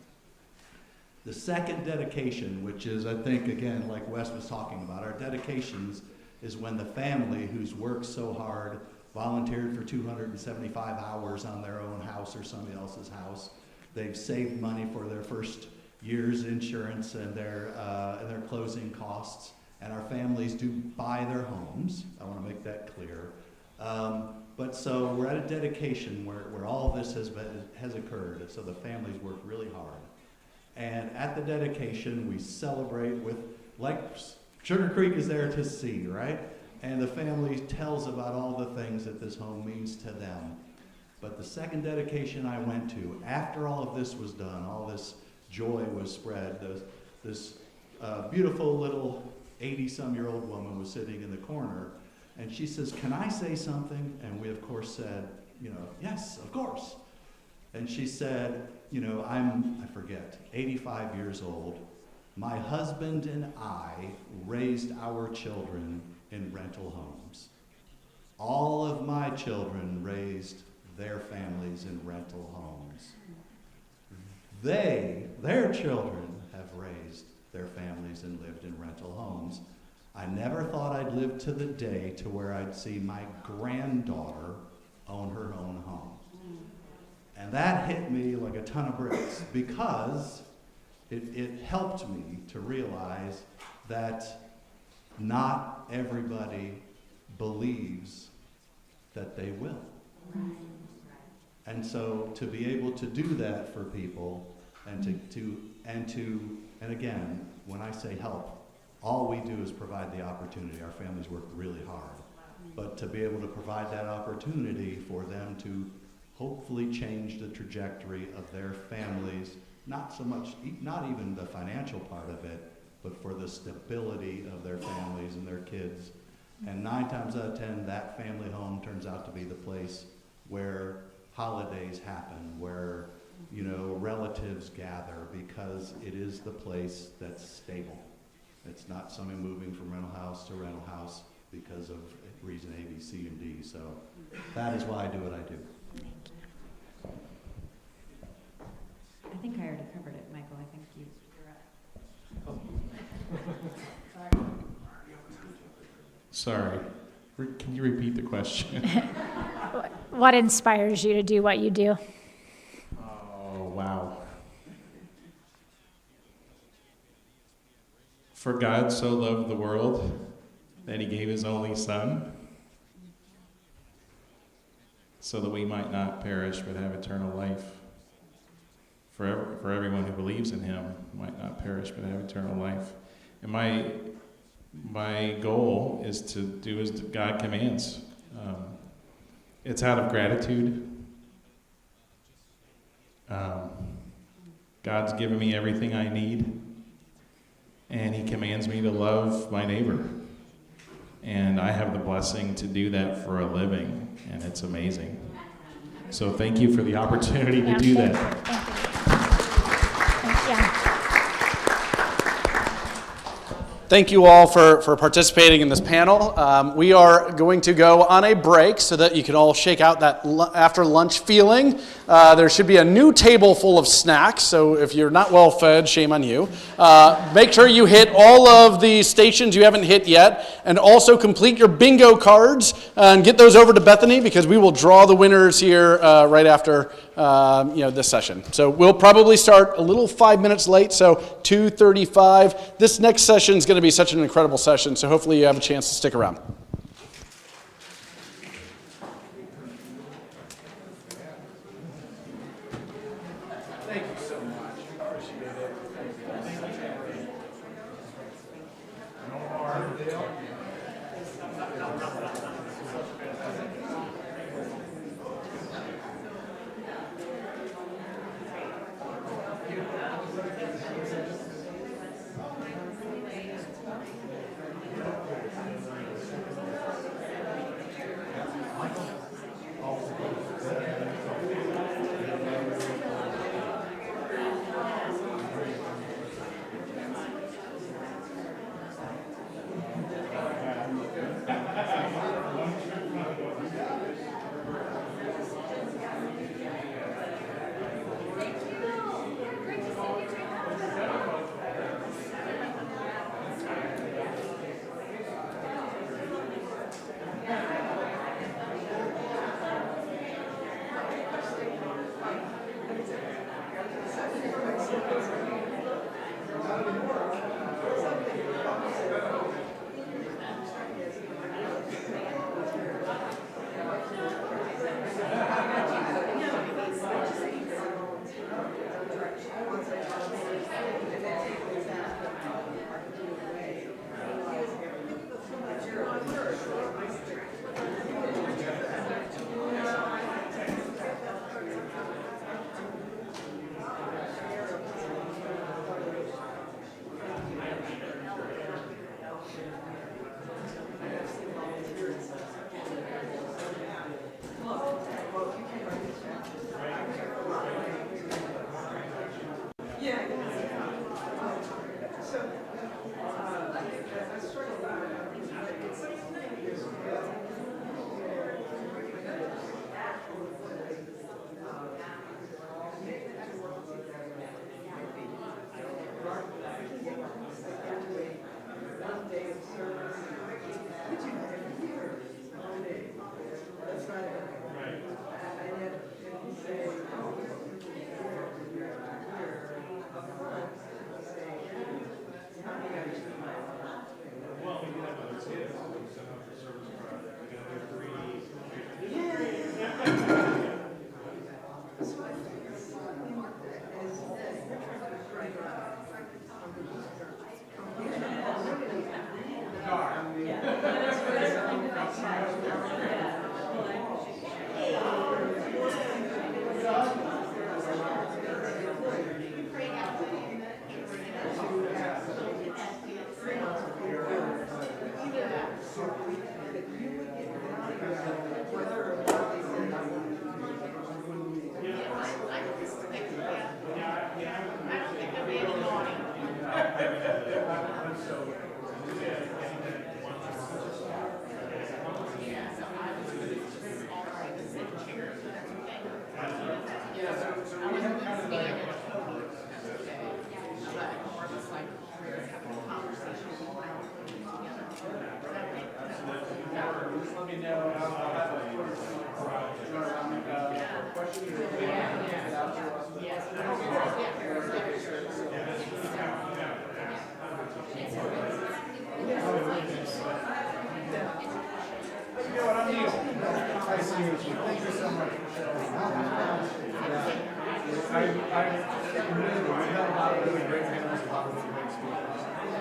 The second dedication, which is, I think, again, like Wes was talking about, our dedications is when the family who's worked so hard, volunteered for 275 hours on their own house or somebody else's house. They've saved money for their first year's insurance and their closing costs. And our families do buy their homes. I want to make that clear. But so we're at a dedication where all of this has occurred. So the families work really hard. And at the dedication, we celebrate with, like Sugar Creek is there to see, right? And the family tells about all the things that this home means to them. But the second dedication I went to, after all of this was done, all this joy was spread, this beautiful little 80-some-year-old woman was sitting in the corner, and she says, "Can I say something?" And we, of course, said, "Yes, of course." And she said, I forget, 85 years old. My husband and I raised our children in rental homes. All of my children raised their families in rental homes. Their children have raised their families and lived in rental homes. I never thought I'd live to the day to where I'd see my granddaughter own her own home. And that hit me like a ton of bricks because it helped me to realize that not everybody believes that they will. And so to be able to do that for people and again, when I say help, all we do is provide the opportunity. Our families work really hard. But to be able to provide that opportunity for them to hopefully change the trajectory of their families, not so much, not even the financial part of it, but for the stability of their families and their kids. And 9 times out of 10, that family home turns out to be the place where holidays happen, where, you know, relatives gather, because it is the place that's stable. It's not somebody moving from rental house to rental house because of reason A, B, C, and D. So that is why I do what I do. I think I already covered it, Michael. I think you're up. Sorry. Can you repeat the question? What inspires you to do what you do? Oh, wow. For God so loved the world that he gave his only Son, so that we might not perish but have eternal life. For everyone who believes in him might not perish but have eternal life. And my goal is to do as God commands. It's out of gratitude. God's given me everything I need, and he commands me to love my neighbor. And I have the blessing to do that for a living, and it's amazing. So thank you for the opportunity to do that. Thank you all for participating in this panel. We are going to go on a break so that you can all shake out that after lunch feeling. There should be a new table full of snacks, so if you're not well fed, shame on you. Make sure you hit all of the stations you haven't hit yet, and also complete your bingo cards and get those over to Bethany, because we will draw the winners here right after this session. So we'll probably start a little 5 minutes late, so 2:35. This next session is going to be such an incredible session, so hopefully you have a chance to stick around. Thank you so much. Appreciate it.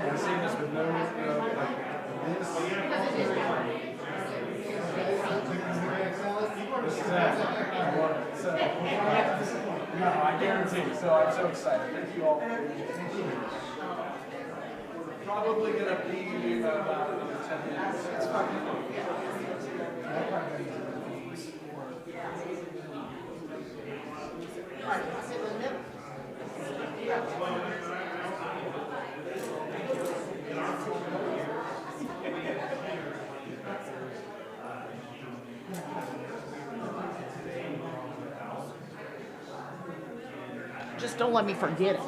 I'm saying this with no, this is I love it. So, no, I guarantee. So I'm so excited. Thank you all. Probably gonna be about another 10 minutes. It's fine. Just don't let me forget it.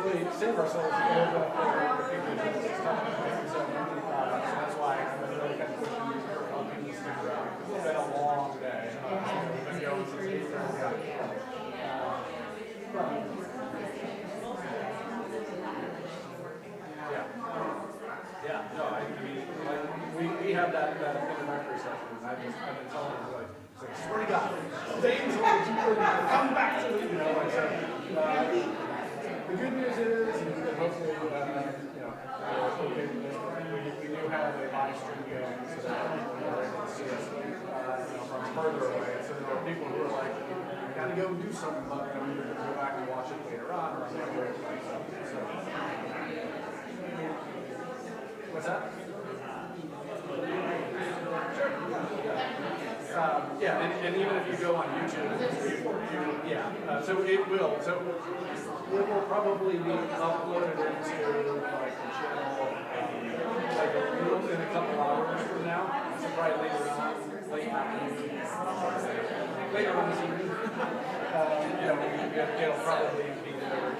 really save ourselves a little bit for the people who do this stuff. So that's why I'm really kind of pushing you for helping us figure out. It's been a long day. We've been going since 8:30. Yeah, no, I mean, like, we have that introductory session, and I've been telling them, like, swear to God, things will come back to the, like, so, the good news is, and hopefully, okay, we do have a live stream going, so that people are able to see us, from further away, so there are people who are like, I gotta go do something, but I'm gonna go back and watch it later on, or I'm gonna go do something, so. What's that? Sure. Yeah, and even if you go on YouTube, so it will. So it will probably be uploaded into like the channel like in a couple hours from now. So probably later on, later on this evening. It'll probably be there.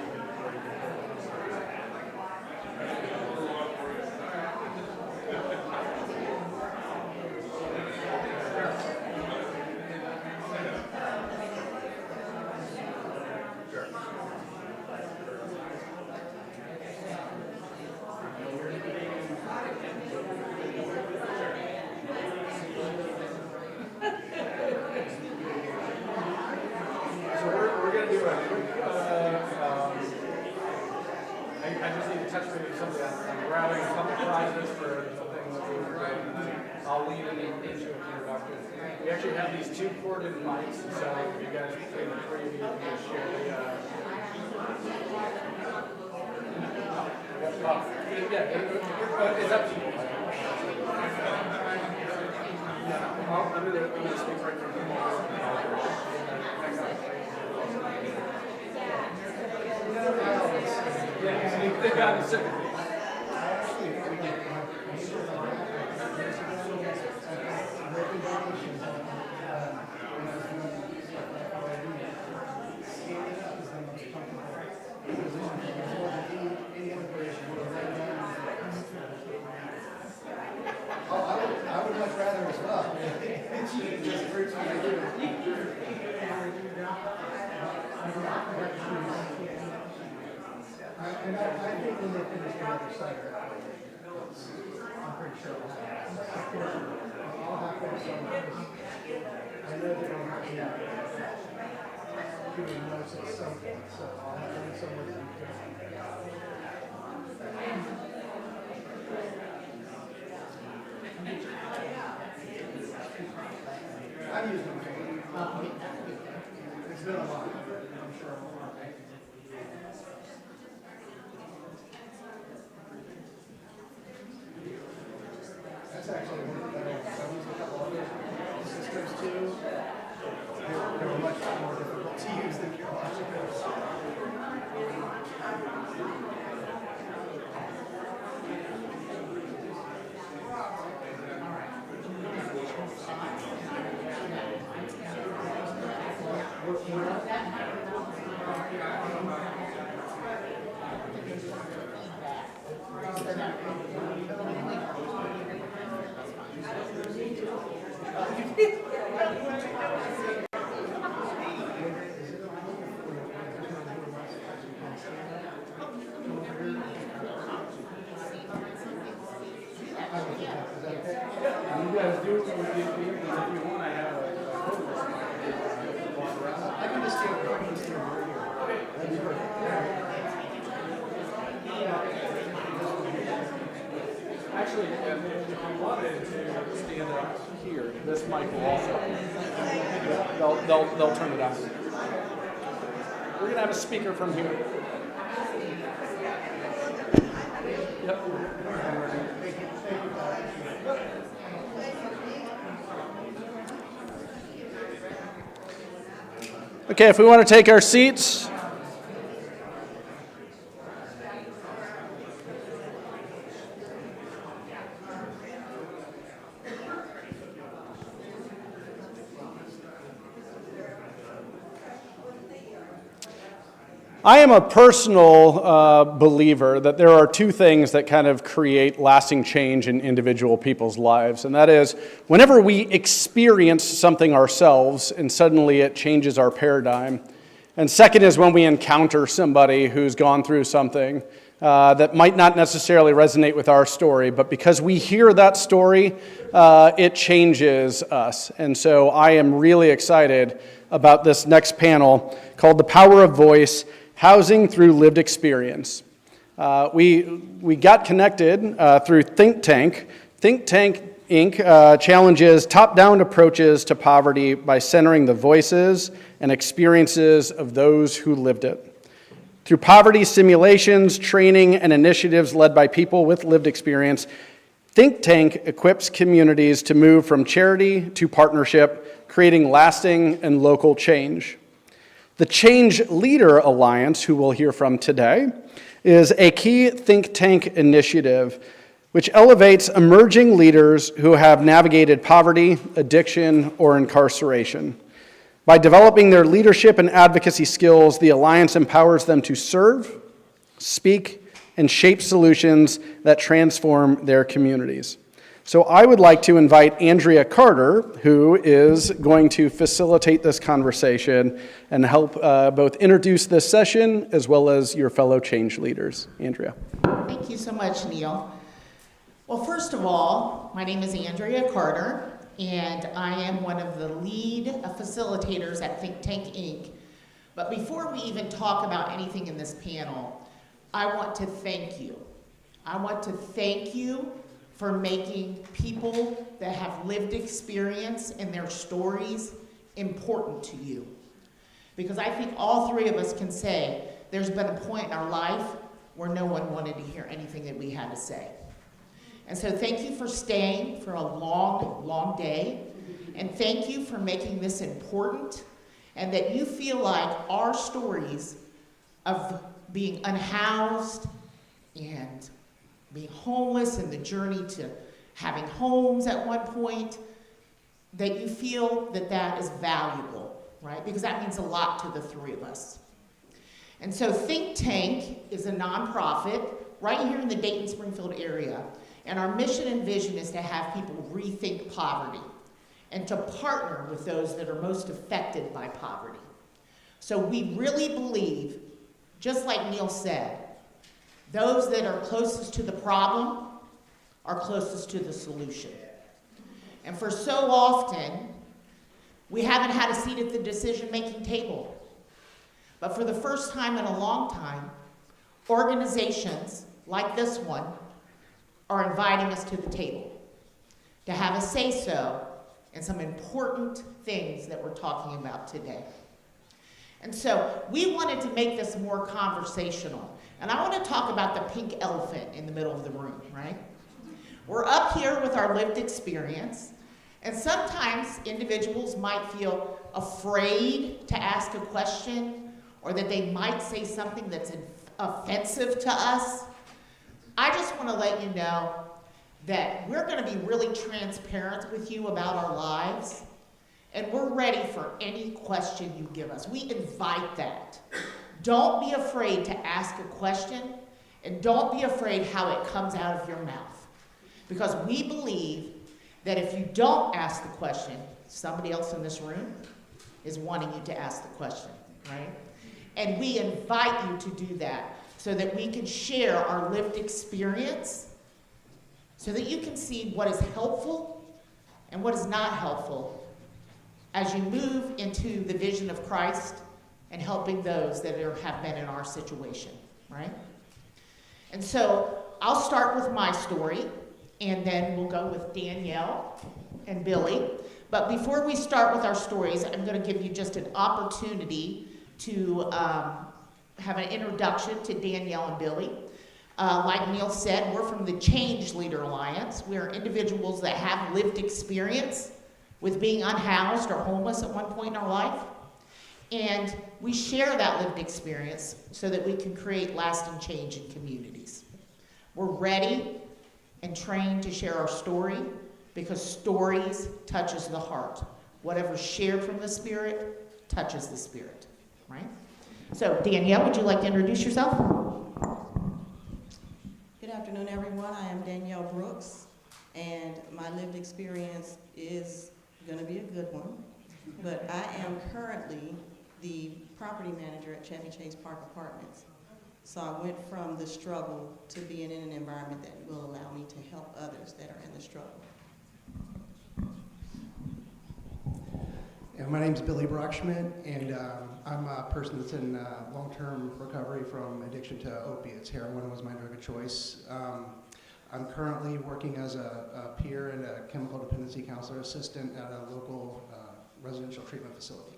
I just need to touch base with somebody. I'm grabbing a couple prizes for the things that we were doing. I'll lead it into an introduction. We actually have these two ported mics, so if you guys, between the three of you, can share the. It's up to you. I'm going to speak right from they got the sympathy. I would much rather as well. It just hurts when I do. And I think when they finish the other side, I'm pretty sure I'll have to have some. I know they don't have to doing notes at some point, so I'll have to do somewhere to do. I've used them before. It's been a lot, I'm sure. That's actually one of the better ones. I've used a couple other systems too. They were much more difficult to use than COHHIO. You guys do, if you want, I have a I can just stand right here. That'd be perfect. Actually, if you wanted to stand up here, this mic will also, they'll turn it on. We're going to have a speaker from here. Yep. Okay, if we want to take our seats. I am a personal believer that there are two things that kind of create lasting change in individual people's lives, and that is whenever we experience something ourselves and suddenly it changes our paradigm. And second is when we encounter somebody who's gone through something that might not necessarily resonate with our story, but because we hear that story, it changes us. And so I am really excited about this next panel called The Power of Voice, Housing Through Lived Experience. We got connected through Think Tank. Think Tank Inc. Challenges top-down approaches to poverty by centering the voices and experiences of those who lived it. Through poverty simulations, training, and initiatives led by people with lived experience, Think Tank equips communities to move from charity to partnership, creating lasting and local change. The Change Leader Alliance, who we'll hear from today, is a key think tank initiative which elevates emerging leaders who have navigated poverty, addiction, or incarceration. By developing their leadership and advocacy skills, the Alliance empowers them to serve, speak, and shape solutions that transform their communities. So I would like to invite Andrea Carter, who is going to facilitate this conversation and help both introduce this session as well as your fellow change leaders. Andrea. Thank you so much, Neal. Well, first of all, my name is Andrea Carter, and I am one of the lead facilitators at Think Tank Inc. But before we even talk about anything in this panel, I want to thank you. I want to thank you for making people that have lived experience and their stories important to you. Because I think all three of us can say there's been a point in our life where no one wanted to hear anything that we had to say. And so thank you for staying for a long, long day. And thank you for making this important, and that you feel like our stories of being unhoused and being homeless and the journey to having homes at one point, that you feel that that is valuable, right? Because that means a lot to the three of us. And so Think Tank is a nonprofit right here in the Dayton-Springfield area. And our mission and vision is to have people rethink poverty and to partner with those that are most affected by poverty. So we really believe, just like Neal said, those that are closest to the problem are closest to the solution. And for so often, we haven't had a seat at the decision-making table. But for the first time in a long time, organizations like this one are inviting us to the table to have a say-so in some important things that we're talking about today. And so we wanted to make this more conversational. And I want to talk about the pink elephant in the middle of the room, right? We're up here with our lived experience, and sometimes individuals might feel afraid to ask a question, or that they might say something that's offensive to us. I just want to let you know that we're going to be really transparent with you about our lives, and we're ready for any question you give us. We invite that. Don't be afraid to ask a question, and don't be afraid how it comes out of your mouth. Because we believe that if you don't ask the question, somebody else in this room is wanting you to ask the question, right? And we invite you to do that so that we can share our lived experience, so that you can see what is helpful and what is not helpful as you move into the vision of Christ and helping those that have been in our situation, right? And so I'll start with my story, and then we'll go with Danielle and Billy. But before we start with our stories, I'm going to give you just an opportunity to have an introduction to Danielle and Billy. Like Neal said, we're from the Change Leader Alliance. We are individuals that have lived experience with being unhoused or homeless at one point in our life. And we share that lived experience so that we can create lasting change in communities. We're ready and trained to share our story, because stories touches the heart. Whatever's shared from the Spirit touches the Spirit, right? So Danielle, would you like to introduce yourself? Good afternoon, everyone. I am Danielle Brooks, and my lived experience is going to be a good one. But I am currently the property manager at Chevy Chase Park Apartments. So I went from the struggle to being in an environment that will allow me to help others that are in the struggle. And my name is Billy Brockschmidt, and I'm a person that's in long-term recovery from addiction to opiates. Heroin was my drug of choice. I'm currently working as a peer and a chemical dependency counselor assistant at a local residential treatment facility.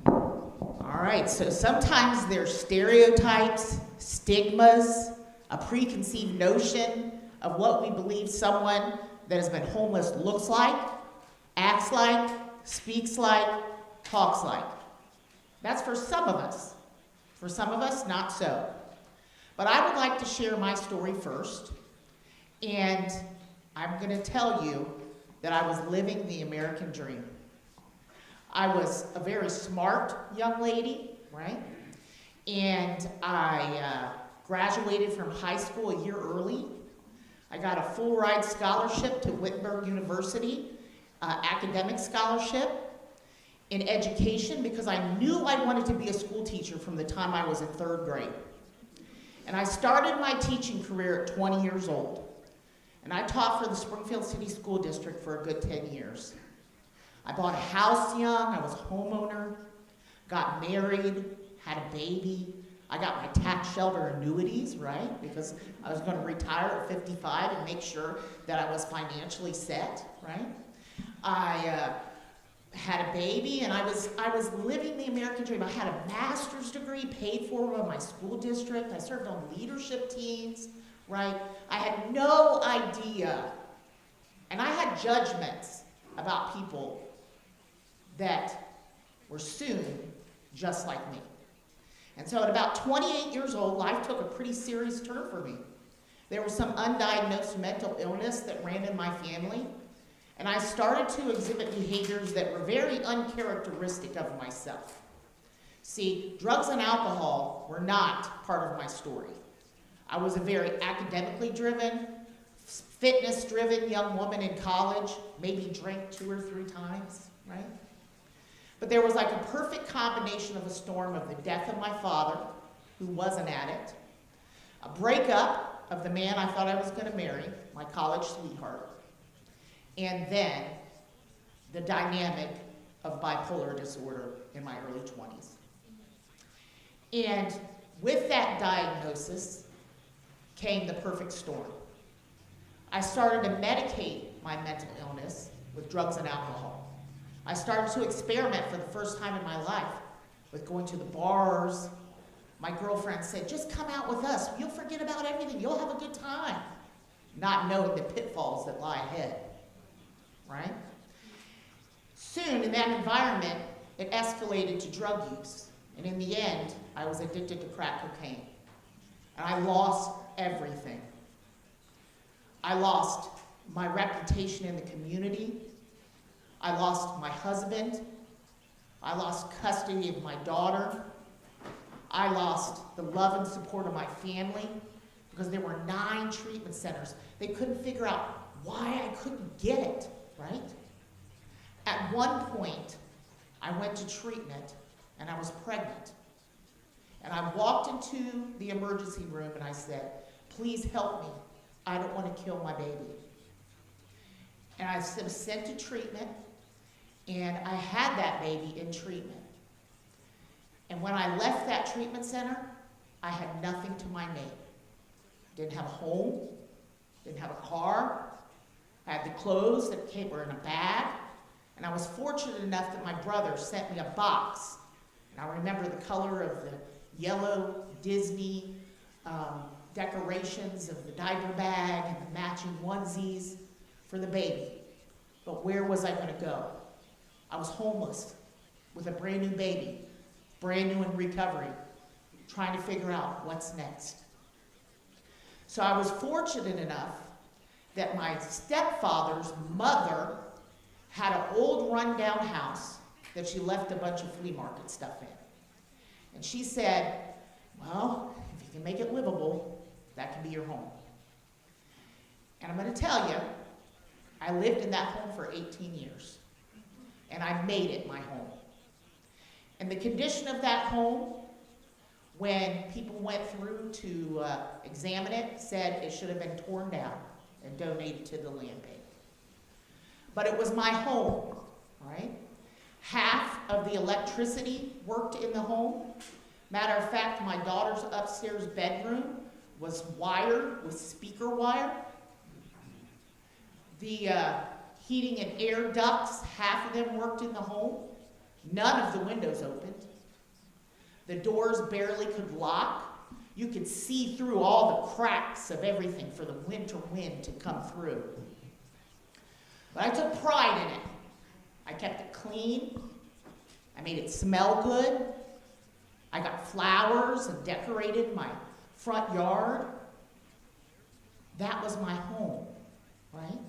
All right, so sometimes there's stereotypes, stigmas, a preconceived notion of what we believe someone that has been homeless looks like, acts like, speaks like, talks like. That's for some of us. For some of us, not so. But I would like to share my story first, and I'm going to tell you that I was living the American dream. I was a very smart young lady, right? And I graduated from high school a year early. I got a full ride scholarship to Wittenberg University, academic scholarship in education, because I knew I wanted to be a school teacher from the time I was in 3rd grade. And I started my teaching career at 20 years old. And I taught for the Springfield City School District for a good 10 years. I bought a house young, I was a homeowner, got married, had a baby. I got my tax shelter annuities, right? Because I was going to retire at 55 and make sure that I was financially set, right? I had a baby, and I was living the American dream. I had a master's degree paid for by my school district. I served on leadership teams, right? I had no idea, and I had judgments about people that were soon just like me. And so at about 28 years old, life took a pretty serious turn for me. There was some undiagnosed mental illness that ran in my family, and I started to exhibit behaviors that were very uncharacteristic of myself. See, drugs and alcohol were not part of my story. I was a very academically driven, fitness-driven young woman in college, maybe drank 2 or 3 times, right? But there was like a perfect combination of a storm of the death of my father, who was an addict, a breakup of the man I thought I was going to marry, my college sweetheart, and then the dynamic of bipolar disorder in my early 20s. And with that diagnosis came the perfect storm. I started to medicate my mental illness with drugs and alcohol. I started to experiment for the first time in my life with going to the bars. My girlfriend said, just come out with us. You'll forget about everything. You'll have a good time. Not knowing the pitfalls that lie ahead, right? Soon in that environment, it escalated to drug use. And in the end, I was addicted to crack cocaine. And I lost everything. I lost my reputation in the community. I lost my husband. I lost custody of my daughter. I lost the love and support of my family because there were 9 treatment centers. They couldn't figure out why I couldn't get it, right? At one point, I went to treatment and I was pregnant. And I walked into the emergency room and I said, please help me. I don't want to kill my baby. And I was sent to treatment, and I had that baby in treatment. And when I left that treatment center, I had nothing to my name. Didn't have a home, didn't have a car. I had the clothes that were in a bag, and I was fortunate enough that my brother sent me a box. And I remember the color of the yellow Disney decorations of the diaper bag and the matching onesies for the baby. But where was I going to go? I was homeless with a brand new baby, brand new in recovery, trying to figure out what's next. So I was fortunate enough that my stepfather's mother had an old rundown house that she left a bunch of flea market stuff in. And she said, well, if you can make it livable, that can be your home. And I'm going to tell you, I lived in that home for 18 years. And I made it my home. And the condition of that home, when people went through to examine it, said it should have been torn down and donated to the land bank. But it was my home, right? Half of the electricity worked in the home. Matter of fact, my daughter's upstairs bedroom was wired with speaker wire. The heating and air ducts, half of them worked in the home. None of the windows opened. The doors barely could lock. You could see through all the cracks of everything for the winter wind to come through. But I took pride in it. I kept it clean. I made it smell good. I got flowers and decorated my front yard. That was my home, right?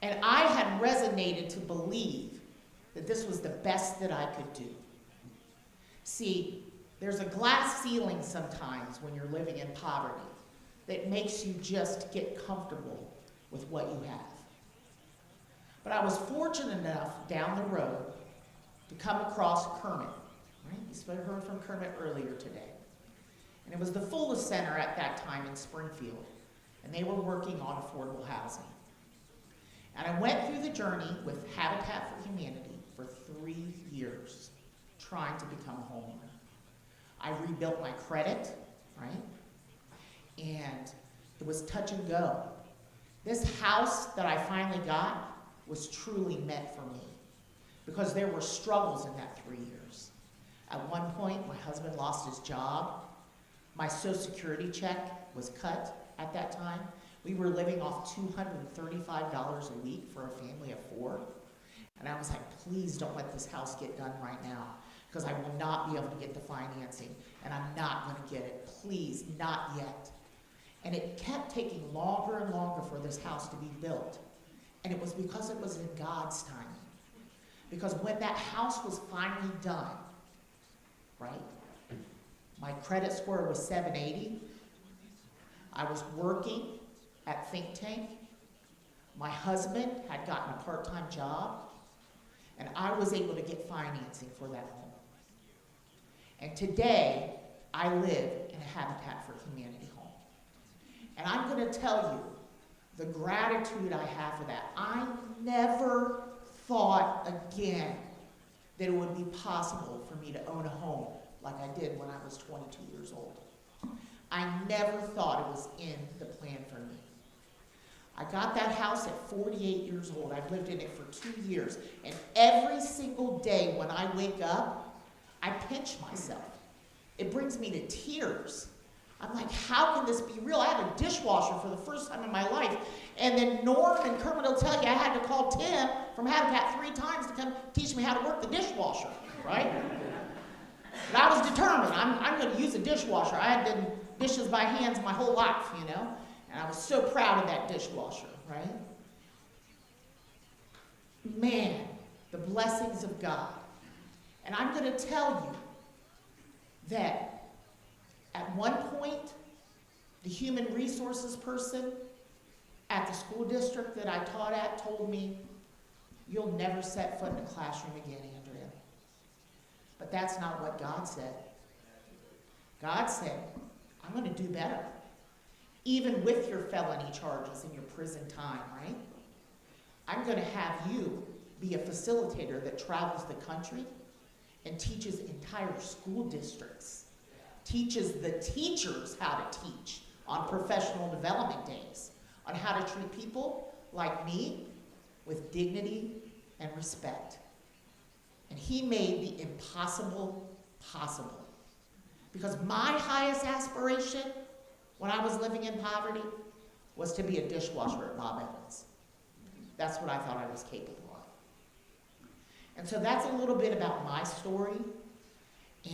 And I had resonated to believe that this was the best that I could do. See, there's a glass ceiling sometimes when you're living in poverty that makes you just get comfortable with what you have. But I was fortunate enough down the road to come across Kermit. Right? You heard from Kermit earlier today. And it was the Fullest Center at that time in Springfield. And they were working on affordable housing. And I went through the journey with Habitat for Humanity for 3 years, trying to become a homeowner. I rebuilt my credit, right? And it was touch and go. This house that I finally got was truly meant for me because there were struggles in that 3 years. At one point, my husband lost his job. My Social Security check was cut at that time. We were living off $235 a week for a family of 4. And I was like, please don't let this house get done right now because I will not be able to get the financing and I'm not going to get it. Please, not yet. And it kept taking longer and longer for this house to be built. And it was because it was in God's timing. Because when that house was finally done, right, my credit score was 780. I was working at Think Tank. My husband had gotten a part-time job, and I was able to get financing for that home. And today, I live in a Habitat for Humanity home. And I'm going to tell you the gratitude I have for that. I never thought again that it would be possible for me to own a home like I did when I was 22 years old. I never thought it was in the plan for me. I got that house at 48 years old. I've lived in it for 2 years. And every single day when I wake up, I pinch myself. It brings me to tears. I'm like, how can this be real? I have a dishwasher for the first time in my life. And then Norm and Kermit will tell you I had to call Tim from Habitat 3 times to come teach me how to work the dishwasher, right? But I was determined. I'm going to use a dishwasher. I had done dishes by hands my whole life, you know? And I was so proud of that dishwasher, right? Man, the blessings of God. And I'm going to tell you that at one point, the human resources person at the school district that I taught at told me, you'll never set foot in a classroom again, Andrea. But that's not what God said. God said, I'm going to do better. Even with your felony charges and your prison time, right? I'm going to have you be a facilitator that travels the country and teaches entire school districts, teaches the teachers how to teach on professional development days, on how to treat people like me with dignity and respect. And he made the impossible possible. Because my highest aspiration when I was living in poverty was to be a dishwasher at Bob Evans. That's what I thought I was capable of. And so that's a little bit about my story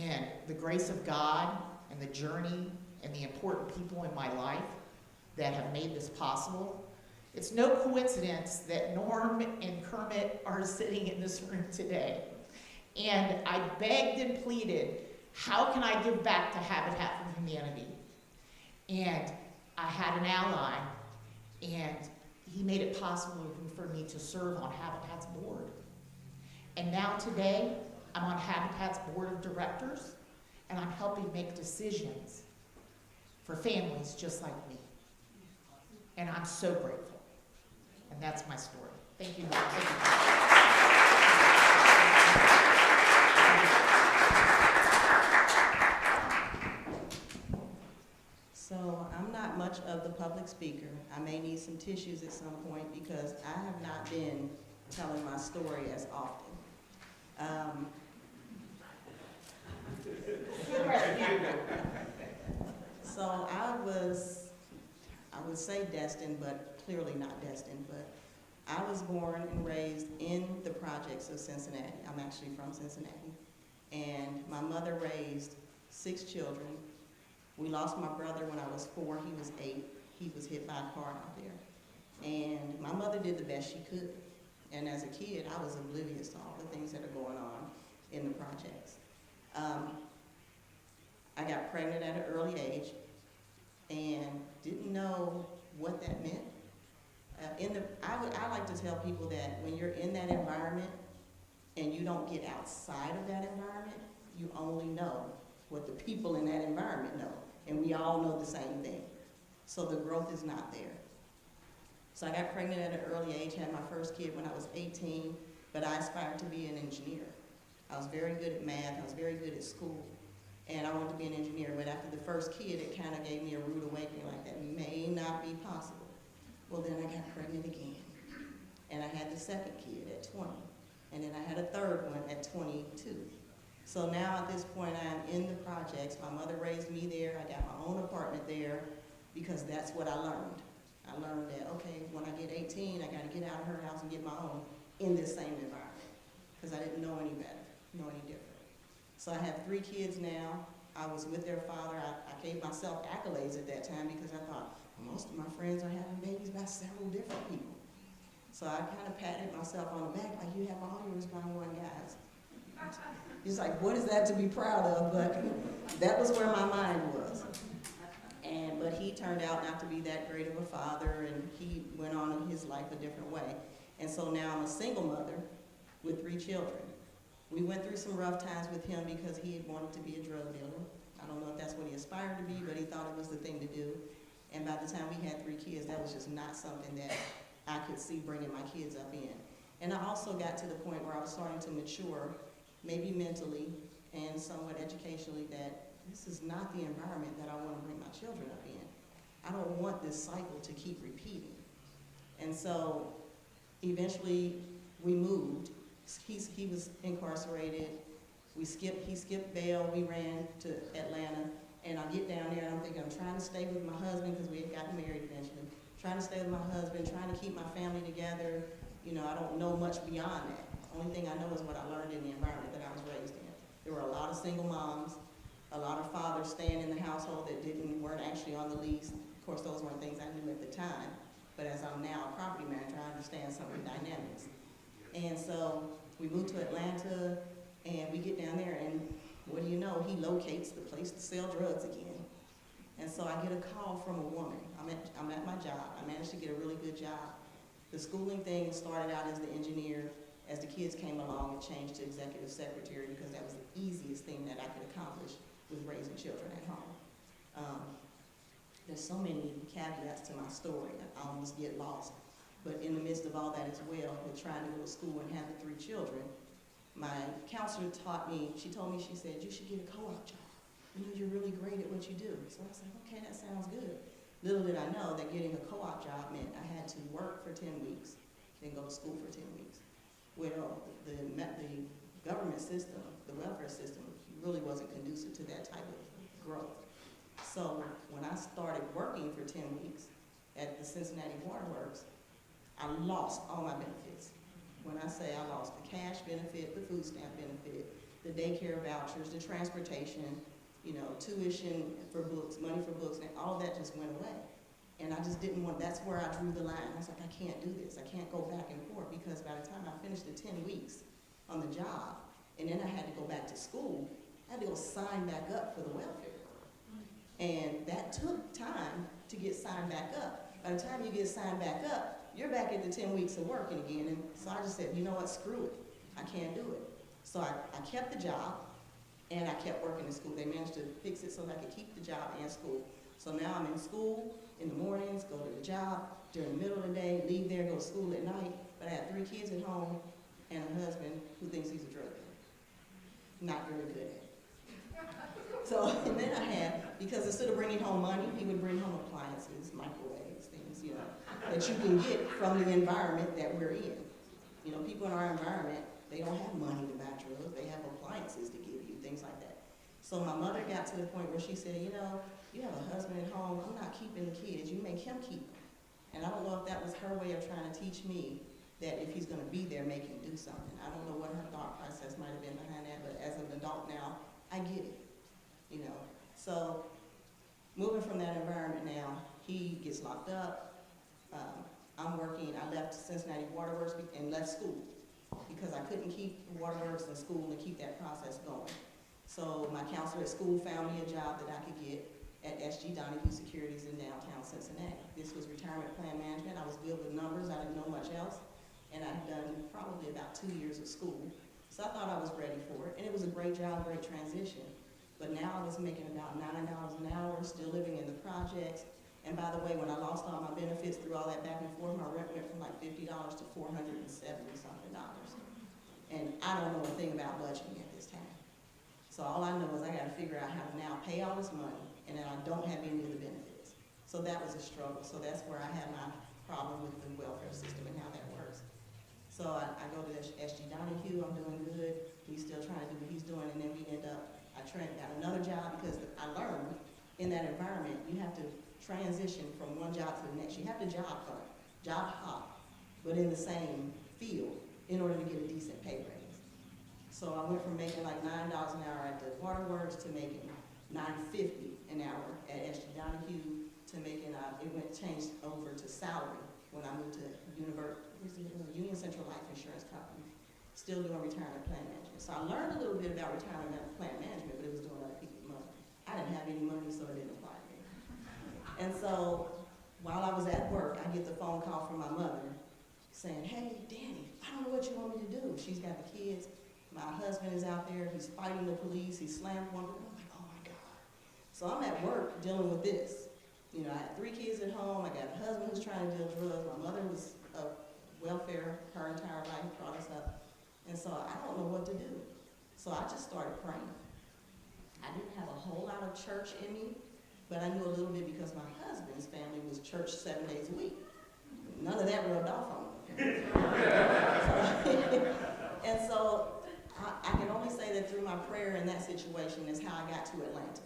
and the grace of God and the journey and the important people in my life that have made this possible. It's no coincidence that Norm and Kermit are sitting in this room today. And I begged and pleaded, how can I give back to Habitat for Humanity? And I had an ally, and he made it possible for me to serve on Habitat's board. And now today, I'm on Habitat's board of directors, and I'm helping make decisions for families just like me. And I'm so grateful. And that's my story. Thank you. Thank you. So I'm not much of the public speaker. I may need some tissues at some point because I have not been telling my story as often. So I would say destined, but clearly not destined, but I was born and raised in the projects of Cincinnati. I'm actually from Cincinnati. And my mother raised 6 children. We lost my brother when I was 4, he was 8. He was hit by a car out there. And my mother did the best she could. And as a kid, I was oblivious to all the things that are going on in the projects. I got pregnant at an early age and didn't know what that meant. I like to tell people that when you're in that environment and you don't get outside of that environment, you only know what the people in that environment know. And we all know the same thing. So the growth is not there. So I got pregnant at an early age, had my first kid when I was 18, but I aspired to be an engineer. I was very good at math, I was very good at school, and I wanted to be an engineer, but after the first kid, it kind of gave me a rude awakening, like that may not be possible. Well, then I got pregnant again, and I had the second kid at 20, and then I had a third one at 22. So now at this point, I'm in the projects. My mother raised me there. I got my own apartment there because that's what I learned. I learned that, okay, when I get 18, I got to get out of her house and get my own in this same environment because I didn't know any better, know any different. So I have 3 kids now. I was with their father. I gave myself accolades at that time because I thought, most of my friends are having babies by several different people. So I kind of patted myself on the back like, you have all yours by one, guys. It's like, what is that to be proud of? But that was where my mind was. But he turned out not to be that great of a father, and he went on in his life a different way. And so now I'm a single mother with 3 children. We went through some rough times with him because he had wanted to be a drug dealer. I don't know if that's what he aspired to be, but he thought it was the thing to do. And by the time we had 3 kids, that was just not something that I could see bringing my kids up in. And I also got to the point where I was starting to mature, maybe mentally and somewhat educationally, that this is not the environment that I want to bring my children up in. I don't want this cycle to keep repeating. And so eventually we moved. He was incarcerated. He skipped bail. We ran to Atlanta. And I get down there and I'm thinking, I'm trying to stay with my husband because we had gotten married eventually. Trying to stay with my husband, trying to keep my family together. You know, I don't know much beyond that. Only thing I know is what I learned in the environment that I was raised in. There were a lot of single moms, a lot of fathers staying in the household that weren't actually on the lease. Of course, those weren't things I knew at the time. But as I'm now a property manager, I understand some of the dynamics. And so we moved to Atlanta, and we get down there, and what do you know? He locates the place to sell drugs again. And so I get a call from a woman. I'm at my job. I managed to get a really good job. The schooling thing started out as the engineer. As the kids came along, it changed to executive secretary because that was the easiest thing that I could accomplish with raising children at home. There's so many caveats to my story. I almost get lost. But in the midst of all that as well, with trying to go to school and have the 3 children, my counselor taught me, she told me, she said, you should get a co-op job. You know, you're really great at what you do. So I said, okay, that sounds good. Little did I know that getting a co-op job meant I had to work for 10 weeks, then go to school for 10 weeks. Well, the government system, the welfare system, really wasn't conducive to that type of growth. So when I started working for 10 weeks at the Cincinnati Waterworks, I lost all my benefits. When I say I lost the cash benefit, the food stamp benefit, the daycare vouchers, the transportation, you know, tuition for books, money for books, and all that just went away. And I just didn't want, that's where I drew the line. I was like, I can't do this. I can't go back and forth because by the time I finished the 10 weeks on the job, And then I had to go back to school. I had to go sign back up for the welfare. And that took time to get signed back up. By the time you get signed back up, you're back at the 10 weeks of working again. And so I just said, you know what, screw it. I can't do it. So I kept the job, and I kept working in school. They managed to fix it so that I could keep the job and school. So now I'm in school in the mornings, go to the job during the middle of the day, leave there, go to school at night. But I have 3 kids at home and a husband who thinks he's a drug dealer. Not very good at it. So, and then I had, because instead of bringing home money, he would bring home appliances, microwaves, things, you know, that you can get from the environment that we're in. You know, people in our environment, they don't have money to buy drugs, they have appliances to give you, things like that. So my mother got to the point where she said, you know, you have a husband at home, I'm not keeping the kids, you make him keep them. And I don't know if that was her way of trying to teach me that if he's gonna be there, make him do something. I don't know what her thought process might have been behind that, but as an adult now, I get it, you know. So moving from that environment now, he gets locked up. I'm working, I left Cincinnati Waterworks and left school because I couldn't keep Waterworks in school and keep that process going. So my counselor at school found me a job that I could get at SG Donahue Securities in downtown Cincinnati. This was retirement plan management. I was good with numbers, I didn't know much else. And I'd done probably about 2 years of school. So I thought I was ready for it. And it was a great job, great transition. But now I was making about $9 an hour, still living in the projects. And by the way, when I lost all my benefits through all that back and forth, my rent went from like $50 to $470 something. And I don't know a thing about budgeting at this time. So all I know is I gotta figure out how to now pay all this money, and then I don't have any of the benefits. So that was a struggle. So that's where I had my problem with the welfare system and how that works. So I go to SG Donahue, I'm doing good. He's still trying to do what he's doing, and then we end up, I got another job because I learned in that environment, you have to transition from one job to the next. You have to job hop, but in the same field in order to get a decent pay raise. So I went from making like $9 an hour at the Waterworks to making $9.50 an hour at SG Donahue to making, changed over to salary when I moved to Union Central Life Insurance Company, still doing retirement plan management. So I learned a little bit about retirement plan management, but it was doing other people's money. I didn't have any money, so it didn't apply to me. And so while I was at work, I get the phone call from my mother saying, hey, Danny, I don't know what you want me to do. She's got the kids. My husband is out there. He's fighting the police. He slammed one. I'm like, oh, my God. So I'm at work dealing with this. You know, I had 3 kids at home. I got a husband who's trying to deal drugs. My mother was welfare her entire life, brought us up. And so I don't know what to do. So I just started praying. I didn't have a whole lot of church in me, but I knew a little bit because my husband's family was church 7 days a week. None of that rubbed off on me. And so I can only say that through my prayer in that situation is how I got to Atlanta.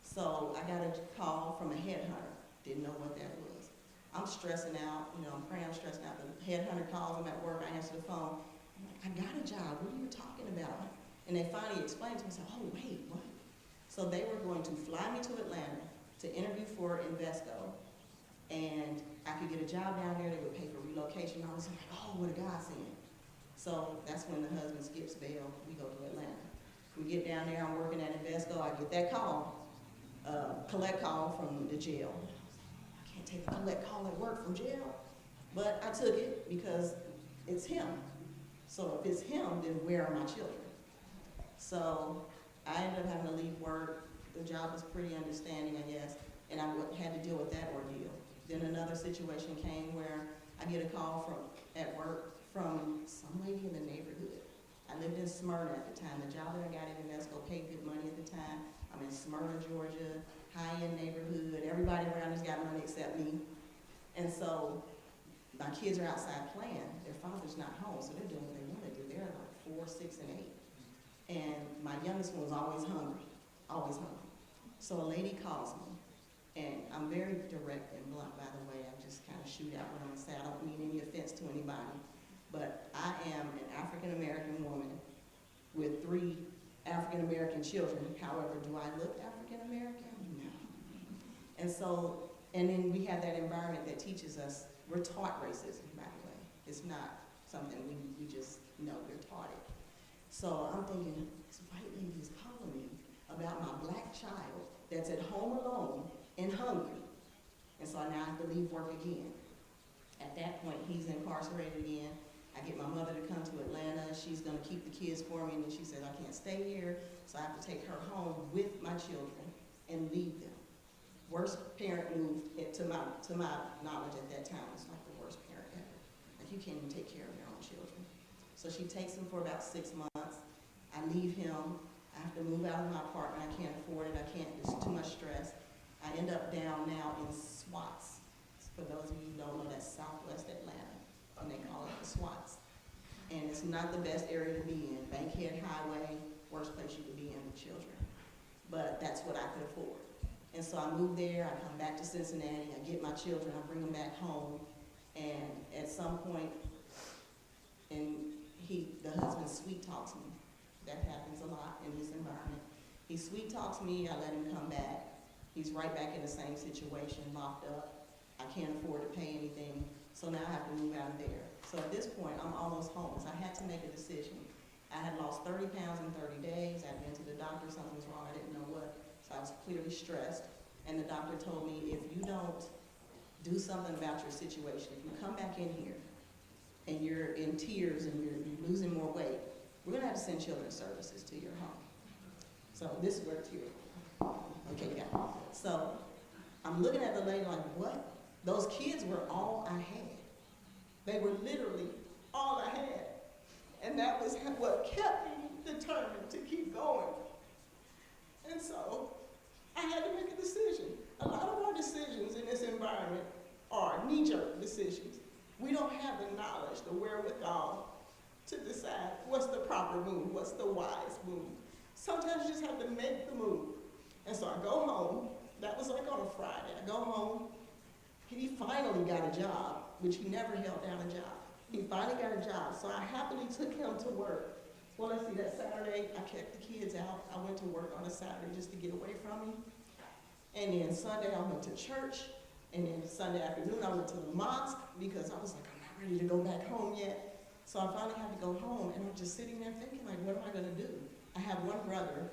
So I got a call from a headhunter. Didn't know what that was. I'm stressing out, you know, I'm praying, I'm stressing out. The headhunter calls, I'm at work, I answer the phone. I'm like, I got a job, what are you talking about? And they finally explained to me, I said, oh, wait, what? So they were going to fly me to Atlanta to interview for Invesco, and I could get a job down there, they would pay for relocation. I was like, oh, what a godsend. So that's when the husband skips bail, we go to Atlanta. We get down there, I'm working at Invesco, I get that call, collect call from the jail. I can't take a collect call at work from jail, but I took it because it's him. So if it's him, then where are my children? So I ended up having to leave work. The job was pretty understanding, I guess, and I had to deal with that ordeal. Then another situation came where I get a call at work from some lady in the neighborhood. I lived in Smyrna at the time. The job that I got in Invesco paid good money at the time. I'm in Smyrna, Georgia, high-end neighborhood. Everybody around has got money except me. And so my kids are outside playing. Their father's not home, so they're doing what they want to do. They're like 4, 6, and 8. And my youngest one was always hungry, always hungry. So a lady calls me, and I'm very direct and blunt, by the way. I just kind of shoot out what I'm gonna say. I don't mean any offense to anybody, but I am an African-American woman with 3 African-American children. However, do I look African-American? No. And so, and then we have that environment that teaches us, we're taught racism, by the way. It's not something we just know, we're taught it. So I'm thinking, this white lady is calling me about my black child that's at home alone and hungry. And so now I have to leave work again. At that point, he's incarcerated again. I get my mother to come to Atlanta. She's gonna keep the kids for me, and then she says, I can't stay here, so I have to take her home with my children and leave them. Worst parent move to my knowledge at that time. It's like the worst parent ever. Like, you can't even take care of your own children. So she takes him for about 6 months. I leave him. I have to move out of my apartment. I can't afford it. I can't, it's too much stress. I end up down now in SWATs. For those of you who don't know, that's Southwest Atlanta, and they call it the SWATs. And it's not the best area to be in. Bankhead Highway, worst place you could be in with children. But that's what I could afford. And so I moved there, I come back to Cincinnati, I get my children, I bring them back home, and at some point, the husband sweet talks me. That happens a lot in this environment. He sweet talks me, I let him come back. He's right back in the same situation, locked up. I can't afford to pay anything, so now I have to move out of there. So at this point, I'm almost homeless. I had to make a decision. I had lost 30 pounds in 30 days. I'd been to the doctor, something was wrong, I didn't know what. So I was clearly stressed. And the doctor told me, if you don't do something about your situation, if you come back in here and you're in tears and you're losing more weight, we're gonna have to send children's services to your home. So this is where the tears are. Okay, yeah. So I'm looking at the lady like, what? Those kids were all I had. They were literally all I had. And that was what kept me determined to keep going. And so I had to make a decision. A lot of our decisions in this environment are knee-jerk decisions. We don't have the knowledge, the wherewithal to decide what's the proper move, what's the wise move. Sometimes you just have to make the move. And so I go home. That was like on a Friday. I go home. He finally got a job, which he never held down a job. He finally got a job, so I happily took him to work. Well, let's see, that Saturday, I kept the kids out. I went to work on a Saturday just to get away from him. And then Sunday, I went to church. And then Sunday afternoon, I went to the mosque because I was like, I'm not ready to go back home yet. So I finally had to go home, and I'm just sitting there thinking, like, what am I gonna do? I have one brother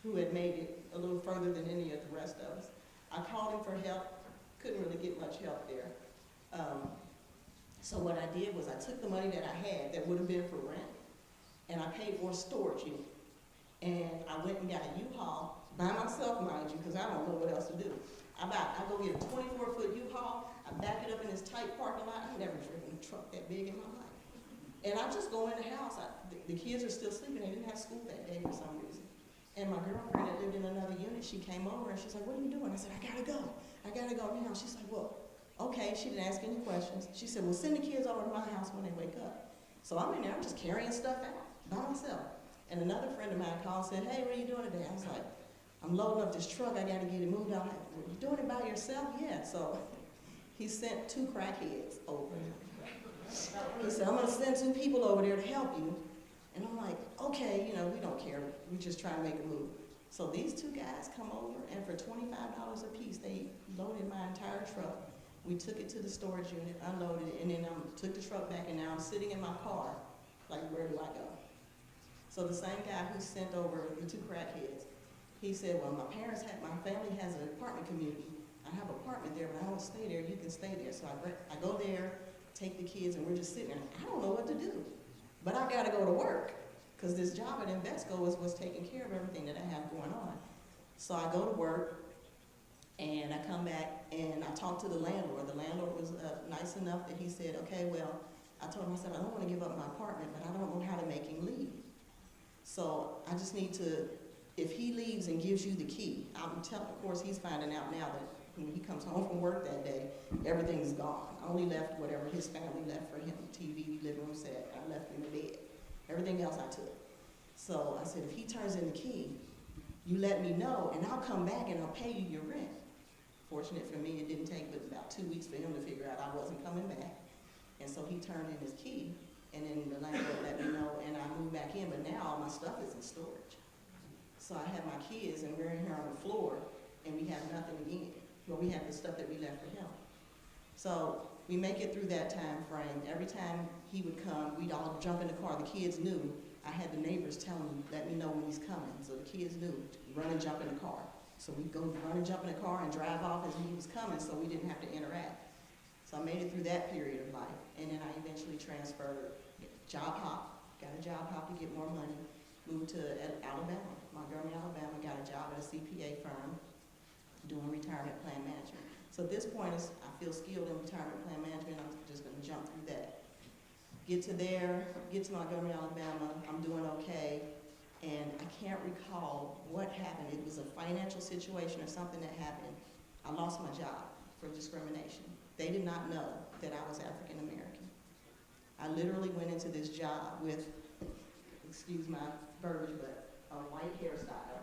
who had made it a little further than any of the rest of us. I called him for help, couldn't really get much help there. So what I did was I took the money that I had that would have been for rent, and I paid for a storage unit. And I went and got a U-Haul by myself, mind you, because I don't know what else to do. I go get a 24-foot U-Haul, I back it up in this tight parking lot. I've never driven a truck that big in my life. And I just go in the house. The kids are still sleeping. They didn't have school that day for some reason. And my girlfriend that lived in another unit, she came over and she's like, what are you doing? I said, I gotta go. I gotta go now. She's like, well, okay. She didn't ask any questions. She said, well, send the kids over to my house when they wake up. So I'm in there, I'm just carrying stuff out by myself. And another friend of mine called and said, hey, what are you doing today? I was like, I'm loading up this truck. I gotta get it moved out. Were you doing it by yourself? Yeah. So he sent 2 crackheads over. He said, I'm gonna send 2 people over there to help you. And I'm like, okay, you know, we don't care. We just try to make a move. So these 2 guys come over, and for $25 a piece, they loaded my entire truck. We took it to the storage unit, unloaded it, and then took the truck back, and now I'm sitting in my car, like, where do I go? So the same guy who sent over the 2 crackheads, he said, well, my family has an apartment community. I have an apartment there, but I don't stay there. You can stay there. So I go there, take the kids, and we're just sitting there. I don't know what to do. But I gotta go to work, because this job at Invesco was taking care of everything that I have going on. So I go to work, and I come back, and I talk to the landlord. The landlord was nice enough that he said, okay, well, I told him, I said, I don't want to give up my apartment, but I don't know how to make him leave. So I just need to, if he leaves and gives you the key, of course, he's finding out now that when he comes home from work that day, everything's gone. I only left whatever his family left for him, TV, living room set, I left him in bed. Everything else I took. So I said, if he turns in the key, you let me know, and I'll come back and I'll pay you your rent. Fortunate for me, it didn't take but about 2 weeks for him to figure out I wasn't coming back. And so he turned in his key, and then the landlord let me know, and I moved back in, but now all my stuff is in storage. So I have my kids, and we're in here on the floor, and we have nothing again. Well, we have the stuff that we left for him. So we make it through that time frame. Every time he would come, we'd all jump in the car. The kids knew I had the neighbors telling me, let me know when he's coming. So the kids knew, run and jump in the car. So we'd go run and jump in the car and drive off as he was coming so we didn't have to interact. So I made it through that period of life. And then I eventually transferred, job hop, got a job hop to get more money, moved to Alabama, Montgomery, Alabama, got a job at a CPA firm doing retirement plan management. So at this point, I feel skilled in retirement plan management. I'm just gonna jump through that. Get to there, get to Montgomery, Alabama, I'm doing okay, and I can't recall what happened. It was a financial situation or something that happened. I lost my job for discrimination. They did not know that I was African American. I literally went into this job with, excuse my verbiage, but a white hairstyle,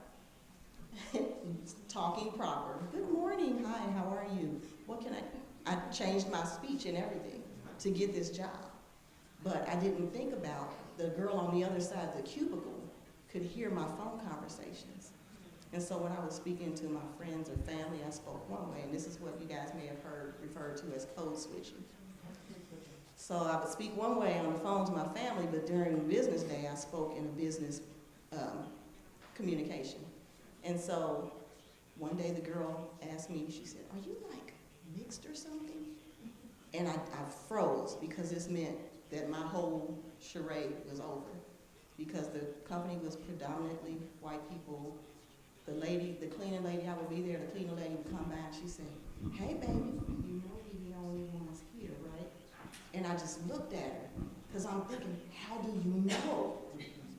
talking proper. Good morning, hi, how are you? What can I changed my speech and everything to get this job. But I didn't think about the girl on the other side of the cubicle could hear my phone conversations. And so when I was speaking to my friends or family, I spoke one way, and this is what you guys may have heard referred to as code switching. So I would speak one way on the phone to my family, but during business day, I spoke in a business communication. And so one day the girl asked me, she said, are you like mixed or something? And I froze because this meant that my whole charade was over, because the company was predominantly white people. The lady, the cleaning lady, I would be there, the cleaning lady would come by and she said, hey baby, you know we the only ones here, right? And I just looked at her, because I'm thinking, how do you know?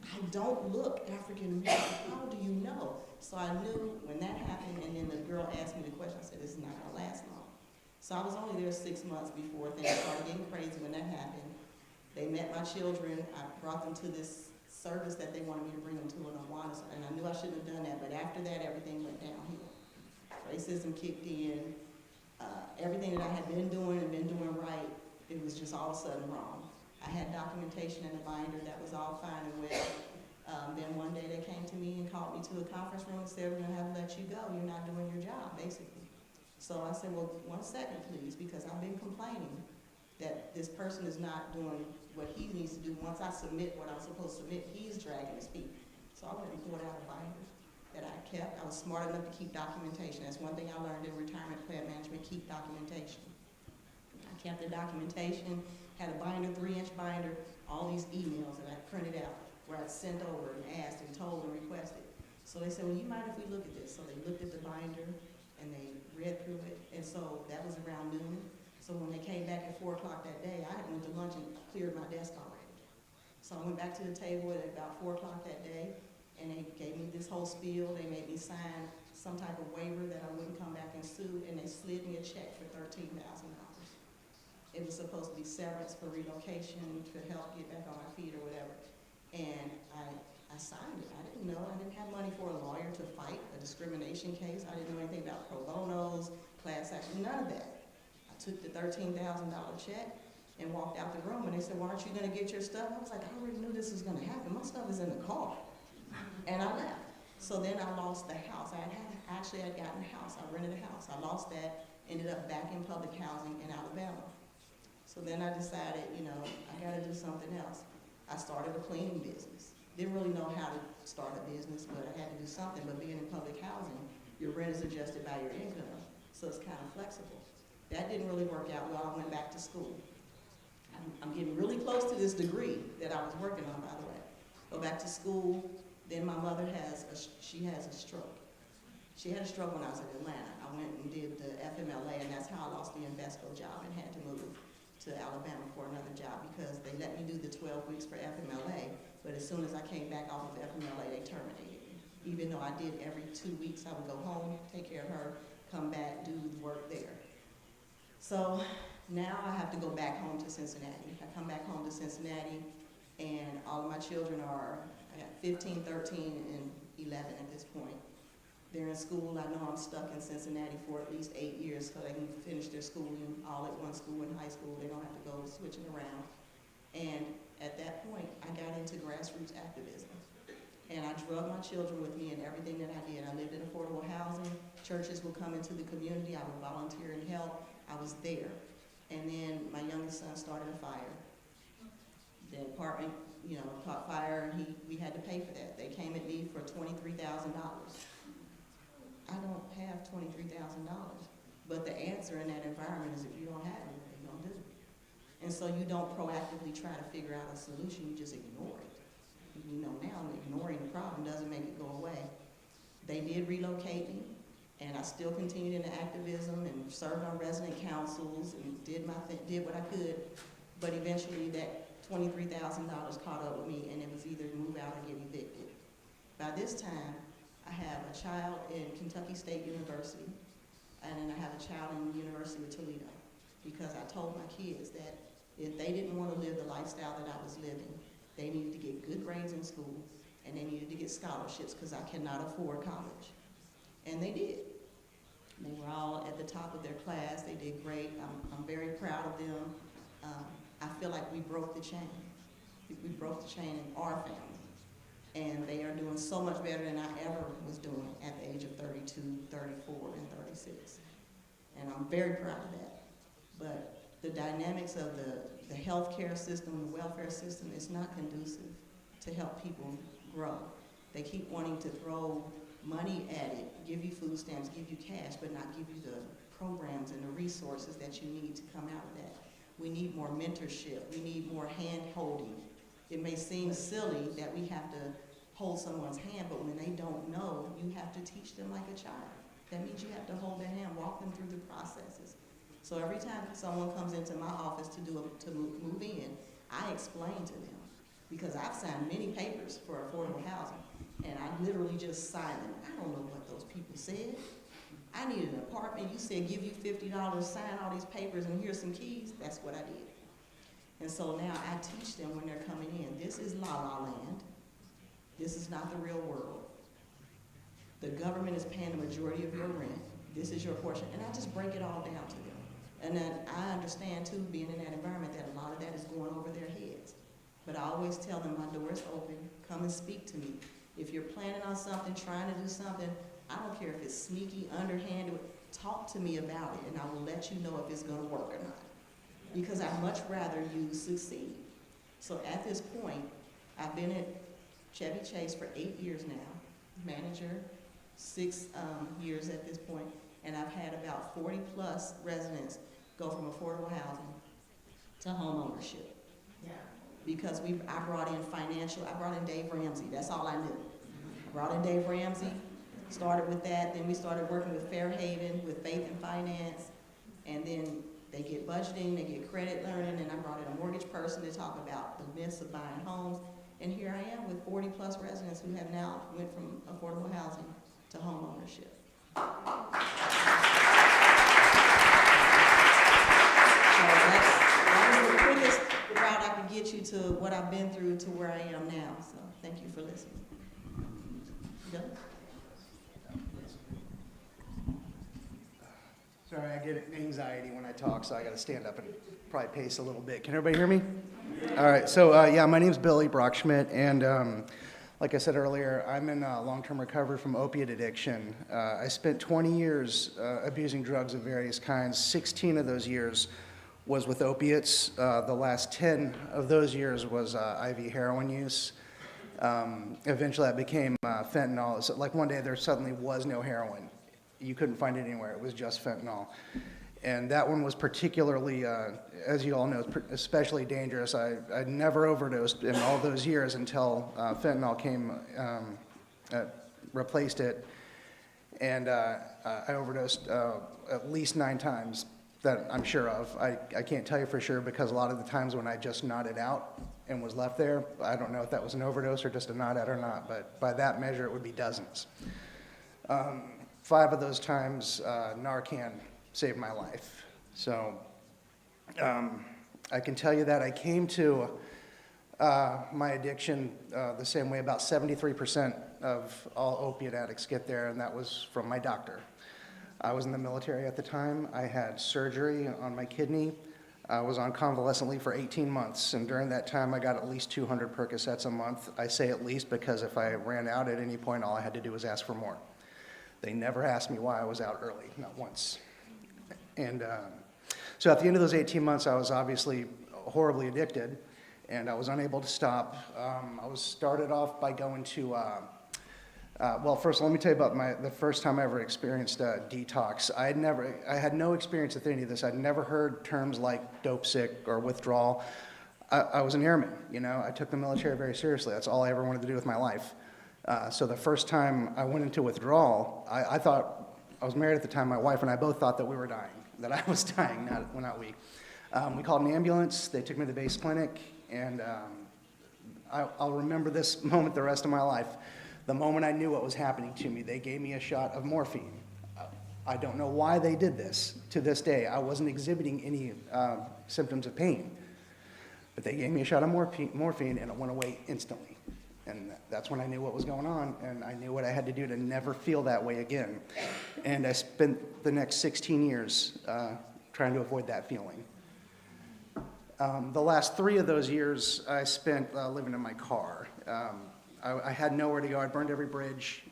I don't look African American, how do you know? So I knew when that happened, and then the girl asked me the question, I said, this is not gonna last long. So I was only there 6 months before things started getting crazy when that happened. They met my children. I brought them to this service that they wanted me to bring them to in Awana, and I knew I shouldn't have done that, but after that, everything went downhill. Racism kicked in. Everything that I had been doing right, it was just all of a sudden wrong. I had documentation in a binder that was all fine and well. Then one day they came to me and called me to a conference room and said, we're gonna have to let you go. You're not doing your job, basically. So I said, well, 1 second, please, because I've been complaining that this person is not doing what he needs to do. Once I submit what I'm supposed to submit, he's dragging his feet. So I went and pulled out a binder that I kept. I was smart enough to keep documentation. That's one thing I learned in retirement plan management, keep documentation. I kept the documentation, had a binder, 3-inch binder, all these emails that I printed out where I sent over and asked and told and requested. So they said, well, you mind if we look at this? So they looked at the binder and they read through it. And so that was around noon. So when they came back at 4 o'clock that day, I had went to lunch and cleared my desk already. So I went back to the table at about 4 o'clock that day, and they gave me this whole spiel. They made me sign some type of waiver that I wouldn't come back and sue, and they slid me a check for $13,000. It was supposed to be severance for relocation to help get back on my feet or whatever. And I signed it. I didn't know. I didn't have money for a lawyer to fight a discrimination case. I didn't know anything about pro bonos, class action, none of that. I took the $13,000 check and walked out the room, and they said, well, aren't you gonna get your stuff? I was like, I already knew this was gonna happen. My stuff is in the car. And I left. So then I lost the house. I had gotten a house. I rented a house. I lost that, ended up back in public housing in Alabama. So then I decided, you know, I gotta do something else. I started a cleaning business. Didn't really know how to start a business, but I had to do something. But being in public housing, your rent is adjusted by your income, so it's kind of flexible. That didn't really work out well. I went back to school. I'm getting really close to this degree that I was working on, by the way. Go back to school. Then my mother has a stroke. She had a stroke when I was in Atlanta. I went and did the FMLA, and that's how I lost the Invesco job and had to move to Alabama for another job, because they let me do the 12 weeks for FMLA, but as soon as I came back off of FMLA, they terminated me. Even though I did every 2 weeks, I would go home, take care of her, come back, do the work there. So now I have to go back home to Cincinnati. I come back home to Cincinnati, and all of my children are, I got 15, 13, and 11 at this point. They're in school. I know I'm stuck in Cincinnati for at least 8 years, so they can finish their schooling all at one school in high school. They don't have to go switching around. And at that point, I got into grassroots activism. And I drug my children with me in everything that I did. I lived in affordable housing. Churches would come into the community. I would volunteer and help. I was there. And then my youngest son started a fire. The apartment caught fire, and we had to pay for that. They came at me for $23,000. I don't have $23,000, but the answer in that environment is if you don't have it, what are you gonna do? And so you don't proactively try to figure out a solution, you just ignore it. Now ignoring the problem doesn't make it go away. They did relocate me, and I still continued into activism and served on resident councils and did what I could, but eventually that $23,000 caught up with me, and it was either move out or get evicted. By this time, I have a child in Kentucky State University, and then I have a child in the University of Toledo, because I told my kids that if they didn't want to live the lifestyle that I was living, they needed to get good grades in school, and they needed to get scholarships, because I cannot afford college. And they did. They were all at the top of their class. They did great. I'm very proud of them. I feel like we broke the chain. We broke the chain in our family. And they are doing so much better than I ever was doing at the age of 32, 34, and 36. And I'm very proud of that. But the dynamics of the healthcare system, the welfare system, is not conducive to help people grow. They keep wanting to throw money at it, give you food stamps, give you cash, but not give you the programs and the resources that you need to come out of that. We need more mentorship. We need more hand-holding. It may seem silly that we have to hold someone's hand, but when they don't know, you have to teach them like a child. That means you have to hold their hand, walk them through the processes. So every time someone comes into my office to move in, I explain to them, because I've signed many papers for affordable housing, and I literally just signed them. I don't know what those people said. I needed an apartment. You said give you $50, sign all these papers, and here's some keys. That's what I did. And so now I teach them when they're coming in. This is la-la land. This is not the real world. The government is paying the majority of your rent. This is your portion. And I just break it all down to them. And then I understand, too, being in that environment, that a lot of that is going over their heads. But I always tell them my door is open. Come and speak to me. If you're planning on something, trying to do something, I don't care if it's sneaky, underhanded, talk to me about it, and I will let you know if it's going to work or not. Because I'd much rather you succeed. So at this point, I've been at Chevy Chase for 8 years now, manager, 6 years at this point, and I've had about 40 plus residents go from affordable housing to home ownership. Yeah. Because I brought in Dave Ramsey, that's all I knew. I brought in Dave Ramsey, started with that, then we started working with Fairhaven, with Faith and Finance, and then they get budgeting, they get credit learning, and I brought in a mortgage person to talk about the myths of buying homes. And here I am with 40 plus residents who have now went from affordable housing to home ownership. So that was the quickest route I could get you to what I've been through to where I am now. So thank you for listening. Go. Sorry, I get anxiety when I talk, so I got to stand up and probably pace a little bit. Can everybody hear me? All right, so yeah, my name's Billy Brockschmidt, and like I said earlier, I'm in long-term recovery from opiate addiction. I spent 20 years abusing drugs of various kinds. 16 of those years was with opiates. The last 10 of those years was IV heroin use. Eventually, I became fentanyl. So, like one day, there suddenly was no heroin. You couldn't find it anywhere. It was just fentanyl. And that one was particularly, as you all know, especially dangerous. I never overdosed in all those years until fentanyl came, replaced it. And I overdosed at least 9 times that I'm sure of. I can't tell you for sure because a lot of the times when I just nodded out and was left there, I don't know if that was an overdose or just a nod out or not, but by that measure, it would be dozens. 5 of those times, Narcan saved my life. So I can tell you that I came to my addiction the same way about 73% of all opiate addicts get there, and that was from my doctor. I was in the military at the time. I had surgery on my kidney. I was on convalescent leave for 18 months, and during that time I got at least 200 Percocets a month. I say at least because if I ran out at any point, all I had to do was ask for more. They never asked me why I was out early, not once. And so at the end of those 18 months, I was obviously horribly addicted. and I was unable to stop. I was started off by going to, well, first let me tell you about the first time I ever experienced detox. I had no experience with any of this. I'd never heard terms like dope sick or withdrawal. I was an airman, you know. I took the military very seriously. That's all I ever wanted to do with my life. So the first time I went into withdrawal, I thought, I was married at the time, my wife and I both thought that we were dying, that I was dying, not we. We called an ambulance, they took me to the base clinic, and I'll remember this moment the rest of my life. The moment I knew what was happening to me, they gave me a shot of morphine. I don't know why they did this. To this day, I wasn't exhibiting any symptoms of pain. But they gave me a shot of morphine, and it went away instantly. And that's when I knew what was going on, and I knew what I had to do to never feel that way again. And I spent the next 16 years trying to avoid that feeling. The last 3 of those years I spent living in my car. I had nowhere to go. I burned every bridge.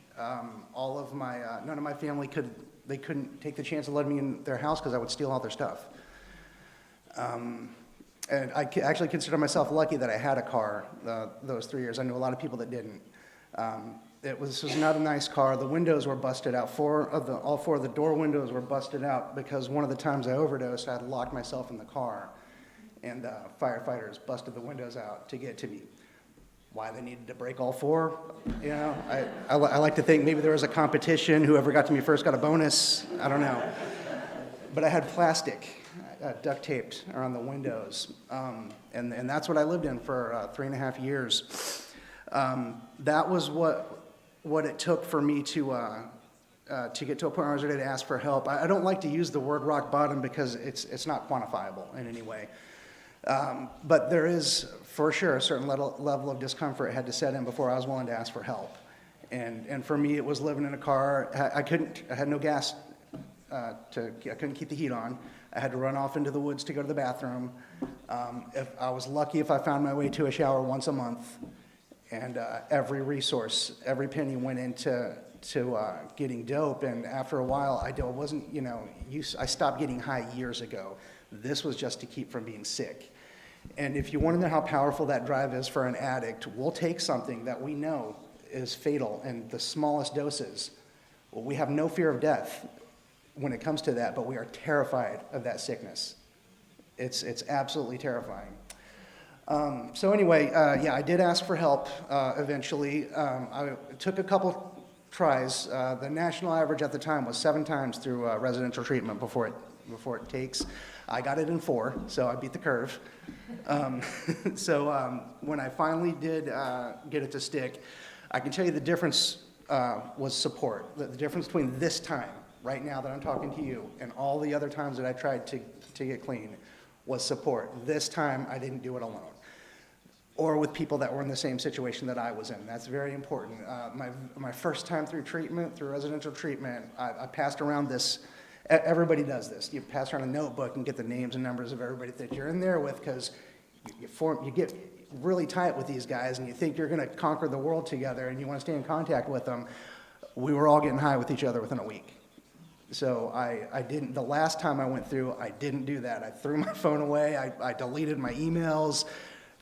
All of my, none of my family couldn't take the chance of letting me in their house because I would steal all their stuff. And I actually consider myself lucky that I had a car those 3 years. I knew a lot of people that didn't. This was not a nice car. The windows were busted out. All 4 of the door windows were busted out because one of the times I overdosed, I had locked myself in the car, and firefighters busted the windows out to get to me. Why they needed to break all 4, you know? I like to think maybe there was a competition. Whoever got to me first got a bonus. I don't know. But I had plastic duct taped around the windows, and that's what I lived in for 3.5 years. That was what it took for me to get to a point where I was ready to ask for help. I don't like to use the word rock bottom because it's not quantifiable in any way. But there is, for sure, a certain level of discomfort had to set in before I was willing to ask for help. And for me, it was living in a car. I had no gas. I couldn't keep the heat on. I had to run off into the woods to go to the bathroom. If I was lucky if I found my way to a shower once a month. And every resource, every penny went into getting dope. And after a while, I wasn't, you know, I stopped getting high years ago. This was just to keep from being sick. And if you want to know how powerful that drive is for an addict, we'll take something that we know is fatal in the smallest doses. Well, we have no fear of death when it comes to that, but we are terrified of that sickness. It's absolutely terrifying. So anyway, yeah, I did ask for help eventually. I took a couple tries. The national average at the time was 7 times through residential treatment before it takes. I got it in 4, so I beat the curve. So when I finally did get it to stick, I can tell you the difference was support. The difference between this time, right now that I'm talking to you, and all the other times that I tried to get clean was support. This time, I didn't do it alone, or with people that were in the same situation that I was in. That's very important. My first time through treatment, through residential treatment, I passed around this. Everybody does this. You pass around a notebook and get the names and numbers of everybody that you're in there with, because you get really tight with these guys, and you think you're going to conquer the world together, and you want to stay in contact with them. We were all getting high with each other within a week. So I didn't, the last time I went through, I didn't do that. I threw my phone away, I deleted my emails,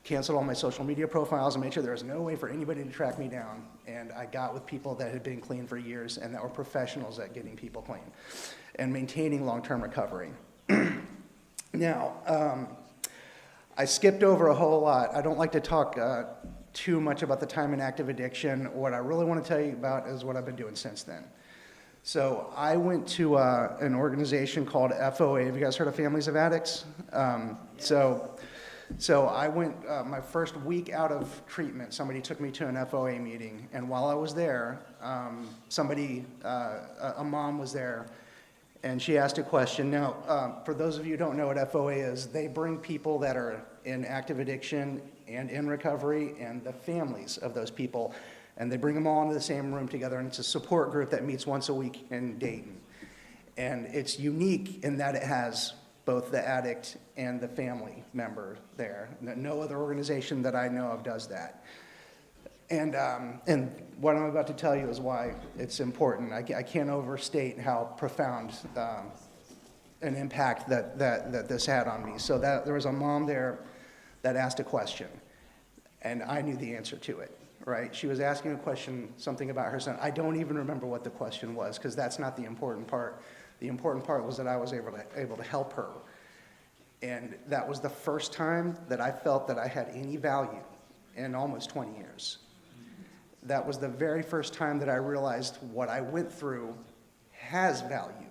canceled all my social media profiles, and made sure there was no way for anybody to track me down. And I got with people that had been clean for years and that were professionals at getting people clean and maintaining long-term recovery. Now, I skipped over a whole lot. I don't like to talk too much about the time in active addiction. What I really want to tell you about is what I've been doing since then. So I went to an organization called FOA. Have you guys heard of Families of Addicts? So I went, my first week out of treatment, somebody took me to an FOA meeting. And while I was there, a mom was there, and she asked a question. Now, for those of you who don't know what FOA is, they bring people that are in active addiction and in recovery and the families of those people, and they bring them all into the same room together, and it's a support group that meets once a week in Dayton. And it's unique in that it has both the addict and the family member there. No other organization that I know of does that. And what I'm about to tell you is why it's important. I can't overstate how profound an impact that this had on me. So there was a mom there that asked a question, and I knew the answer to it, right? She was asking a question, something about her son. I don't even remember what the question was, because that's not the important part. The important part was that I was able to help her. And that was the first time that I felt that I had any value in almost 20 years. That was the very first time that I realized what I went through has value,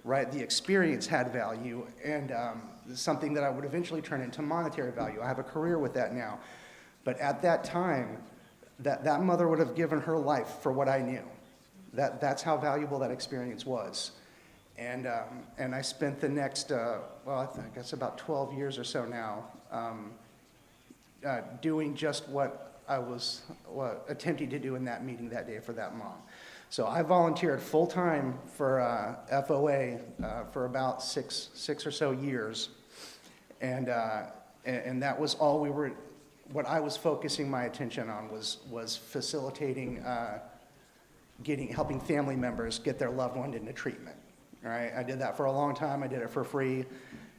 right? The experience had value, and something that I would eventually turn into monetary value. I have a career with that now. But at that time, that mother would have given her life for what I knew. That's how valuable that experience was. And I spent the next, I guess about 12 years or so now, doing just what I was attempting to do in that meeting that day for that mom. So I volunteered full-time for FOA for about six or so years. And that was all what I was focusing my attention on was facilitating, helping family members get their loved one into treatment. All right, I did that for a long time. I did it for free,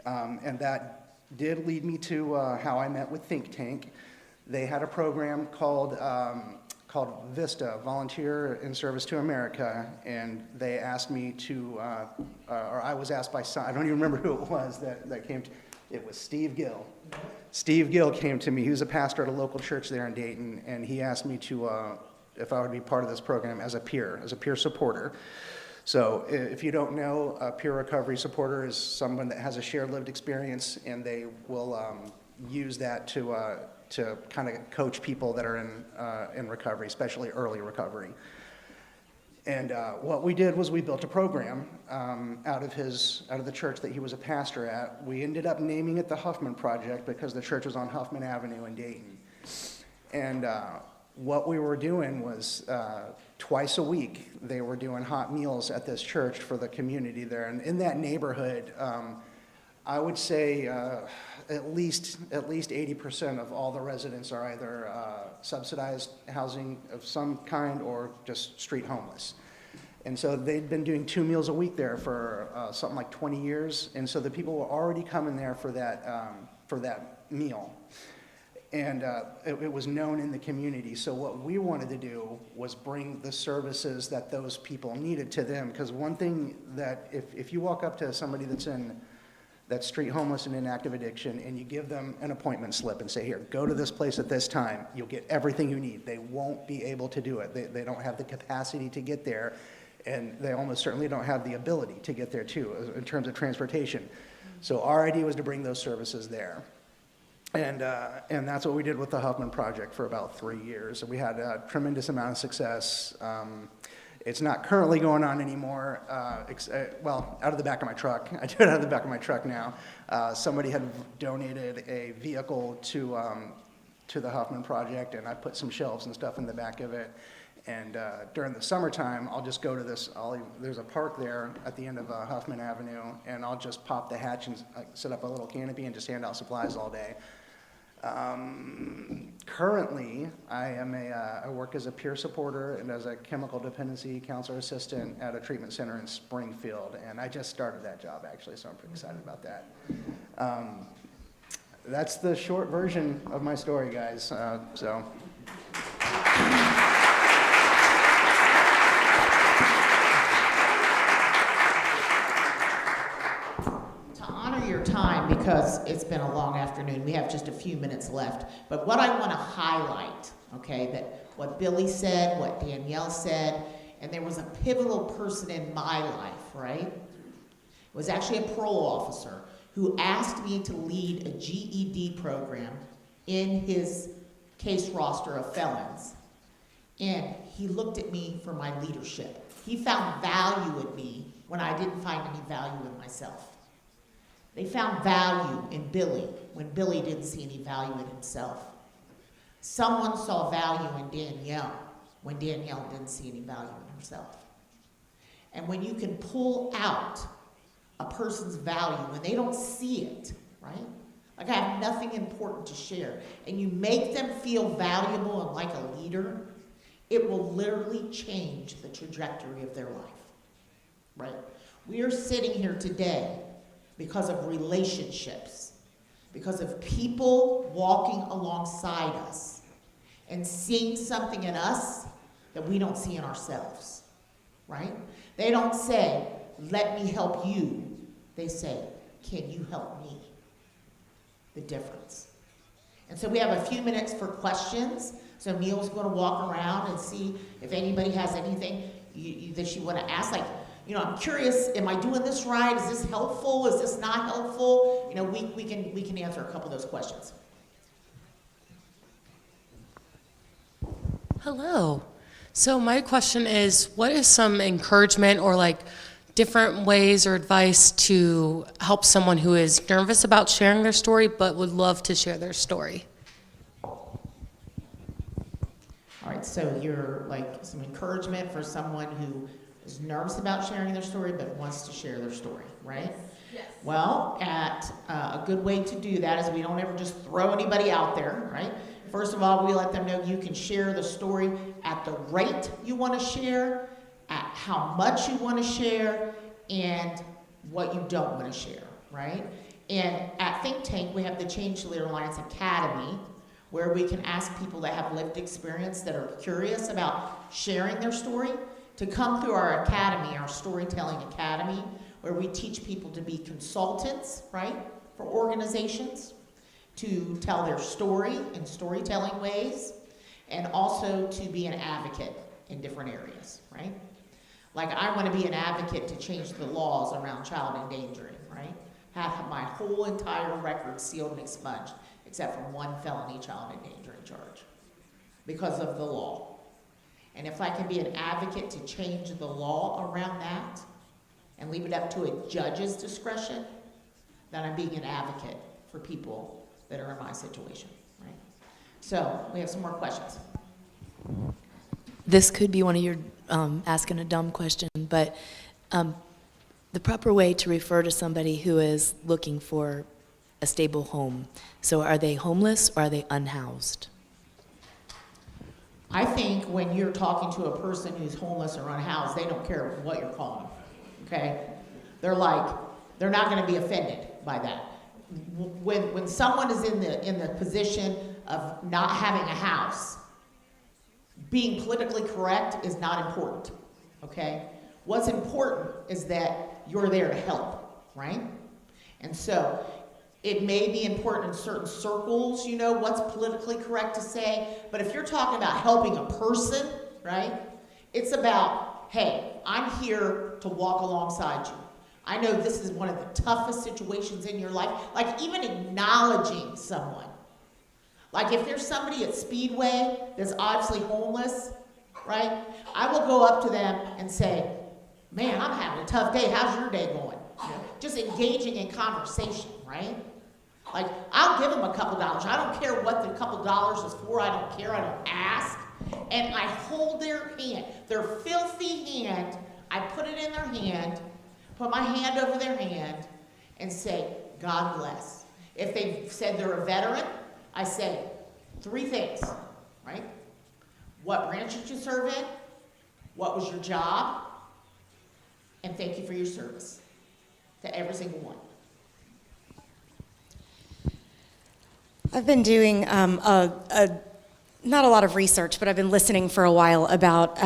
and that did lead me to how I met with Think Tank. They had a program called VISTA, Volunteer in Service to America, and they asked me to, or I was asked by I don't even remember who it was that came to, it was Steve Gill. Steve Gill came to me. He was a pastor at a local church there in Dayton, and he asked me to, if I would be part of this program as a peer supporter. So if you don't know, a peer recovery supporter is someone that has a shared lived experience, and they will use that to kind of coach people that are in recovery, especially early recovery. And what we did was we built a program out of the church that he was a pastor at. We ended up naming it the Huffman Project because the church was on Huffman Avenue in Dayton. And what we were doing was twice a week, they were doing hot meals at this church for the community there. And in that neighborhood, I would say at least 80% of all the residents are either subsidized housing of some kind or just street homeless. And so they'd been doing 2 meals a week there for something like 20 years. And so the people were already coming there for that meal. And it was known in the community. So what we wanted to do was bring the services that those people needed to them. Because one thing that if you walk up to somebody that's street homeless and in active addiction, and you give them an appointment slip and say, here, go to this place at this time, you'll get everything you need. They won't be able to do it. They don't have the capacity to get there, and they almost certainly don't have the ability to get there too, in terms of transportation. So our idea was to bring those services there. And that's what we did with the Huffman Project for about 3 years. We had a tremendous amount of success. It's not currently going on anymore, well, out of the back of my truck. I do it out of the back of my truck now. Somebody had donated a vehicle to the Huffman Project, and I put some shelves and stuff in the back of it. And during the summertime, I'll just go to there's a park there at the end of Huffman Avenue, and I'll just pop the hatch and set up a little canopy and just hand out supplies all day. Currently, I work as a peer supporter and as a chemical dependency counselor assistant at a treatment center in Springfield, and I just started that job actually, so I'm pretty excited about that. That's the short version of my story, guys. Your time, because it's been a long afternoon. We have just a few minutes left. But what I want to highlight, okay, that what Billy said, what Danielle said, and there was a pivotal person in my life, right? It was actually a parole officer who asked me to lead a GED program in his case roster of felons. And he looked at me for my leadership. He found value in me when I didn't find any value in myself. They found value in Billy when Billy didn't see any value in himself. Someone saw value in Danielle when Danielle didn't see any value in herself. And when you can pull out a person's value when they don't see it, right? Like I have nothing important to share, and you make them feel valuable and like a leader, it will literally change the trajectory of their life, right? We are sitting here today because of relationships, because of people walking alongside us and seeing something in us that we don't see in ourselves, right? They don't say, let me help you. They say, can you help me? The difference. And so we have a few minutes for questions. So Neal's going to walk around and see if anybody has anything that you want to ask. Like, you know, I'm curious, am I doing this right? Is this helpful? Is this not helpful? You know, we can answer a couple of those questions. Hello. So my question is, what is some encouragement or like different ways or advice to help someone who is nervous about sharing their story but would love to share their story? All right, so you're like some encouragement for someone who is nervous about sharing their story but wants to share their story, right? Yes. Well, a good way to do that is we don't ever just throw anybody out there, right? First of all, we let them know you can share the story at the rate you want to share, at how much you want to share, and what you don't want to share, right? And at Think Tank, we have the Change Leader Alliance Academy, where we can ask people that have lived experience that are curious about sharing their story to come through our academy, our Storytelling Academy, where we teach people to be consultants, right, for organizations, to tell their story in storytelling ways, and also to be an advocate in different areas, right? Like, I want to be an advocate to change the laws around child endangering, right? Have my whole entire record sealed and expunged, except for one felony child endangering charge, because of the law. And if I can be an advocate to change the law around that, and leave it up to a judge's discretion, then I'm being an advocate for people that are in my situation, right? So, we have some more questions. This could be one of your asking a dumb question, but the proper way to refer to somebody who is looking for a stable home. So are they homeless or are they unhoused? I think when you're talking to a person who's homeless or unhoused, they don't care what you're calling them, okay? They're not gonna be offended by that. When someone is in the position of not having a house, being politically correct is not important, okay? What's important is that you're there to help, right? And so it may be important in certain circles, you know, what's politically correct to say, but if you're talking about helping a person, right, it's about, hey, I'm here to walk alongside you. I know this is one of the toughest situations in your life, like even acknowledging someone. Like if there's somebody at Speedway that's obviously homeless, right, I will go up to them and say, man, I'm having a tough day, how's your day going? You know, just engaging in conversation, right? Like, I'll give them a couple dollars. I don't care what the couple dollars is for. I don't care. I don't ask. And I hold their hand, their filthy hand. I put it in their hand, put my hand over their hand, and say, God bless. If they've said they're a veteran, I say 3 things, right? What branch did you serve in? What was your job? And thank you for your service to every single one. I've been doing not a lot of research, but I've been listening for a while about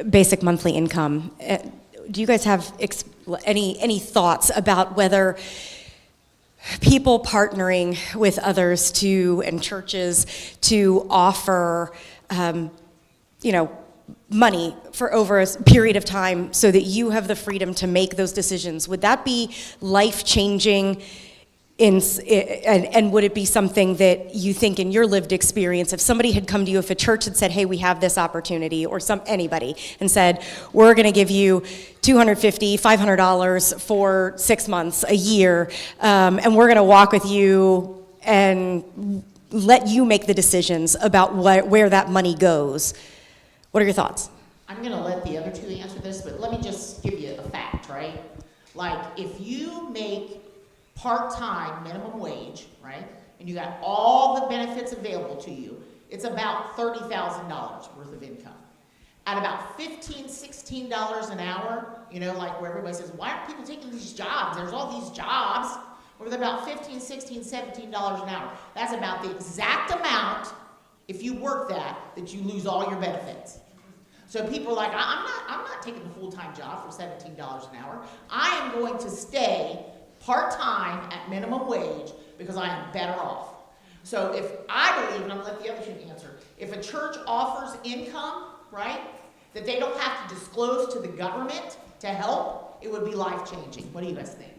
basic monthly income. Do you guys have any thoughts about whether people partnering with others and churches to offer, money for over a period of time so that you have the freedom to make those decisions, would that be life-changing? And would it be something that you think in your lived experience, if somebody had come to you, if a church had said, hey, we have this opportunity, or anybody, and said, we're going to give you $250, $500 for 6 months, a year, and we're going to walk with you and let you make the decisions about where that money goes. What are your thoughts? I'm going to let the other two answer this, but let me just give you a fact, right? Like, if you make part-time minimum wage, right, and you got all the benefits available to you, it's about $30,000 worth of income. At about $15, $16 an hour, like where everybody says, why aren't people taking these jobs? There's all these jobs. with about $15, $16, $17 an hour. That's about the exact amount, if you work that you lose all your benefits. So people are like, I'm not taking a full-time job for $17 an hour. I am going to stay part-time at minimum wage because I am better off. So if I believe, and I'm gonna let the other two answer, if a church offers income, right, that they don't have to disclose to the government to help, it would be life-changing. What do you guys think?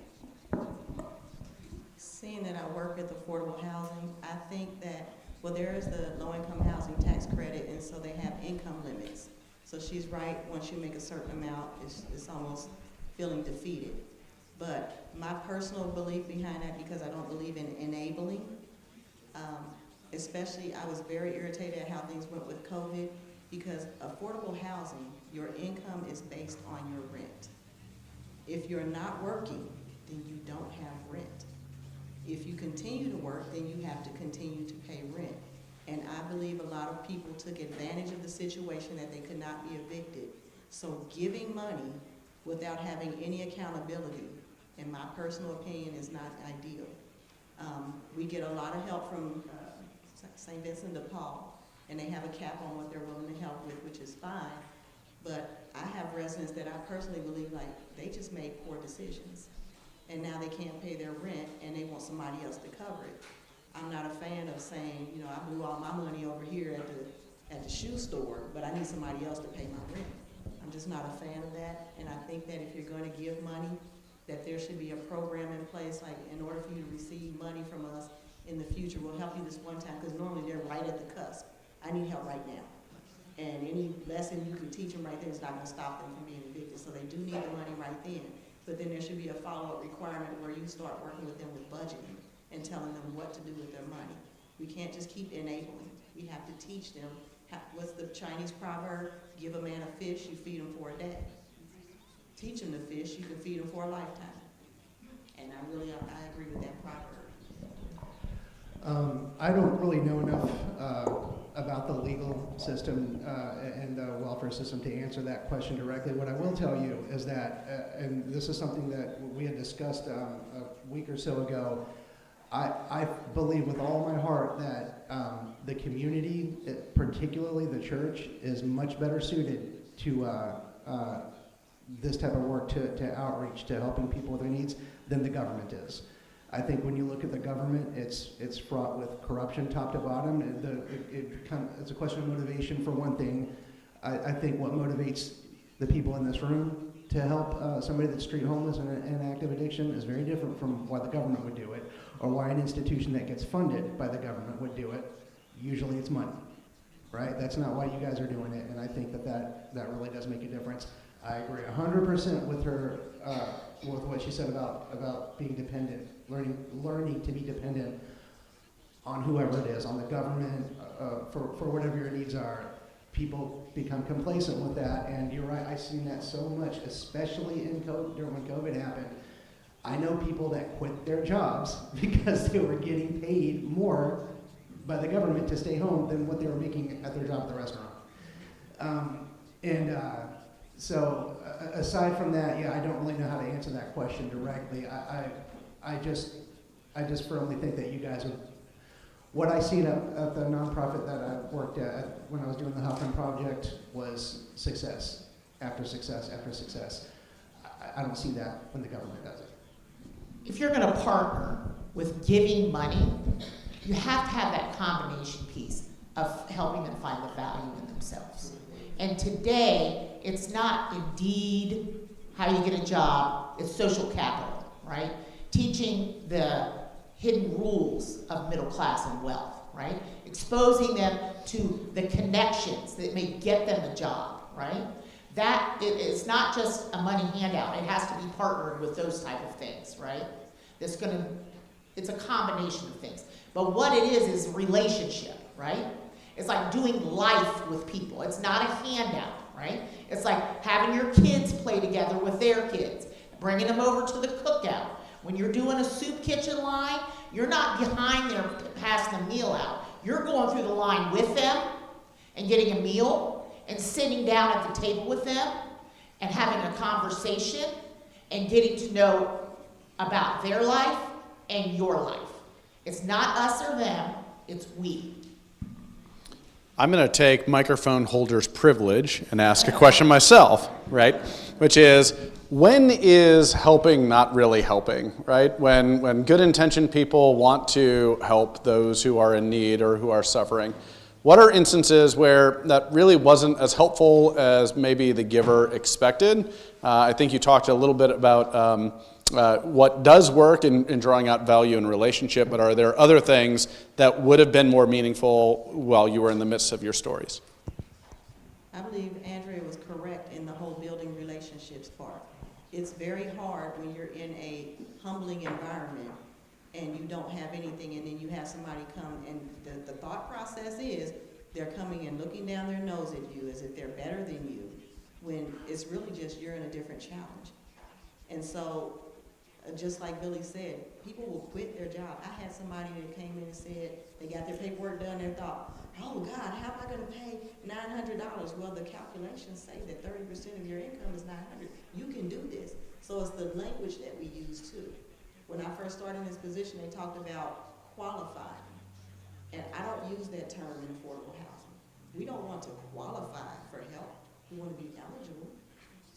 Seeing that I work with affordable housing, I think that, well, there is the low-income housing tax credit, and so they have income limits. So she's right, once you make a certain amount, it's almost feeling defeated. But my personal belief behind that, because I don't believe in enabling, especially I was very irritated at how things went with COVID, because affordable housing, your income is based on your rent. If you're not working, then you don't have rent. If you continue to work, then you have to continue to pay rent. And I believe a lot of people took advantage of the situation that they could not be evicted. So giving money without having any accountability, in my personal opinion, is not ideal. We get a lot of help from St. Vincent de Paul, and they have a cap on what they're willing to help with, which is fine. But I have residents that I personally believe, like, they just made poor decisions. And now they can't pay their rent, and they want somebody else to cover it. I'm not a fan of saying, you know, I blew all my money over here at the shoe store, but I need somebody else to pay my rent. I'm just not a fan of that, and I think that if you're going to give money, that there should be a program in place, like in order for you to receive money from us in the future, we'll help you this one time, because normally they're right at the cusp. I need help right now. And any lesson you can teach them right there is not going to stop them from being evicted, so they do need the money right then. But then there should be a follow-up requirement where you start working with them with budgeting and telling them what to do with their money. We can't just keep enabling. We have to teach them, what's the Chinese proverb? Give a man a fish, you feed him for a day. Teach him to fish, you can feed him for a lifetime. And I agree with that proverb. I don't really know enough about the legal system and the welfare system to answer that question directly. What I will tell you is that, and this is something that we had discussed a week or so ago, I believe with all my heart that the community, particularly the church, is much better suited to this type of work, to outreach, to helping people with their needs, than the government is. I think when you look at the government, it's fraught with corruption top to bottom. It's a question of motivation for one thing. I think what motivates the people in this room to help somebody that's street homeless and in active addiction is very different from why the government would do it, or why an institution that gets funded by the government would do it. Usually it's money, right? That's not why you guys are doing it, and I think that really does make a difference. I agree 100% with her, with what she said about being dependent, learning to be dependent on whoever it is, on the government, for whatever your needs are. People become complacent with that, and you're right, I've seen that so much, especially when COVID happened. I know people that quit their jobs because they were getting paid more by the government to stay home than what they were making at their job at the restaurant. So aside from that, yeah, I don't really know how to answer that question directly. I just firmly think that you guys are, what I seen at the nonprofit that I worked at when I was doing the Huffman Project was success after success after success. I don't see that when the government does it. If you're going to partner with giving money, you have to have that combination piece of helping them find the value in themselves. And today, it's not indeed how you get a job, it's social capital, right? Teaching the hidden rules of middle class and wealth, right? Exposing them to the connections that may get them a job, right? That it's not just a money handout, it has to be partnered with those type of things, right? It's a combination of things. But what it is relationship, right? It's like doing life with people. It's not a handout, right? It's like having your kids play together with their kids, bringing them over to the cookout. When you're doing a soup kitchen line, you're not behind there passing the meal out. You're going through the line with them and getting a meal and sitting down at the table with them and having a conversation and getting to know about their life and your life. It's not us or them, it's we. I'm going to take microphone holder's privilege and ask a question myself, right? Which is, when is helping not really helping, right? When good-intentioned people want to help those who are in need or who are suffering, what are instances where that really wasn't as helpful as maybe the giver expected? I think you talked a little bit about what does work in drawing out value in relationship, but are there other things that would have been more meaningful while you were in the midst of your stories? I believe Andrea was correct in the whole building relationships part. It's very hard when you're in a humbling environment and you don't have anything, and then you have somebody come, and the thought process is they're coming and looking down their nose at you as if they're better than you, when it's really just you're in a different challenge. And so, just like Billy said, people will quit their job. I had somebody that came in and said they got their paperwork done and thought, oh God, how am I going to pay $900? Well, the calculations say that 30% of your income is $900. You can do this. So it's the language that we use too. When I first started in this position, they talked about qualified. And I don't use that term in affordable housing. We don't want to qualify for help. We want to be eligible.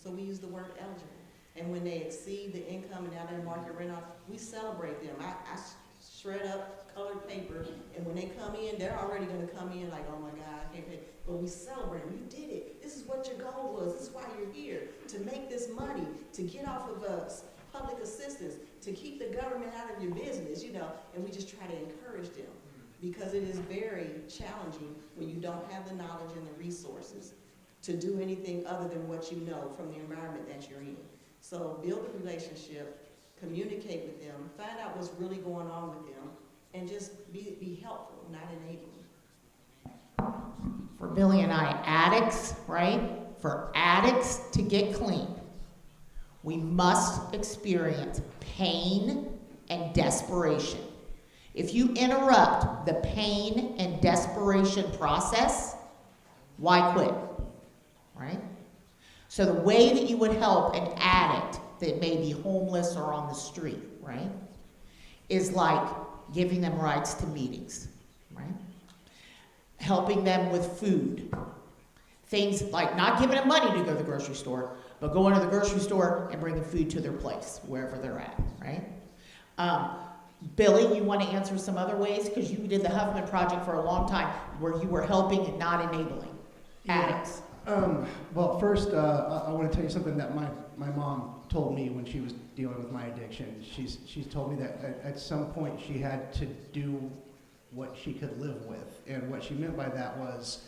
So we use the word eligible. And when they exceed the income and out there market rent off, we celebrate them. I shred up colored paper, and when they come in, they're already going to come in like, oh my God, I can't pay. But we celebrate them. You did it. This is what your goal was. This is why you're here, to make this money, to get off of public assistance, to keep the government out of your business, you know, and we just try to encourage them, because it is very challenging when you don't have the knowledge and the resources to do anything other than what you know from the environment that you're in. So build a relationship, communicate with them, find out what's really going on with them, and just be helpful, not enabling. For Billy and I, addicts, right? For addicts to get clean, we must experience pain and desperation. If you interrupt the pain and desperation process, why quit, right? So the way that you would help an addict that may be homeless or on the street, right, is like giving them rights to meetings, right? Helping them with food. Things like not giving them money to go to the grocery store, but going to the grocery store and bringing food to their place, wherever they're at, right? Billy, you want to answer some other ways? Because you did the Huffman Project for a long time, where you were helping and not enabling addicts. Well, first, I want to tell you something that my mom told me when she was dealing with my addiction. She's told me that at some point she had to do what she could live with, and what she meant by that was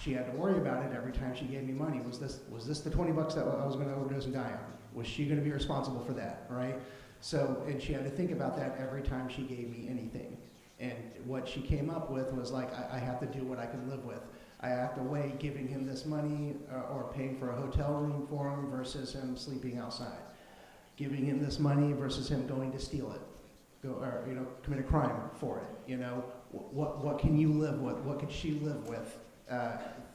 she had to worry about it every time she gave me money. Was this the $20 that I was going to overdose and die on? Was she going to be responsible for that, right? So, and she had to think about that every time she gave me anything. And what she came up with was like, I have to do what I can live with. I have to weigh giving him this money or paying for a hotel room for him versus him sleeping outside. Giving him this money versus him going to steal it, or commit a crime for it. You know, what can you live with? What could she live with?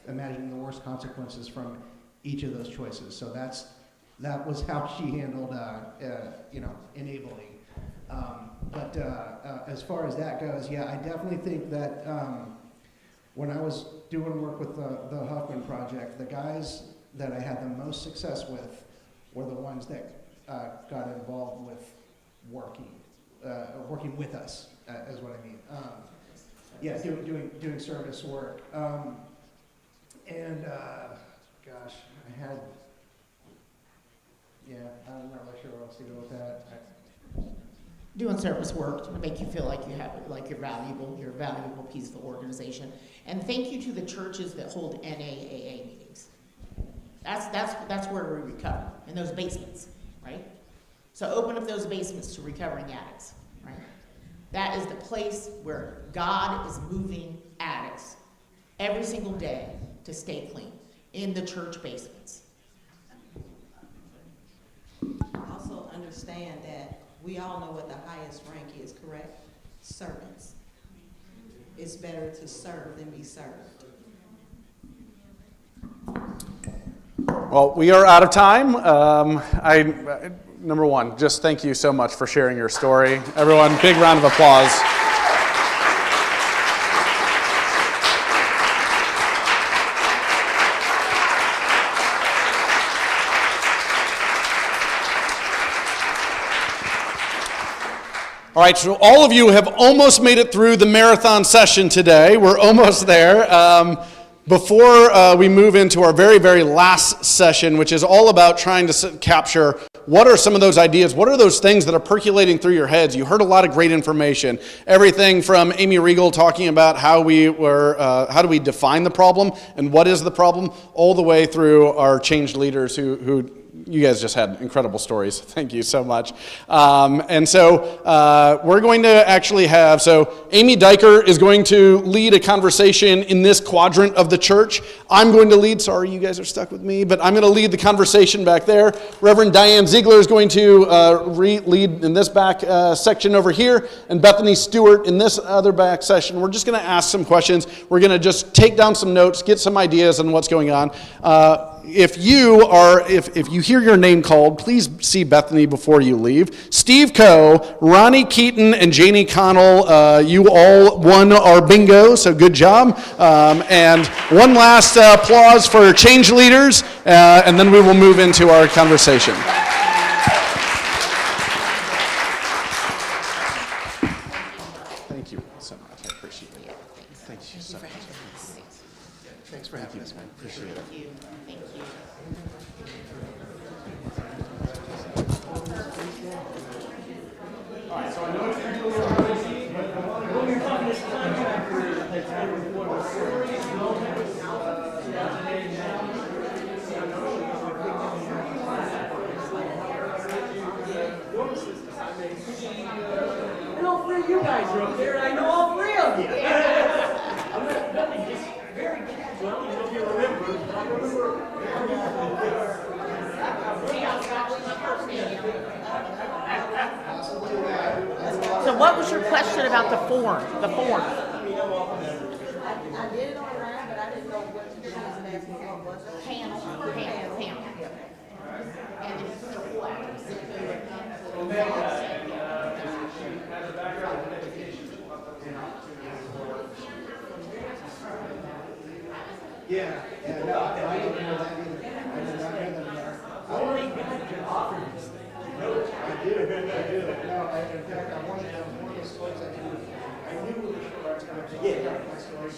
Imagining the worst consequences from each of those choices. So that was how she handled enabling. But as far as that goes, yeah, I definitely think that when I was doing work with the Huffman Project, the guys that I had the most success with were the ones that got involved with working with us, is what I mean. Doing service work. Gosh, I'm not really sure what else to do with that. Doing service work to make you feel like you're valuable. You're a valuable piece of the organization. And thank you to the churches that hold NAAA meetings. That's where we recover, in those basements, right? So open up those basements to recovering addicts, right? That is the place where God is moving addicts every single day to stay clean, in the church basements. Also understand that we all know what the highest rank is, correct? Servants. It's better to serve than be served. Well, we are out of time. number one, just thank you so much for sharing your story. Everyone, big round of applause. All right, so all of you have almost made it through the marathon session today. We're almost there. Before we move into our very, very last session, which is all about trying to capture what are some of those ideas, what are those things that are percolating through your heads. You heard a lot of great information. Everything from Amy Riegel talking about how do we define the problem and what is the problem, all the way through our changed leaders who you guys just had incredible stories. Thank you so much. And so we're going to actually have, so Amy Duiker is going to lead a conversation in this quadrant of the church. I'm going to lead, sorry you guys are stuck with me, but I'm going to lead the conversation back there. Reverend Diane Ziegler is going to lead in this back section over here, and Bethany Stewart in this other back section. We're just going to ask some questions. We're going to just take down some notes, get some ideas on what's going on. If you hear your name called, please see Bethany before you leave. Steve Coe, Ronnie Keaton, and Janie Connell, you all won our bingo, so good job. And one last applause for change leaders, and then we will move into our conversation. Thank you so much. I appreciate it. Thank you so much. Thanks for having us, man. Appreciate it. Thank you. Thank you. All right, so I know it's going to be a little noisy, but when you're talking this contract period, it takes time to report the stories. And all three of you guys are up there, and I know all three of you. I'm not nothing, just very casual. I don't know if you remember. I remember. So what was your question about the form? The form? I did it online, but I didn't know what you guys were asking what was it? Panel. And it's the flags. Yeah, no, I didn't know that either. I did not hear them there. I do. No, in fact, I wanted to have one of those stories I knew it was correct. Yeah. My story.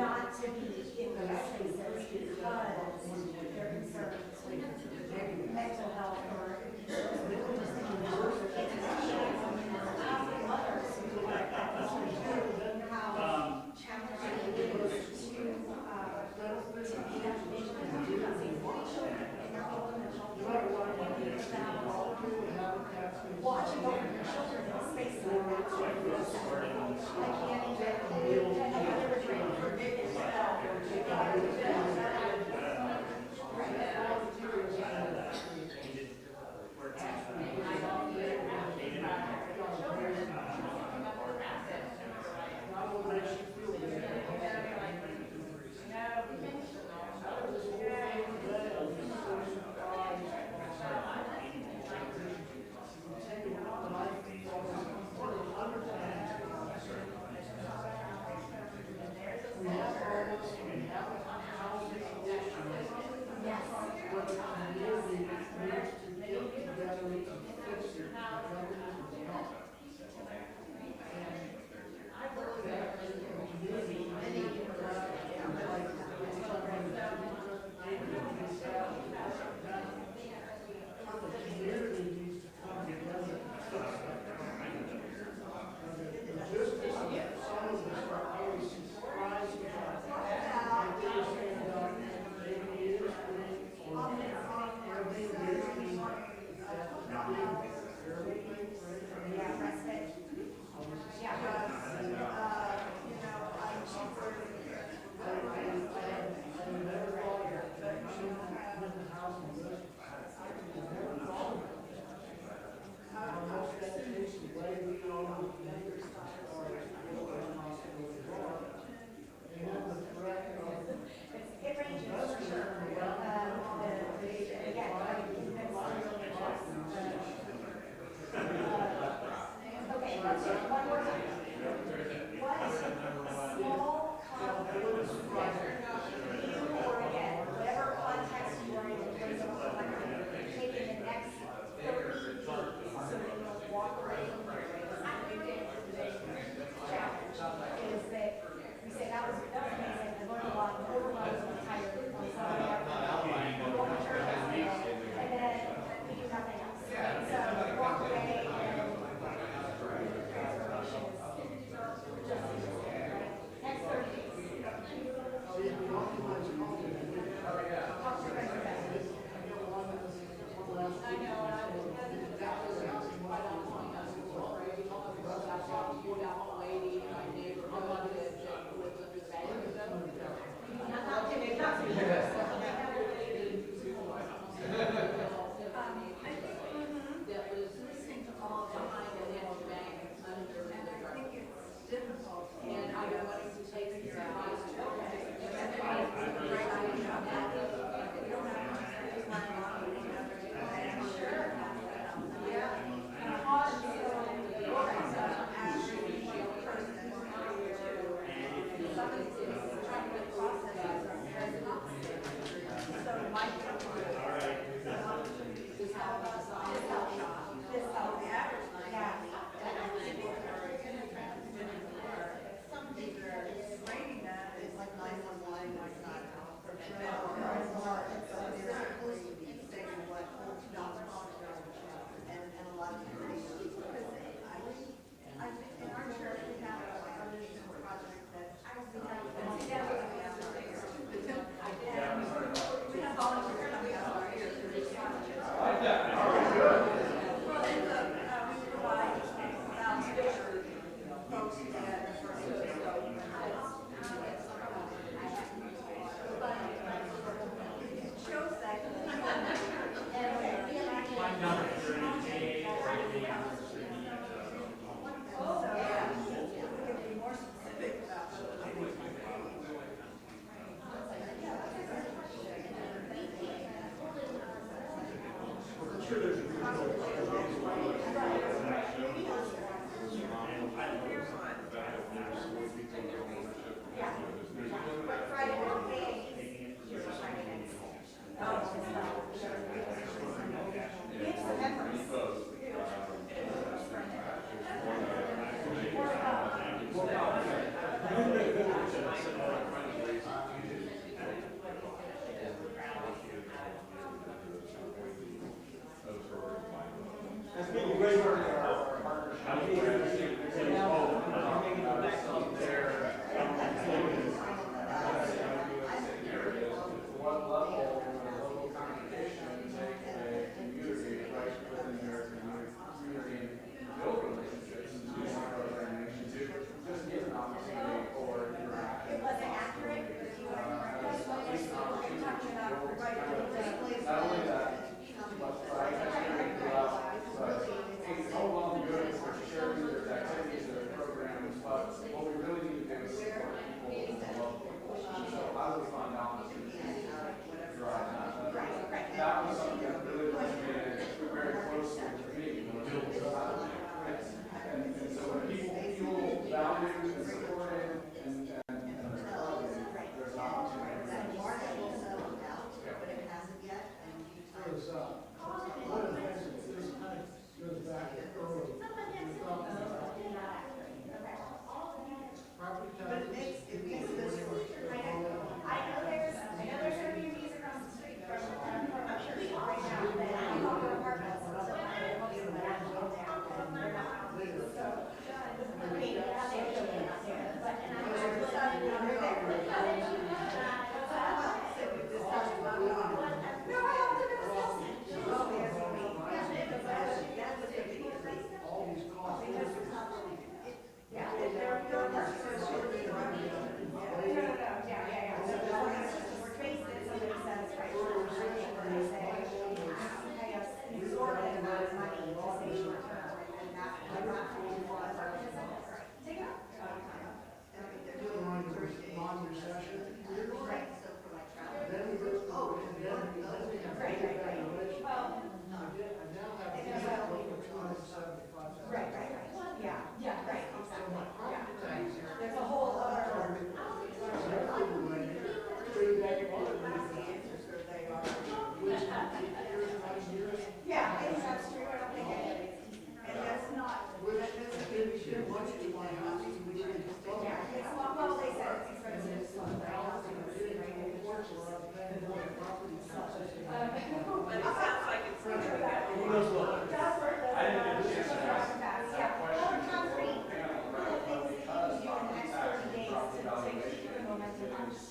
not to be in those spaces because they're concerned with mental health or others who like that. How challenging it is to be that vision and do that same function in your own watching over your children in a space like that. I can't even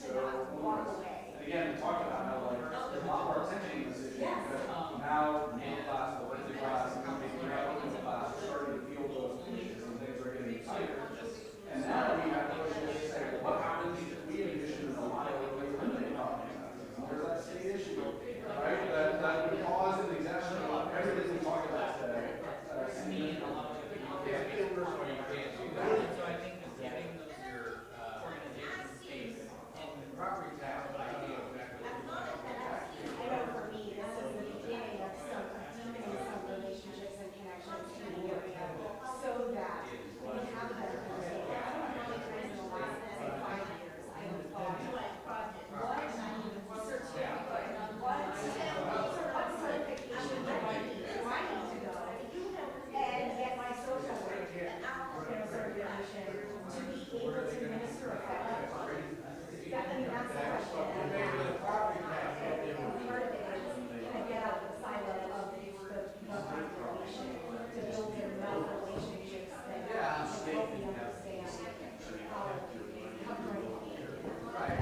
to not walk away. And again, we talked about how like there's a lot more attention in this issue because now in class, the Wednesday class, the company we have open class, we're starting to feel those pushes and things are getting tighter. And now we have to say, what happens if we in addition to the line of like limited talking about? There's that state issue, right? That would cause an exhaustion of everything we talk about today. So I think that giving those your organization space and the property tax, I don't know exactly what you're I know for me, this is the beginning of deepening some relationships and connections in the area so that we can have a better understanding. I don't know how many times in the last, say, 5 years, I have thought, what certificate, what certification do I need to go and get my social work certification to be able to minister effectively? I mean, that's the question. And part of it is kind of get out of the silo of the population to build their real relationships that help me understand how to Right.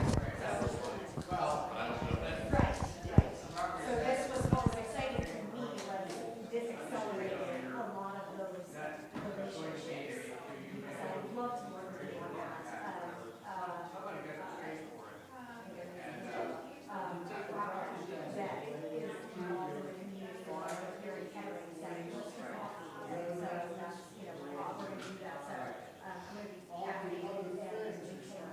So this was what was exciting to me was this accelerated a lot of those relationships. Because I would love to work with you on that. That is involved in the community for here in Kettering, setting just for coffee. And so that's, we're going to do that. So I'm going to be happy to do that in detail.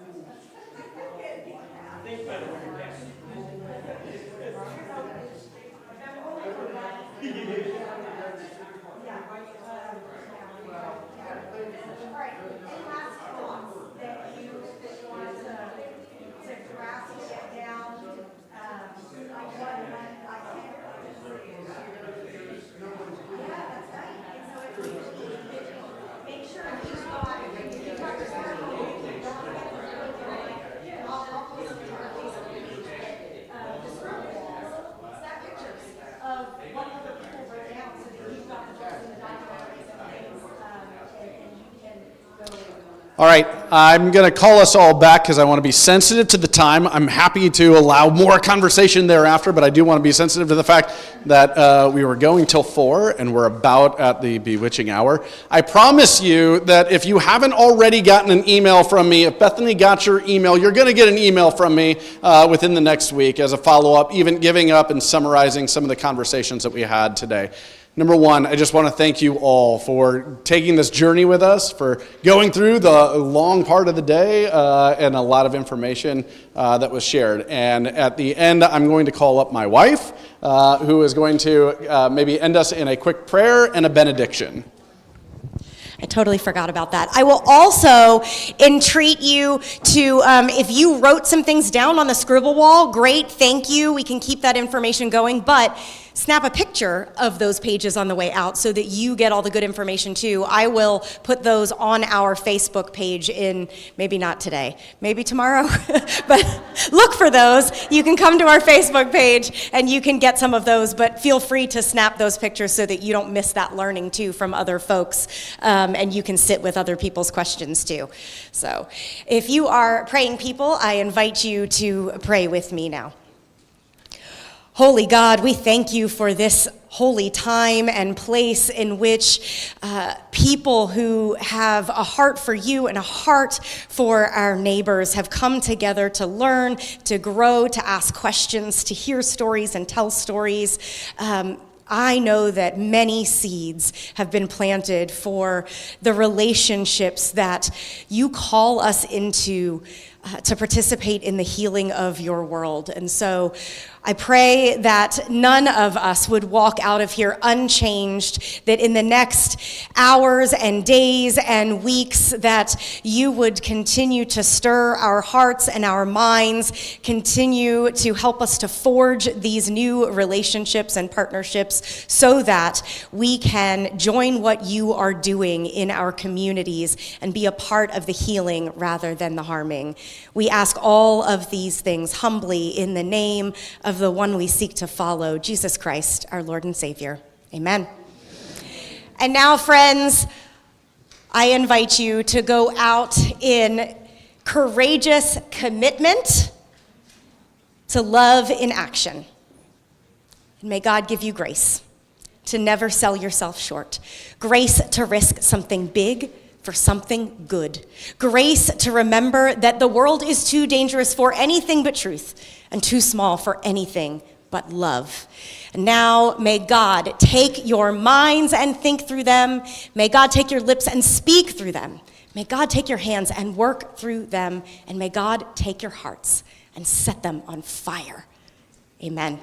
All right, I'm going to call us all back because I want to be sensitive to the time. I'm happy to allow more conversation thereafter, but I do want to be sensitive to the fact that we were going till 4 and we're about at the bewitching hour. I promise you that if you haven't already gotten an email from me, if Bethany got your email, you're going to get an email from me within the next week as a follow-up, even giving up and summarizing some of the conversations that we had today. Number one, I just want to thank you all for taking this journey with us, for going through the long part of the day and a lot of information that was shared. And at the end, I'm going to call up my wife, who is going to maybe end us in a quick prayer and a benediction. I totally forgot about that. I will also entreat you to, if you wrote some things down on the scribble wall, great, thank you. We can keep that information going, but snap a picture of those pages on the way out so that you get all the good information too. I will put those on our Facebook page in, maybe not today, maybe tomorrow, but look for those. You can come to our Facebook page and you can get some of those, but feel free to snap those pictures so that you don't miss that learning too from other folks, and you can sit with other people's questions too. So if you are praying people, I invite you to pray with me now. Holy God, we thank you for this holy time and place in which people who have a heart for you and a heart for our neighbors have come together to learn, to grow, to ask questions, to hear stories and tell stories. I know that many seeds have been planted for the relationships that you call us into to participate in the healing of your world. And so I pray that none of us would walk out of here unchanged, that in the next hours and days and weeks that you would continue to stir our hearts and our minds, continue to help us to forge these new relationships and partnerships so that we can join what you are doing in our communities and be a part of the healing rather than the harming. We ask all of these things humbly in the name of the one we seek to follow, Jesus Christ, our Lord and Savior. Amen. And now, friends, I invite you to go out in courageous commitment to love in action. And may God give you grace to never sell yourself short, grace to risk something big for something good, grace to remember that the world is too dangerous for anything but truth and too small for anything but love. And now may God take your minds and think through them. May God take your lips and speak through them. May God take your hands and work through them. And may God take your hearts and set them on fire. Amen.